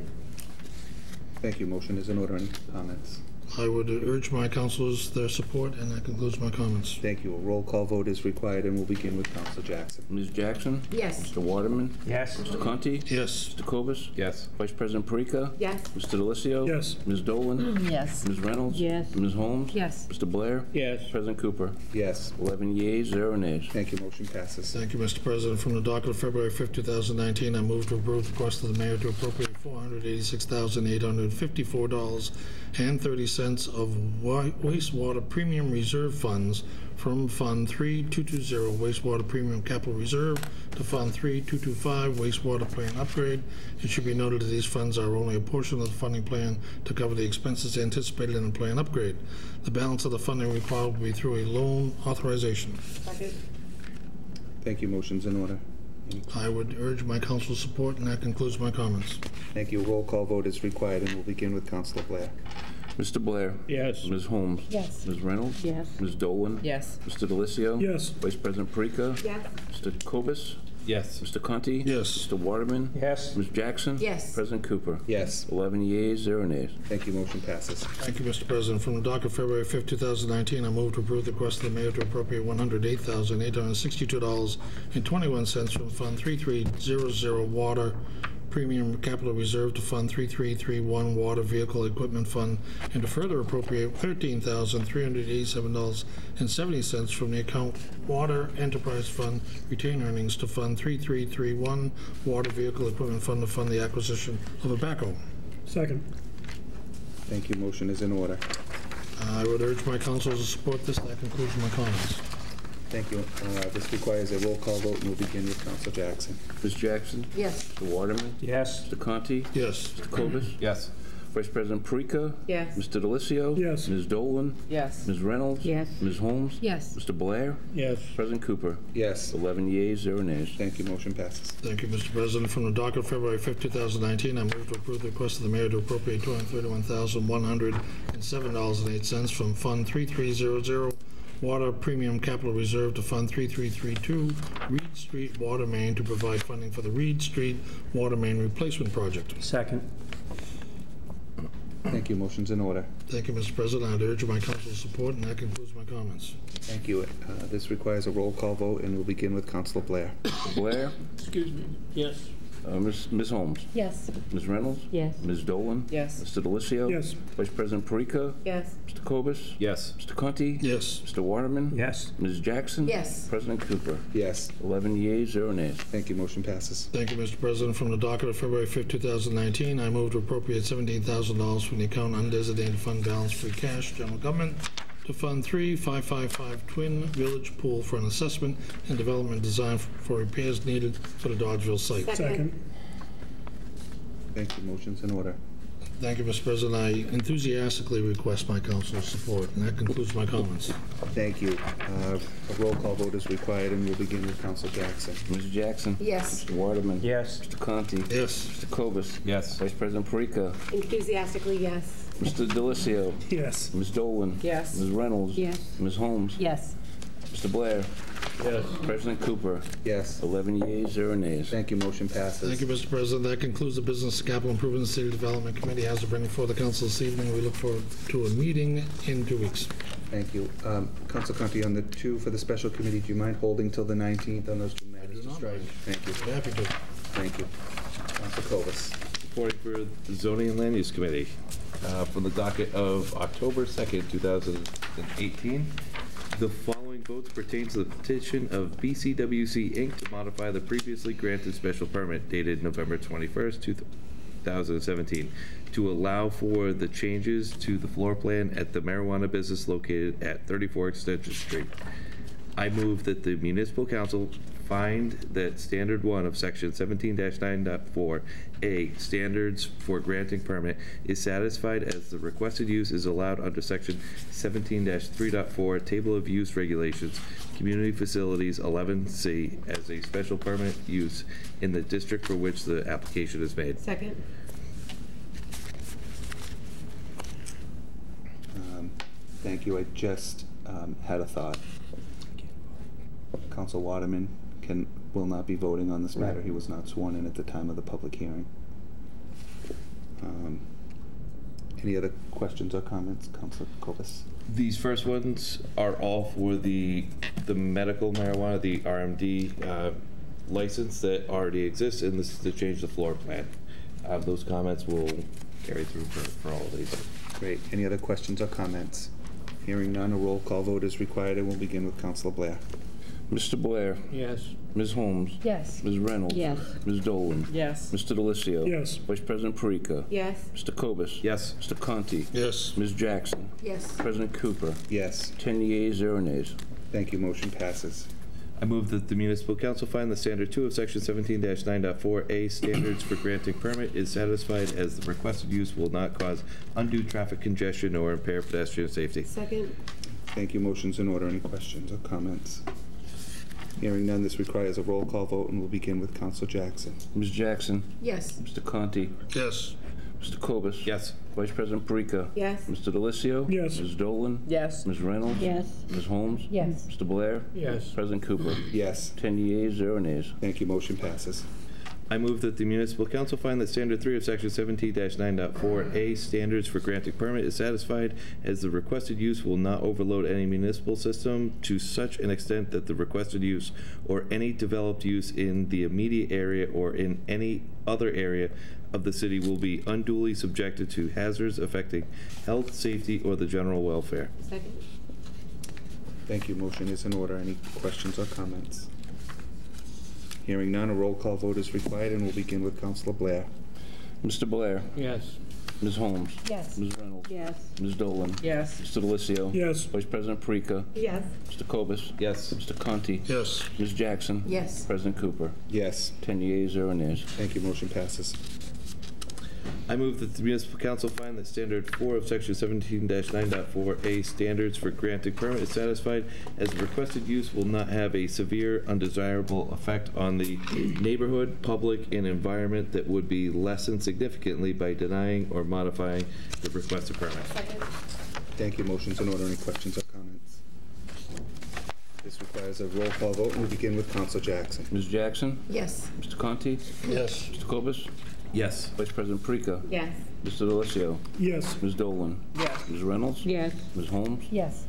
Thank you. Motion is in order. Any comments? I would urge my councilors their support, and that concludes my comments. Thank you. A roll call vote is required, and we'll begin with Councilor Jackson. Ms. Jackson? Yes. Mr. Waterman? Yes. Mr. Conti? Yes. Mr. Cobus? Yes. Vice President Perica? Yes. Mr. DeLisio? Yes. Ms. Dolan? Yes. Ms. Reynolds? Yes. Ms. Holmes? Yes. Mr. Blair? Yes. President Cooper? Yes. 11 yeas, 0 nays. Thank you. Motion passes. Thank you, Mr. President. From the docket of February 5th, 2019, I move to approve the request of the mayor to appropriate $486,854.30 of wastewater premium reserve funds from Fund 3220 wastewater premium capital reserve to Fund 3225 wastewater plan upgrade. It should be noted that these funds are only a portion of the funding plan to cover the expenses anticipated in the plan upgrade. The balance of the funding required will be through a loan authorization. Second. Thank you. Motion's in order. I would urge my council's support, and that concludes my comments. Thank you. A roll call vote is required, and we'll begin with Councilor Blair. Mr. Blair? Yes. Ms. Holmes? Yes. Ms. Reynolds? Yes. Ms. Dolan? Yes. Mr. DeLisio? Yes. Vice President Perica? Yes. Mr. Cobus? Yes. Mr. Conti? Yes. Mr. Waterman? Yes. Ms. Jackson? Yes. President Cooper? Yes. 11 yeas, 0 nays. Thank you. Motion passes. Thank you, Mr. President. From the docket of February 5th, 2019, I move to approve the request of the mayor to appropriate $108,862.21 from Fund 3300 Water Premium Capital Reserve to Fund 3331 Water Vehicle Equipment Fund, and to further appropriate $13,387.70 from the account Water Enterprise Fund retained earnings to Fund 3331 Water Vehicle Equipment Fund to fund the acquisition of a backhoe. Second. Thank you. Motion is in order. I would urge my councilors to support this. That concludes my comments. Thank you. This requires a roll call vote, and we'll begin with Councilor Jackson. Ms. Jackson? Yes. Mr. Waterman? Yes. Mr. Conti? Yes. Mr. Cobus? Yes. Vice President Perica? Yes. Mr. DeLisio? Yes. Ms. Dolan? Yes. Ms. Reynolds? Yes. Ms. Holmes? Yes. Mr. Blair? Yes. President Cooper? Yes. 11 yeas, 0 nays. Thank you. Motion passes. Thank you, Mr. President. From the docket of February 5th, 2019, I move to approve the request of the mayor to appropriate $231,107.08 from Fund 3300 Water Premium Capital Reserve to Fund 3332 Reed Street Water Main to provide funding for the Reed Street Water Main Replacement Project. Second. Thank you. Motion's in order. Thank you, Mr. President. I'd urge my council's support, and that concludes my comments. Thank you. This requires a roll call vote, and we'll begin with Councilor Blair. Blair? Excuse me. Yes. Ms. Holmes? Yes. Ms. Reynolds? Yes. Ms. Dolan? Yes. Mr. DeLisio? Yes. Vice President Perica? Yes. Mr. Cobus? Yes. Mr. Conti? Yes. Mr. Waterman? Yes. Ms. Jackson? Yes. President Cooper? Yes. 11 yeas, 0 nays. Thank you. Motion passes. Thank you, Mr. President. From the docket of February 5th, 2019, I move to appropriate $17,000 from the account undesignated fund balance free cash, general government, to Fund 3555 Twin Village Pool for an assessment and development design for repairs needed for the Dodgeville site. Second. Thank you. Motion's in order. Thank you, Mr. President. I enthusiastically request my council's support, and that concludes my comments. Thank you. A roll call vote is required, and we'll begin with Councilor Jackson. Ms. Jackson? Yes. Mr. Waterman? Yes. Mr. Conti? Yes. Mr. Cobus? Yes. Vice President Perica? Enthusiastically, yes. Mr. DeLisio? Yes. Ms. Dolan? Yes. Ms. Reynolds? Yes. Ms. Holmes? Yes. Mr. Blair? Yes. President Cooper. Yes. 11 yeas, 0 nays. Thank you. Motion passes. Thank you, Mr. President. That concludes the Business Capital Improvement City Development Committee has to bring before the council this evening. We look forward to a meeting in 2 weeks. Thank you. Council Conti, on the 2 for the special committee, do you mind holding till the 19th on those 2 matters? do not Thank you. Happy to. Thank you. Council Kovas. Reporting for the Zoning and Land Use Committee from the docket of October 2nd, 2018. The following votes pertain to the petition of BCWC Inc. to modify the previously granted special permit dated November 21st, 2017, to allow for the changes to the floor plan at the marijuana business located at 34 Extension Street. I move that the municipal council find that standard 1 of section 17-9.4A, standards for granting permit, is satisfied as the requested use is allowed under section 17-3.4 table of use regulations, community facilities 11C, as a special permit use in the district for which the application is made. Second. Thank you. I just had a thought. Council Waterman will not be voting on this matter. He was not sworn in at the time of the public hearing. Any other questions or comments, Councilor Kovas? These first ones are all for the medical marijuana, the RMD license that already exists, and this is to change the floor plan. Those comments will carry through for all of these. Great. Any other questions or comments? Hearing none, a roll call vote is required, and we'll begin with Councilor Blair. Mr. Blair. Yes. Ms. Holmes. Yes. Ms. Reynolds. Yes. Ms. Dolan. Yes. Mr. Delicio. Yes. Vice President Perica. Yes. Mr. Kobus. Yes. Mr. Conti. Yes. Ms. Jackson. Yes. President Cooper. Yes. 10 yeas, 0 nays. Thank you. Motion passes. I move that the municipal council find the standard 2 of section 17-9.4A, standards for granting permit, is satisfied as the requested use will not cause undue traffic congestion or impair pedestrian safety. Second. Thank you. Motion's in order. Any questions or comments? Hearing none, this requires a roll call vote, and we'll begin with Councilor Jackson. Ms. Jackson. Yes. Mr. Conti. Yes. Mr. Kobus. Yes. Vice President Perica. Yes. Mr. Delicio. Yes. Ms. Dolan. Yes. Ms. Reynolds. Yes. Ms. Holmes. Yes. Mr. Blair. Yes. President Cooper. Yes. 10 yeas, 0 nays. Thank you. Motion passes. I move that the municipal council find that standard 3 of section 17-9.4A, standards for granting permit, is satisfied as the requested use will not overload any municipal system to such an extent that the requested use or any developed use in the immediate area or in any other area of the city will be unduly subjected to hazards affecting health, safety, or the general welfare. Second. Thank you. Motion is in order. Any questions or comments? Hearing none, a roll call vote is required, and we'll begin with Councilor Blair. Mr. Blair. Yes. Ms. Holmes. Yes. Ms. Reynolds. Yes. Ms. Dolan. Yes. Mr. Delicio. Yes. Vice President Perica. Yes. Mr. Kobus. Yes. Mr. Conti. Yes. Ms. Jackson. Yes. President Cooper. Yes. 10 yeas, 0 nays. Thank you. Motion passes. I move that the municipal council find that standard 4 of section 17-9.4A, standards for granting permit, is satisfied as the requested use will not have a severe undesirable effect on the neighborhood, public, and environment that would be lessened significantly by denying or modifying the requested permit. Second. Thank you. Motion's in order. Any questions or comments? This requires a roll call vote, and we begin with Councilor Jackson. Ms. Jackson. Yes. Mr. Conti. Yes. Mr. Kobus. Yes. Vice President Perica. Yes. Mr. Delicio. Yes. Ms. Dolan. Yes. Ms. Reynolds. Yes. Ms. Holmes. Yes.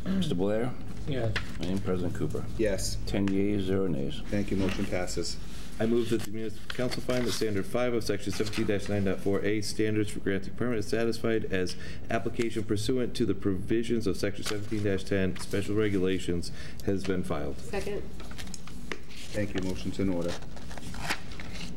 Mr. Blair. Yes. And President Cooper. Yes. 10 yeas, 0 nays. Thank you. Motion passes. I move that the municipal council find that standard 5 of section 17-9.4A, standards for granting permit, is satisfied as application pursuant to the provisions of section 17-10 special regulations has been filed. Second. Thank you. Motion's in order.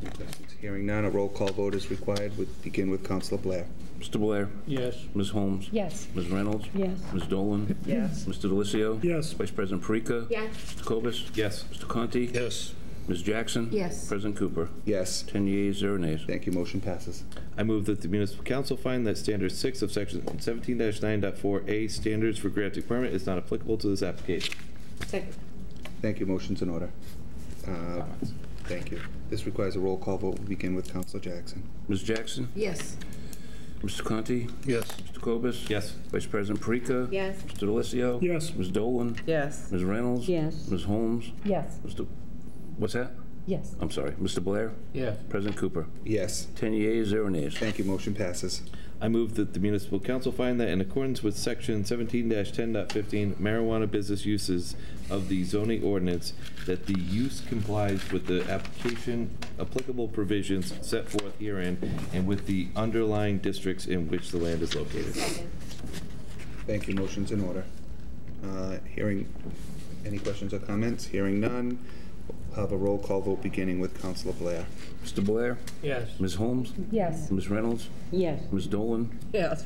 Any questions? Hearing none, a roll call vote is required. We begin with Councilor Blair. Mr. Blair. Yes. Ms. Holmes. Yes. Ms. Reynolds. Yes. Ms. Dolan. Yes. Mr. Delicio. Yes. Vice President Perica. Yes. Mr. Kobus. Yes. Mr. Conti. Yes. Ms. Jackson. Yes. President Cooper. Yes. 10 yeas, 0 nays. Thank you. Motion passes. I move that the municipal council find that standard 6 of section 17-9.4A, standards for granting permit, is not applicable to this application. Second. Thank you. Motion's in order. Thank you. This requires a roll call vote. We begin with Councilor Jackson. Ms. Jackson. Yes. Mr. Conti? Yes. Mr. Cobus? Yes. Vice President Perica? Yes. Mr. DeLisio? Yes. Ms. Dolan? Yes. Ms. Reynolds? Yes. Ms. Holmes? Yes. Mr. What's that? Yes. I'm sorry. Mr. Blair? Yes. President Cooper? Yes. 10 yeas, 0 nays. Thank you. Motion passes. I move that the municipal council find that in accordance with section 17-10.15 marijuana business uses of the zoning ordinance, that the use complies with the applicable provisions set forth herein and with the underlying districts in which the land is located. Thank you. Motion's in order. Hearing any questions or comments? Hearing none. We'll have a roll call vote beginning with Councilor Blair. Mr. Blair? Yes. Ms. Holmes? Yes. Ms. Reynolds? Yes. Ms. Dolan? Yes.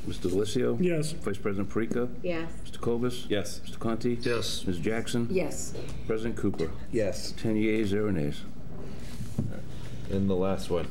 Mr. DeLisio? Yes. Vice President Perica? Yes. Mr. Cobus? Yes. Mr. Conti? Yes. Ms. Jackson? Yes. President Cooper? Yes. 10 yeas, 0 nays. And the last one.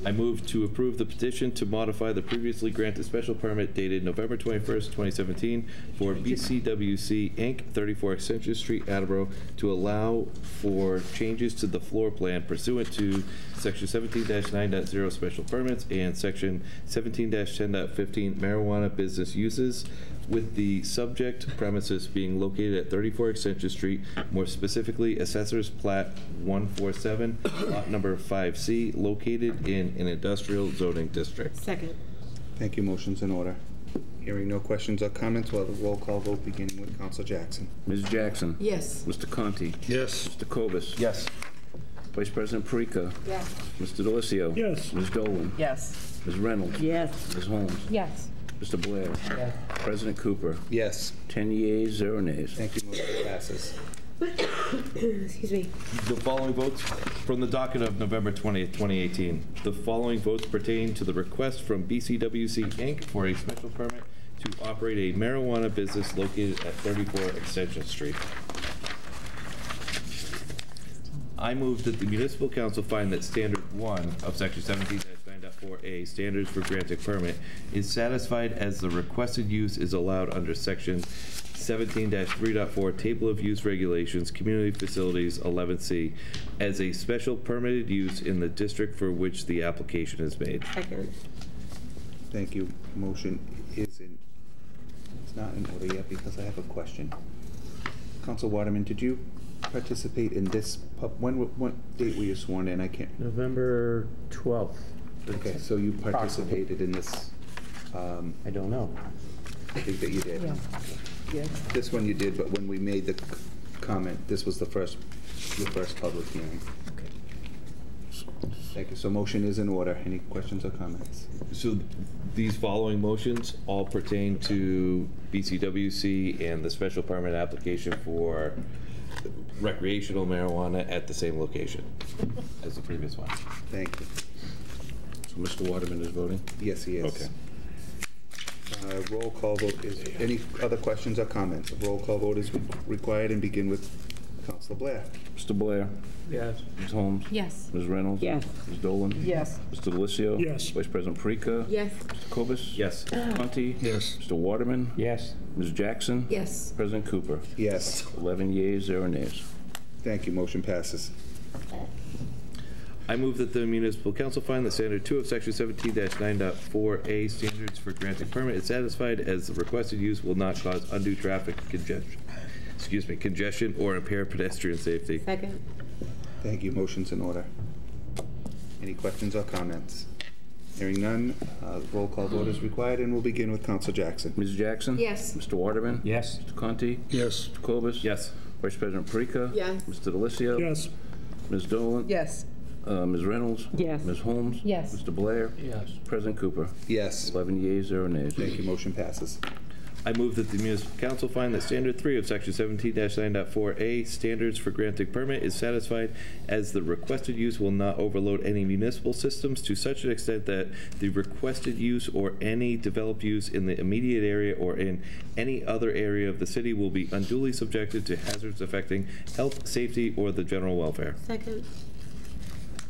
I move to approve the petition to modify the previously granted special permit dated November 21st, 2017 for BCWC Inc., 34 Extension Street, Attleboro, to allow for changes to the floor plan pursuant to Section 17-9.0 special permits and Section 17-10.15 marijuana business uses, with the subject premises being located at 34 Extension Street, more specifically Assessor's Plat 147, lot number 5C, located in an industrial zoning district. Second. Thank you. Motion's in order. Hearing no questions or comments, we'll have a roll call vote beginning with Councilor Jackson. Ms. Jackson? Yes. Mr. Conti? Yes. Mr. Cobus? Yes. Vice President Perica? Yes. Mr. DeLisio? Yes. Ms. Dolan? Yes. Ms. Reynolds? Yes. Ms. Holmes? Yes. Mr. Blair? Yes. President Cooper? Yes. 10 yeas, 0 nays. Thank you. Motion passes. Excuse me. The following votes from the docket of November 20th, 2018. The following votes pertain to the request from BCWC Inc. for a special permit to operate a marijuana business located at 34 Extension Street. I move that the municipal council find that standard 1 of section 17-9.4A, standards for granting permit, is satisfied as the requested use is allowed under section 17-3.4 table of use regulations, community facilities 11C, as a special permitted use in the district for which the application is made. Second. Thank you. Motion is in. It's not in order yet because I have a question. Council Waterman, did you participate in this? What date were you sworn in? I can't. November 12th. Okay, so you participated in this. I don't know. I think that you did. Yeah. Yeah. This one you did, but when we made the comment, this was your first public hearing. Okay. Thank you. So motion is in order. Any questions or comments? So these following motions all pertain to BCWC and the special permit application for recreational marijuana at the same location as the previous one. Thank you. So Mr. Waterman is voting? Yes, he is. Okay. Roll call vote is, any other questions or comments? A roll call vote is required and begin with Councilor Blair. Mr. Blair? Yes. Ms. Holmes? Yes. Ms. Reynolds? Yes. Ms. Dolan? Yes. Mr. DeLisio? Yes. Vice President Perica? Yes. Mr. Cobus? Yes. Mr. Conti? Yes. Mr. Waterman? Yes. Ms. Jackson? Yes. President Cooper? Yes. 11 yeas, 0 nays. Thank you. Motion passes. I move that the municipal council find that standard 2 of section 17-9.4A, standards for granting permit, is satisfied as the requested use will not cause undue traffic congestion or impair pedestrian safety. Second. Thank you. Motion's in order. Any questions or comments? Hearing none, roll call vote is required, and we'll begin with Councilor Jackson. Ms. Jackson? Yes. Mr. Waterman? Yes. Mr. Conti? Yes. Mr. Cobus? Yes. Vice President Perica? Yes. Mr. DeLisio? Yes. Ms. Dolan? Yes. Ms. Reynolds? Yes. Ms. Holmes? Yes. Mr. Blair? Yes. President Cooper? Yes. 11 yeas, 0 nays. Thank you. Motion passes. I move that the municipal council find that standard 3 of section 17-9.4A, standards for granting permit, is satisfied as the requested use will not overload any municipal systems to such an extent that the requested use or any developed use in the immediate area or in any other area of the city will be unduly subjected to hazards affecting health, safety, or the general welfare. Second.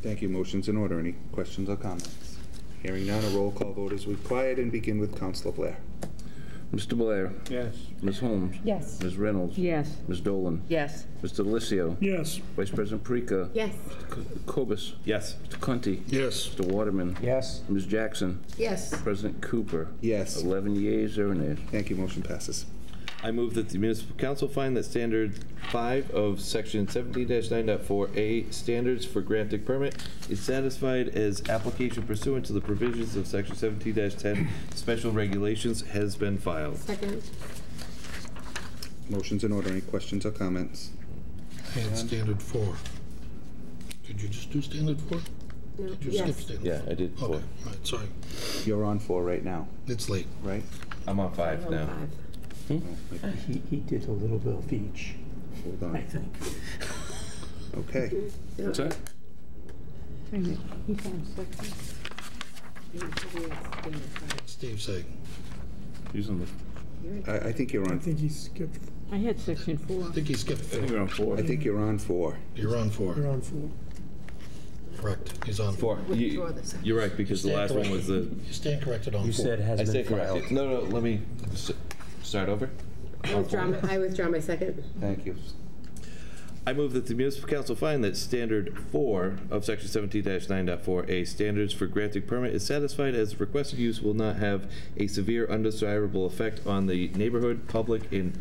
Thank you. Motion's in order. Any questions or comments? Hearing none, a roll call vote is required, and begin with Councilor Blair. Mr. Blair. Yes. Ms. Holmes. Yes. Ms. Reynolds. Yes. Ms. Dolan. Yes. Mr. Delisio. Yes. Vice President Perica. Yes. Mr. Kobus. Yes. Mr. Conti. Yes. Mr. Waterman. Yes. Ms. Jackson. Yes. President Cooper. Yes. 11 yeas, 0 nays. Thank you. Motion passes. I move that the municipal council find that standard 5 of section 17-9.4A, standards for granting permit, is satisfied as application pursuant to the provisions of section 17-10 special regulations has been filed. Second. Motion's in order. Any questions or comments? And standard 4. Did you just do standard 4? No. Did you Yes. skip standard 4? Yeah, I did 4. Okay, all right, sorry. You're on 4 right now, It's late. right? I'm on 5 now. He did a little bit of each, Hold I on. think. Okay. What's that? Wait a minute, he's on section. Steve saying. He's on the. I think you're I on. think he skipped. I had section 4. I think he skipped I think 4. you're on 4. I think you're on 4. You're on 4. You're on 4. Correct. He's on 4. You're right, because the last one was the... You stand corrected on 4. You said has I been stand filed. corrected. No, let me start over. I withdraw my second. Thank you. I move that the municipal council find that standard 4 of section 17-9.4A, standards for granting permit, is satisfied as the requested use will not have a severe undesirable effect on the neighborhood, public, and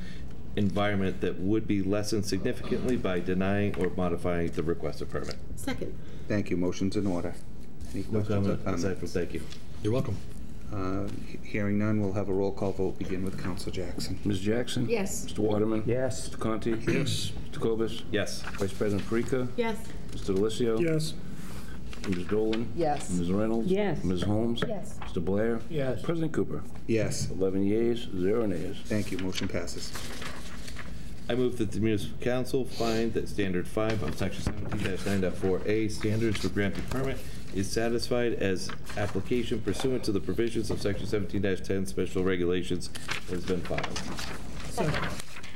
environment that would be lessened significantly by denying or modifying the requested permit. Second. Thank you. Motion's in order. Any No questions or comment aside from comments? thank you. You're welcome. Hearing none, we'll have a roll call vote. Begin with Council Jackson. Ms. Jackson. Yes. Mr. Waterman. Yes. Mr. Conti. Yes. Mr. Kobus. Yes. Vice President Perica. Yes. Mr. Delisio. Yes. Ms. Dolan. Yes. Ms. Reynolds. Yes. Ms. Holmes. Yes. Mr. Blair. Yes. President Cooper. Yes. 11 yeas, 0 nays. Thank you. Motion passes. I move that the municipal council find that standard 5 of section 17-9.4A, standards for granting permit, is satisfied as application pursuant to the provisions of section 17-10 special regulations has been filed.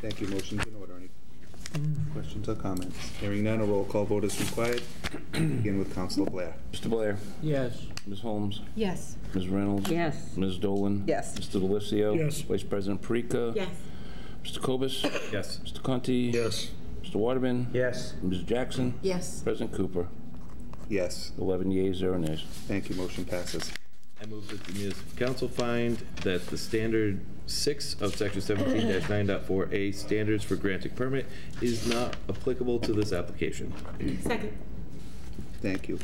Thank you. Motion's in order. Any questions or comments? Hearing none, a roll call vote is required. Begin with Councilor Blair. Mr. Blair. Yes. Ms. Holmes. Yes. Ms. Reynolds. Yes. Ms. Dolan. Yes. Mr. Delisio. Yes. Vice President Perica. Yes. Mr. Kobus. Yes. Mr. Conti. Yes. Mr. Waterman. Yes. Ms. Jackson. Yes. President Cooper. Yes. 11 yeas, 0 nays. Thank you. Motion passes. I move that the municipal council find that the standard 6 of section 17-9.4A, standards for granting permit, is not applicable to this application. Second. Thank you.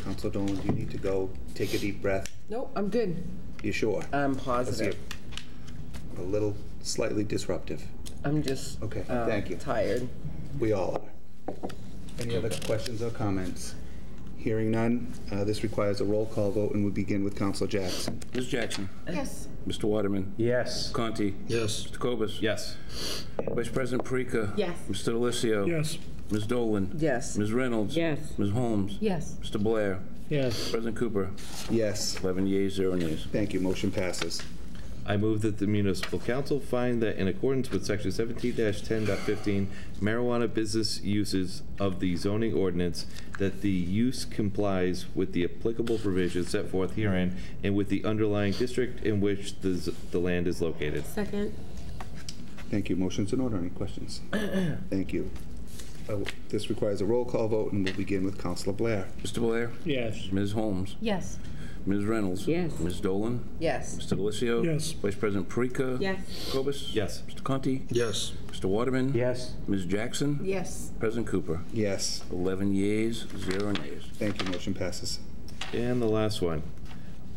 Councilor Dolan, do you need to go take a deep breath? Nope, I'm good. You sure? I'm Because positive. you're a little slightly disruptive. I'm just Okay, thank you. tired. We all are. Any other questions or comments? Hearing none, this requires a roll call vote, and we begin with Councilor Jackson. Ms. Jackson. Yes. Mr. Waterman. Yes. Conti. Yes. Mr. Kobus. Yes. Vice President Perica. Yes. Mr. Delisio. Yes. Ms. Dolan. Yes. Ms. Reynolds. Yes. Ms. Holmes. Yes. Mr. Blair. Yes. President Cooper. Yes. 11 yeas, 0 nays. Thank you. Motion passes. I move that the municipal council find that in accordance with section 17-10.15 marijuana business uses of the zoning ordinance, that the use complies with the applicable provisions set forth herein and with the underlying district in which the land is located. Second. Thank you. Motion's in order. Any questions? Thank you. This requires a roll call vote, and we'll begin with Councilor Blair. Mr. Blair. Yes. Ms. Holmes. Yes. Ms. Reynolds. Yes. Ms. Dolan. Yes. Mr. Delisio. Yes. Vice President Perica. Yes. Kobus. Yes. Mr. Conti. Yes. Mr. Waterman. Yes. Ms. Jackson. Yes. President Cooper. Yes. 11 yeas, 0 nays. Thank you. Motion passes. And the last one.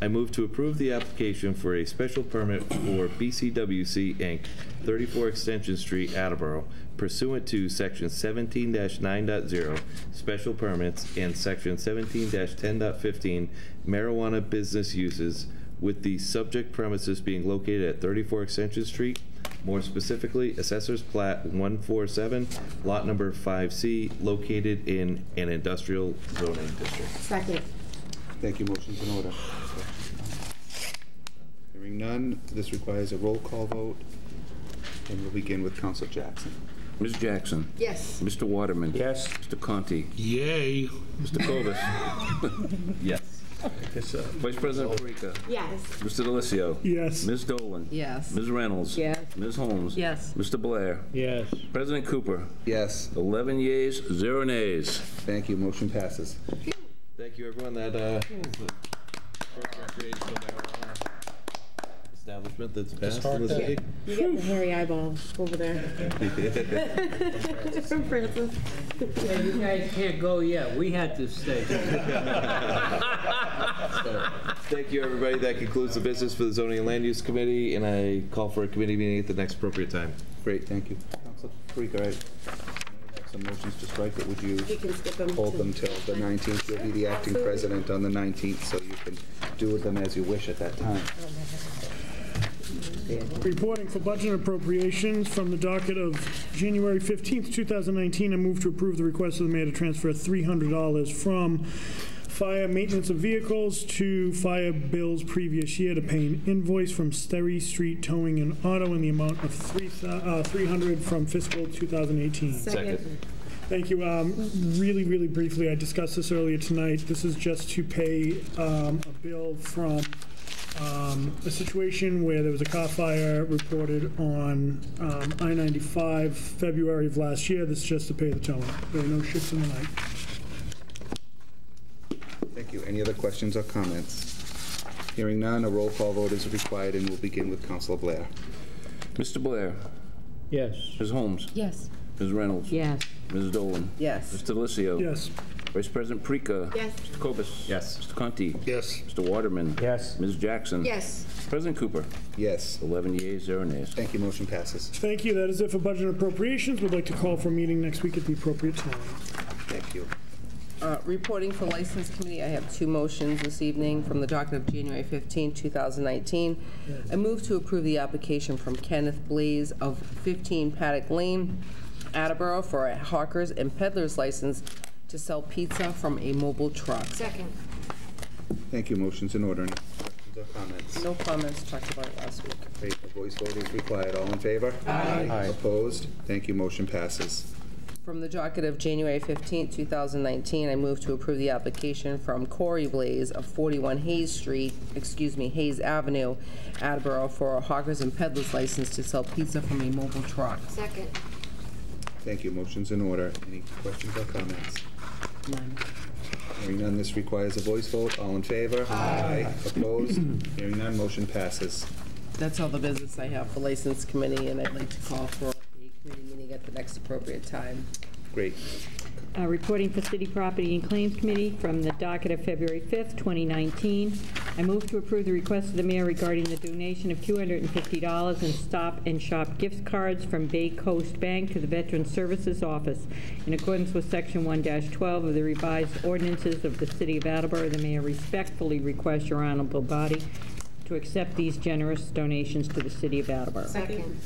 I move to approve the application for a special permit for BCWC Inc., 34 Extension Street, Attleboro, pursuant to Section 17-9.0, Special Permits, and Section 17-10.15, Marijuana Business Uses, with the subject premises being located at 34 Extension Street, more specifically, Assessor's Plat 147, Lot Number 5C, located in an industrial zoning district. Second. Thank you. Motion's in order. Hearing none, this requires a roll call vote, and we'll begin with Councilor Jackson. Ms. Jackson. Yes. Mr. Waterman. Yes. Mr. Conti. Yay. Mr. Kobus. Yes. Vice President Parika. Yes. Mr. Delissio. Yes. Ms. Dolan. Yes. Ms. Reynolds. Yes. Ms. Holmes. Yes. Mr. Blair. Yes. President Cooper. Yes. 11 yeas, 0 nays. Thank you. Motion passes. Thank you, everyone. That recreational marijuana establishment that's passed in the city. You get the hairy eyeball over there. From Francis. Yeah, you guys can't go yet. We had to stay. Thank you, everybody. That concludes the business for the Zoning and Land Use Committee, and I call for a committee meeting at the next appropriate time. Great, thank you. Councilor Parika, I have some motions to strike, but would you can skip them hold them till the 19th? You'll be the acting president on the 19th, so you can do with them as you wish at that time. Reporting for budget appropriations from the docket of January 15th, 2019, I move to approve the request of the mayor to transfer $300 from fire maintenance of vehicles to fire bills previous year to pay an invoice from Sterry Street Towing and Auto in the amount of $300 from fiscal 2018. Second. Thank you. Really briefly, I discussed this earlier tonight. This is just to pay a bill from a situation where there was a car fire reported on I-95 February of last year. This is just to pay the towing. There are no shifts in the night. Thank you. Any other questions or comments? Hearing none, a roll call vote is required, and we'll begin with Councilor Blair. Mr. Blair. Yes. Ms. Holmes. Yes. Ms. Reynolds. Yes. Ms. Dolan. Yes. Mr. Delissio. Yes. Vice President Parika. Yes. Mr. Kobus. Yes. Mr. Conti. Yes. Mr. Waterman. Yes. Ms. Jackson. Yes. President Cooper. Yes. 11 yeas, 0 nays. Thank you. Motion passes. Thank you. That is it for budget appropriations. We'd like to call for a meeting next week at the appropriate time. Thank you. Reporting for License Committee, I have 2 motions this evening from the docket of January 15, 2019. I move to approve the application from Kenneth Blaze of 15 Paddock Lane, Attleboro, for a hawkers and peddlers license to sell pizza from a mobile truck. Second. Thank you. Motion's in order. Any questions or comments? No comments, talked about it last week. Great. A voice vote is required. All in favor? Aye. Opposed? Thank you. Motion passes. From the docket of January 15, 2019, I move to approve the application from Corey Blaze of 41 Hayes Avenue, Attleboro, for a hawkers and peddlers license to sell pizza from a mobile truck. Second. Thank you. Motion's in order. Any questions or comments? None. Hearing none, this requires a voice vote. All in favor? Aye. Opposed? Hearing none, motion passes. That's all the business I have for License Committee, and I'd like to call for a committee meeting at the next appropriate time. Great. Reporting for City Property and Claims Committee from the docket of February 5th, 2019. I move to approve the request of the mayor regarding the donation of $250 in Stop and Shop gift cards from Bay Coast Bank to the Veteran Services Office. In accordance with Section 1-12 of the revised ordinances of the City of Attleboro, the mayor respectfully requests your honorable body to accept these generous donations to the City of Attleboro. Second.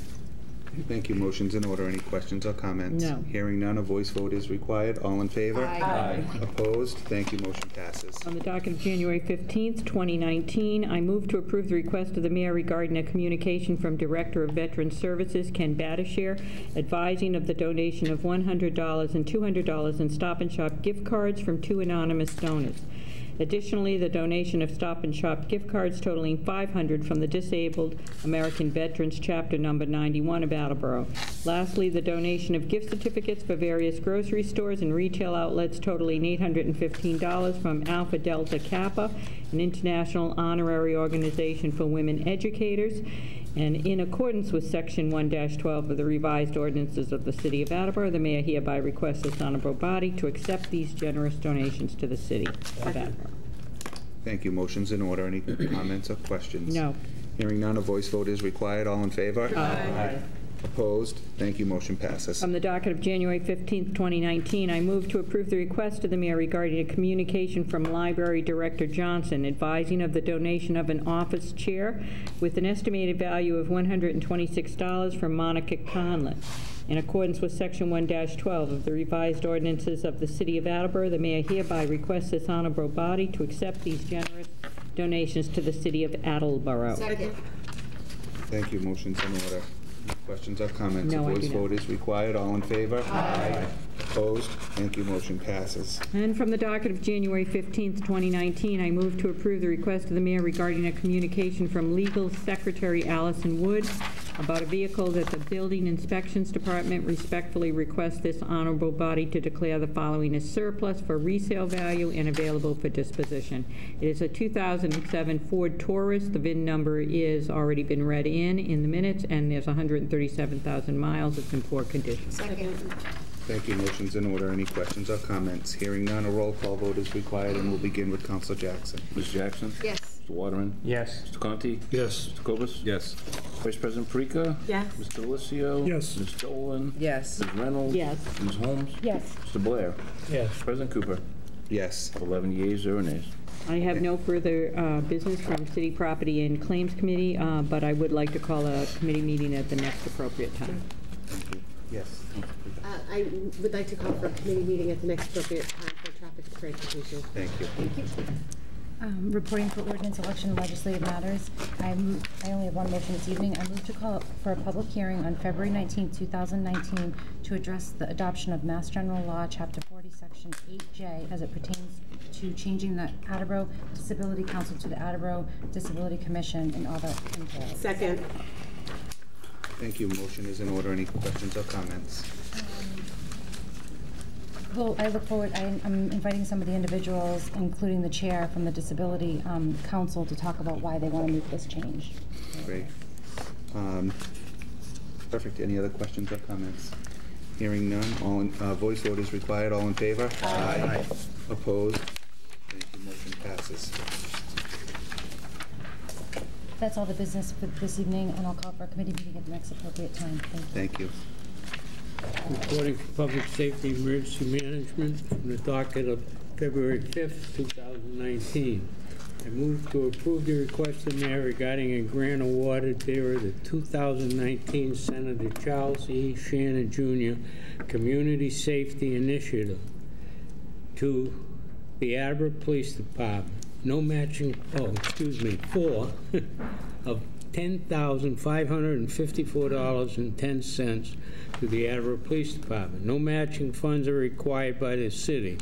Thank you. Motion's in order. Any questions or comments? No. Hearing none, a voice vote is required. All in favor? Aye. Opposed? Thank you. Motion passes. On the docket of January 15th, 2019, I move to approve the request of the mayor regarding a communication from Director of Veteran Services, Ken Batishare, advising of the donation of $100 and $200 in Stop and Shop gift cards from 2 anonymous donors. Additionally, the donation of Stop and Shop gift cards totaling $500 from the Disabled American Veterans Chapter Number 91 of Attleboro. Lastly, the donation of gift certificates for various grocery stores and retail outlets totaling $815 from Alpha Delta Kappa, an international honorary organization for women educators. And in accordance with Section 1-12 of the revised ordinances of the City of Attleboro, the mayor hereby requests this honorable body to accept these generous donations to the City of Attleboro. Thank you. Motion's in order. Any comments or questions? No. Hearing none, a voice vote is required. All in favor? Aye. Opposed? Thank you. Motion passes. On the docket of January 15th, 2019, I move to approve the request of the mayor regarding a communication from Library Director Johnson advising of the donation of an office chair with an estimated value of $126 from Monica Conlon. In accordance with Section 1-12 of the revised ordinances of the City of Attleboro, the mayor hereby requests this honorable body to accept these generous donations to the City of Attleboro. Second. Thank you. Motion's in order. Questions or comments? No, A I voice do not. vote is required. All in favor? Aye. Opposed? Thank you. Motion passes. And from the docket of January 15th, 2019, I move to approve the request of the mayor regarding a communication from Legal Secretary Allison Wood about a vehicle that the Building Inspections Department respectfully requests this honorable body to declare the following as surplus for resale value and available for disposition. It is a 2007 Ford Taurus. The VIN number is already been read in the minutes, and there's 137,000 miles. It's in poor condition. Second. Thank you. Motion's in order. Any questions or comments? Hearing none, a roll call vote is required, and we'll begin with Councilor Jackson. Ms. Jackson? Yes. Mr. Waterman? Yes. Mr. Conti? Yes. Mr. Cobus? Yes. Vice President Parika? Yes. Mr. Lucio? Yes. Ms. Dolan? Yes. Ms. Reynolds? Yes. Ms. Holmes? Yes. Mr. Blair? Yes. President Cooper? Yes. 11 yeas, 0 nays. I have no further business from City Property and Claims Committee, but I would like to call a committee meeting at the next appropriate time. Thank you. Yes. I would like to call for a committee meeting at the next appropriate time for traffic transportation. Thank you. Thank you. Reporting for ordinance, election, and legislative matters. I only have one motion this evening. I move to call for a public hearing on February 19, 2019 to address the adoption of Mass General Law, Chapter 40, Section 8J, as it pertains to changing the Attleboro Disability Council to the Attleboro Disability Commission and all that entails. Second. Thank you. Motion is in order. Any questions or comments? Well, I look forward, I'm inviting some of the individuals, including the chair from the Disability Council, to talk about why they want to make this change. Great. Perfect. Any other questions or comments? Hearing none. All in, voice vote is required. All in favor? Aye. Opposed? Thank you. Motion passes. That's all the business for this evening, and I'll call for a committee meeting at the next appropriate time. Thank you. Thank you. Reporting for Public Safety and Emergency Management from the docket of February 5th, 2019. I move to approve the request of the mayor regarding a grant awarded bearer the 2019 Senator Charles E. Shannon Jr. Community Safety Initiative to the Attleboro Police Department. No matching, for of $10,554.10 to the Attleboro Police Department. No matching funds are required by the city.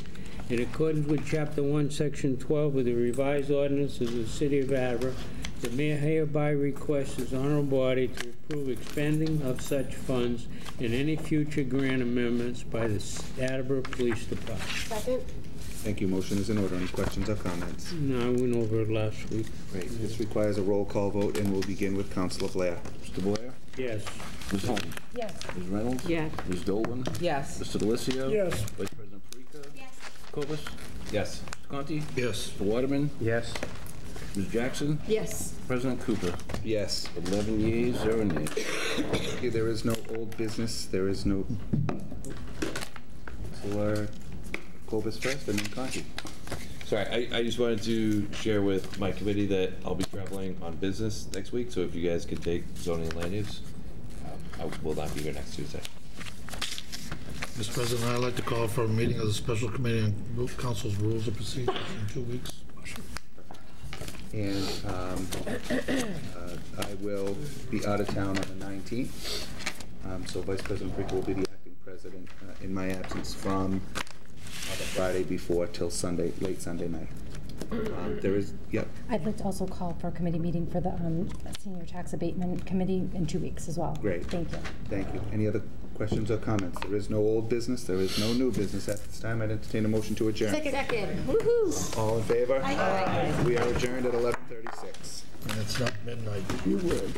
In accordance with Chapter 1, Section 12 of the revised ordinances of the City of Attleboro, the mayor hereby requests his honorable body to approve expending of such funds and any future grant amendments by the Attleboro Police Department. Second. Thank you. Motion is in order. Any questions or comments? No, I went over it last week. Great. This requires a roll call vote, and we'll begin with Councilor Blair. Mr. Blair? Yes. Ms. Holmes? Yes. Ms. Reynolds? Yes. Ms. Dolan? Yes. Mr. Delisio? Yes. Vice President Parika? Yes. Cobus? Yes. Mr. Conti? Yes. Mr. Waterman? Yes. Ms. Jackson? Yes. President Cooper? Yes. 11 yeas, 0 nays. Okay, there is no old business. There is no... Councilor Cobus first, and then Conti. Sorry, I just wanted to share with my committee that I'll be traveling on business next week, so if you guys could take zoning and land use, I will not be here next Tuesday. Mr. President, I'd like to call for a meeting of the Special Committee on Council's Rules of Procedure in 2 weeks. And I will be out of town on the 19th, so Vice President Parika will be the acting president in my absence from the Friday before till Sunday, late Sunday night. There is, yep. I'd like to also call for a committee meeting for the Senior Tax Abatement Committee in 2 weeks as well. Great. Thank you. Thank you. Any other questions or comments? There is no old business. There is no new business at this time. I'd entertain a motion to adjourn. Second. Woohoo. All in favor? Aye. We are adjourned at 11:36. And it's not midnight. You would.